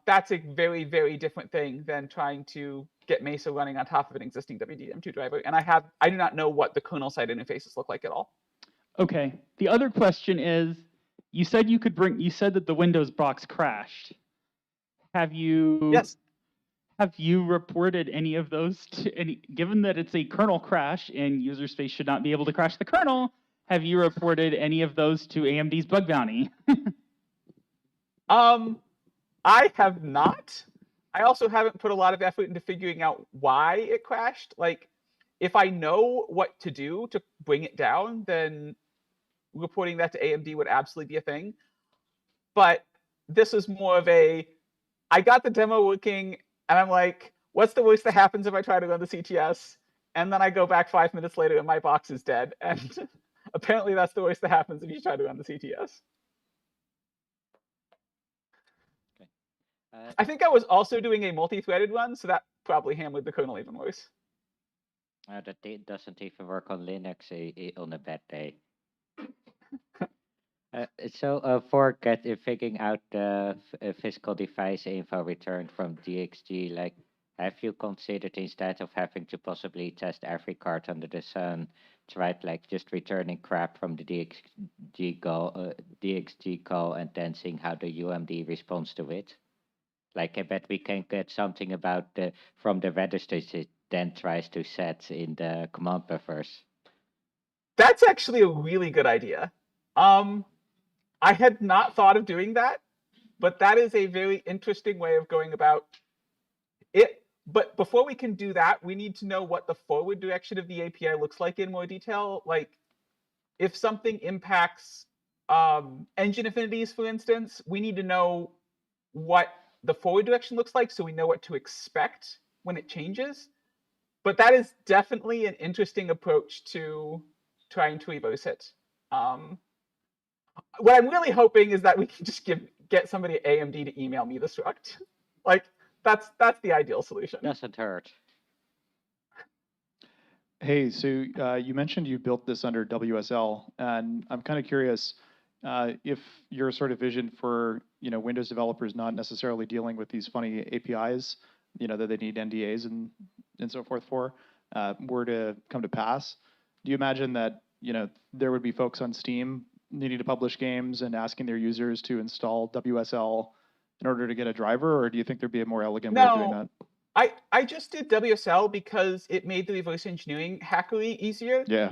that's a very, very different thing than trying to get Mesa running on top of an existing WDDM2 driver. And I do not know what the kernel side interfaces look like at all. Okay. The other question is, you said that the Windows box crashed. Yes. Have you reported any of those given that it's a kernel crash and user space should not be able to crash the kernel, have you reported any of those to AMD's bug bounty? I have not. I also haven't put a lot of effort into figuring out why it crashed. Like, if I know what to do to bring it down, then reporting that to AMD would absolutely be a thing. But this is more of I got the demo working, and I'm like, what's the worst that happens if I try to run the CTS? And then I go back 5 minutes later and my box is dead. And apparently that's the worst that happens if you try to run the CTS. I think I was also doing a multi-threaded run, so that probably hammered the kernel even worse. That doesn't even work on Linux on a bad day. For figuring out the physical device info returned from DXG, like, have you considered instead of having to possibly test every card under the sun, tried like just returning crap from the DXG call and then seeing how the UMD responds to it? Like, I bet we can get something about from the registers it then tries to set in the command buffers. That's actually a really good idea. I had not thought of doing that, but that is a very interesting way of going about it. But before we can do that, we need to know what the forward direction of the API looks like in more detail. Like, if something impacts engine affinities, for instance, we need to know what the forward direction looks like so we know what to expect when it changes. But that is definitely an interesting approach to trying to reverse it. What I'm really hoping is that we can just get somebody at AMD to email me the struct. Like, that's the ideal solution. Doesn't hurt. Hey, so you mentioned you built this under WSL, and I'm kind of curious if your sort of vision for Windows developers not necessarily dealing with these funny APIs, that they need NDAs and so forth for, were to come to pass. Do you imagine that there would be folks on Steam needing to publish games and asking their users to install WSL in order to get a driver, or do you think there'd be a more elegant way of doing that? I just did WSL because it made the reverse engineering hackery easier. Yeah.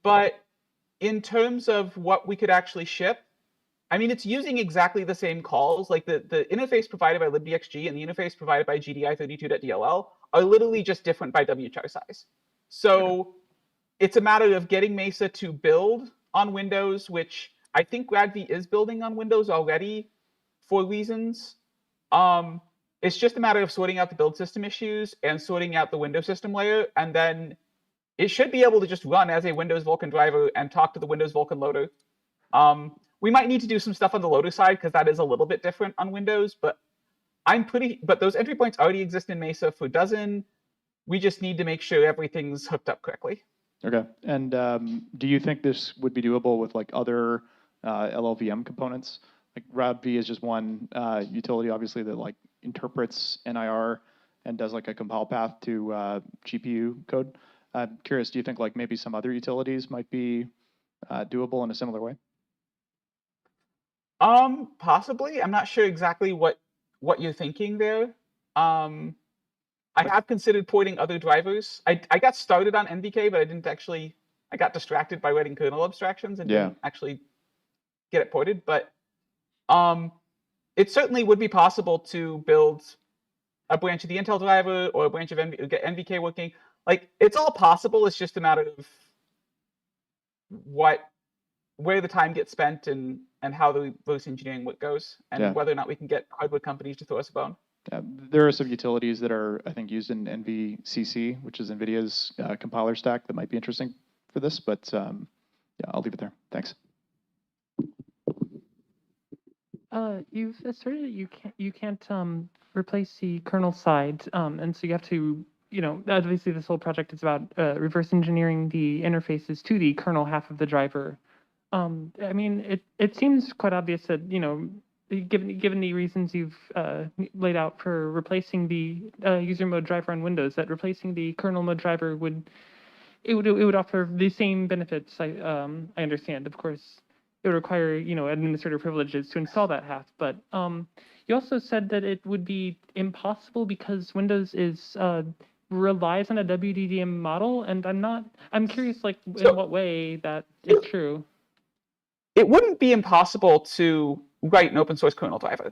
But in terms of what we could actually ship, I mean, it's using exactly the same calls. Like the interface provided by libdxg and the interface provided by gdi32.dll are literally just different by wchar size. So it's a matter of getting Mesa to build on Windows, which I think GradV is building on Windows already for reasons. It's just a matter of sorting out the build system issues and sorting out the Windows system layer, and then it should be able to just run as a Windows Vulkan driver and talk to the Windows Vulkan loader. We might need to do some stuff on the loader side because that is a little bit different on Windows, but but those entry points already exist in Mesa for Dozen. We just need to make sure everything's hooked up correctly. Okay. And do you think this would be doable with like other LLVM components? Like RoutV is just one utility, obviously, that like interprets NIR and does like a compile path to GPU code. I'm curious, do you think like maybe some other utilities might be doable in a similar way? Possibly. I'm not sure exactly what you're thinking there. I have considered porting other drivers. I got started on NVK, but I didn't actually. I got distracted by writing kernel abstractions and didn't actually get it ported. But it certainly would be possible to build a branch of the Intel driver or a branch of get NVK working. Like, it's all possible. It's just a matter of where the time gets spent and how the reverse engineering work goes, and whether or not we can get hardware companies to throw us a bone. There are some utilities that are, I think, used in NVCC, which is NVIDIA's compiler stack, that might be interesting for this. But yeah, I'll leave it there. Thanks. You've asserted that you can't replace the kernel side, and so you have to, obviously this whole project is about reverse engineering the interfaces to the kernel half of the driver. I mean, it seems quite obvious that, given the reasons you've laid out for replacing the user mode driver on Windows, that replacing the kernel mode driver would offer the same benefits. I understand, of course. It would require, administrator privileges to install that half. But you also said that it would be impossible because Windows relies on a WDDM model, and I'm curious, in what way that is true. It wouldn't be impossible to write an open source kernel driver.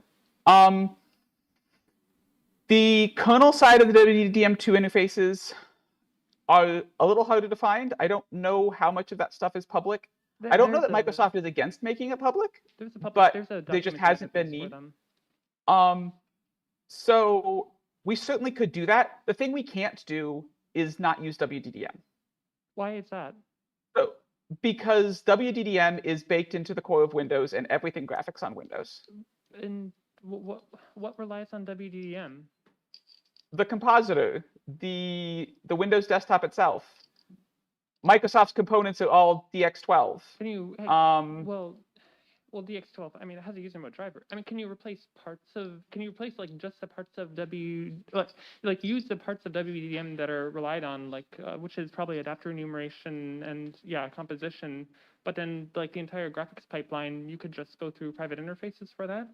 The kernel side of the WDDM2 interfaces are a little harder to find. I don't know how much of that stuff is public. I don't know that Microsoft is against making it public, but there just hasn't been need. So We certainly could do that. The thing we can't do is not use WDDM. Why is that? So, because WDDM is baked into the core of Windows and everything graphics on Windows. And what relies on WDDM? The compositor, the Windows desktop itself. Microsoft's components are all DX12. Can you well DX12, I mean, it has a user mode driver. I mean, can you replace like just the parts of use the parts of WDM that are relied on, like which is probably adapter enumeration and composition, but then like the entire graphics pipeline, you could just go through private interfaces for that?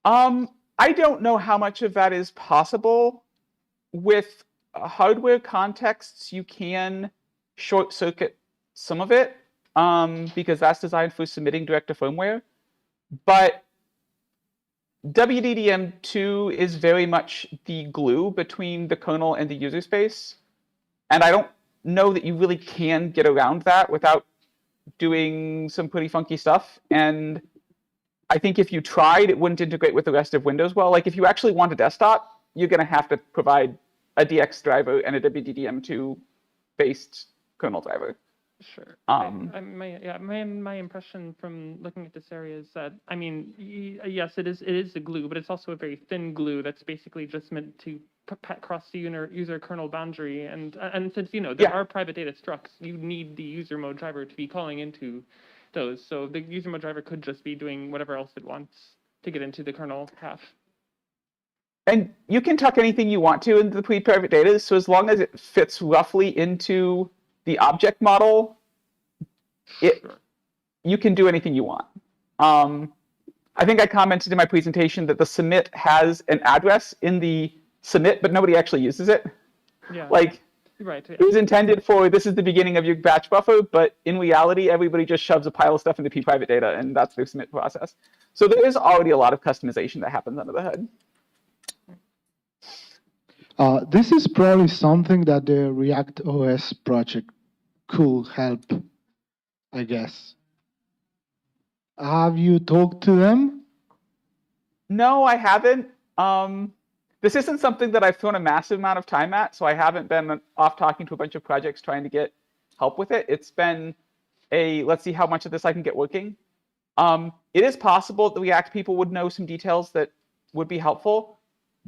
I don't know how much of that is possible. With hardware contexts, you can short circuit some of it. Because that's designed for submitting direct to firmware. But WDDM2 is very much the glue between the kernel and the user space. And I don't know that you really can get around that without doing some pretty funky stuff. And I think if you tried, it wouldn't integrate with the rest of Windows well. Like if you actually want a desktop, you're going to have to provide a DX driver and a WDDM2 based kernel driver. Sure. My impression from looking at this area is that, I mean, yes, it is a glue, but it's also a very thin glue that's basically just meant to cross the user kernel boundary. And since there are private data structs, you need the user mode driver to be calling into those. So the user mode driver could just be doing whatever else it wants to get into the kernel path. And you can tuck anything you want to into the private data. So as long as it fits roughly into the object model, you can do anything you want. I think I commented in my presentation that the submit has an address in the submit, but nobody actually uses it. Yeah. Like, right. It was intended for this is the beginning of your batch buffer, but in reality, everybody just shoves a pile of stuff into private data, and that's their submit process. So there is already a lot of customization that happens under the hood. This is probably something that the React OS project could help, I guess. Have you talked to them? No, I haven't. This isn't something that I've thrown a massive amount of time at, so I haven't been off talking to a bunch of projects trying to get help with it. It's been let's see how much of this I can get working. It is possible that the React people would know some details that would be helpful,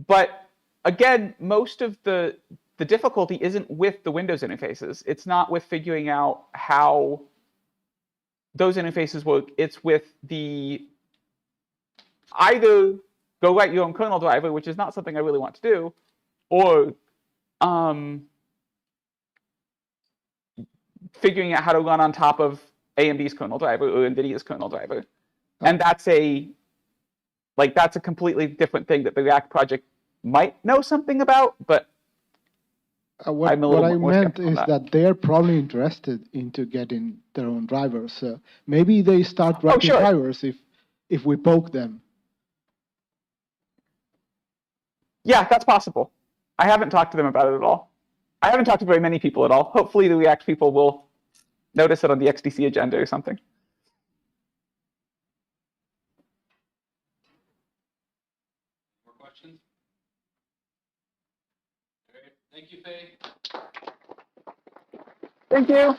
but again, most of the difficulty isn't with the Windows interfaces. It's not with figuring out how those interfaces work. It's with either go write your own kernel driver, which is not something I really want to do, or figuring out how to run on top of AMD's kernel driver or NVIDIA's kernel driver. And that's a completely different thing that the React project might know something about, but what I meant is that they're probably interested into getting their own drivers. So maybe they start writing drivers if we poke them. Yeah, that's possible. I haven't talked to them about it at all. I haven't talked to very many people at all. Hopefully the React people will notice it on the XDC agenda or something. More questions? All right. Thank you, Faye. Thank you.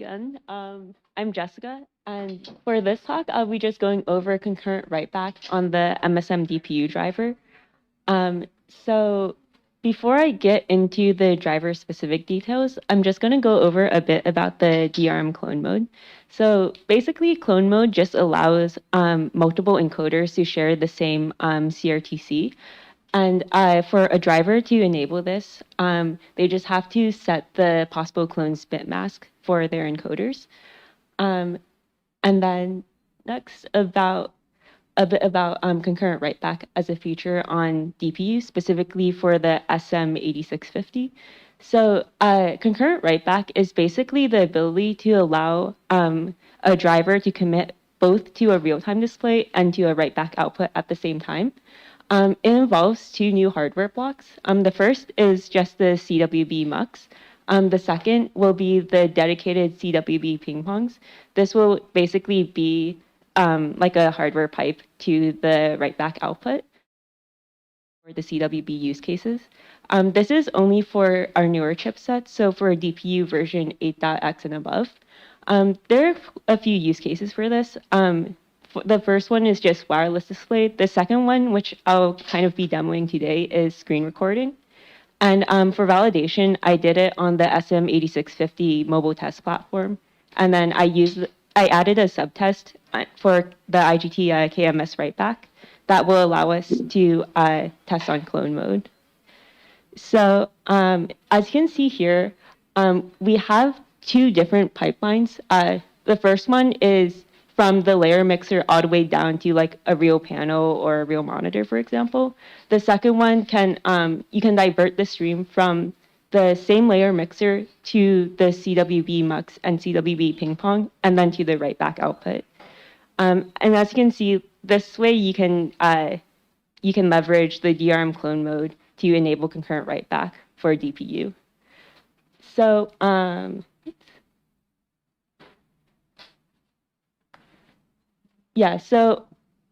again. I'm Jessica, and for this talk, I'll be just going over concurrent write-back on the MSM DPU driver. So before I get into the driver-specific details, I'm just going to go over a bit about the DRM clone mode. So basically, clone mode just allows multiple encoders to share the same CRTC. And for a driver to enable this, they just have to set the possible clones bit mask for their encoders. And then next, a bit about concurrent write-back as a feature on DPU, specifically for the SM8650. So concurrent write-back is basically the ability to allow a driver to commit both to a real-time display and to a write-back output at the same time. It involves two new hardware blocks. The first is just the CWB mux. The second will be the dedicated CWB ping pongs. This will basically be like a hardware pipe to the write-back output for the CWB use cases. This is only for our newer chipsets, so for DPU version 8.x and above. There are a few use cases for this. The first one is just wireless display. The second one, which I'll kind of be demoing today, is screen recording. And for validation, I did it on the SM8650 mobile test platform. And then I added a subtest for the IGT KMS writeback that will allow us to test on clone mode. So as you can see here, we have two different pipelines. The first one is from the layer mixer all the way down to like a real panel or a real monitor, for example. The second one can, you can divert the stream from the same layer mixer to the CWB mux and CWB ping pong, and then to the write-back output. And as you can see, this way you can leverage the DRM clone mode to enable concurrent write-back for DPU. So, yeah, so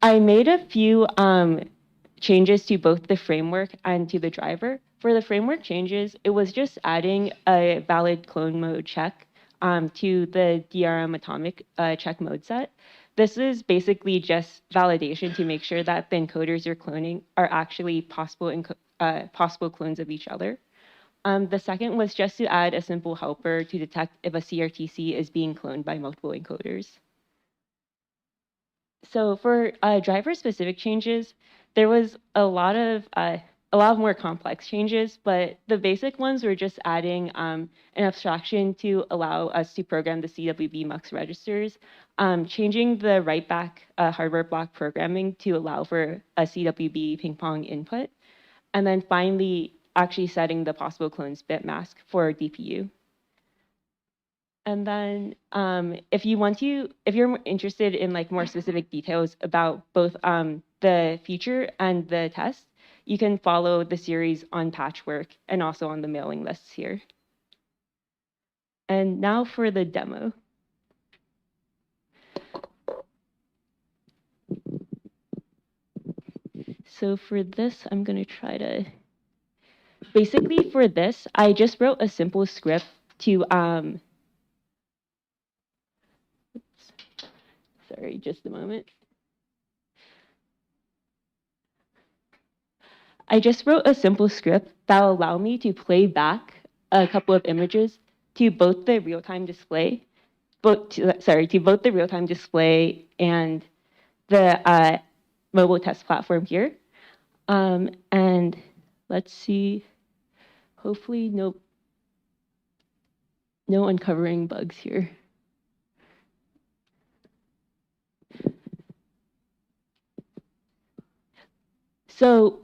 I made a few changes to both the framework and to the driver. For the framework changes, it was just adding a valid clone mode check to the DRM atomic check mode set. This is basically just validation to make sure that the encoders you're cloning are actually possible clones of each other. The second was just to add a simple helper to detect if a CRTC is being cloned by multiple encoders. So for driver-specific changes, there was a lot of more complex changes, but the basic ones were just adding an abstraction to allow us to program the CWB mux registers, changing the write-back hardware block programming to allow for a CWB ping pong input, and then finally actually setting the possible clones bit mask for DPU. And then if you're interested in like more specific details about both the feature and the test, you can follow the series on Patchwork and also on the mailing lists here. And now for the demo. So for this, I'm going to try to, basically for this, I just wrote a simple script to, sorry, just a moment. I just wrote a simple script that will allow me to play back a couple of images to both the real-time display, to both the real-time display and the mobile test platform here. And let's see, hopefully no uncovering bugs here. So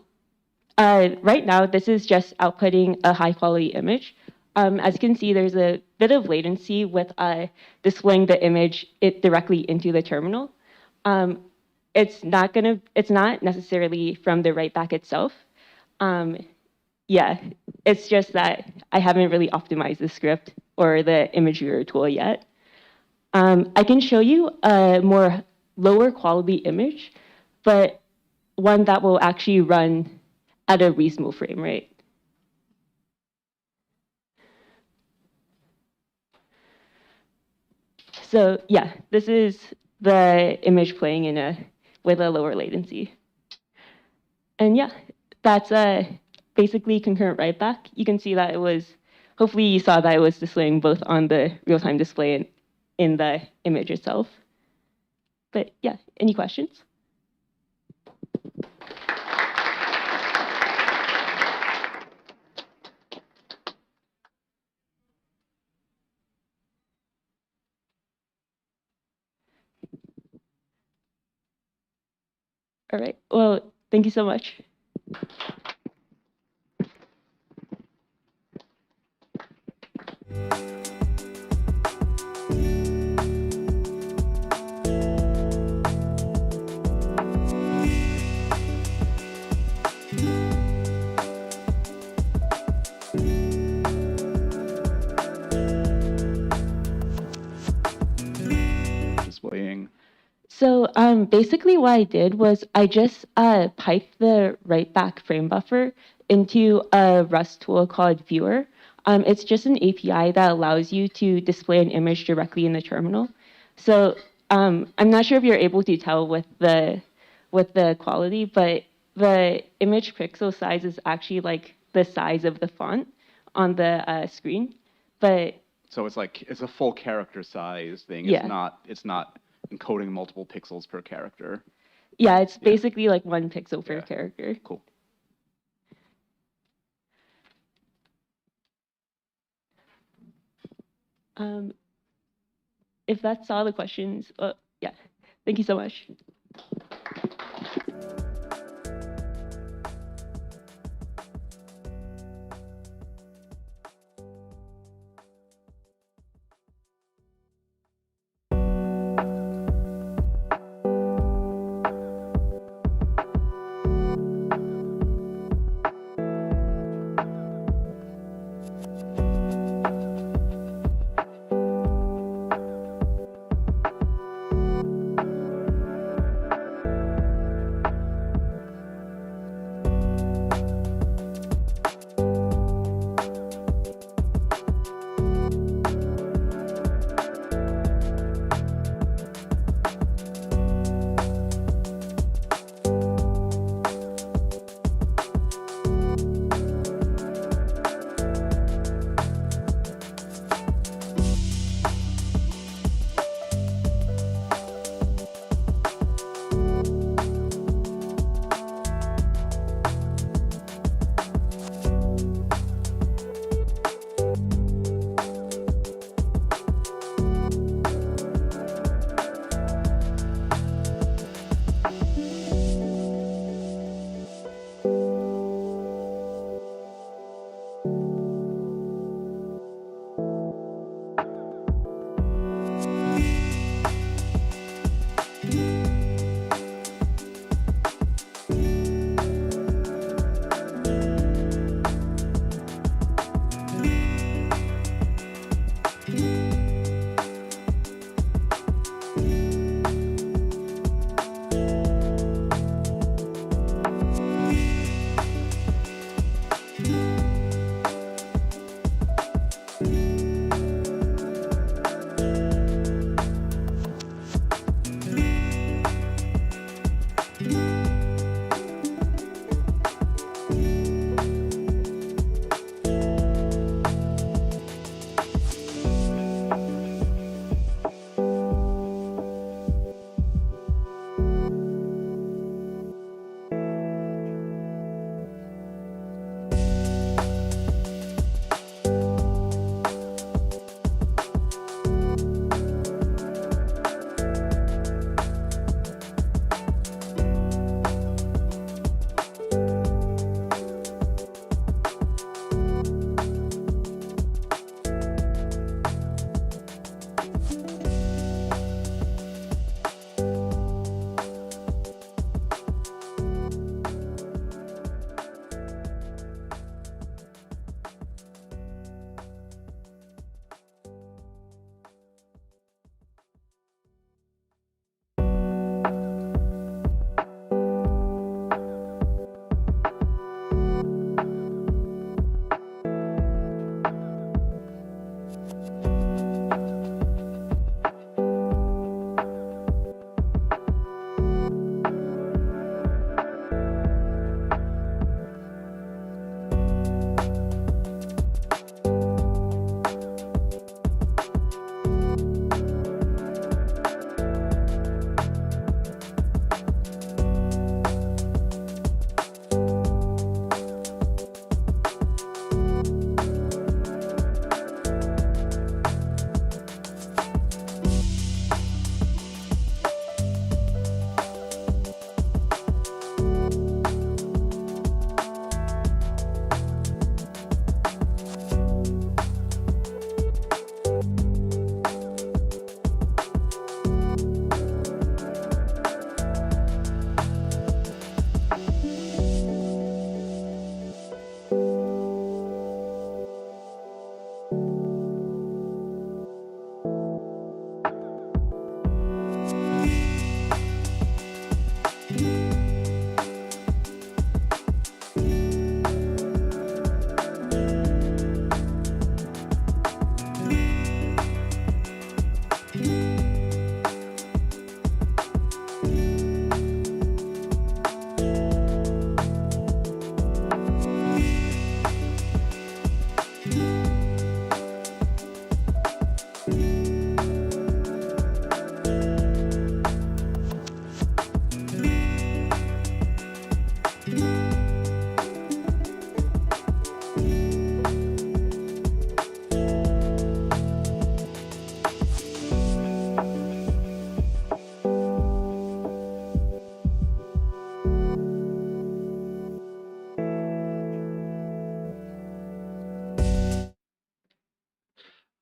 right now, this is just outputting a high-quality image. As you can see, there's a bit of latency with displaying the image directly into the terminal. It's not necessarily from the write-back itself. Yeah, it's just that I haven't really optimized the script or the image viewer tool yet. I can show you a more lower quality image, but one that will actually run at a reasonable frame rate. So yeah, this is the image playing with a lower latency. And yeah, that's basically concurrent write back. You can see that it was, hopefully you saw that it was displaying both on the real-time display and in the image itself. But yeah, any questions? All right, well, thank you so much. Displaying. So basically what I did was I just piped the write back frame buffer into a Rust tool called Viewer. It's just an API that allows you to display an image directly in the terminal. So I'm not sure if you're able to tell with the quality, but the image pixel size is actually like the size of the font on the screen. But so it's a full character size thing. Yeah. It's not encoding multiple pixels per character. yeah, it's basically like 1 pixel per character. Cool. If that's all the questions, yeah, thank you so much.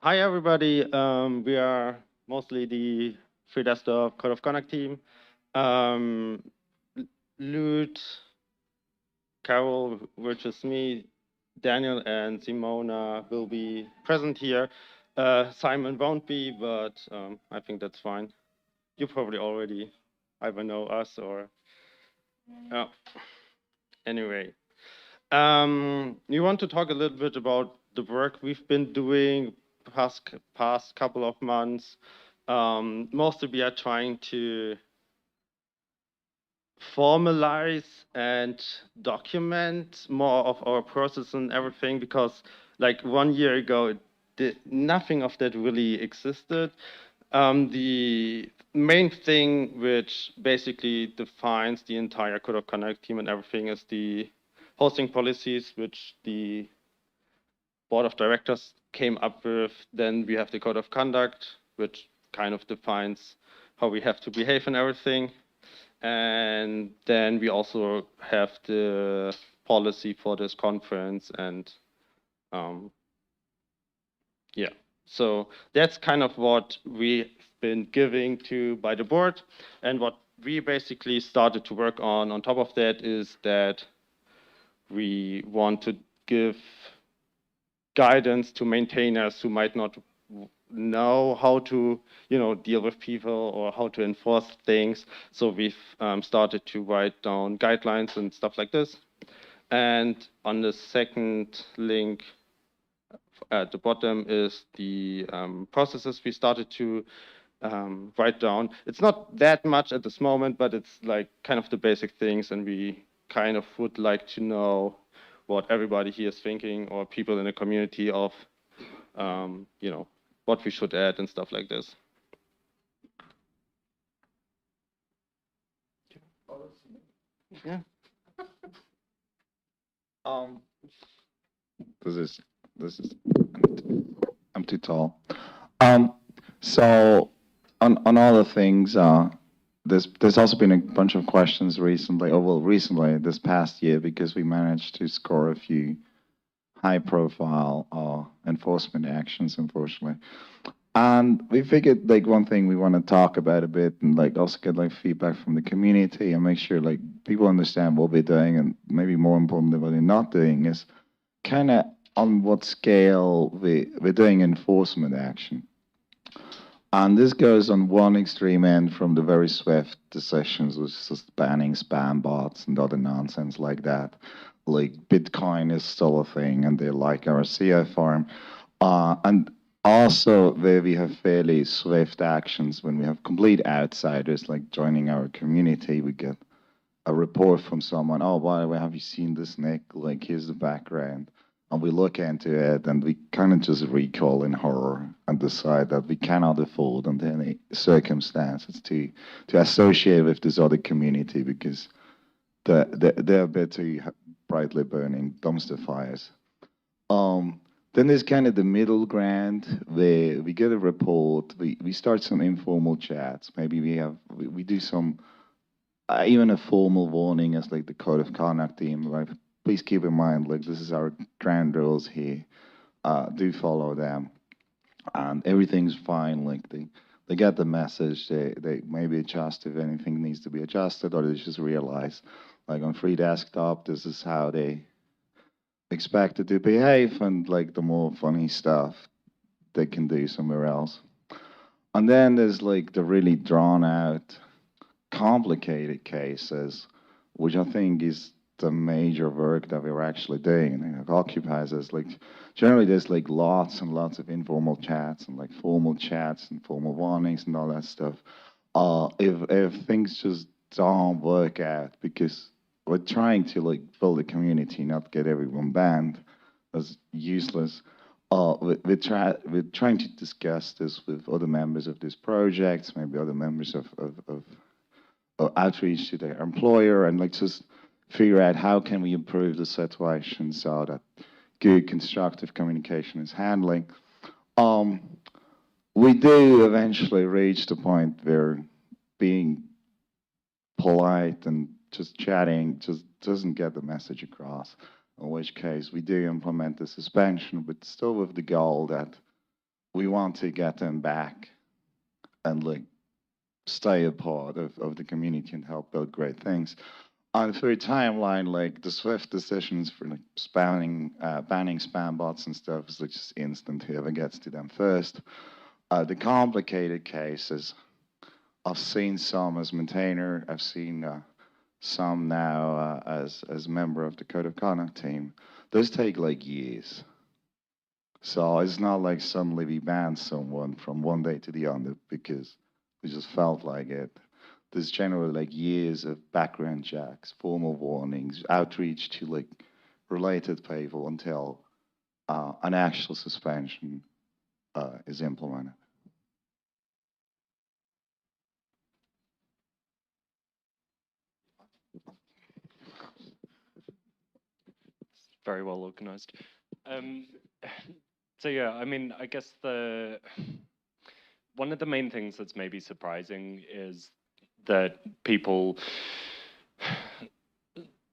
Hi, everybody. We are mostly the free desktop code of conduct team. Lute, Carol, which is me, Daniel, and Simona will be present here. Simon won't be, but I think that's fine. You probably already either know us or... Anyway. We want to talk a little bit about the work we've been doing past couple of months. Mostly we are trying to formalize and document more of our process and everything, because like 1 year ago, nothing of that really existed. The main thing which basically defines the entire code of conduct team and everything is the hosting policies, which the board of directors came up with. Then we have the code of conduct, which kind of defines how we have to behave and everything. And then we also have the policy for this conference. And yeah, so that's kind of what we've been giving to by the board. And what we basically started to work on top of that is that we want to give guidance to maintainers who might not know how to, deal with people or how to enforce things. So we've started to write down guidelines and stuff like this. And on the second link at the bottom is the processes we started to write down. It's not that much at this moment, but it's like kind of the basic things, and we kind of would like to know what everybody here is thinking, or people in the community of, what we should add and stuff like this. Yeah. This is I'm too tall. So on all the things, there's also been a bunch of questions recently, recently this past year, because we managed to score a few high-profile enforcement actions, unfortunately. And we figured like one thing we want to talk about a bit, and like also get like feedback from the community and make sure like people understand what we're doing, and maybe more importantly what we're not doing, is kind of on what scale we're doing enforcement action. And this goes on one extreme end from the very swift decisions, which is just banning spam bots and other nonsense like that. Like Bitcoin is still a thing, and they like our CI farm. And also where we have fairly swift actions when we have complete outsiders like joining our community. We get a report from someone, oh, by the way, have you seen this, Nick? Like, here's the background. And we look into it, and we kind of just recoil in horror and decide that we cannot afford under any circumstances to associate with this other community, because they're a bit too brightly burning dumpster fires. Then there's kind of the middle ground where we get a report, we start some informal chats. Maybe we do some, even a formal warning as like the code of conduct team, like, please keep in mind, like, this is our ground rules here. Do follow them. And everything's fine. Like, they get the message. They maybe adjust if anything needs to be adjusted, or they just realize, like, on free desktop, this is how they expect it to behave, and like the more funny stuff they can do somewhere else. And then there's like the really drawn out, complicated cases, which I think is the major work that we're actually doing, and it occupies us. Like, generally there's like lots and lots of informal chats and like formal chats and formal warnings and all that stuff. If things just don't work out, because we're trying to like build a community, not get everyone banned. That's useless. We're trying to discuss this with other members of this project, maybe other members of outreach to their employer, and like just figure out how can we improve the situation so that good constructive communication is handling. We do eventually reach the point where being polite and just chatting just doesn't get the message across, in which case we do implement the suspension, but still with the goal that we want to get them back and like stay a part of the community and help build great things. On the timeline, like the swift decisions for like banning spam bots and stuff is like just instant. Whoever gets to them first. The complicated cases, I've seen some as maintainer. I've seen some now as member of the Code of Conduct team. Those take like years. So it's not like suddenly we banned someone from one day to the other because we just felt like it. There's generally like years of background checks, formal warnings, outreach to like related people until an actual suspension is implemented. Very well organized. So yeah, I mean, I guess one of the main things that's maybe surprising is that people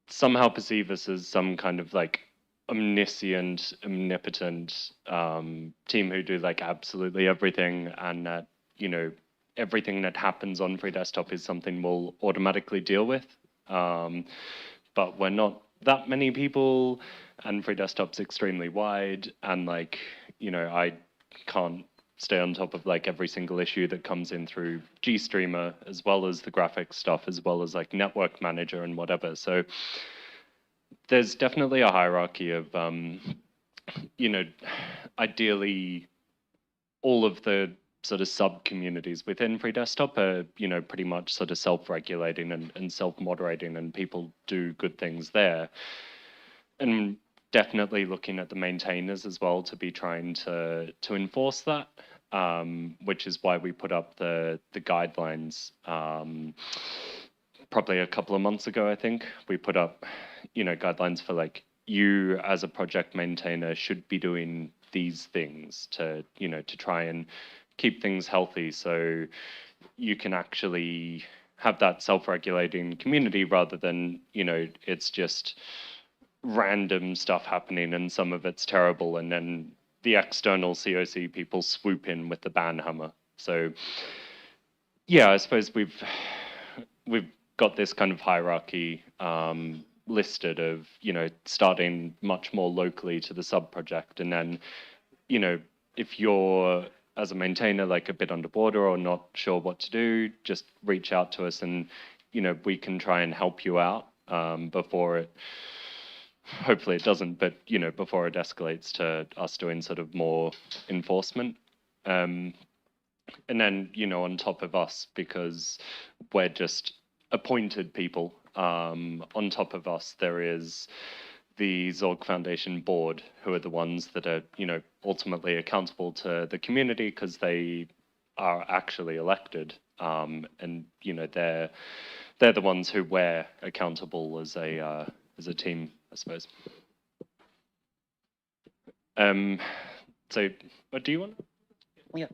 somehow perceive us as some kind of like omniscient, omnipotent team who do like absolutely everything, and that, you know, everything that happens on Free Desktop is something we'll automatically deal with. But we're not that many people, and Free Desktop's extremely wide, and like, you know, I can't stay on top of like every single issue that comes in through GStreamer, as well as the graphics stuff, as well as like network manager and whatever. So there's definitely a hierarchy of, you know, ideally all of the sort of sub-communities within Free Desktop are, you know, pretty much sort of self-regulating and self-moderating, and people do good things there. And definitely looking at the maintainers as well to be trying to enforce that, which is why we put up the guidelines probably a couple of months ago, I think. We put up, you know, guidelines for like, you as a project maintainer should be doing these things to, you know, to try and keep things healthy, so you can actually have that self-regulating community rather than, you know, it's just random stuff happening and some of it's terrible, and then the external COC people swoop in with the ban hammer. So yeah, I suppose we've got this kind of hierarchy listed of, you know, starting much more locally to the sub-project, and then, you know, if you're as a maintainer like a bit under border or not sure what to do, just reach out to us, and, you know, we can try and help you out before it, hopefully it doesn't, but, you know, before it escalates to us doing sort of more enforcement. And then, you know, on top of us, because we're just appointed people, on top of us there is the X.Org Foundation board, who are the ones that are, you know, ultimately accountable to the community because they are actually elected, and, you know, they're the ones who we're accountable as a team, I suppose. So, do you want? Yeah.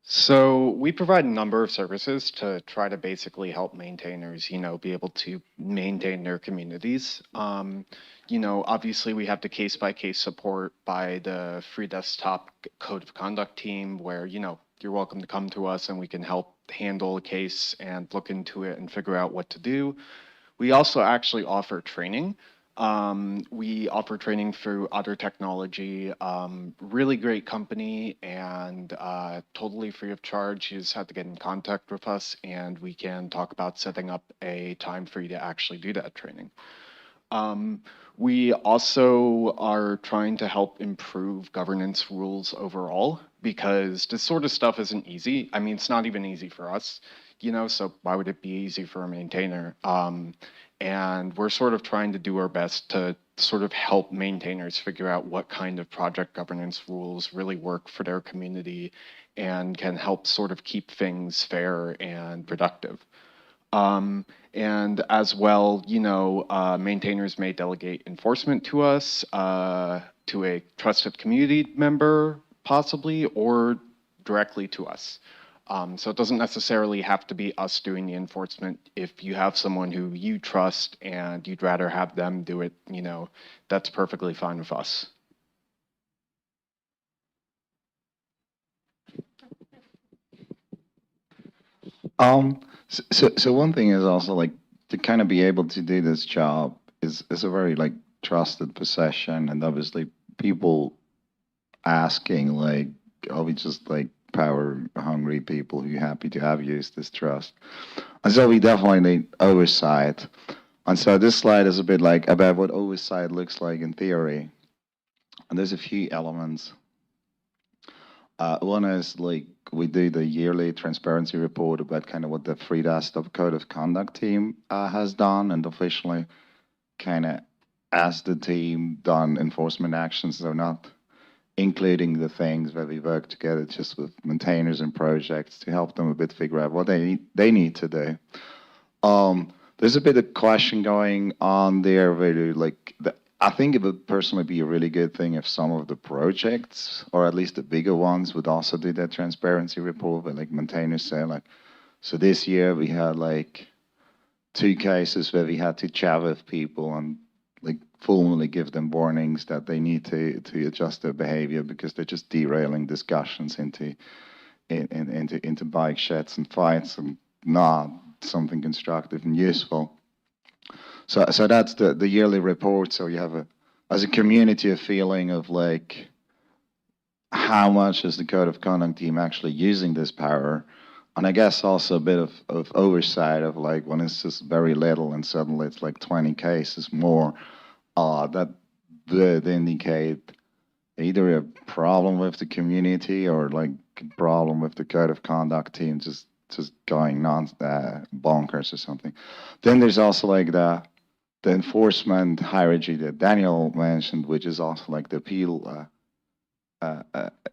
So we provide a number of services to try to basically help maintainers, you know, be able to maintain their communities. You know, obviously we have the case-by-case support by the Free Desktop Code of Conduct team where, you know, you're welcome to come to us and we can help handle a case and look into it and figure out what to do. We also actually offer training. We offer training through Otter Technology, really great company, and totally free of charge. You just have to get in contact with us and we can talk about setting up a time for you to actually do that training. We also are trying to help improve governance rules overall, because this sort of stuff isn't easy. I mean, it's not even easy for us, you know, so why would it be easy for a maintainer? And we're sort of trying to do our best to sort of help maintainers figure out what kind of project governance rules really work for their community and can help sort of keep things fair and productive. And as well, you know, maintainers may delegate enforcement to us, to a trusted community member, possibly, or directly to us. So it doesn't necessarily have to be us doing the enforcement. If you have someone who you trust and you'd rather have them do it, you know, that's perfectly fine with us. So one thing is also like to kind of be able to do this job is a very like trusted possession, and obviously people asking like, are we just like power hungry people who happy to have used this trust? And so we definitely need oversight. And so this slide is a bit like about what oversight looks like in theory. And there's a few elements. One is like we do the yearly transparency report about kind of what the Free Desktop Code of Conduct team has done, and officially kind of as the team done enforcement actions, so not including the things where we work together just with maintainers and projects to help them a bit figure out what they need to do. There's a bit of question going on there where like I think it would personally be a really good thing if some of the projects, or at least the bigger ones, would also do that transparency report, where like maintainers say like, so this year we had like 2 cases where we had to chat with people and like formally give them warnings that they need to adjust their behavior because they're just derailing discussions into bike sheds and fights and not something constructive and useful. So that's the yearly report. So you have as a community a feeling of like how much is the code of conduct team actually using this power, and I guess also a bit of oversight of like when it's just very little and suddenly it's like 20 cases more, that would indicate either a problem with the community or like a problem with the code of conduct team just going bonkers or something. Then there's also like the enforcement hierarchy that Daniel mentioned, which is also like the appeal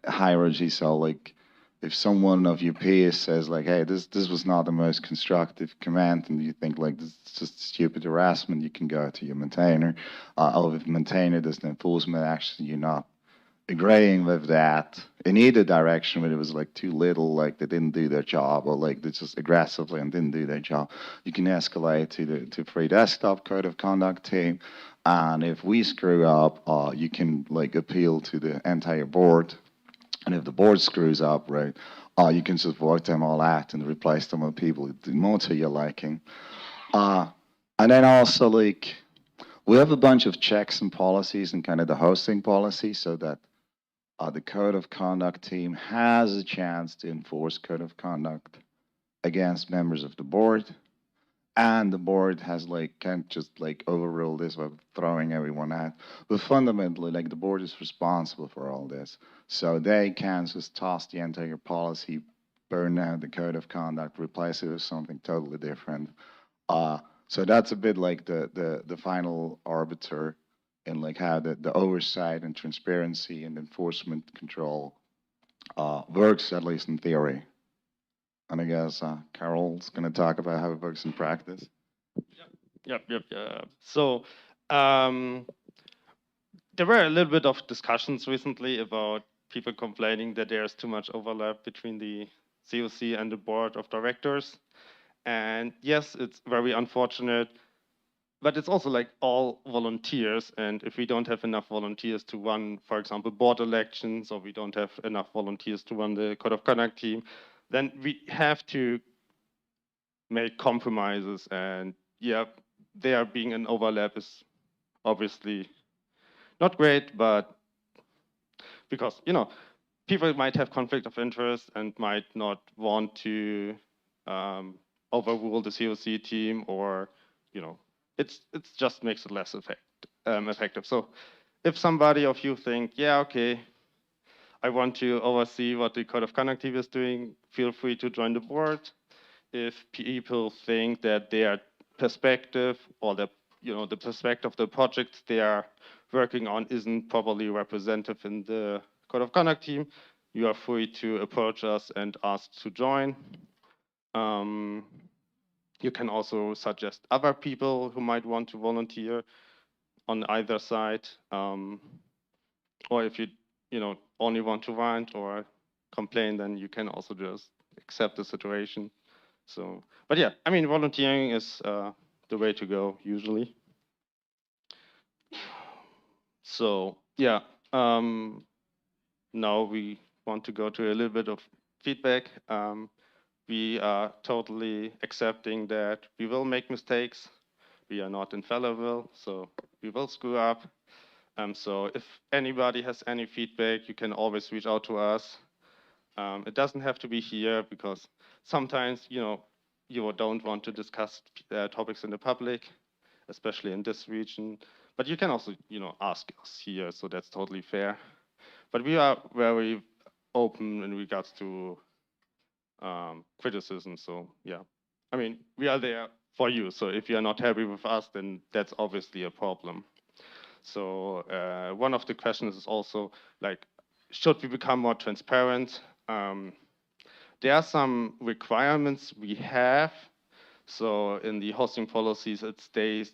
hierarchy. So like if someone of your peers says like, hey, this was not the most constructive command, and you think like this is just stupid harassment, you can go to your maintainer. Or if the maintainer does the enforcement action, you're not agreeing with that in either direction, where it was like too little, like they didn't do their job, or like they just aggressively and didn't do their job, you can escalate to Free Desktop Code of Conduct team. And if we screw up, you can like appeal to the entire board. And if the board screws up, right, you can just vote them all out and replace them with people who do more to your liking. And then also like we have a bunch of checks and policies and kind of the hosting policy, so that the code of conduct team has a chance to enforce code of conduct against members of the board, and the board has like can't just like overrule this by throwing everyone out. But fundamentally, like the board is responsible for all this, so they can just toss the entire policy, burn out the code of conduct, replace it with something totally different. So that's a bit like the final arbiter in like how the oversight and transparency and enforcement control works, at least in theory. And I guess Carol's going to talk about how it works in practice. Yep. So there were a little bit of discussions recently about people complaining that there's too much overlap between the COC and the board of directors. And yes, it's very unfortunate, but it's also like all volunteers. And if we don't have enough volunteers to run, for example, board elections, or we don't have enough volunteers to run the code of conduct team, then we have to make compromises. And yeah, there being an overlap is obviously not great, but because, you know, people might have conflict of interest and might not want to overrule the COC team, or, you know, it's just makes it less effective. So if somebody of you think, yeah, okay, I want to oversee what the code of conduct team is doing, feel free to join the board. If people think that their perspective, or the perspective of the projects they are working on isn't properly representative in the code of conduct team, you are free to approach us and ask to join. You can also suggest other people who might want to volunteer on either side, or if you only want to rant or complain, then you can also just accept the situation. So, but yeah, I mean, volunteering is the way to go usually. So yeah, now we want to go to a little bit of feedback. we are totally accepting that we will make mistakes. We are not infallible, so we will screw up. So if anybody has any feedback, you can always reach out to us. It doesn't have to be here because sometimes, you don't want to discuss topics in the public, especially in this region. But you can also, ask us here, so that's totally fair. But we are very open in regards to criticism. So yeah, I mean, we are there for you. So if you are not happy with us, then that's obviously a problem. So one of the questions is also like, should we become more transparent? There are some requirements we have. So in the hosting policies, it states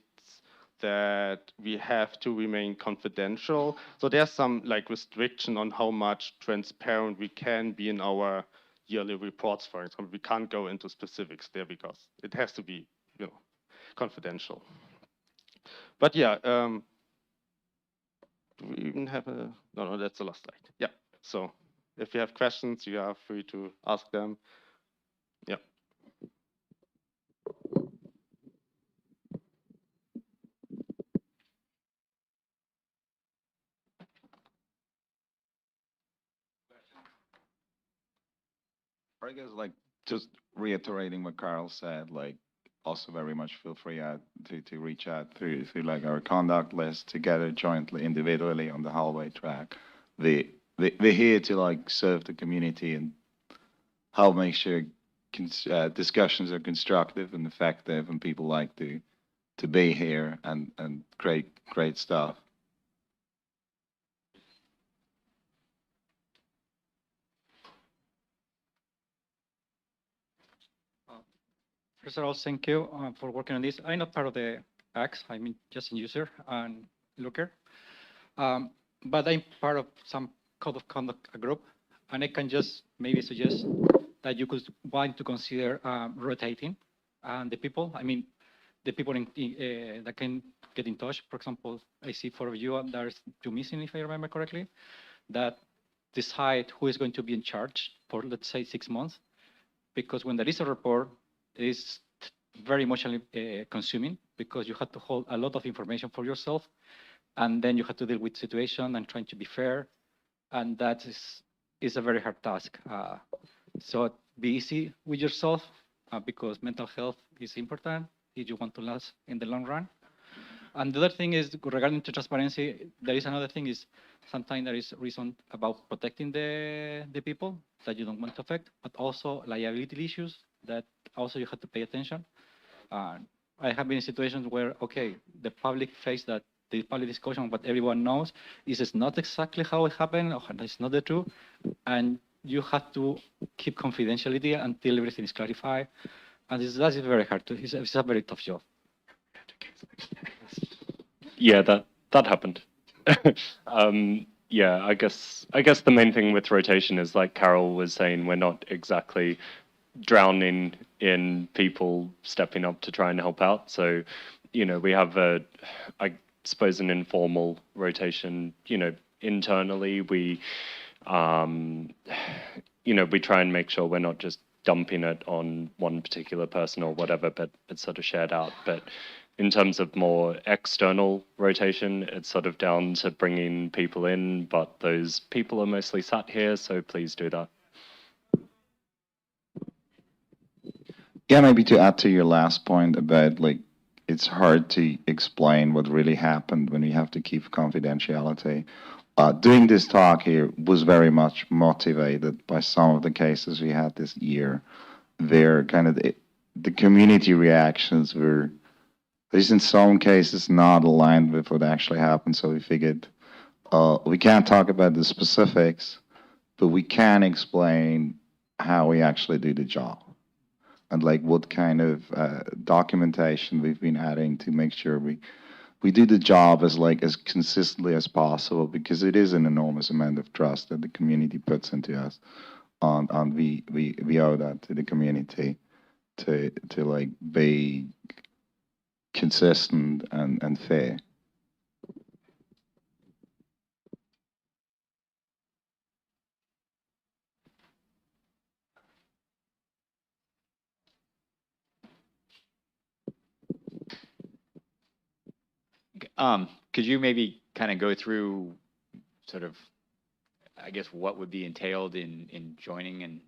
that we have to remain confidential. So there's some like restriction on how much transparent we can be in our yearly reports, for example. We can't go into specifics there because it has to be, confidential. But yeah, do we even have a, no, that's the last slide. Yeah, so if you have questions, you are free to ask them. Yeah. I guess like just reiterating what Carl said, like also very much feel free to reach out through like our conduct list together jointly, individually on the hallway track. We're here to like serve the community and help make sure discussions are constructive and effective, and people like to be here and great stuff. First of all, thank you for working on this. I'm not part of the X. I'm just a user and looker. But I'm part of some code of conduct group, and I can just maybe suggest that you could want to consider rotating the people. I mean, the people that can get in touch. For example, I see 4 of you, and there's 2 missing, if I remember correctly, that decide who is going to be in charge for, let's say, 6 months. Because when there is a report, it is very emotionally consuming because you have to hold a lot of information for yourself, and then you have to deal with situation and trying to be fair, and that is a very hard task. So be easy with yourself because mental health is important if you want to last in the long run. And the other thing is regarding to transparency, there is another thing is sometimes there is reason about protecting the people that you don't want to affect, but also liability issues that also you have to pay attention. I have been in situations where, okay, the public face that the public discussion, what everyone knows, is not exactly how it happened, or it's not the truth, and you have to keep confidentiality until everything is clarified. And that is very hard. It's a very tough job. Yeah, that happened. Yeah, I guess the main thing with rotation is, like Carol was saying, we're not exactly drowning in people stepping up to try and help out. So, we have I suppose an informal rotation. Internally we, we try and make sure we're not just dumping it on one particular person or whatever, but it's sort of shared out. But in terms of more external rotation, it's sort of down to bringing people in, but those people are mostly sat here, so please do that. Yeah, maybe to add to your last point about like it's hard to explain what really happened when we have to keep confidentiality. Doing this talk here was very much motivated by some of the cases we had this year. Where kind of the community reactions were, at least in some cases, not aligned with what actually happened. So we figured we can't talk about the specifics, but we can explain how we actually do the job. And like what kind of documentation we've been adding to make sure we do the job as consistently as possible, because it is an enormous amount of trust that the community puts into us. And we owe that to the community to like be consistent and fair. Could you maybe kind of go through sort of, I guess, what would be entailed in joining? And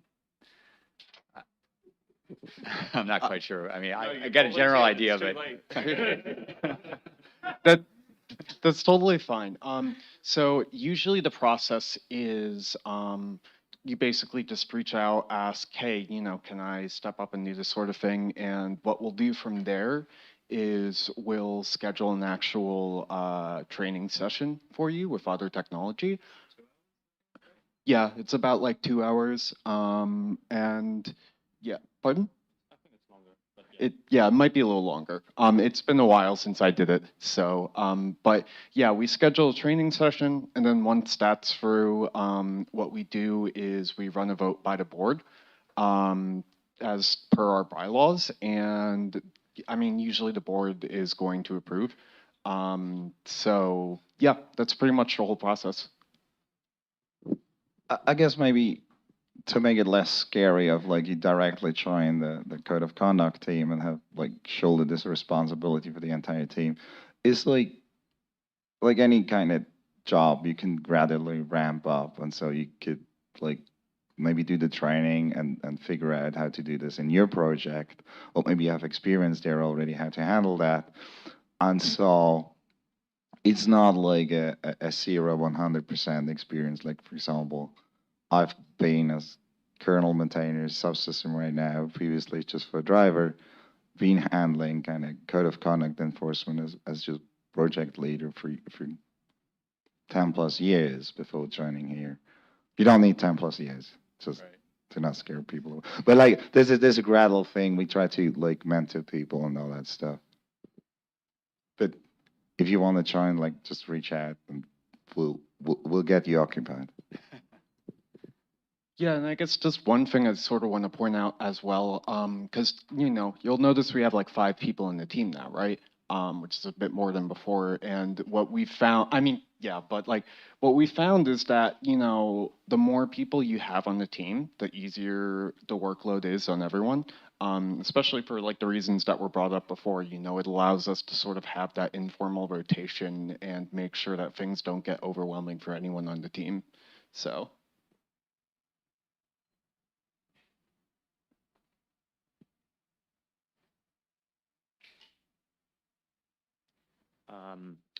I'm not quite sure. I mean, I got a general idea, but That's totally fine. So usually the process is you basically just reach out, ask, hey, can I step up and do this sort of thing? And what we'll do from there is we'll schedule an actual training session for you with other technology. Yeah, it's about like 2 hours. And yeah, pardon? It might be a little longer. It's been a while since I did it. So, but yeah, we schedule a training session, and then once that's through, what we do is we run a vote by the board, as per our bylaws, and I mean, usually the board is going to approve. So yeah, that's pretty much the whole process. I guess maybe to make it less scary of like you directly join the code of conduct team and have like shoulder this responsibility for the entire team, is like any kind of job you can gradually ramp up, and so you could like maybe do the training and figure out how to do this in your project, or maybe you have experience there already how to handle that. And so it's not like a 100% experience. Like, for example, I've been as kernel maintainer subsystem right now, previously just for driver, been handling kind of code of conduct enforcement as just project leader for 10 plus years before joining here. You don't need 10 plus years, just to not scare people. But like, there's a gradual thing. We try to like mentor people and all that stuff. But if you want to join, like, just reach out and we'll get you occupied. Yeah, and I guess just one thing I sort of want to point out as well, because you'll notice we have like 5 people in the team now, right? Which is a bit more than before. And what we found, I mean, yeah, but like what we found is that the more people you have on the team, the easier the workload is on everyone. Especially for like the reasons that were brought up before. It allows us to sort of have that informal rotation and make sure that things don't get overwhelming for anyone on the team. So.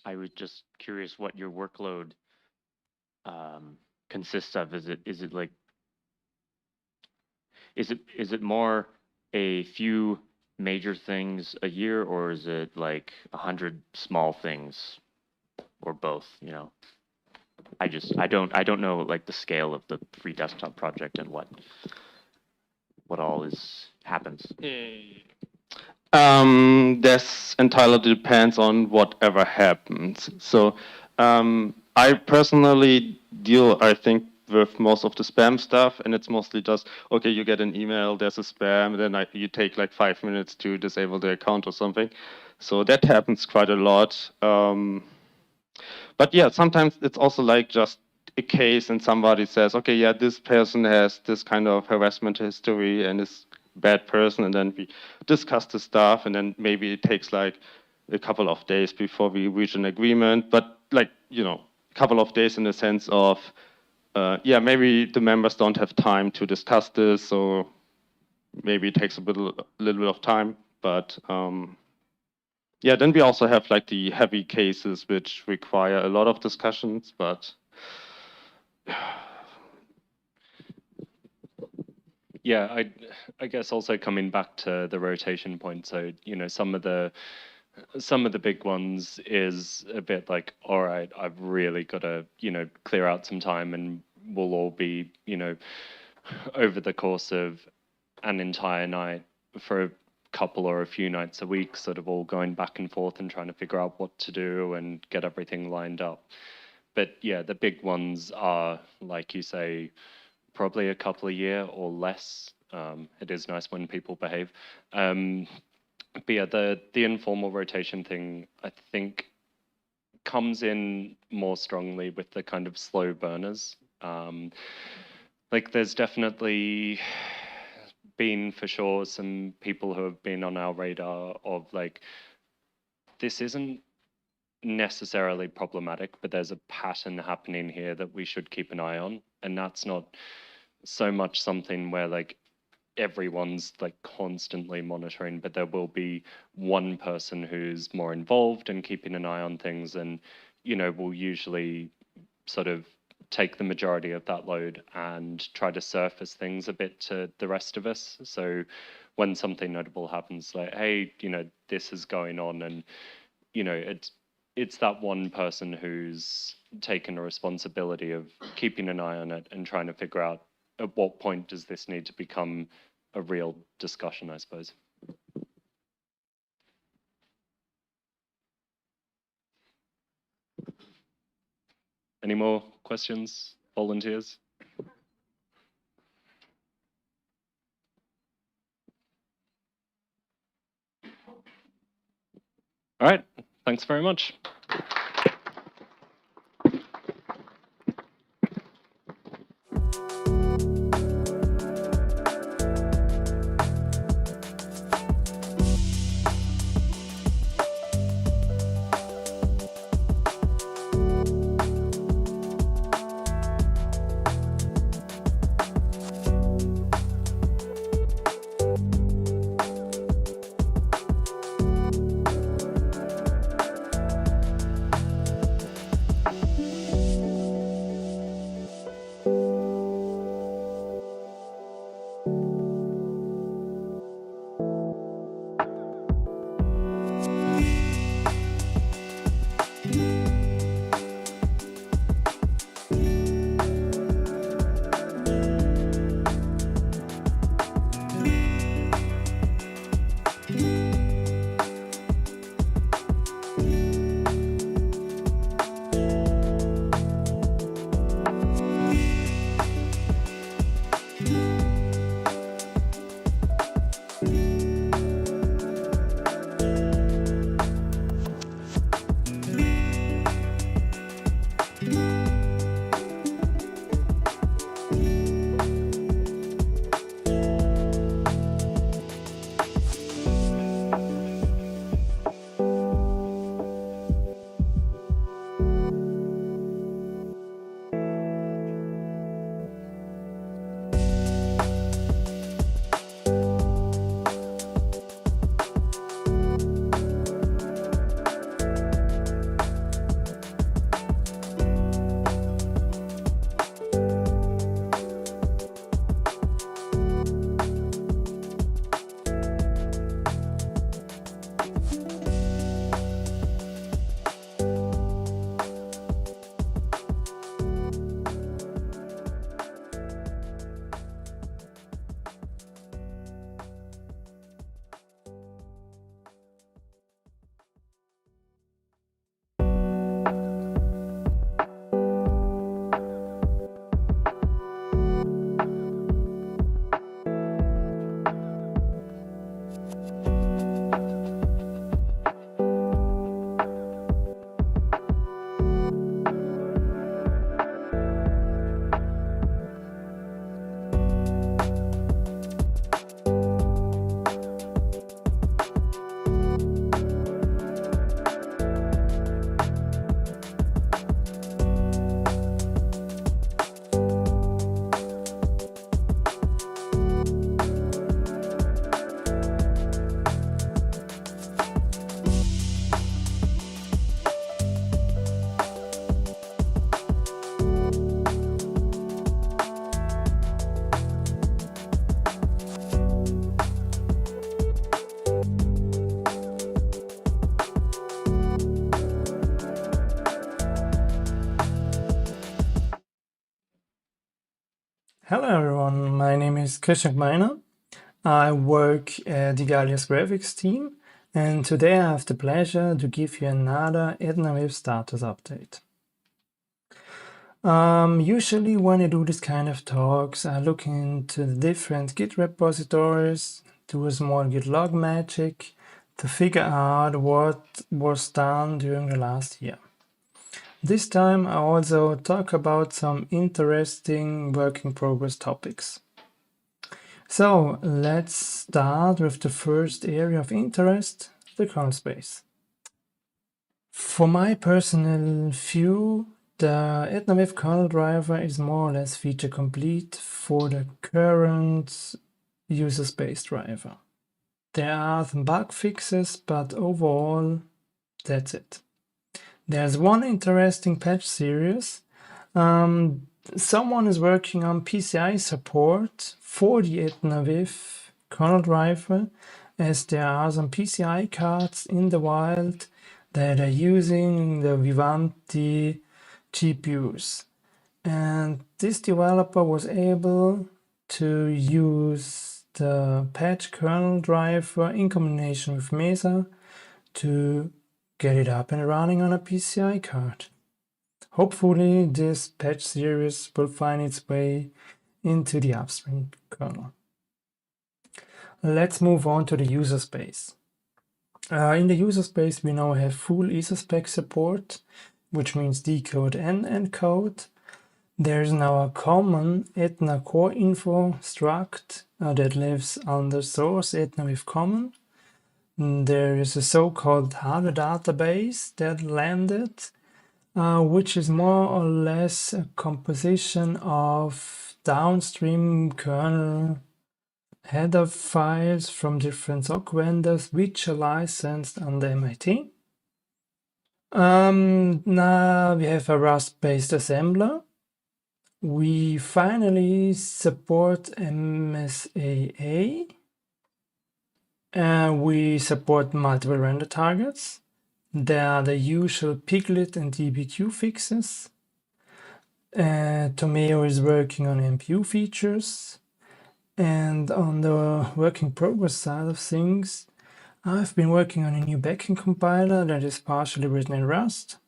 I was just curious what your workload consists of. Is it like is it more a few major things a year, or is it like 100 small things, or both? I don't know like the scale of the free desktop project and what all happens. This entirely depends on whatever happens. So I personally deal, I think, with most of the spam stuff, and it's mostly just, okay, you get an email, there's a spam, then you take like 5 minutes to disable the account or something. So that happens quite a lot. But yeah, sometimes it's also like just a case and somebody says, okay, yeah, this person has this kind of harassment history and is bad person, and then we discuss the stuff, and then maybe it takes like a couple of days before we reach an agreement. But like, a couple of days in the sense of, yeah, maybe the members don't have time to discuss this, so maybe it takes a little bit of time. But yeah, then we also have like the heavy cases which require a lot of discussions, but yeah, I guess also coming back to the rotation point. So some of the big ones is a bit like, all right, I've really got to clear out some time, and we'll all be over the course of an entire night for a couple or a few nights a week, sort of all going back and forth and trying to figure out what to do and get everything lined up. But yeah, the big ones are, like you say, probably a couple a year or less. It is nice when people behave. But yeah, the informal rotation thing, I think, comes in more strongly with the kind of slow burners. Like there's definitely been for sure some people who have been on our radar of like, this isn't necessarily problematic, but there's a pattern happening here that we should keep an eye on. And that's not so much something where like everyone's like constantly monitoring, but there will be one person who's more involved and keeping an eye on things, and will usually sort of take the majority of that load and try to surface things a bit to the rest of us. So when something notable happens, like, hey, this is going on, and it's that one person who's taken a responsibility of keeping an eye on it and trying to figure out at what point does this need to become a real discussion, I suppose. Any more questions, volunteers? All right, thanks very much. Hello everyone, my name is Christian Gmeiner. I work at the Galias graphics team, and today I have the pleasure to give you another EtnaWeb status update. Usually when I do this kind of talks, I look into the different Git repositories, do a small Git log magic to figure out what was done during the last year. This time I also talk about some interesting work in progress topics. So let's start with the first area of interest, the kernel space. For my personal view, the EtnaWave kernel driver is more or less feature complete for the current user space driver. There are some bug fixes, but overall, that's it. There's one interesting patch series. Someone is working on PCI support for the EtnaWave kernel driver, as there are some PCI cards in the wild that are using the Vivanti GPUs. And this developer was able to use the patch kernel driver in combination with Mesa to get it up and running on a PCI card. Hopefully this patch series will find its way into the upstream kernel. Let's move on to the user space. In the user space, we now have full EtherSpec support, which means decode and encode. There's now a common Etna core info struct that lives under source Etna with common. There is a so-called hardware database that landed, which is more or less a composition of downstream kernel header files from different SOC vendors which are licensed under MIT. Now we have a Rust-based assembler. We finally support MSAA. We support multiple render targets. There are the usual Piglet and DBQ fixes. Tomeo is working on MPU features. And on the work in progress side of things, I've been working on a new backend compiler that is partially written in Rust,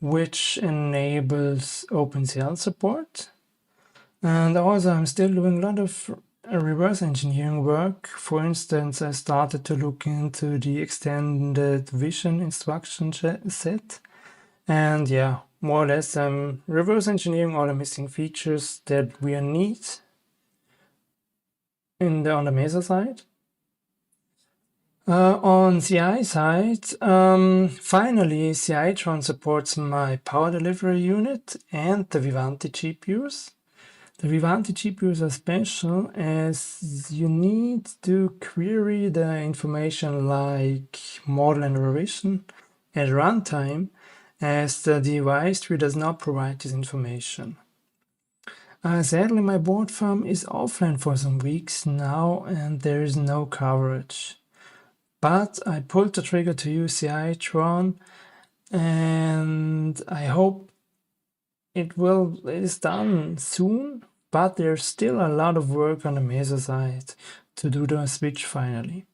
which enables OpenCL support. And also I'm still doing a lot of reverse engineering work. For instance, I started to look into the extended vision instruction set. And yeah, more or less I'm reverse engineering all the missing features that we need on the Mesa side. On CI side, finally CI-tron supports my power delivery unit and the Vivanti GPUs. The Vivanti GPUs are special as you need to query the information like model and revision at runtime, as the device tree does not provide this information. Sadly, my board farm is offline for some weeks now and there is no coverage. But I pulled the trigger to use CI-tron and I hope it is done soon, but there's still a lot of work on the Mesa side to do the switch finally.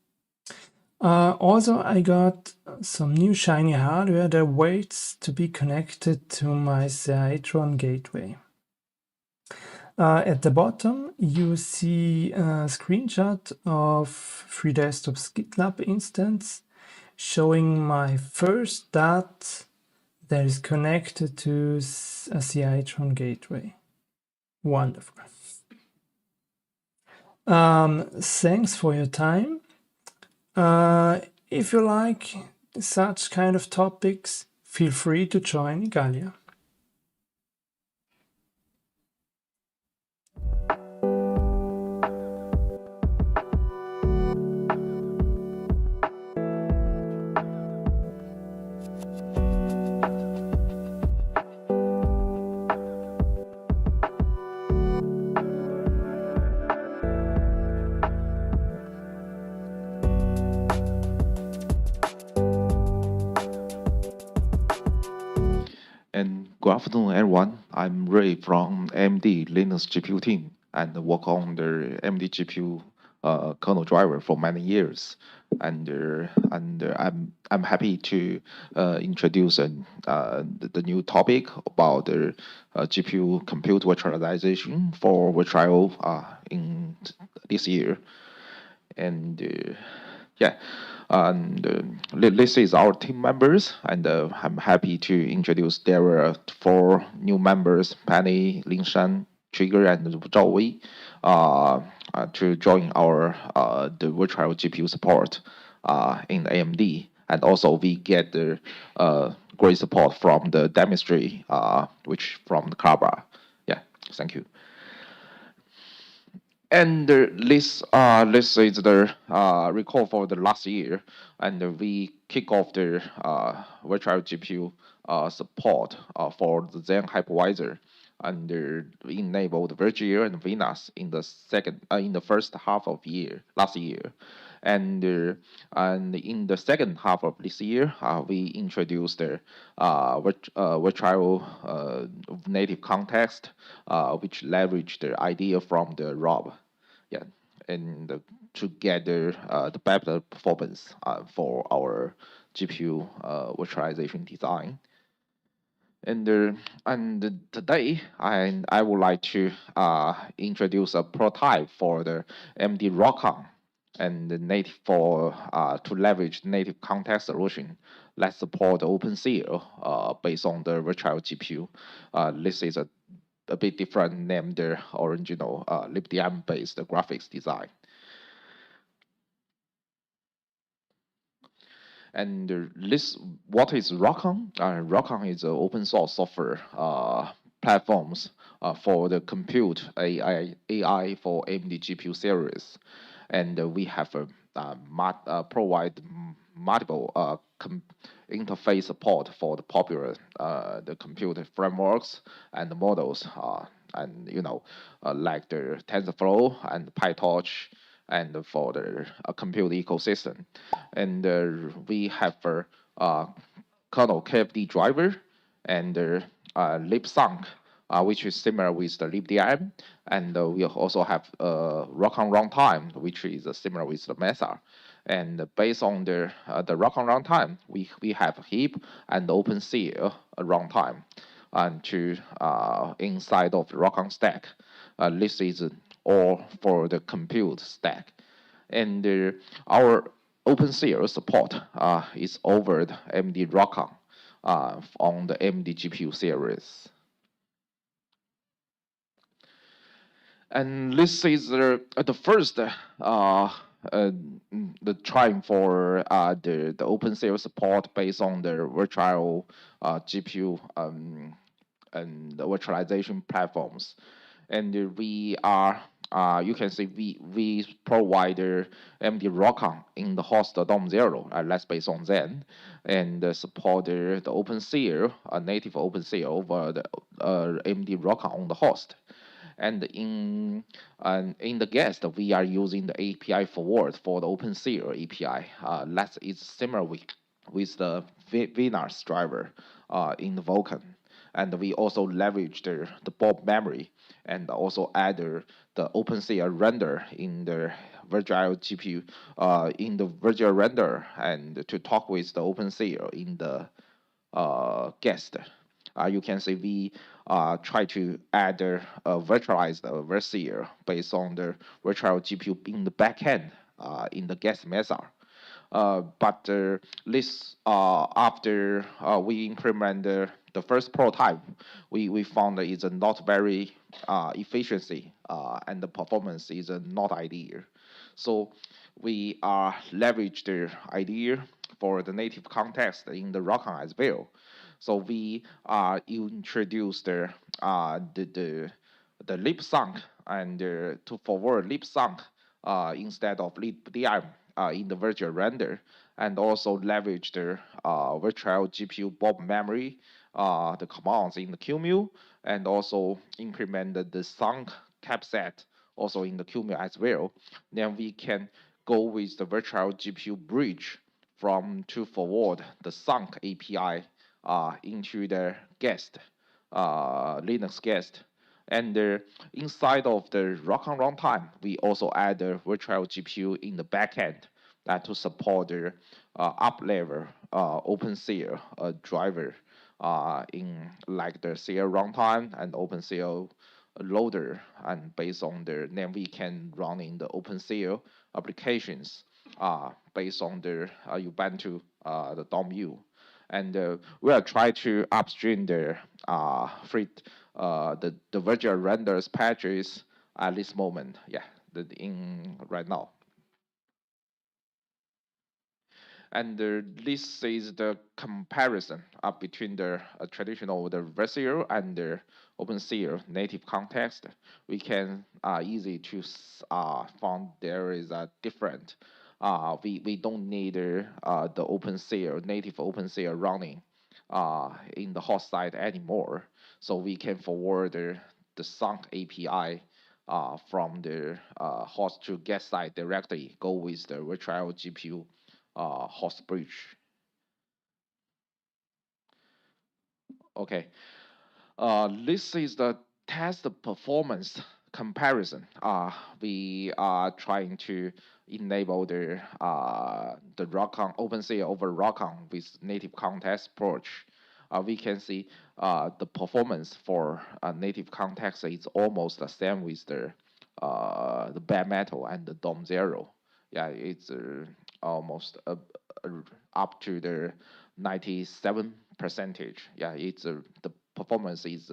Also, I got some new shiny hardware that waits to be connected to my CI-tron gateway. At the bottom, you see a screenshot of FreeDesktop's GitLab instance showing my first DAT that is connected to a CI-tron gateway. Wonderful. Thanks for your time. If you like such kind of topics, feel free to join Igalia. And good afternoon, everyone. I'm Ray from AMD Linux GPU team and work on the AMD GPU kernel driver for many years. And I'm happy to introduce the new topic about the GPU compute virtualization for virtual in this year. And yeah. And this is our team members, and I'm happy to introduce there are 4 new members: Penny, Lingshan, Trigger, and Zhao Wei, to join our the virtual GPU support in AMD. And also we get the great support from the demonstration, which from the Kaba. Yeah, thank you. And this is the record for the last year, and we kick off the virtual GPU support for the Zen hypervisor, and we enabled Virgil and Venus in the first half of last year, and in the second half of this year, we introduced the virtual native context, which leverage the idea from the Rob, yeah, and to get the better performance for our GPU virtualization design. And today, I would like to introduce a prototype for the AMD Vulkan, and the native to leverage native context solution that support OpenCL based on the virtual GPU. This is a bit different than the original libdm based graphics design. And what is Vulkan? Vulkan is an open source software platforms for the compute AI for AMD GPU series, and we have provide multiple interface support for the popular the computer frameworks and the models, and like the TensorFlow and PyTorch, and for the compute ecosystem. And we have a kernel KFD driver and libsync, which is similar with the libdm, and we also have Vulkan runtime, which is similar with the Mesa. And based on the Vulkan runtime, we have heap and OpenCL runtime, and to inside of the Vulkan stack. This is all for the compute stack, and our OpenCL support is over the AMD Vulkan on the AMD GPU series. And this is the first the trying for the OpenCL support based on the virtual GPU and the virtualization platforms. And we are you can see we provide AMD Vulkan in the host DOM 0, that's based on Zen, and support the OpenCL, native OpenCL over the AMD Vulkan on the host. And in the guest, we are using the API forward for the OpenCL API. That is similar with the Venus driver in the Vulkan. And we also leverage the Bob memory, and also add the OpenCL render in the virtual GPU, in the virtual render, and to talk with the OpenCL in the guest. You can see we try to add virtualized VirCL based on the virtual GPU in the backend in the guest Mesa. But this after we implement the first prototype, we found that it's not very efficiency, and the performance is not ideal. So we leverage the idea for the native context in the Vulkan as well. So we introduced the libsync, and to forward libsync instead of libdm in the virtual render, and also leverage the virtual GPU Bob memory, the commands in the QEMU, and also implemented the sync capset also in the QEMU as well. Then we can go with the virtual GPU bridge to forward the sync API into the guest, Linux guest. And inside of the Vulkan runtime, we also add the virtual GPU in the backend to support the up-level OpenCL driver in like the CL runtime and OpenCL loader, and based on then we can run in the OpenCL applications based on the Ubuntu, the DOM-U. And we are trying to upstream the the virtual renders patches at this moment. Yeah, right now. And this is the comparison between the traditional the VirtSeer and the OpenSeer native context. We can easy to find there is a different. We don't need the OpenSeer native OpenSeer running in the host side anymore. So we can forward the sunk API from the host to get side directly. Go with the virtual GPU host bridge. Okay, this is the test performance comparison. We are trying to enable the Vulkan OpenSea over Vulkan with native context approach. We can see the performance for native context is almost the same with the bare metal and the DOM 0. Yeah, it's almost up to the 97%. Yeah, it's the performance is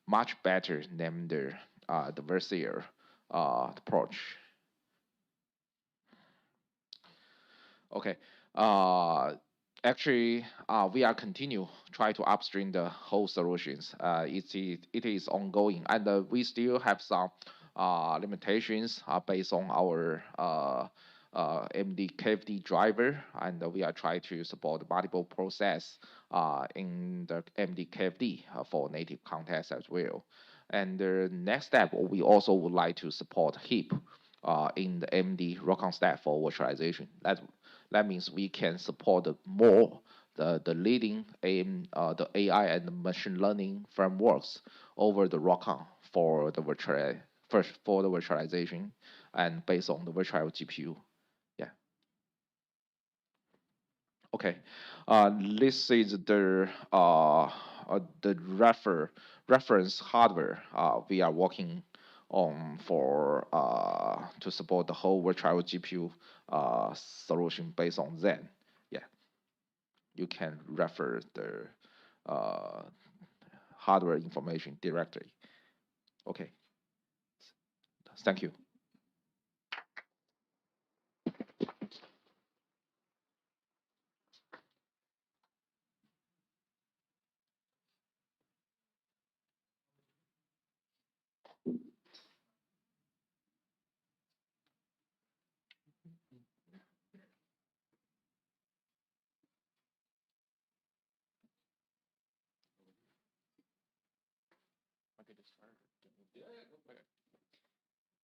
much better than the VirtSeer approach. Okay. Actually, we are continue try to upstream the whole solutions. It is ongoing, and we still have some limitations based on our AMD KFD driver, and we are trying to support multiple process in the AMD KFD for native context as well. And the next step, we also would like to support heap in the AMD Vulkan stack for virtualization. That means we can support more the leading the AI and the machine learning frameworks over the Vulkan for the virtualization and based on the virtual GPU. Yeah. Okay. This is the reference hardware we are working on for to support the whole virtual GPU solution based on Zen. Yeah, you can refer the hardware information directly. Okay, thank you.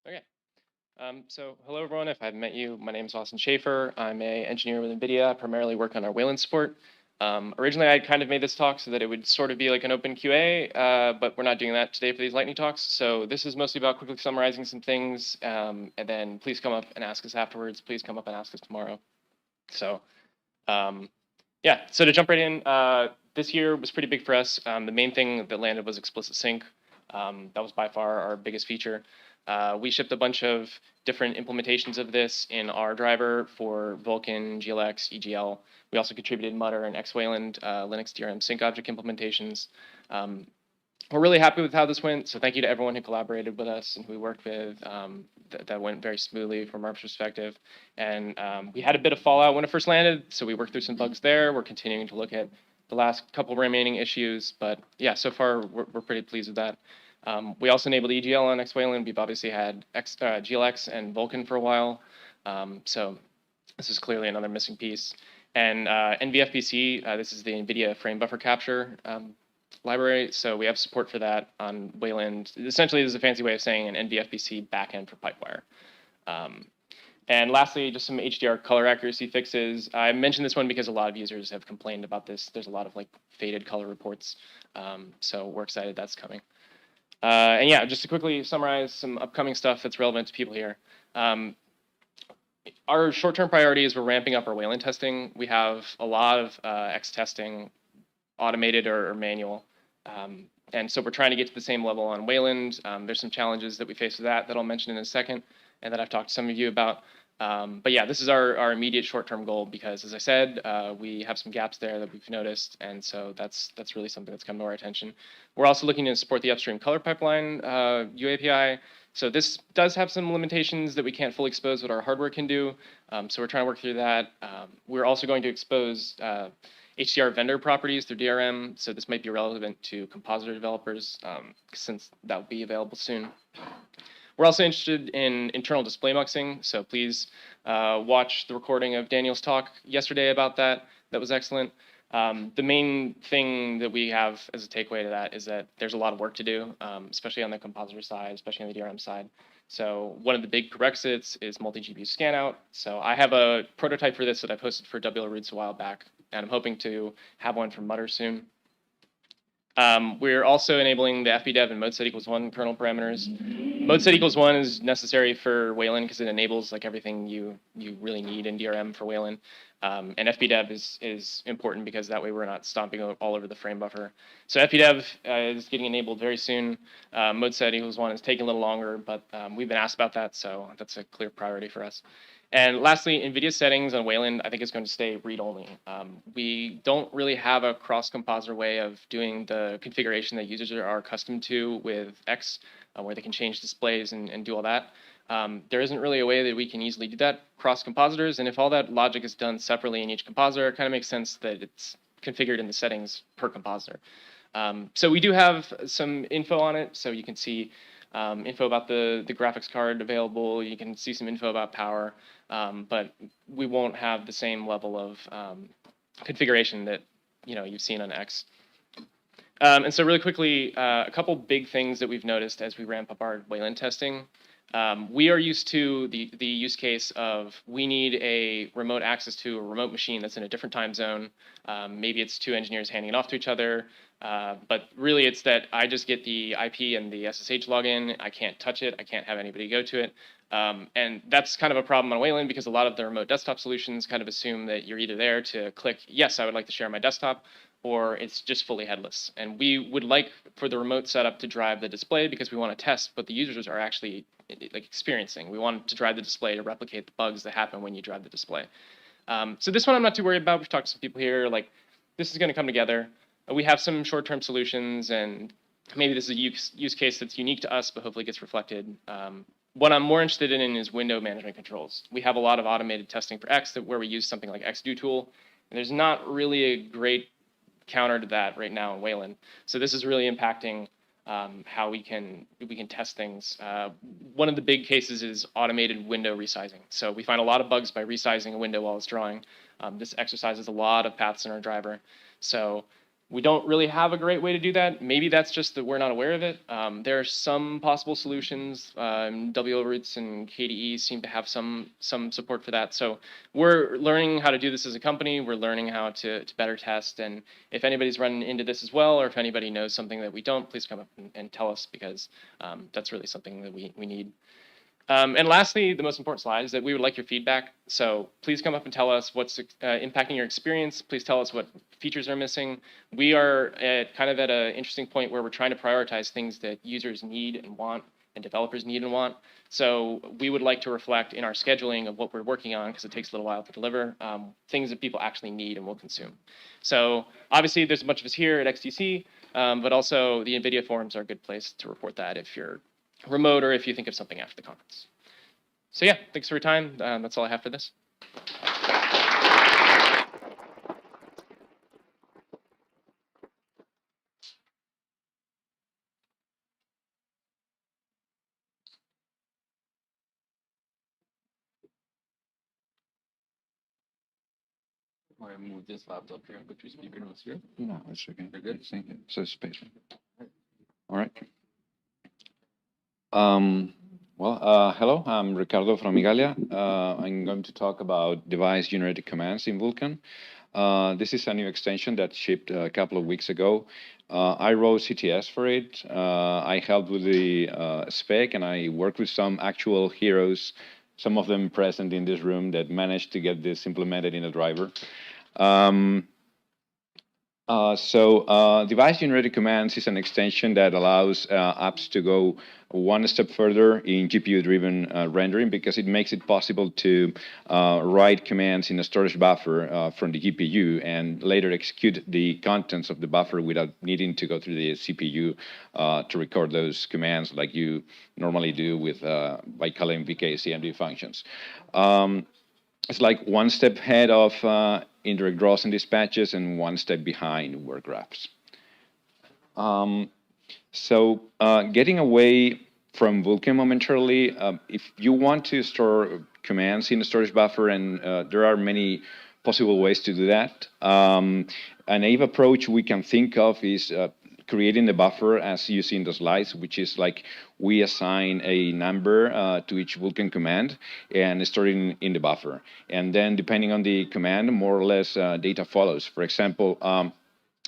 Okay. So hello everyone, if I haven't met you, my name is Austin Schaefer. I'm an engineer with NVIDIA, I primarily work on our Wayland support. Originally I kind of made this talk so that it would sort of be like an open QA, but we're not doing that today for these lightning talks. So this is mostly about quickly summarizing some things, and then please come up and ask us afterwards. Please come up and ask us tomorrow. So yeah, so to jump right in, this year was pretty big for us. The main thing that landed was explicit sync. That was by far our biggest feature. We shipped a bunch of different implementations of this in our driver for Vulkan, GLX, EGL. We also contributed Mutter and Wayland Linux DRM sync object implementations. We're really happy with how this went, so thank you to everyone who collaborated with us and who we worked with. That went very smoothly from our perspective. And we had a bit of fallout when it first landed, so we worked through some bugs there. We're continuing to look at the last couple remaining issues, but yeah, so far we're pretty pleased with that. We also enabled EGL on Wayland. We've obviously had GLX and Vulcan for a while, so this is clearly another missing piece. And NVFPC, this is the NVIDIA frame buffer capture library, so we have support for that on Wayland. Essentially, this is a fancy way of saying an NVFPC backend for Pipewire. And lastly, just some HDR color accuracy fixes. I mentioned this one because a lot of users have complained about this. There's a lot of like faded color reports, so we're excited that's coming. And yeah, just to quickly summarize some upcoming stuff that's relevant to people here. Our short-term priority is we're ramping up our Wayland testing. We have a lot of X testing, automated or manual. And so we're trying to get to the same level on Wayland. There's some challenges that we face with that I'll mention in a second and that I've talked to some of you about. But yeah, this is our immediate short-term goal because, as I said, we have some gaps there that we've noticed, and so that's really something that's come to our attention. We're also looking to support the upstream color pipeline UAPI. So this does have some limitations that we can't fully expose what our hardware can do. So we're trying to work through that. We're also going to expose HDR vendor properties through DRM. So this might be relevant to compositor developers since that will be available soon. We're also interested in internal display muxing. So please watch the recording of Daniel's talk yesterday about that. That was excellent. The main thing that we have as a takeaway to that is that there's a lot of work to do, especially on the compositor side, especially on the DRM side. So one of the big prerequisites is multi-GPU scanout. So I have a prototype for this that I posted for WL Roots a while back, and I'm hoping to have one for Mutter soon. We're also enabling the FBDev and mode_set=1 kernel parameters. Mode_set=1 is necessary for Wayland because it enables like everything you really need in DRM for Wayland. And FBDev is important because that way we're not stomping all over the frame buffer. So FBDev is getting enabled very soon. Mode_set=1 is taking a little longer, but we've been asked about that, so that's a clear priority for us. And lastly, NVIDIA settings on Wayland, I think is going to stay read-only. We don't really have a cross-compositor way of doing the configuration that users are accustomed to with X, where they can change displays and do all that. There isn't really a way that we can easily do that cross compositors, and if all that logic is done separately in each compositor, it kind of makes sense that it's configured in the settings per compositor. So we do have some info on it, so you can see info about the graphics card available, you can see some info about power, but we won't have the same level of configuration that you've seen on X. And so really quickly, a couple big things that we've noticed as we ramp up our Wayland testing. We are used to the use case of we need a remote access to a remote machine that's in a different time zone. Maybe it's two engineers handing it off to each other, but really it's that I just get the IP and the SSH login. I can't touch it. I can't have anybody go to it. And that's kind of a problem on Wayland because a lot of the remote desktop solutions kind of assume that you're either there to click, yes, I would like to share my desktop, or it's just fully headless. And we would like for the remote setup to drive the display because we want to test what the users are actually like experiencing. We want to drive the display to replicate the bugs that happen when you drive the display. So this one I'm not too worried about. We've talked to some people here, like this is going to come together. We have some short-term solutions, and maybe this is a use case that's unique to us, but hopefully gets reflected. What I'm more interested in is window management controls. We have a lot of automated testing for X where we use something like XDoTool, and there's not really a great counter to that right now in Wayland. So this is really impacting how we can test things. One of the big cases is automated window resizing. So we find a lot of bugs by resizing a window while it's drawing. This exercises a lot of paths in our driver. So we don't really have a great way to do that. Maybe that's just that we're not aware of it. There are some possible solutions. WL Roots and KDE seem to have some support for that. So we're learning how to do this as a company. We're learning how to better test. And if anybody's run into this as well, or if anybody knows something that we don't, please come up and tell us because that's really something that we need. And lastly, the most important slide is that we would like your feedback. So please come up and tell us what's impacting your experience. Please tell us what features are missing. We are kind of at an interesting point where we're trying to prioritize things that users need and want and developers need and want. So we would like to reflect in our scheduling of what we're working on, because it takes a little while to deliver, things that people actually need and will consume. So obviously there's a bunch of us here at XDC, but also the NVIDIA forums are a good place to report that if you're remote or if you think of something after the conference. So yeah, thanks for your time. That's all I have for this. Or I move this laptop here, but your speaker notes here. No, it's okay. You're good? Thank you. So space. All right. Hello, I'm Ricardo from Igalia. I'm going to talk about device-generated commands in Vulkan. This is a new extension that shipped a couple of weeks ago. I wrote CTS for it. I helped with the spec, and I worked with some actual heroes, some of them present in this room, that managed to get this implemented in a driver. Device-generated commands is an extension that allows apps to go one step further in GPU-driven rendering because it makes it possible to write commands in a storage buffer from the GPU and later execute the contents of the buffer without needing to go through the CPU to record those commands like you normally do with by calling VK-CMD functions. It's like one step ahead of indirect draws and dispatches and one step behind work graphs. Getting away from Vulkan momentarily, if you want to store commands in a storage buffer, and there are many possible ways to do that, a naive approach we can think of is creating the buffer as you see in the slides, which is like we assign a number to each Vulkan command and store it in the buffer. And then depending on the command, more or less data follows. For example,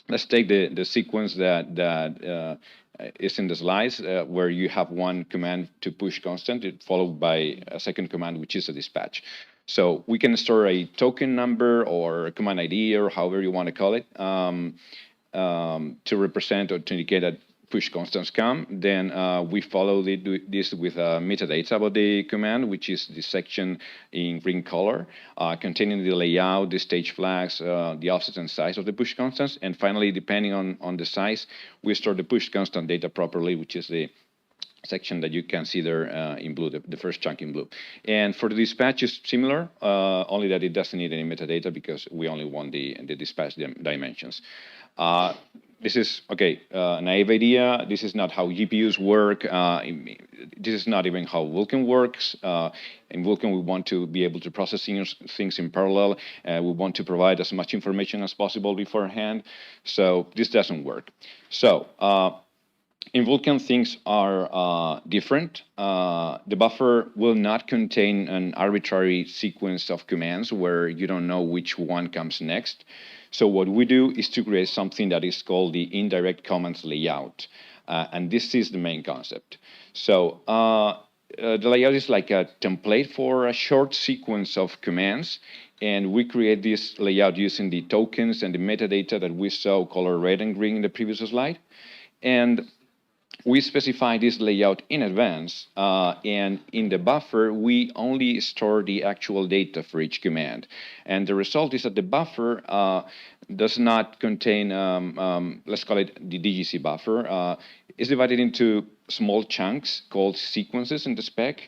let's take the sequence that is in the slides where you have one command to push constant, followed by a second command, which is a dispatch. So we can store a token number or a command ID or however you want to call it to represent or to indicate that push constants come. Then we follow this with metadata about the command, which is the section in green color, containing the layout, the stage flags, the offset and size of the push constants. And finally, depending on the size, we store the push constant data properly, which is the section that you can see there in blue, the first chunk in blue. And for the dispatch is similar, only that it doesn't need any metadata because we only want the dispatch dimensions. This is, okay, a naive idea. This is not how GPUs work. This is not even how Vulkan works. In Vulkan, we want to be able to process things in parallel. We want to provide as much information as possible beforehand. So this doesn't work. So in Vulkan, things are different. The buffer will not contain an arbitrary sequence of commands where you don't know which one comes next. So what we do is to create something that is called the indirect commands layout. And this is the main concept. So the layout is like a template for a short sequence of commands. And we create this layout using the tokens and the metadata that we saw color red and green in the previous slide. And we specify this layout in advance, and in the buffer, we only store the actual data for each command. And the result is that the buffer does not contain, let's call it the DGC buffer. It's divided into small chunks called sequences in the spec.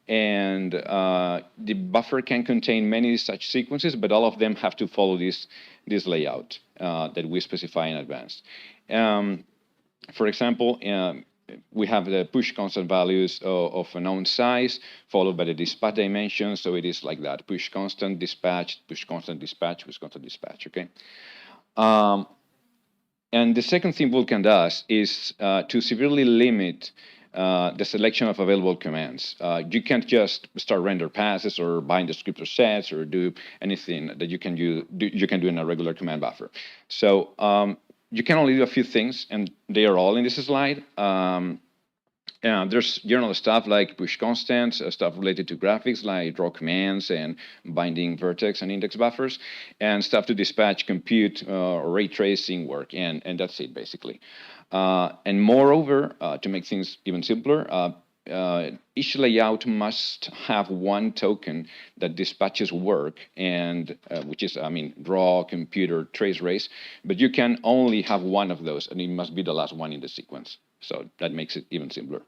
And the buffer can contain many such sequences, but all of them have to follow this layout that we specify in advance. For example, we have the push constant values of a known size, followed by the dispatch dimension. So it is like that: push constant, dispatch, push constant, dispatch, push constant, dispatch. Okay. And the second thing Vulkan does is to severely limit the selection of available commands. You can't just start render passes or bind descriptor sets or do anything that you can do in a regular command buffer. So you can only do a few things, and they are all in this slide. There's general stuff like push constants, stuff related to graphics like draw commands and binding vertex and index buffers, and stuff to dispatch, compute, ray tracing work, and that's it basically. And moreover, to make things even simpler, each layout must have one token that dispatches work, and which is, I mean, draw, computer, trace, race, but you can only have one of those, and it must be the last one in the sequence. So that makes it even simpler.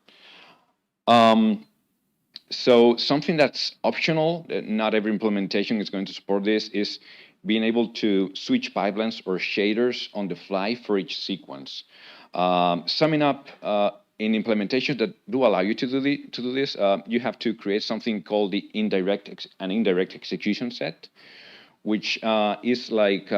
So something that's optional, not every implementation is going to support this, is being able to switch pipelines or shaders on the fly for each sequence. Summing up, in implementations that do allow you to do this, you have to create something called the indirect execution set, which is like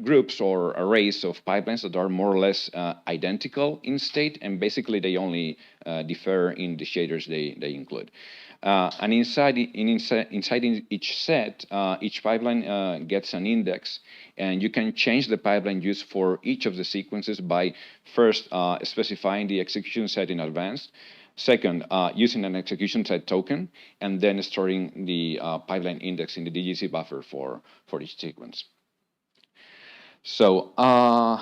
groups or arrays of pipelines that are more or less identical in state, and basically they only differ in the shaders they include. And inside each set, each pipeline gets an index, and you can change the pipeline used for each of the sequences by first specifying the execution set in advance, second, using an execution set token, and then storing the pipeline index in the DGC buffer for each sequence. So a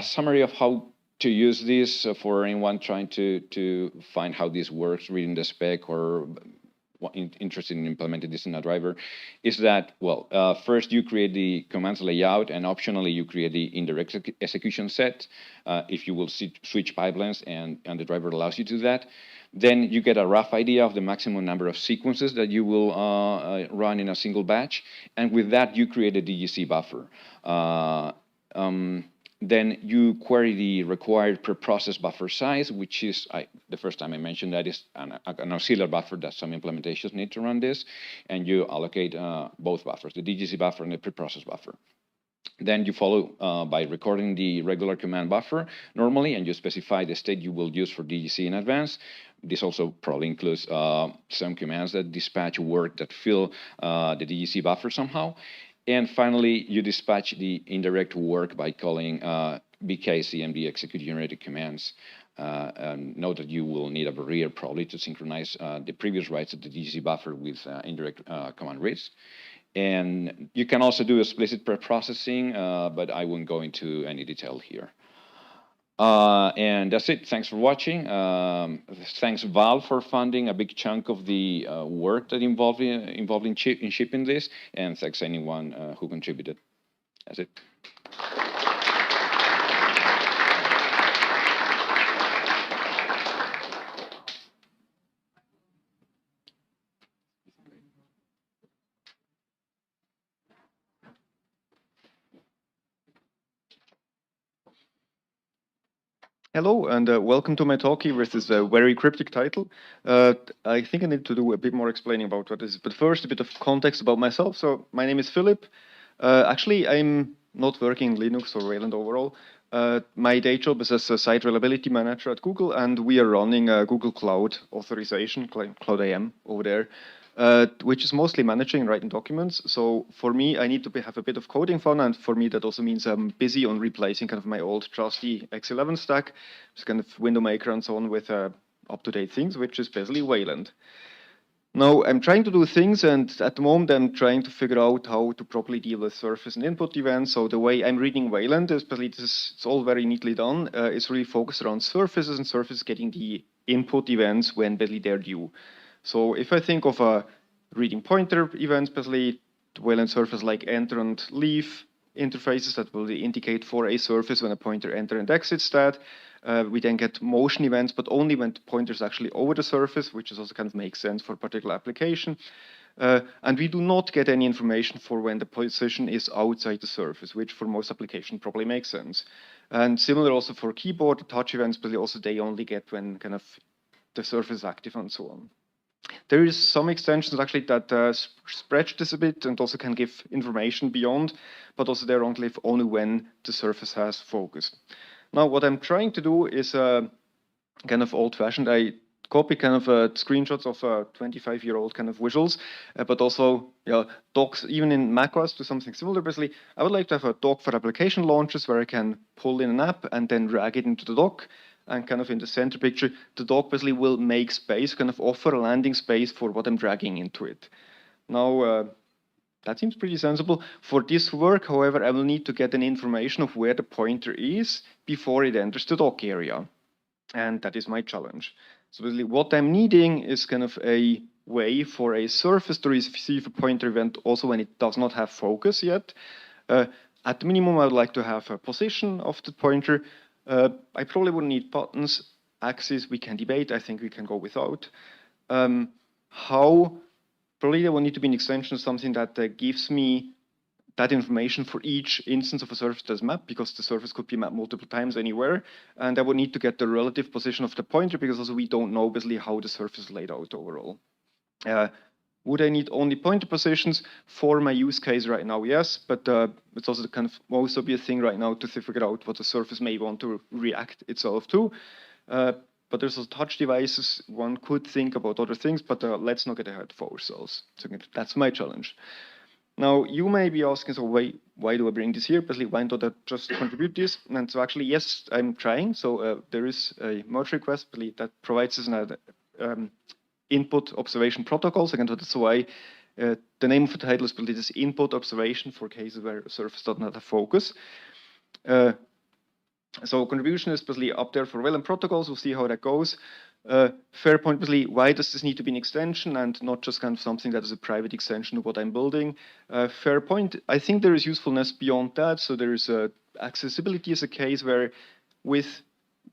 summary of how to use this for anyone trying to find how this works, reading the spec or interested in implementing this in a driver, is that, well, first you create the commands layout, and optionally you create the indirect execution set if you will switch pipelines and the driver allows you to do that. Then you get a rough idea of the maximum number of sequences that you will run in a single batch, and with that you create a DGC buffer. Then you query the required per process buffer size, which is, the first time I mentioned that, is an auxiliary buffer that some implementations need to run this, and you allocate both buffers, the DGC buffer and the pre-process buffer. Then you follow by recording the regular command buffer normally, and you specify the state you will use for DGC in advance. This also probably includes some commands that dispatch work that fill the DGC buffer somehow. And finally, you dispatch the indirect work by calling BKCMD execute generated commands. And note that you will need a barrier probably to synchronize the previous writes of the DGC buffer with indirect command reads. And you can also do explicit pre-processing, but I won't go into any detail here. And that's it. Thanks for watching. Thanks Valve for funding a big chunk of the work that involved in shipping this, and thanks anyone who contributed. That's it. Hello, and welcome to my talk here with this very cryptic title. I think I need to do a bit more explaining about what this is, but first a bit of context about myself. So my name is Philip. Actually, I'm not working in Linux or Wayland overall. My day job is as a site reliability manager at Google, and we are running Google Cloud authorization, Cloud AM over there, which is mostly managing and writing documents. So for me, I need to have a bit of coding fun, and for me that also means I'm busy on replacing kind of my old trusty X11 stack, just kind of window maker and so on, with up-to-date things, which is basically Wayland. Now I'm trying to do things, and at the moment I'm trying to figure out how to properly deal with surface and input events. So the way I'm reading Wayland is basically it's all very neatly done. It's really focused around surfaces, and surfaces getting the input events when basically they're due. So if I think of reading pointer events, basically the Wayland surface like enter and leave interfaces that will indicate for a surface when a pointer enter and exits that. We then get motion events, but only when the pointer is actually over the surface, which is also kind of makes sense for a particular application. And we do not get any information for when the position is outside the surface, which for most applications probably makes sense. And similar also for keyboard touch events, but also they only get when kind of the surface is active and so on. There is some extensions actually that stretch this a bit and also can give information beyond, but also they're only when the surface has focus. Now, what I'm trying to do is kind of old-fashioned. I copy kind of screenshots of 25-year-old kind of visuals, but also docs, even in macOS, to something similar. Basically, I would like to have a doc for application launches where I can pull in an app and then drag it into the doc. And kind of in the center picture, the doc basically will make space, kind of offer a landing space for what I'm dragging into it. Now, that seems pretty sensible. For this work, however, I will need to get an information of where the pointer is before it enters the dock area. And that is my challenge. So basically what I'm needing is kind of a way for a surface to receive a pointer event also when it does not have focus yet. At the minimum, I would like to have a position of the pointer. I probably wouldn't need buttons. Axis, we can debate. I think we can go without. How? Probably there will need to be an extension of something that gives me that information for each instance of a surface that's mapped, because the surface could be mapped multiple times anywhere. And I would need to get the relative position of the pointer, because also we don't know basically how the surface is laid out overall. Would I need only pointer positions? For my use case right now, yes, but it's also the kind of most obvious thing right now to figure out what the surface may want to react itself to. But there's also touch devices. One could think about other things, but let's not get ahead of ourselves. So that's my challenge. Now, you may be asking, so why do I bring this here? Basically, why don't I just contribute this? And so actually, yes, I'm trying. So there is a merge request that provides us an input observation protocols. Again, that's why The name of the title is basically this input observation for cases where a surface does not have focus. So contribution is basically up there for Wayland protocols. We'll see how that goes. Fair point, basically, why does this need to be an extension and not just kind of something that is a private extension of what I'm building? Fair point. I think there is usefulness beyond that. So there is accessibility as a case where with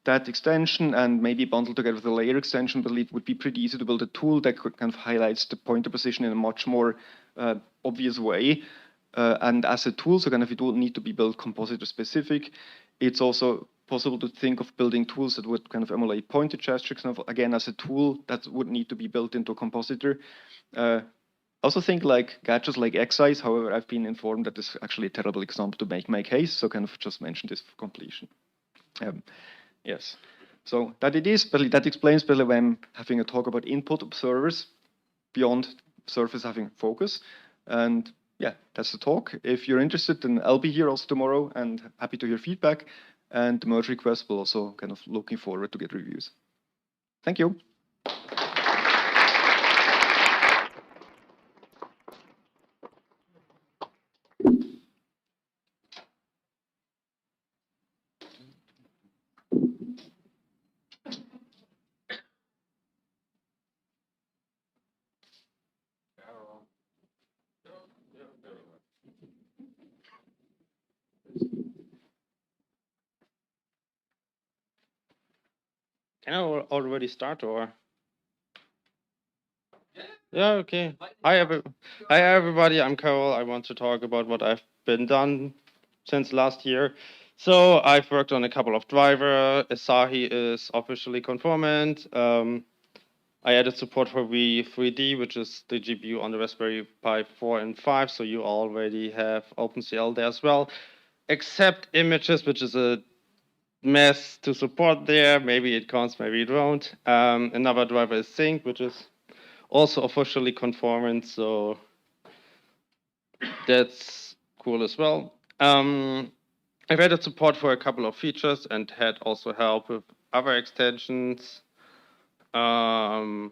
that extension and maybe bundled together with a layer extension, I believe it would be pretty easy to build a tool that kind of highlights the pointer position in a much more obvious way. And as a tool, so kind of it will need to be built compositor specific. It's also possible to think of building tools that would kind of emulate pointer gestures, kind of, again, as a tool that would need to be built into a compositor. Also think like gadgets like X-Size. However, I've been informed that this is actually a terrible example to make my case, so kind of just mention this for completion. Yes, so that it is, but that explains better when I'm having a talk about input observers beyond surface having focus. And yeah, that's the talk. If you're interested, then I'll be here also tomorrow and happy to hear feedback. And the merge request will also kind of looking forward to get reviews. Thank you. Can I already start or? Yeah, okay. Hi, everybody. I'm Carol. I want to talk about what I've been done since last year. So I've worked on a couple of drivers. Asahi is officially conformant. I added support for V3D, which is the GPU on the Raspberry Pi 4 and 5. So you already have OpenCL there as well, except images, which is a mess to support there. Maybe it counts, maybe it won't. Another driver is Sync, which is also officially conformant, so that's cool as well. I've added support for a couple of features and had also help with other extensions. GL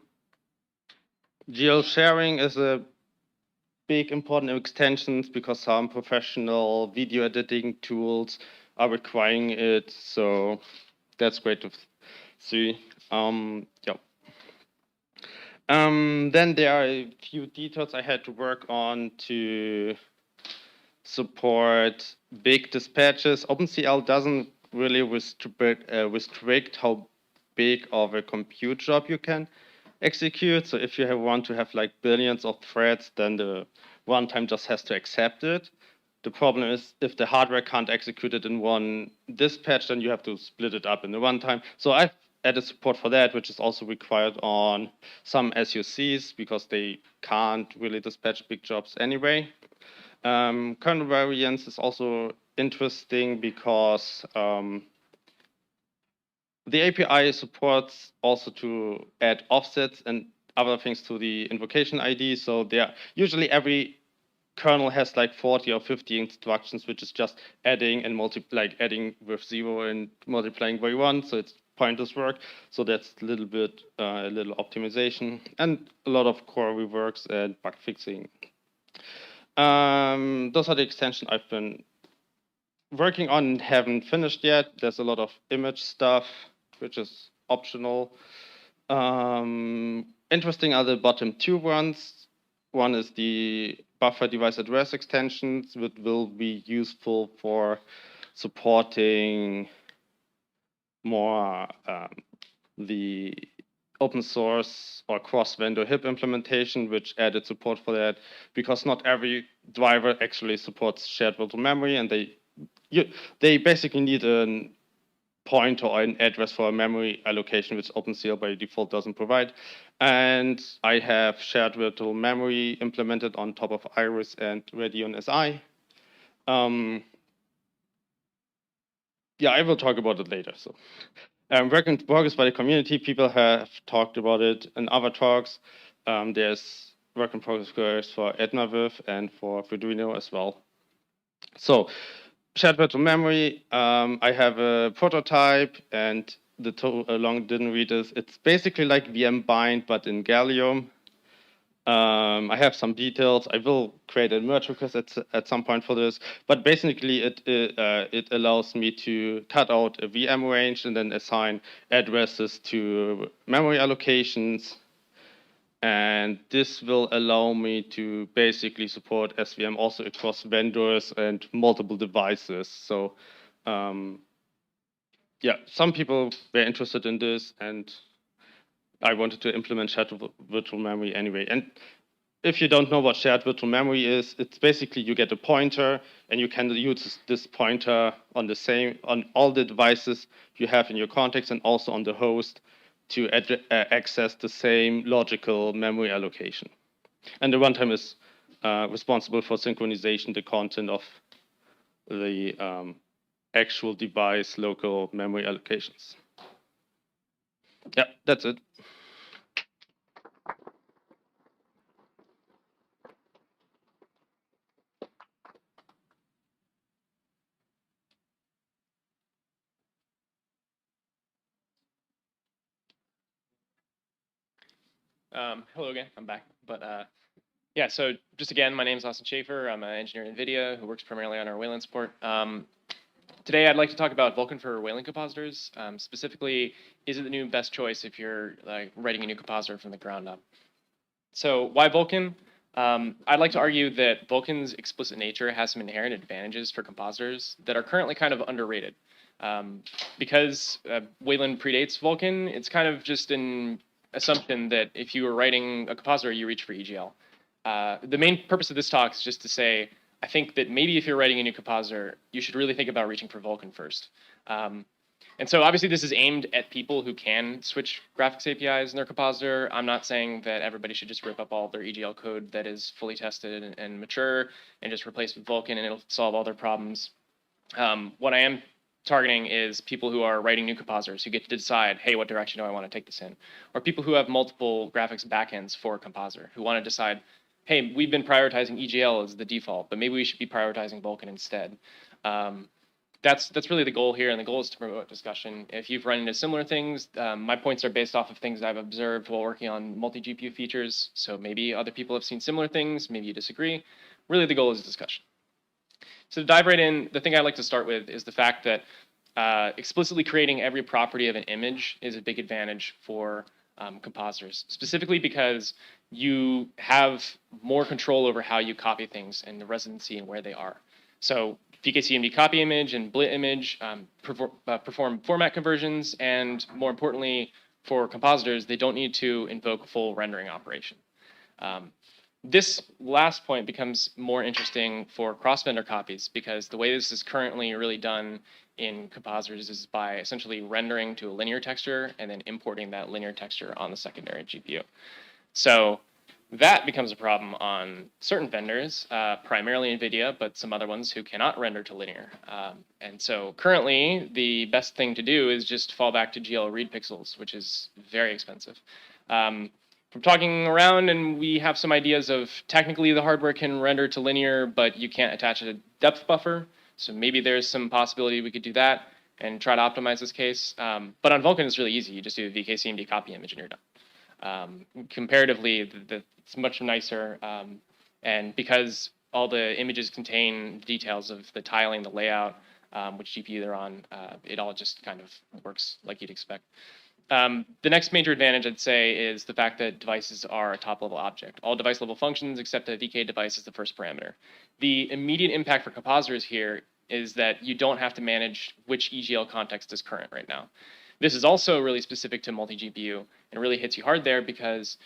sharing is a big important extensions because some professional video editing tools are requiring it, so that's great to see. Yeah. Then there are a few details I had to work on to support big dispatches. OpenCL doesn't really restrict how big of a compute job you can execute. So if you want to have like billions of threads, then the runtime just has to accept it. The problem is if the hardware can't execute it in one dispatch, then you have to split it up in the runtime. So I've added support for that, which is also required on some SUCs because they can't really dispatch big jobs anyway. Kernel variance is also interesting because the API supports also to add offsets and other things to the invocation ID. So there, usually every kernel has like 40 or 50 instructions, which is just adding and adding with 0 and multiplying by 1. So it's pointers work. So that's a little bit, a little optimization and a lot of core reworks and bug fixing. Those are the extensions I've been working on and haven't finished yet. There's a lot of image stuff, which is optional. Interesting are the bottom two ones. One is the buffer device address extensions, which will be useful for supporting more the open source or cross-vendor HIP implementation, which added support for that, because not every driver actually supports shared virtual memory, and they basically need a pointer or an address for a memory allocation, which OpenCL by default doesn't provide. And I have shared virtual memory implemented on top of Iris and Radeon SI. Yeah, I will talk about it later. So, work in progress by the community. People have talked about it in other talks. There's work in progress for EdnaViv and for Arduino as well. So, shared virtual memory. I have a prototype, and the long didn't read this. It's basically like VM bind, but in Gallium. I have some details. I will create a merge request at some point for this, but basically it allows me to cut out a VM range and then assign addresses to memory allocations. And this will allow me to basically support SVM also across vendors and multiple devices. So yeah, some people were interested in this, and I wanted to implement shared virtual memory anyway. And if you don't know what shared virtual memory is, it's basically you get a pointer and you can use this pointer on all the devices you have in your context and also on the host to access the same logical memory allocation. And the runtime is responsible for synchronization the content of the actual device local memory allocations. Yeah, that's it. Hello again, I'm back. But yeah, so just again, my name is Austin Schaefer. I'm an engineer at NVIDIA who works primarily on our Wayland support. Today, I'd like to talk about Vulkan for Wayland compositors. Specifically, is it the new best choice if you're writing a new compositor from the ground up? So why Vulkan? I'd like to argue that Vulkan's explicit nature has some inherent advantages for compositors that are currently kind of underrated. Because Wayland predates Vulkan, it's kind of just an assumption that if you were writing a compositor, you reach for EGL. The main purpose of this talk is just to say, I think that maybe if you're writing a new compositor, you should really think about reaching for Vulkan first. And so obviously this is aimed at people who can switch graphics APIs in their compositor. I'm not saying that everybody should just rip up all their EGL code that is fully tested and mature and just replace with Vulkan and it'll solve all their problems. What I am targeting is people who are writing new compositors who get to decide, hey, what direction do I want to take this in? Or people who have multiple graphics backends for a compositor who want to decide, hey, we've been prioritizing EGL as the default, but maybe we should be prioritizing Vulkan instead. That's really the goal here, and the goal is to promote discussion. If you've run into similar things, my points are based off of things I've observed while working on multi-GPU features, so maybe other people have seen similar things, maybe you disagree. Really, the goal is discussion. So to dive right in, the thing I'd like to start with is the fact that explicitly creating every property of an image is a big advantage for compositors, specifically because you have more control over how you copy things and the residency and where they are. So VKCMD copy image and blit image perform format conversions, and more importantly, for compositors, they don't need to invoke a full rendering operation. This last point becomes more interesting for cross-vendor copies because the way this is currently really done in compositors is by essentially rendering to a linear texture and then importing that linear texture on the secondary GPU. So that becomes a problem on certain vendors, primarily NVIDIA, but some other ones who cannot render to linear. And so currently, the best thing to do is just fall back to GL read pixels, which is very expensive. From talking around, and we have some ideas of technically the hardware can render to linear, but you can't attach a depth buffer. So maybe there's some possibility we could do that and try to optimize this case. But on Vulkan, it's really easy. You just do a VKCMD copy image and you're done. Comparatively, it's much nicer. And because all the images contain details of the tiling, the layout, which GPU they're on, it all just kind of works like you'd expect. The next major advantage, I'd say, is the fact that devices are a top-level object. All device-level functions except a VK device is the first parameter. The immediate impact for compositors here is that you don't have to manage which EGL context is current right now. This is also really specific to multi-GPU and really hits you hard there because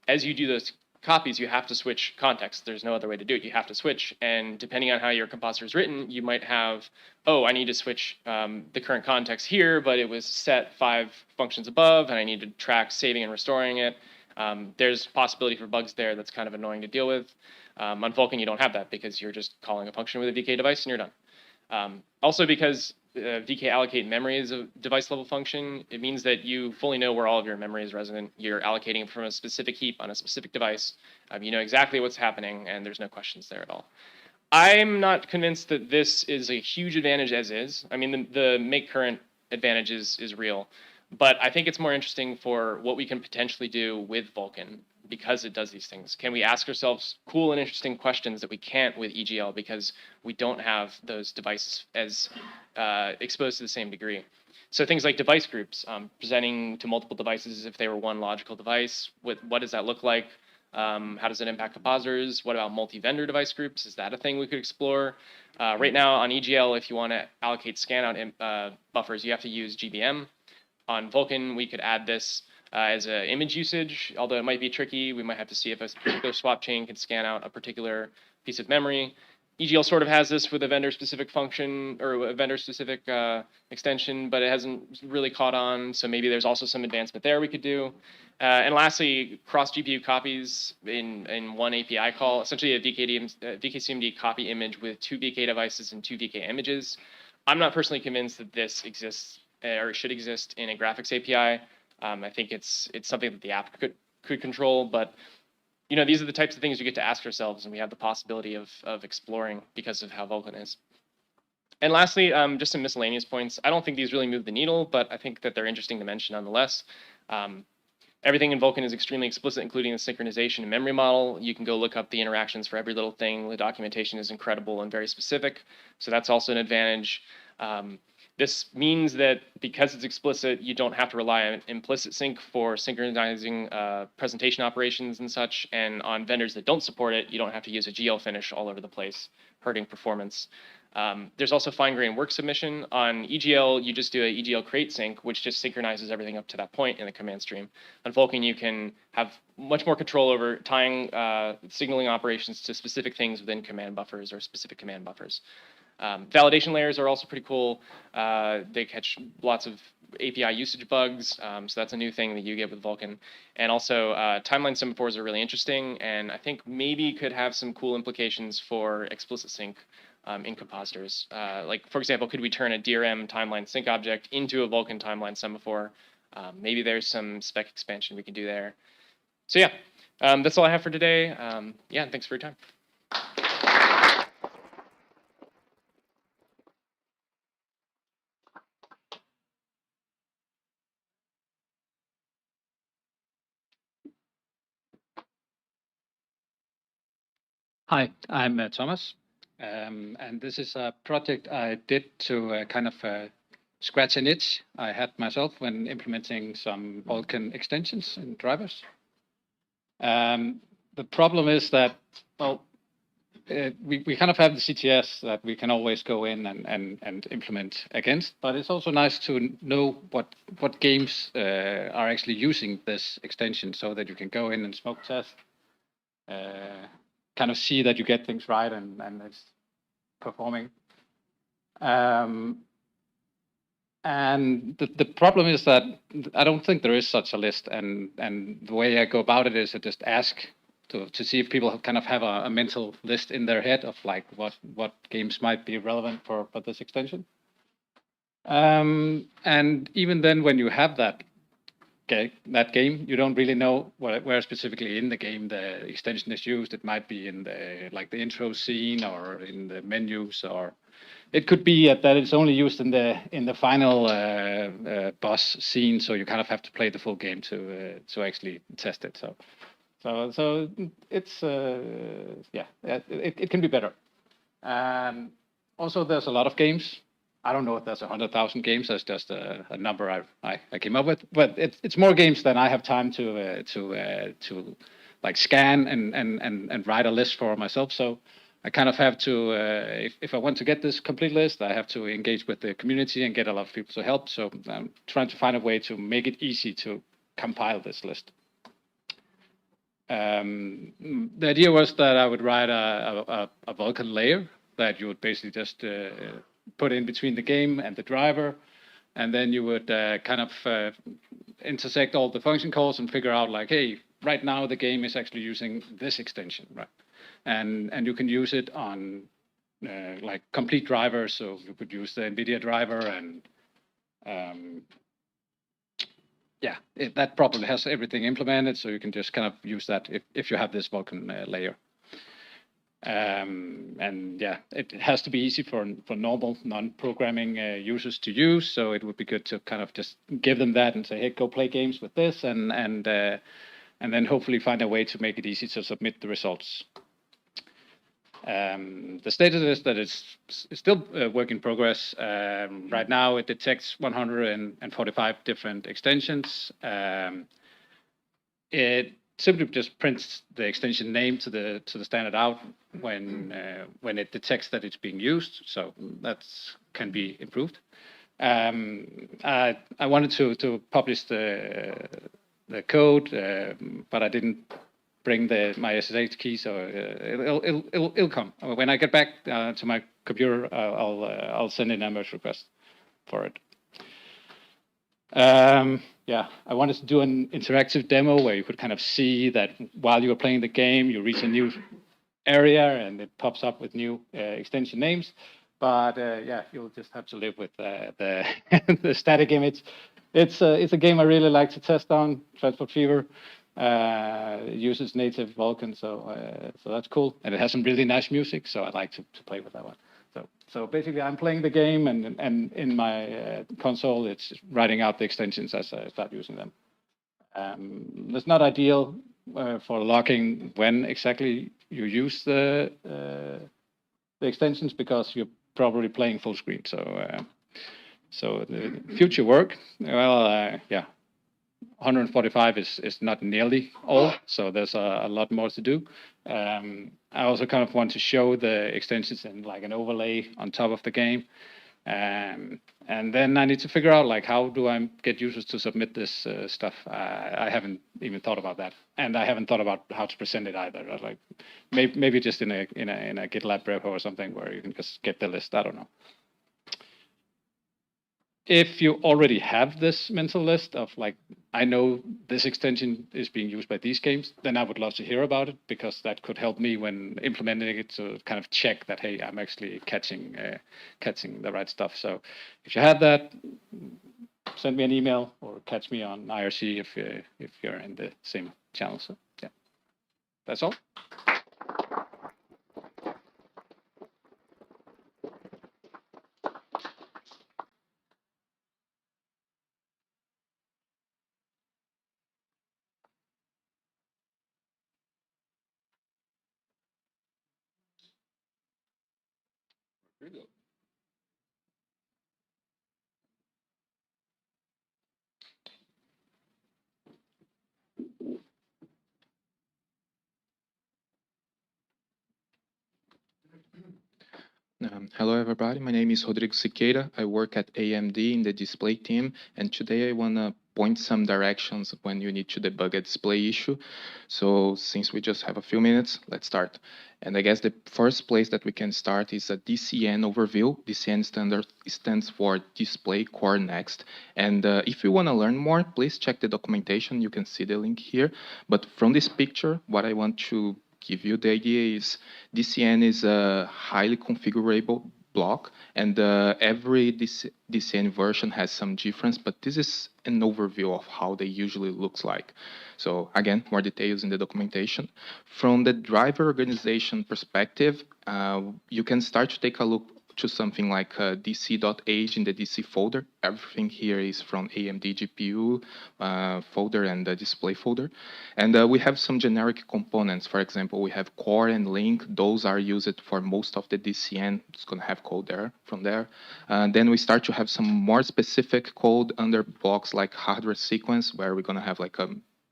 as you do those copies, you have to switch context. There's no other way to do it. You have to switch. And depending on how your compositor is written, you might have, oh, I need to switch the current context here, but it was set 5 functions above, and I need to track saving and restoring it. There's possibility for bugs there that's kind of annoying to deal with. On Vulkan, you don't have that because you're just calling a function with a VK device and you're done. Also because VK allocate memory is a device level function, it means that you fully know where all of your memory is resident. You're allocating from a specific heap on a specific device. You know exactly what's happening and there's no questions there at all. I'm not convinced that this is a huge advantage as is. I mean, the make current advantage is real, but I think it's more interesting for what we can potentially do with Vulkan because it does these things? Can we ask ourselves cool and interesting questions that we can't with EGL because we don't have those devices as exposed to the same degree? So things like device groups, presenting to multiple devices as if they were one logical device. What does that look like? How does it impact compositors? What about multi-vendor device groups? Is that a thing we could explore? Right now on EGL, if you want to allocate scan-out buffers, you have to use GBM. On Vulkan, we could add this as an image usage, although it might be tricky. We might have to see if a particular swap chain can scan out a particular piece of memory. EGL sort of has this with a vendor-specific function or a vendor-specific extension, but it hasn't really caught on. So maybe there's also some advancement there we could do. And lastly, cross-GPU copies in one API call, essentially a VKCMD copy image with 2 VK devices and 2 VK images. I'm not personally convinced that this exists or should exist in a graphics API. I think it's something that the app could control, but you know, these are the types of things we get to ask ourselves, and we have the possibility of exploring because of how Vulkan is. And lastly, just some miscellaneous points. I don't think these really move the needle, but I think that they're interesting to mention nonetheless. Everything in Vulkan is extremely explicit, including the synchronization and memory model. You can go look up the interactions for every little thing. The documentation is incredible and very specific, so that's also an advantage. This means that because it's explicit, you don't have to rely on implicit sync for synchronizing presentation operations and such. And on vendors that don't support it, you don't have to use a GL finish all over the place, hurting performance. There's also fine-grained work submission. On EGL, you just do a EGL create sync, which just synchronizes everything up to that point in the command stream. On Vulkan, you can have much more control over tying signaling operations to specific things within command buffers or specific command buffers. Validation layers are also pretty cool. They catch lots of API usage bugs, so that's a new thing that you get with Vulkan. And also, timeline semaphores are really interesting, and I think maybe could have some cool implications for explicit sync in compositors. Like, for example, could we turn a DRM timeline sync object into a Vulkan timeline semaphore? Maybe there's some spec expansion we can do there. So yeah, that's all I have for today. Yeah, thanks for your time. Hi, I'm Thomas, and this is a project I did to kind of scratch an itch I had myself when implementing some Vulkan extensions and drivers. The problem is that, well, we kind of have the CTS that we can always go in and implement against, but it's also nice to know what games are actually using this extension so that you can go in and smoke test. Kind of see that you get things right and it's performing. And the problem is that I don't think there is such a list, and the way I go about it is to just ask to see if people kind of have a mental list in their head of like what games might be relevant for this extension. And even then, when you have that game, you don't really know where specifically in the game the extension is used. It might be in the intro scene or in the menus, or it could be that it's only used in the final boss scene. So you kind of have to play the full game to actually test it. So it's yeah, it can be better. Also, there's a lot of games. I don't know if there's 100,000 games. That's just a number I came up with. But it's more games than I have time to like scan and write a list for myself. So I kind of have to, if I want to get this complete list, I have to engage with the community and get a lot of people to help. So I'm trying to find a way to make it easy to compile this list. The idea was that I would write a Vulkan layer that you would basically just put in between the game and the driver, and then you would kind of intersect all the function calls and figure out like, hey, right now the game is actually using this extension, right? And you can use it on like complete drivers, so you could use the NVIDIA driver, and yeah, that probably has everything implemented, so you can just kind of use that if you have this Vulkan layer. And yeah, it has to be easy for normal non-programming users to use. So it would be good to kind of just give them that and say, hey, go play games with this, and and then hopefully find a way to make it easy to submit the results. The status is that it's still a work in progress. Right now, it detects 145 different extensions. It simply just prints the extension name to the standard out when it detects that it's being used. So that can be improved. I wanted to publish the code, but I didn't bring my SSH key, so it'll come. When I get back to my computer, I'll send in a merge request for it. Yeah, I wanted to do an interactive demo where you could kind of see that while you're playing the game, you reach a new area and it pops up with new extension names. But yeah, you'll just have to live with the the static image. It's a game I really like to test on, Transport Fever. It uses native Vulkan, so that's cool, and it has some really nice music, so I like to play with that one. So basically, I'm playing the game, and in my console, it's writing out the extensions as I start using them. That's not ideal for logging when exactly you use the extensions, because you're probably playing full screen. So the future work, well, yeah. 145 is not nearly all, so there's a lot more to do. I also kind of want to show the extensions in like an overlay on top of the game. And then I need to figure out like how do I get users to submit this stuff. I haven't even thought about that, and I haven't thought about how to present it either. Like maybe just in a GitLab repo or something where you can just get the list. I don't know. If you already have this mental list of like, I know this extension is being used by these games, then I would love to hear about it, because that could help me when implementing it to kind of check that, hey, I'm actually catching the right stuff. So if you had that, send me an email or catch me on IRC if you're in the same channel. So yeah, that's all. Hello, everybody. My name is Rodrigo Siqueira. I work at AMD in the display team, and today I want to point some directions when you need to debug a display issue. So since we just have a few minutes, let's start. And I guess the first place that we can start is a DCN overview. DCN stands for Display Core Next. And if you want to learn more, please check the documentation. You can see the link here. But from this picture, what I want to give you the idea is DCN is a highly configurable block, and every DCN version has some difference, but this is an overview of how they usually looks like. So again, more details in the documentation. From the driver organization perspective, you can start to take a look to something like dc.age in the DC folder. Everything here is from AMD GPU folder and the display folder. And we have some generic components. For example, we have core and link. Those are used for most of the DCN. It's going to have code there from there. Then we start to have some more specific code under blocks like hardware sequence, where we're going to have like a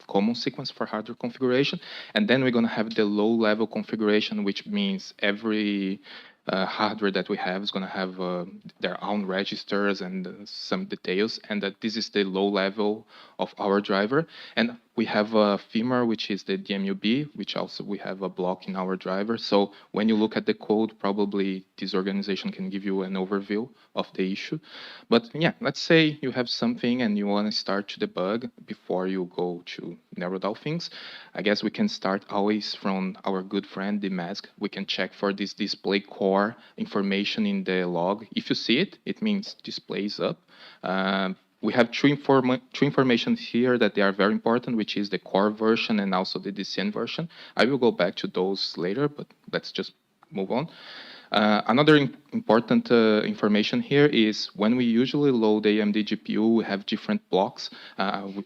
common sequence for hardware configuration. And then we're going to have the low-level configuration, which means every hardware that we have is going to have their own registers and some details, and that this is the low level of our driver. And we have a firmware, which is the DMUB, which also we have a block in our driver. So when you look at the code, probably this organization can give you an overview of the issue. But yeah, let's say you have something and you want to start to debug before you go to narrow down things. I guess we can start always from our good friend, the mask. We can check for this display core information in the log. If you see it, it means display is up. We have two information here that they are very important, which is the core version and also the DCN version. I will go back to those later, but let's just move on. Another important information here is when we usually load AMD GPU, we have different blocks.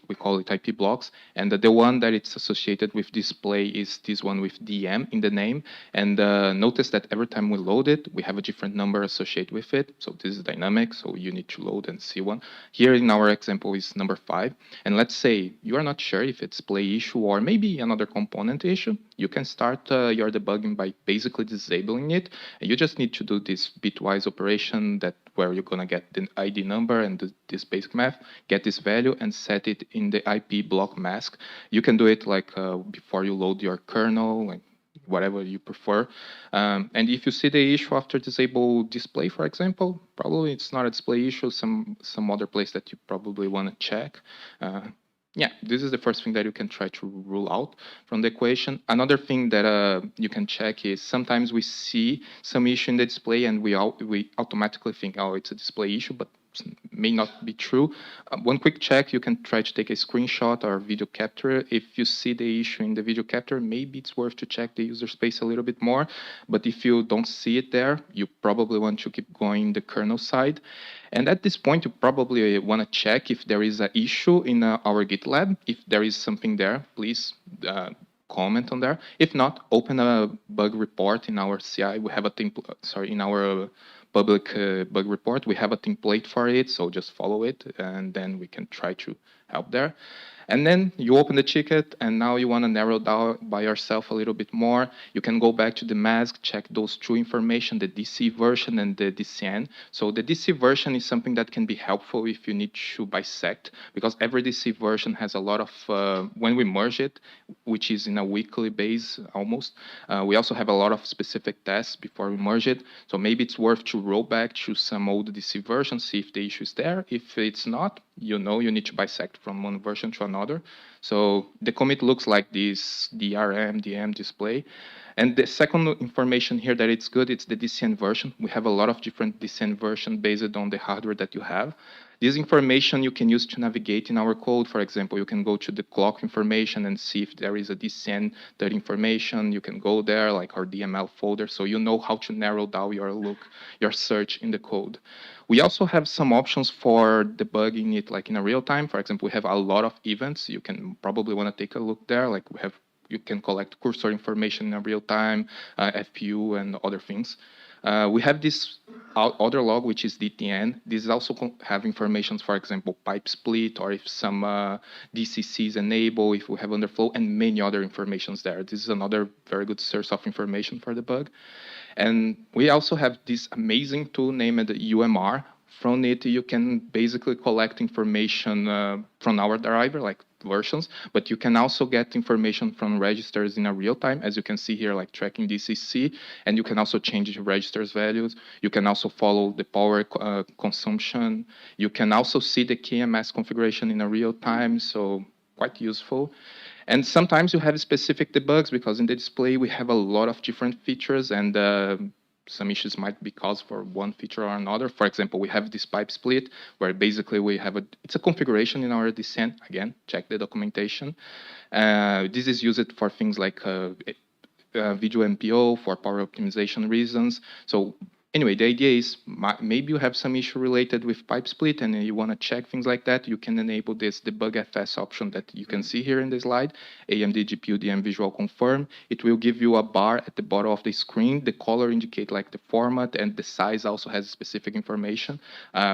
We call it IP blocks. And the one that it's associated with display is this one with DM in the name. And notice that every time we load it, we have a different number associated with it. So this is dynamic, so you need to load and see one. Here in our example is number 5. And let's say you are not sure if it's display issue or maybe another component issue. You can start your debugging by basically disabling it. You just need to do this bitwise operation that where you're going to get the ID number and this basic math, get this value and set it in the IP block mask. You can do it like before you load your kernel, like whatever you prefer. And if you see the issue after disable display, for example, probably it's not a display issue, some other place that you probably want to check. Yeah, this is the first thing that you can try to rule out from the equation. Another thing that you can check is sometimes we see some issue in the display and we automatically think, oh, it's a display issue, but may not be true. One quick check, you can try to take a screenshot or video capture. If you see the issue in the video capture, maybe it's worth to check the user space a little bit more. But if you don't see it there, you probably want to keep going the kernel side. And at this point, you probably want to check if there is an issue in our GitLab. If there is something there, please comment on there. If not, open a bug report in our CI. We have a template, in our public bug report. We have a template for it, so just follow it, and then we can try to help there. And then you open the ticket, and now you want to narrow down by yourself a little bit more. You can go back to the mask, check those two information, the DC version and the DCN. So the DC version is something that can be helpful if you need to bisect, because every DC version has a lot of, when we merge it, which is in a weekly base almost, we also have a lot of specific tests before we merge it. So maybe it's worth to roll back to some old DC version, see if the issue is there. If it's not, you know you need to bisect from one version to another. So the commit looks like this DRM, DM display. And the second information here that it's good, it's the DCN version. We have a lot of different DCN version based on the hardware that you have. This information you can use to navigate in our code. For example, you can go to the clock information and see if there is a DCN that information. You can go there, like our DML folder, so you know how to narrow down your search in the code. We also have some options for debugging it like in a real time. For example, we have a lot of events. You can probably want to take a look there. Like you can collect cursor information in a real time, FPU and other things. We have this other log, which is DTN. This also have information, for example, pipe split, or if some DCCs enable, if we have underflow, and many other informations there. This is another very good source of information for the bug. And we also have this amazing tool named UMR. From it, you can basically collect information from our driver, like versions, but you can also get information from registers in a real time, as you can see here, like tracking DCC, and you can also change the registers values. You can also follow the power consumption. You can also see the KMS configuration in a real time, so quite useful. And sometimes you have specific debugs because in the display we have a lot of different features, and some issues might be caused for one feature or another. For example, we have this pipe split where basically we have it's a configuration in our descent. Again, check the documentation. This is used for things like video MPO for power optimization reasons. So anyway, the idea is maybe you have some issue related with pipe split and you want to check things like that. You can enable this debug FS option that you can see here in the slide, AMD GPU DM visual confirm. It will give you a bar at the bottom of the screen. The color indicate like the format, and the size also has specific information.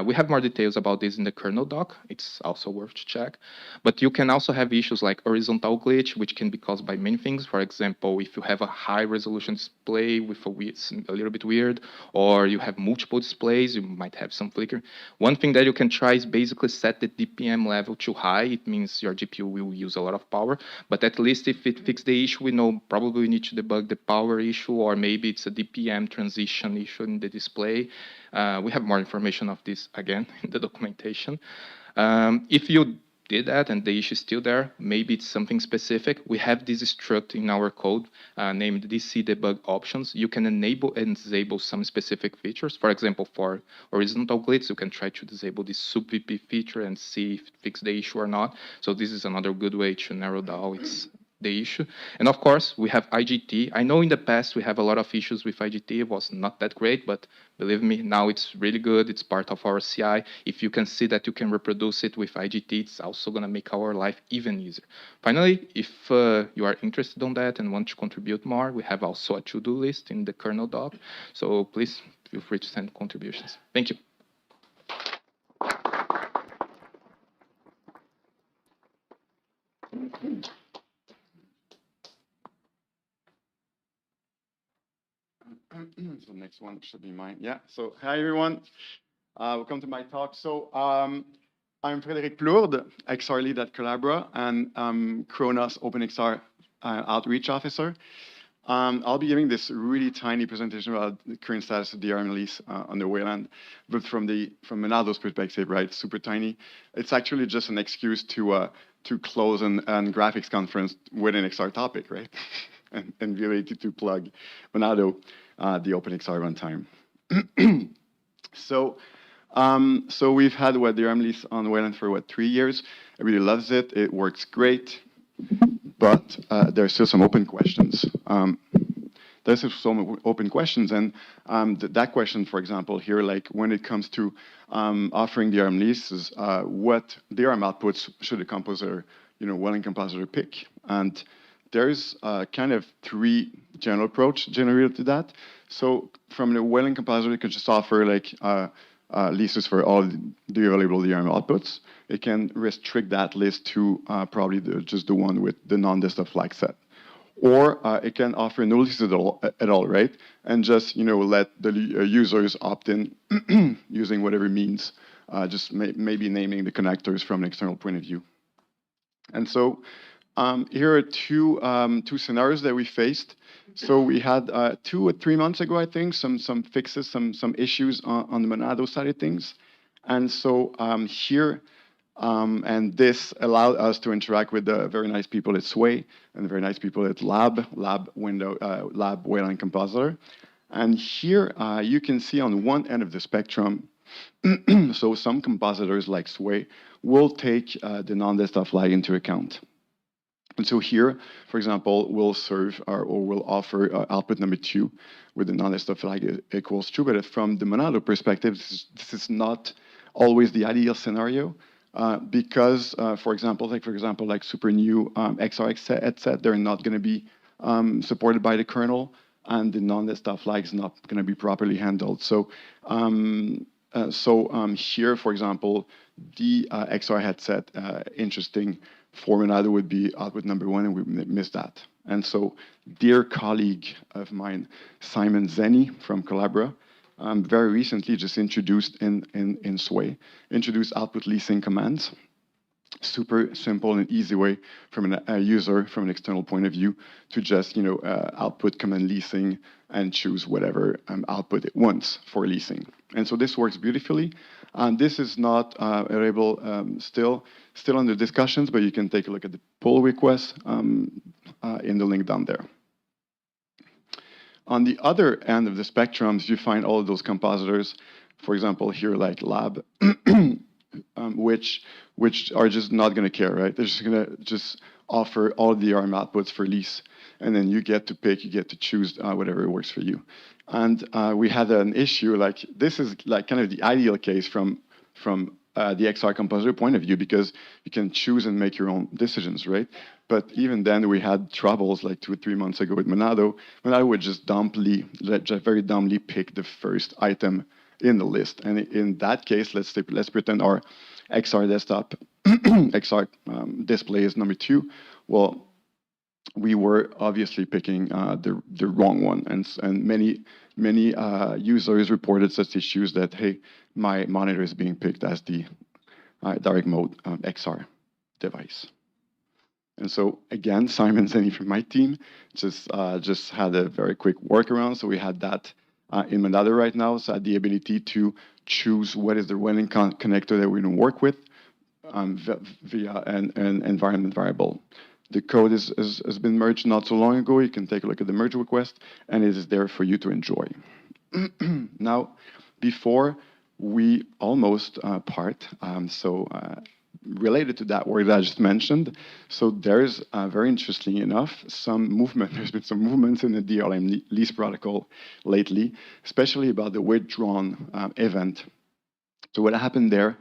We have more details about this in the kernel doc. It's also worth to check. But you can also have issues like horizontal glitch, which can be caused by many things. For example, if you have a high resolution display with a little bit weird, or you have multiple displays, you might have some flicker. One thing that you can try is basically set the DPM level too high. It means your GPU will use a lot of power, but at least if it fixes the issue, we know probably we need to debug the power issue, or maybe it's a DPM transition issue in the display. We have more information of this, again, in the documentation. If you did that and the issue is still there, maybe it's something specific. We have this struct in our code named DC debug options. You can enable and disable some specific features. For example, for horizontal glitch, you can try to disable this sub-VP feature and see if it fixes the issue or not. So this is another good way to narrow down its the issue. And of course, we have IGT. I know in the past we have a lot of issues with IGT. It was not that great, but believe me, now it's really good. It's part of our CI. If you can see that you can reproduce it with IGT, it's also going to make our life even easier. Finally, if you are interested on that and want to contribute more, we have also a to-do list in the kernel doc. So please feel free to send contributions. Thank you. So next one should be mine. Yeah. So hi everyone. Welcome to my talk. So I'm Frédéric Plourde, XR lead at Collabora, and Kronos OpenXR outreach officer. I'll be giving this really tiny presentation about the current status of DRM release under Wayland, but from Monado's perspective, right, super tiny. It's actually just an excuse to close an graphics conference with an XR topic, right? and really to plug Monado, the OpenXR runtime. So we've had DRM release on Wayland for 3 years. Everybody loves it. It works great. But there's still some open questions. There's still some open questions, and that question, for example, here, like when it comes to offering DRM releases, what DRM outputs should a composer, Wayland compositor pick? And there's kind of 3 general approach generated to that. So from the Wayland compositor, you can just offer like leases for all the available DRM outputs. It can restrict that list to probably just the one with the non-desktop flag set. Or it can offer no leases at all, right? And just let the users opt in using whatever means, just maybe naming the connectors from an external point of view. And so here are two scenarios that we faced. So we had 2 or 3 months ago, I think, some fixes, some issues on the Monado side of things. And so here, and this allowed us to interact with the very nice people at Sway and the very nice people at Lab Wayland Compositor. And here you can see on one end of the spectrum, so some compositors like Sway will take the non-desktop flag into account. And so here, for example, we'll serve or we'll offer output number 2 with the non-desktop flag equals true. But from the Monado perspective, this is not always the ideal scenario because, for example, like super new XR headset, they're not going to be supported by the kernel, and the non-desktop flag is not going to be properly handled. So, here, for example, the XR headset, interesting for Monado would be output number 1, and we missed that. And so, dear colleague of mine, Simon Zenny from Collabora, very recently just introduced in Sway, introduced output leasing commands. Super simple and easy way from a user, from an external point of view, to just output command leasing and choose whatever output it wants for leasing. And so this works beautifully. And this is not available still under discussions, but you can take a look at the pull request in the link down there. On the other end of the spectrums, you find all of those compositors, for example, here like Lab, which are just not going to care, right? They're just going to just offer all the DRM outputs for lease, and then you get to pick, you get to choose whatever works for you. And we had an issue, like this is like kind of the ideal case from the XR compositor point of view, because you can choose and make your own decisions, right? But even then, we had troubles like 2 or 3 months ago with Monado. Monado would just very dumbly pick the first item in the list. And in that case, let's pretend our XR desktop XR display is number 2. Well, we were obviously picking the wrong one, and many users reported such issues that, hey, my monitor is being picked as the direct mode XR device. And so again, Simon Zenny from my team just had a very quick workaround. So we had that in Monado right now. So I had the ability to choose what is the Wayland connector that we're going to work with via an environment variable. The code has been merged not so long ago. You can take a look at the merge request, and it is there for you to enjoy. Now, before we almost part, related to that work that I just mentioned. So there's, very interesting enough, some movement. There's been some movements in the DRM lease protocol lately, especially about the withdrawn event. So what happened there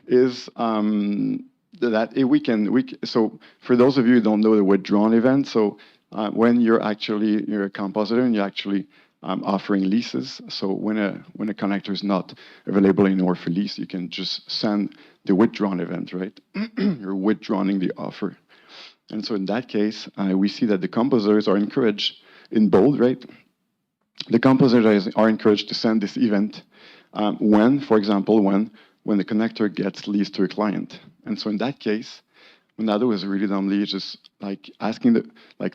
is that so for those of you who don't know the withdrawn event, so when you're a compositor and you're actually offering leases, so when a connector is not available anymore for lease, you can just send the withdrawn event, right? You're withdrawing the offer. And so in that case, we see that the compositors are encouraged in bold, right? The compositors are encouraged to send this event when, for example, when the connector gets leased to a client. And so in that case, Monado is really dumbly just like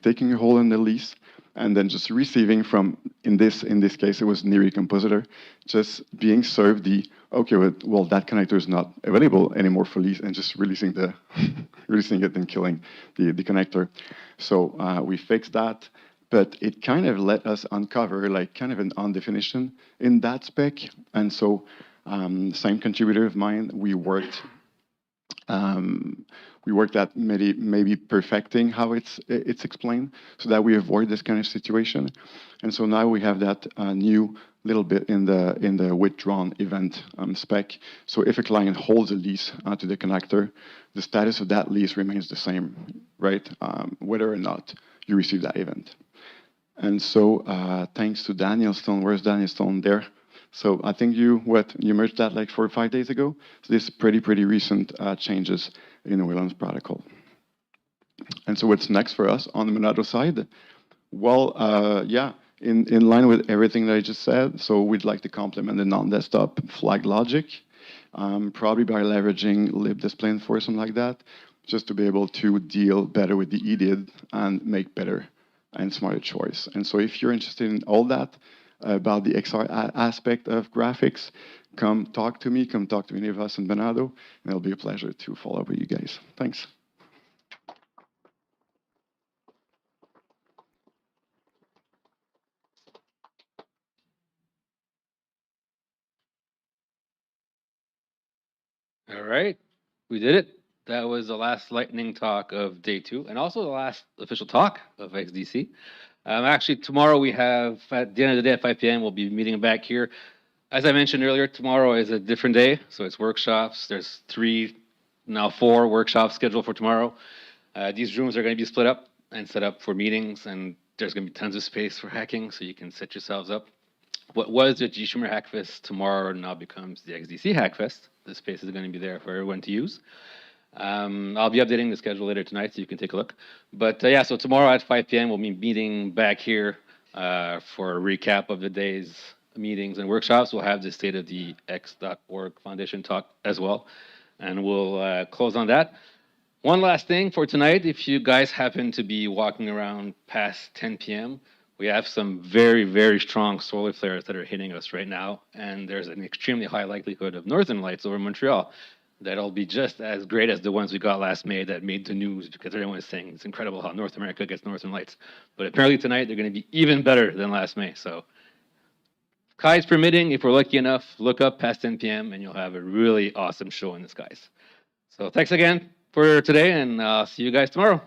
taking a hold on the lease and then just receiving from, in this case, it was Neri compositor, just being served well, that connector is not available anymore for lease, and just releasing releasing it and killing the connector. So we fixed that, but it kind of let us uncover like kind of an undefinition in that spec. And so same contributor of mine, we worked at maybe perfecting how it's explained so that we avoid this kind of situation. And so now we have that new little bit in the withdrawn event spec. So if a client holds a lease to the connector, the status of that lease remains the same, right? Whether or not you receive that event. And so thanks to Daniel Stone, where's Daniel Stone? There. So I think you merged that like 4 or 5 days ago. So this is pretty recent changes in the Wayland protocol. And so what's next for us on the Monado side? Well, yeah, in line with everything that I just said, so we'd like to complement the non-desktop flag logic, probably by leveraging libdisplay and for something like that, just to be able to deal better with the EDID and make better and smarter choice. And so if you're interested in all that, about the XR aspect of graphics, come talk to me, any of us in Monado, and it'll be a pleasure to follow up with you guys. Thanks. All right, we did it. That was the last lightning talk of day 2, and also the last official talk of XDC. Actually, tomorrow we have, at the end of the day at 5 p.m., we'll be meeting back here. As I mentioned earlier, tomorrow is a different day, so it's workshops. There's 3, now 4 workshops scheduled for tomorrow. These rooms are going to be split up and set up for meetings, and there's going to be tons of space for hacking, so you can set yourselves up. What was the GSchumer Hackfest tomorrow now becomes the XDC Hackfest. The space is going to be there for everyone to use. I'll be updating the schedule later tonight, so you can take a look. But yeah, so tomorrow at 5 p.m. we'll be meeting back here for a recap of the day's meetings and workshops. We'll have the State of the X.Org Foundation talk as well, and we'll close on that. One last thing for tonight, if you guys happen to be walking around past 10 p.m., we have some very strong solar flares that are hitting us right now, and there's an extremely high likelihood of northern lights over Montreal. That'll be just as great as the ones we got last May that made the news, because everyone is saying it's incredible how North America gets northern lights. But apparently tonight they're going to be even better than last May. So skies permitting, if we're lucky enough, look up past 10 p.m. and you'll have a really awesome show in the skies. So thanks again for today, and I'll see you guys tomorrow.